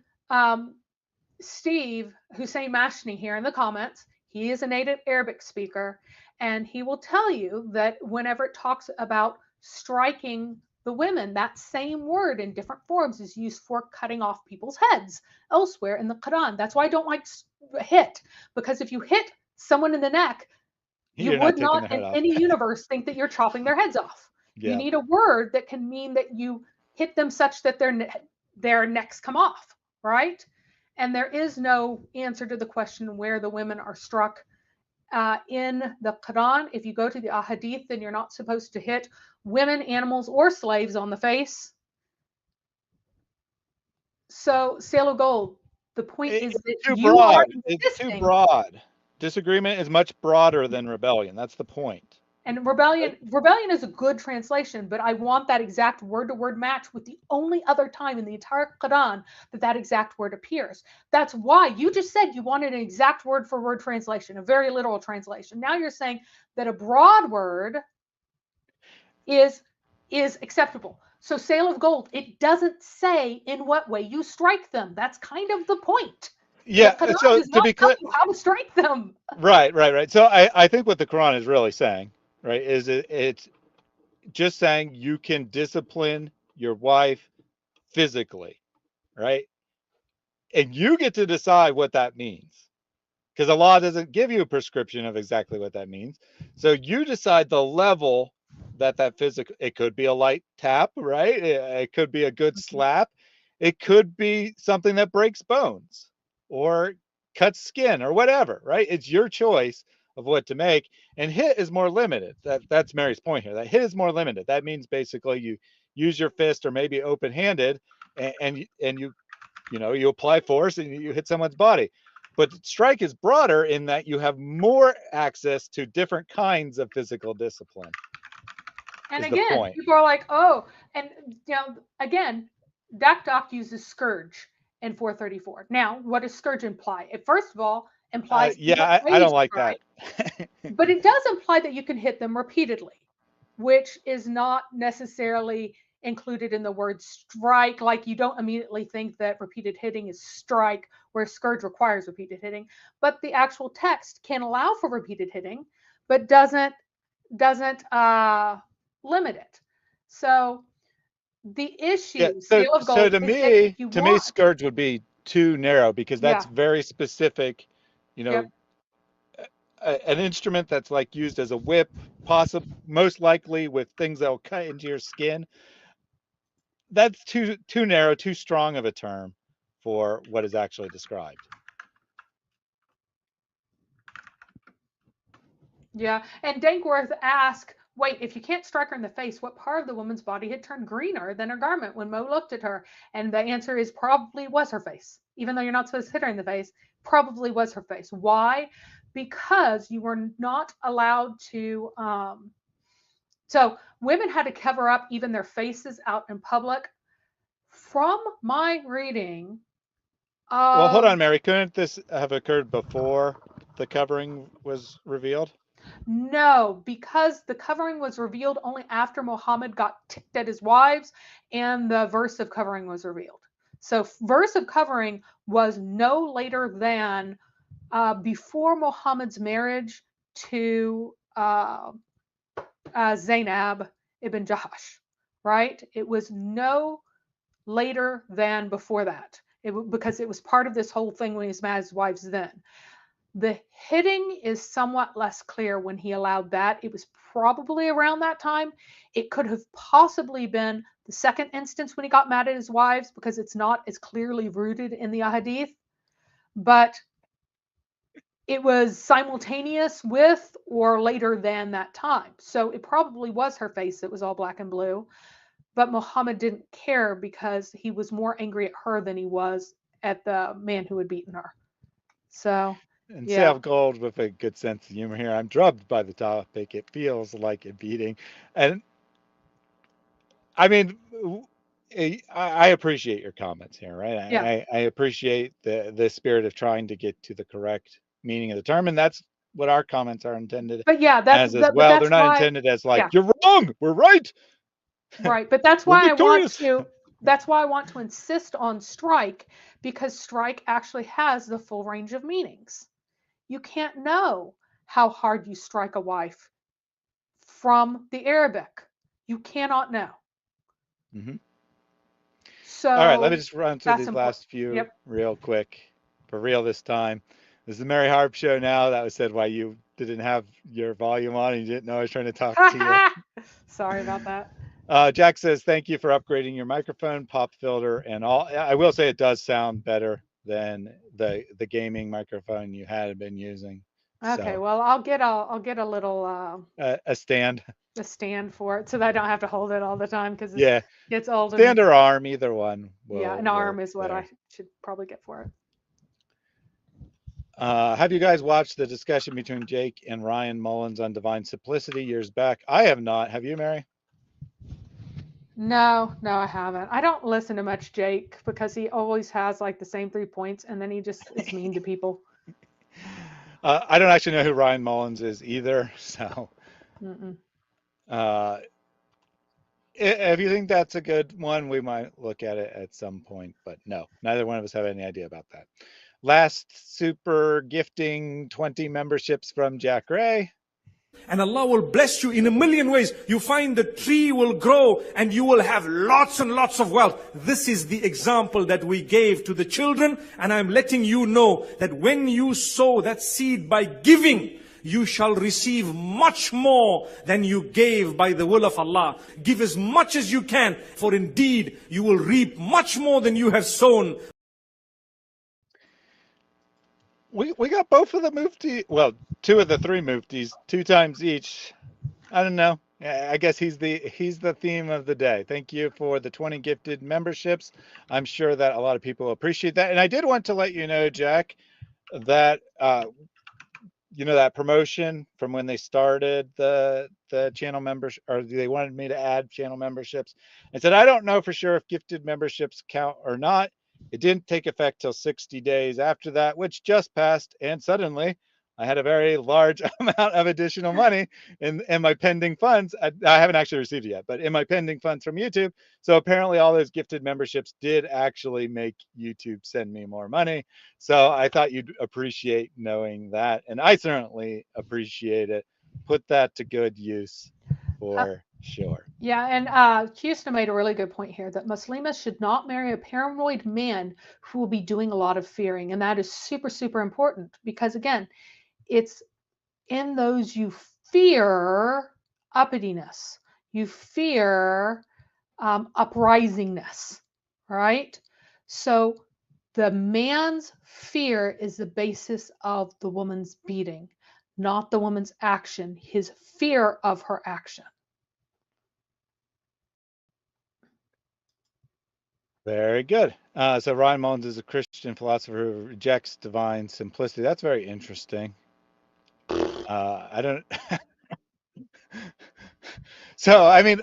[SPEAKER 3] Steve Hussein Mashni here in the comments, he is a native Arabic speaker, and he will tell you that whenever it talks about striking the women, that same word in different forms is used for cutting off people's heads elsewhere in the Quran. That's why I don't like hit, because if you hit someone in the neck, you
[SPEAKER 1] You're not
[SPEAKER 3] would
[SPEAKER 1] taking
[SPEAKER 3] not
[SPEAKER 1] the head
[SPEAKER 3] in
[SPEAKER 1] off.
[SPEAKER 3] any universe think that you're chopping their heads off. You
[SPEAKER 1] Yeah.
[SPEAKER 3] need a word that can mean that you hit them such that their necks come off, right? And there is no answer to the question where the women are struck in the Quran. If you go to the Ahadith, then you're not supposed to hit women, animals, or slaves on the face. So, Sale of Gold, the point is that
[SPEAKER 1] Too
[SPEAKER 3] you are
[SPEAKER 1] broad. It's too
[SPEAKER 3] insisting.
[SPEAKER 1] broad. Disagreement is much broader than rebellion. That's the point.
[SPEAKER 3] And rebellion is a good translation, but I want that exact word-to-word match with the only other time in the entire Quran that exact word appears. That's why you just said you wanted an exact word-for-word translation, a very literal translation. Now you're saying that a broad word is acceptable. So sale of gold, it doesn't say in what way you strike them. That's kind of the point.
[SPEAKER 1] Yeah.
[SPEAKER 3] The Quran
[SPEAKER 1] So
[SPEAKER 3] does
[SPEAKER 1] to
[SPEAKER 3] not
[SPEAKER 1] be
[SPEAKER 3] tell
[SPEAKER 1] clear,
[SPEAKER 3] you how to strike them.
[SPEAKER 1] right. So I think what the Quran is really saying, right, is it's just saying you can discipline your wife physically, right? And you get to decide what that means, because the law doesn't give you a prescription of exactly what that means. So you decide the level that physical, it could be a light tap, right? It could be a good slap. It could be something that breaks bones or cuts skin or whatever, right? It's your choice of what to make. And hit is more limited. That's Mary's point here. That hit is more limited. That means basically you use your fist or maybe open-handed, and you apply force and you hit someone's body. But strike is broader in that you have more access to different kinds of physical discipline.
[SPEAKER 3] And again, people are like, oh, and again, Doc uses scourge in 434. Now, what does scourge imply? It first of all implies
[SPEAKER 1] I don't like that.
[SPEAKER 3] But it does imply that you can hit them repeatedly, which is not necessarily included in the word strike. Like, you don't immediately think that repeated hitting is strike, where scourge requires repeated hitting. But the actual text can allow for repeated hitting, but doesn't limit it. So the issue, Seal of Gold,
[SPEAKER 1] so to me, scourge would be too narrow, because that's very specific. An instrument that's like used as a whip, most likely with things that will cut into your skin. That's too narrow, too strong of a term for what is actually described.
[SPEAKER 3] Yeah, and Dankworth asked, wait, if you can't strike her in the face, what part of the woman's body had turned greener than her garment when Mo looked at her? And the answer is probably was her face. Even though you're not supposed to hit her in the face, probably was her face. Why? Because you were not allowed to, so women had to cover up even their faces out in public. From my reading,
[SPEAKER 1] well, hold on, Mary. Couldn't this have occurred before the covering was revealed?
[SPEAKER 3] No, because the covering was revealed only after Muhammad got ticked at his wives and the verse of covering was revealed. So verse of covering was no later than before Muhammad's marriage to Zainab ibn Jahash, right? It was no later than before that, because it was part of this whole thing when he was mad at his wives then. The hitting is somewhat less clear when he allowed that. It was probably around that time. It could have possibly been the second instance when he got mad at his wives, because it's not as clearly rooted in the Ahadith. But it was simultaneous with or later than that time. So it probably was her face that was all black and blue. But Muhammad didn't care, because he was more angry at her than he was at the man who had beaten her. So...
[SPEAKER 1] And Sale of Gold with a good sense of humor here. I'm drubbed by the topic. It feels like a beating. And I mean, I appreciate your comments here, right?
[SPEAKER 3] Yeah.
[SPEAKER 1] I appreciate the spirit of trying to get to the correct meaning of the term. And that's what our comments are intended as well. They're not intended as like, you're wrong, we're right.
[SPEAKER 3] Right. But that's why that's why I want to insist on strike, because strike actually has the full range of meanings. You can't know how hard you strike a wife from the Arabic. You cannot know.
[SPEAKER 1] Mm-hmm.
[SPEAKER 3] So,
[SPEAKER 1] all right, let me just run through these last few real quick, for real this time. This is the Mary Harb Show now. That was said why you didn't have your volume on and you didn't know I was trying to talk to you.
[SPEAKER 3] Sorry about that.
[SPEAKER 1] Jack says, thank you for upgrading your microphone, pop filter, and all. I will say it does sound better than the gaming microphone you had been using.
[SPEAKER 3] Okay, well, I'll get a little
[SPEAKER 1] a stand
[SPEAKER 3] for it, so that I don't have to hold it all the time, because
[SPEAKER 1] it
[SPEAKER 3] gets old.
[SPEAKER 1] Stand or arm, either one.
[SPEAKER 3] An arm is what I should probably get for it.
[SPEAKER 1] Have you guys watched the discussion between Jake and Ryan Mullins on divine simplicity years back? I have not. Have you, Mary?
[SPEAKER 3] No, I haven't. I don't listen to much Jake because he always has like the same 3 points and then he just is mean to people.
[SPEAKER 1] I don't actually know who Ryan Mullins is either. So if you think that's a good one, we might look at it at some point. But no, neither one of us have any idea about that. Last super gifting 20 memberships from Jack Ray.
[SPEAKER 5] And Allah will bless you in a million ways. You find the tree will grow and you will have lots and lots of wealth. This is the example that we gave to the children. And I'm letting you know that when you sow that seed by giving, you shall receive much more than you gave by the will of Allah. Give as much as you can, for indeed you will reap much more than you have sown.
[SPEAKER 1] We got both of the mufti, well, 2 of the 3 muftis, 2 times each. I don't know. I guess he's the theme of the day. Thank you for the 20 gifted memberships. I'm sure that a lot of people appreciate that. And I did want to let you know, Jack, that you know, that promotion from when they started the channel members, or they wanted me to add channel memberships. I said I don't know for sure if gifted memberships count or not. It didn't take effect till 60 days after that, which just passed, and suddenly I had a very large amount of additional money in my pending funds. I haven't actually received it yet, but in my pending funds from YouTube. So apparently all those gifted memberships did actually make YouTube send me more money. So I thought you'd appreciate knowing that, and I certainly appreciate it. Put that to good use for sure.
[SPEAKER 3] Yeah, and Houston made a really good point here that Muslimas should not marry a paranoid man who will be doing a lot of fearing. And that is super, super important because, again, it's in those you fear uppityness, you fear uprisingness, right? So the man's fear is the basis of the woman's beating, not the woman's action, his fear of her action.
[SPEAKER 1] Very good. So Ryan Mullins is a Christian philosopher who rejects divine simplicity. That's very interesting. I don't. So I mean,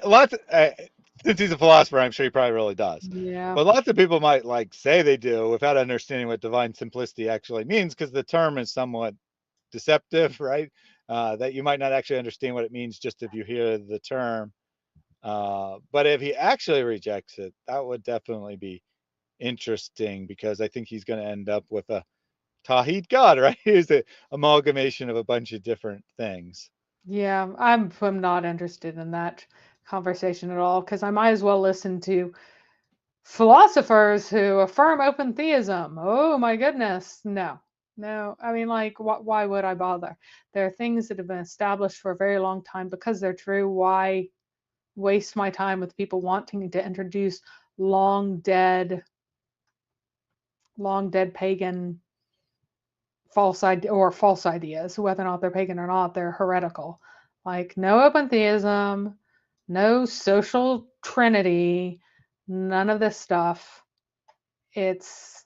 [SPEAKER 1] since he's a philosopher, I'm sure he probably really does.
[SPEAKER 3] Yeah.
[SPEAKER 1] But lots of people might like say they do without understanding what divine simplicity actually means, because the term is somewhat deceptive, right? That you might not actually understand what it means just if you hear the term. But if he actually rejects it, that would definitely be interesting, because I think he's going to end up with a tawhid God, right? It's an amalgamation of a bunch of different things.
[SPEAKER 3] Yeah, I'm not interested in that conversation at all, because I might as well listen to philosophers who affirm open theism. Oh my goodness, no. I mean, like, why would I bother? There are things that have been established for a very long time because they're true. Why waste my time with people wanting to introduce long dead pagan false ideas, whether or not they're pagan or not, they're heretical. Like, no open theism, no social trinity, none of this stuff. It's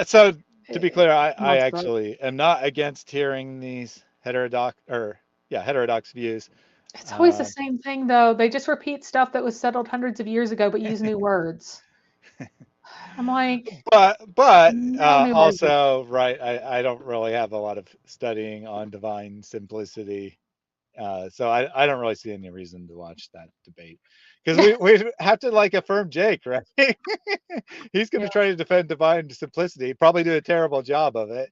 [SPEAKER 1] so to be clear, I actually am not against hearing these heterodox views.
[SPEAKER 3] It's always the same thing, though. They just repeat stuff that was settled hundreds of years ago, but use new words. I'm like,
[SPEAKER 1] but also, right, I don't really have a lot of studying on divine simplicity, so I don't really see any reason to watch that debate, because we have to like affirm Jake, right? He's going to try to defend divine simplicity, probably do a terrible job of it.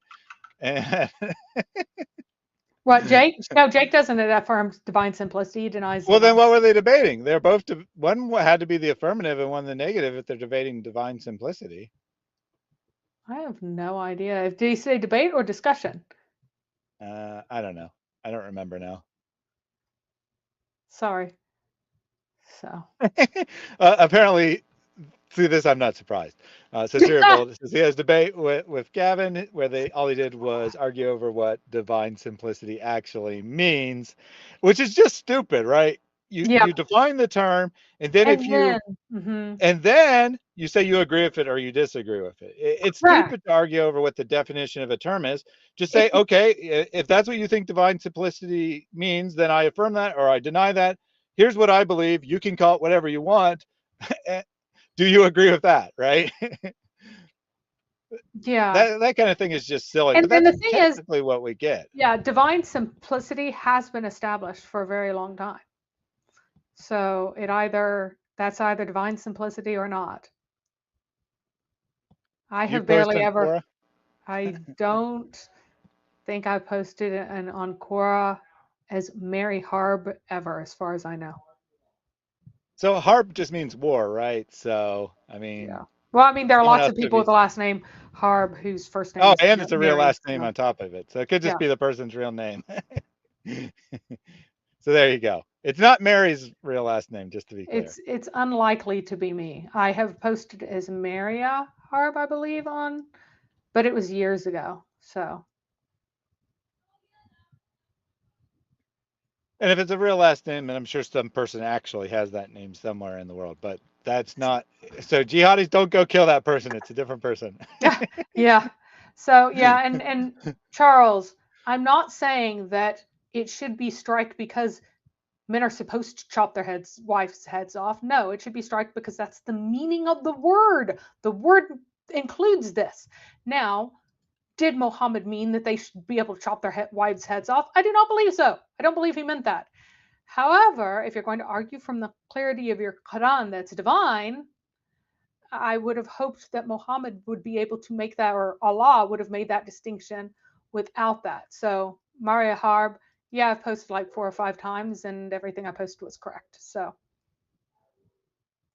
[SPEAKER 1] And
[SPEAKER 3] what, Jake? No, Jake doesn't affirm divine simplicity. He denies.
[SPEAKER 1] Well, then what were they debating? They're both one had to be the affirmative and one the negative if they're debating divine simplicity.
[SPEAKER 3] I have no idea. Did he say debate or discussion?
[SPEAKER 1] I don't know. I don't remember now.
[SPEAKER 3] Sorry. So
[SPEAKER 1] apparently, through this, I'm not surprised. So Cyril says he has debate with Gavin, where all he did was argue over what divine simplicity actually means, which is just stupid, right? You define the term, and then and then you say you agree with it or you disagree with it. It's stupid to argue over what the definition of a term is. Just say, okay, if that's what you think divine simplicity means, then I affirm that or I deny that. Here's what I believe. You can call it whatever you want. Do you agree with that? Right?
[SPEAKER 3] Yeah.
[SPEAKER 1] That kind of thing is just silly.
[SPEAKER 3] And
[SPEAKER 1] but that's
[SPEAKER 3] the thing
[SPEAKER 1] technically
[SPEAKER 3] is,
[SPEAKER 1] what we get.
[SPEAKER 3] Yeah, divine simplicity has been established for a very long time. So that's either divine simplicity or not. I have barely ever. I don't think I posted an on Quora as Mary Harb ever, as far as I know.
[SPEAKER 1] So Harb just means war, right? So I mean,
[SPEAKER 3] yeah. Well, I mean, there are lots of people with the last name Harb whose first name.
[SPEAKER 1] Oh,
[SPEAKER 3] is
[SPEAKER 1] and it's a real
[SPEAKER 3] Mary,
[SPEAKER 1] last name on top of it, so it could just be the person's real name. So there you go. It's not Mary's real last name, just to be clear.
[SPEAKER 3] It's unlikely to be me. I have posted as Maria Harb, I believe, but it was years ago. So.
[SPEAKER 1] And if it's a real last name, and I'm sure some person actually has that name somewhere in the world, but that's not. So jihadis, don't go kill that person. It's a different person.
[SPEAKER 3] Yeah. So yeah, and Charles, I'm not saying that it should be strike because men are supposed to chop their wives' heads off. No, it should be strike because that's the meaning of the word. The word includes this. Now, did Muhammad mean that they should be able to chop their wives' heads off? I do not believe so. I don't believe he meant that. However, if you're going to argue from the clarity of your Quran that's divine, I would have hoped that Muhammad would be able to make that, or Allah would have made that distinction without that. So, Maria Harb, yeah, I've posted like 4 or 5 times, and everything I posted was correct. So,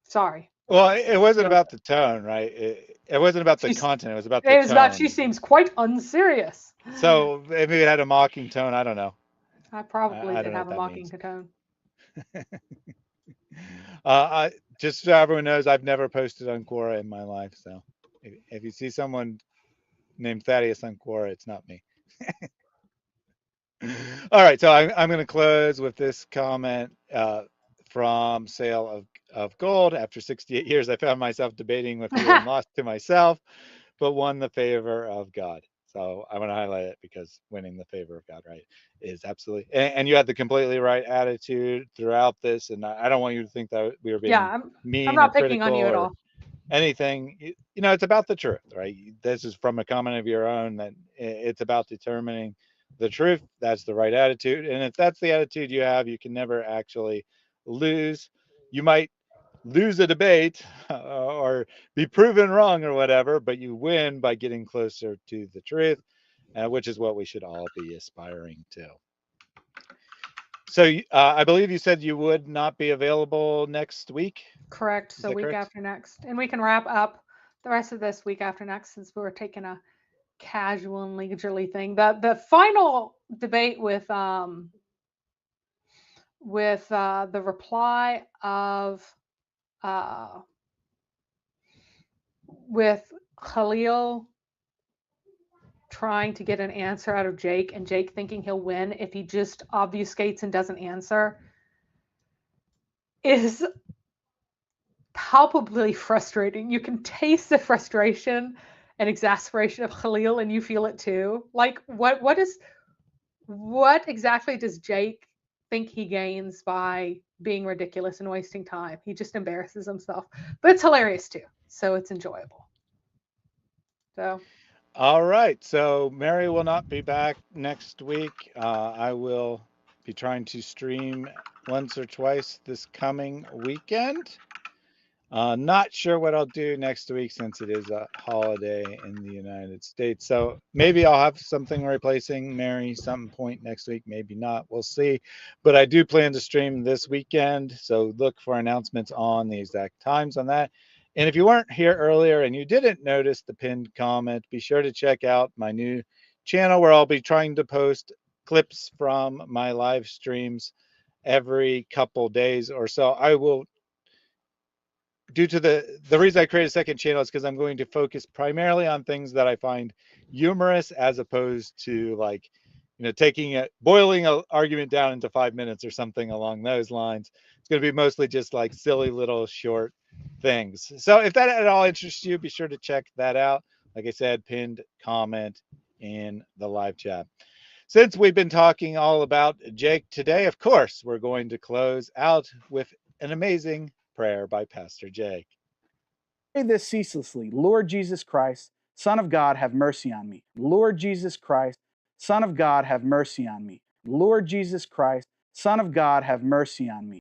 [SPEAKER 3] sorry.
[SPEAKER 1] Well, it wasn't about the tone, right? It wasn't about the content. It was about the tone.
[SPEAKER 3] Not. She seems quite unserious.
[SPEAKER 1] So maybe it had a mocking tone. I don't know.
[SPEAKER 3] I probably did have a mocking tone.
[SPEAKER 1] Just so everyone knows, I've never posted on Quora in my life. So if you see someone named Thaddeus on Quora, it's not me. All right, so I'm going to close with this comment from Sale of Gold. After 68 years, I found myself debating with you and lost to myself, but won the favor of God. So I want to highlight it because winning the favor of God, right, is absolutely. And you had the completely right attitude throughout this, and I don't want you to think that we were being mean. I'm
[SPEAKER 3] not picking on you at all.
[SPEAKER 1] Anything, you know, it's about the truth, right? This is from a comment of your own that it's about determining the truth. That's the right attitude, and if that's the attitude you have, you can never actually lose. You might lose a debate or be proven wrong or whatever, but you win by getting closer to the truth, which is what we should all be aspiring to. So I believe you said you would not be available next week.
[SPEAKER 3] Correct. So week after next, and we can wrap up the rest of this week after next, since we're taking a casual and leisurely thing. The final debate with the reply of with Khalil trying to get an answer out of Jake, and Jake thinking he'll win if he just obfuscates and doesn't answer, is palpably frustrating. You can taste the frustration and exasperation of Khalil, and you feel it too. Like, what exactly does Jake think he gains by being ridiculous and wasting time? He just embarrasses himself, but it's hilarious too, so it's enjoyable. So
[SPEAKER 1] all right, so Mary will not be back next week. I will be trying to stream once or twice this coming weekend. Not sure what I'll do next week since it is a holiday in the United States. So maybe I'll have something replacing Mary some point next week. Maybe not. We'll see. But I do plan to stream this weekend. So look for announcements on the exact times on that. And if you weren't here earlier and you didn't notice the pinned comment, be sure to check out my new channel where I'll be trying to post clips from my live streams every couple days or so. I will, due to the reason I created a second channel is because I'm going to focus primarily on things that I find humorous as opposed to like boiling an argument down into 5 minutes or something along those lines. It's going to be mostly just like silly little short things. So if that at all interests you, be sure to check that out. Like I said, pinned comment in the live chat. Since we've been talking all about Jake today, of course, we're going to close out with an amazing prayer by Pastor Jake.
[SPEAKER 9] Pray this ceaselessly. Lord Jesus Christ, Son of God, have mercy on me. Lord Jesus Christ, Son of God, have mercy on me. Lord Jesus Christ, Son of God, have mercy on me.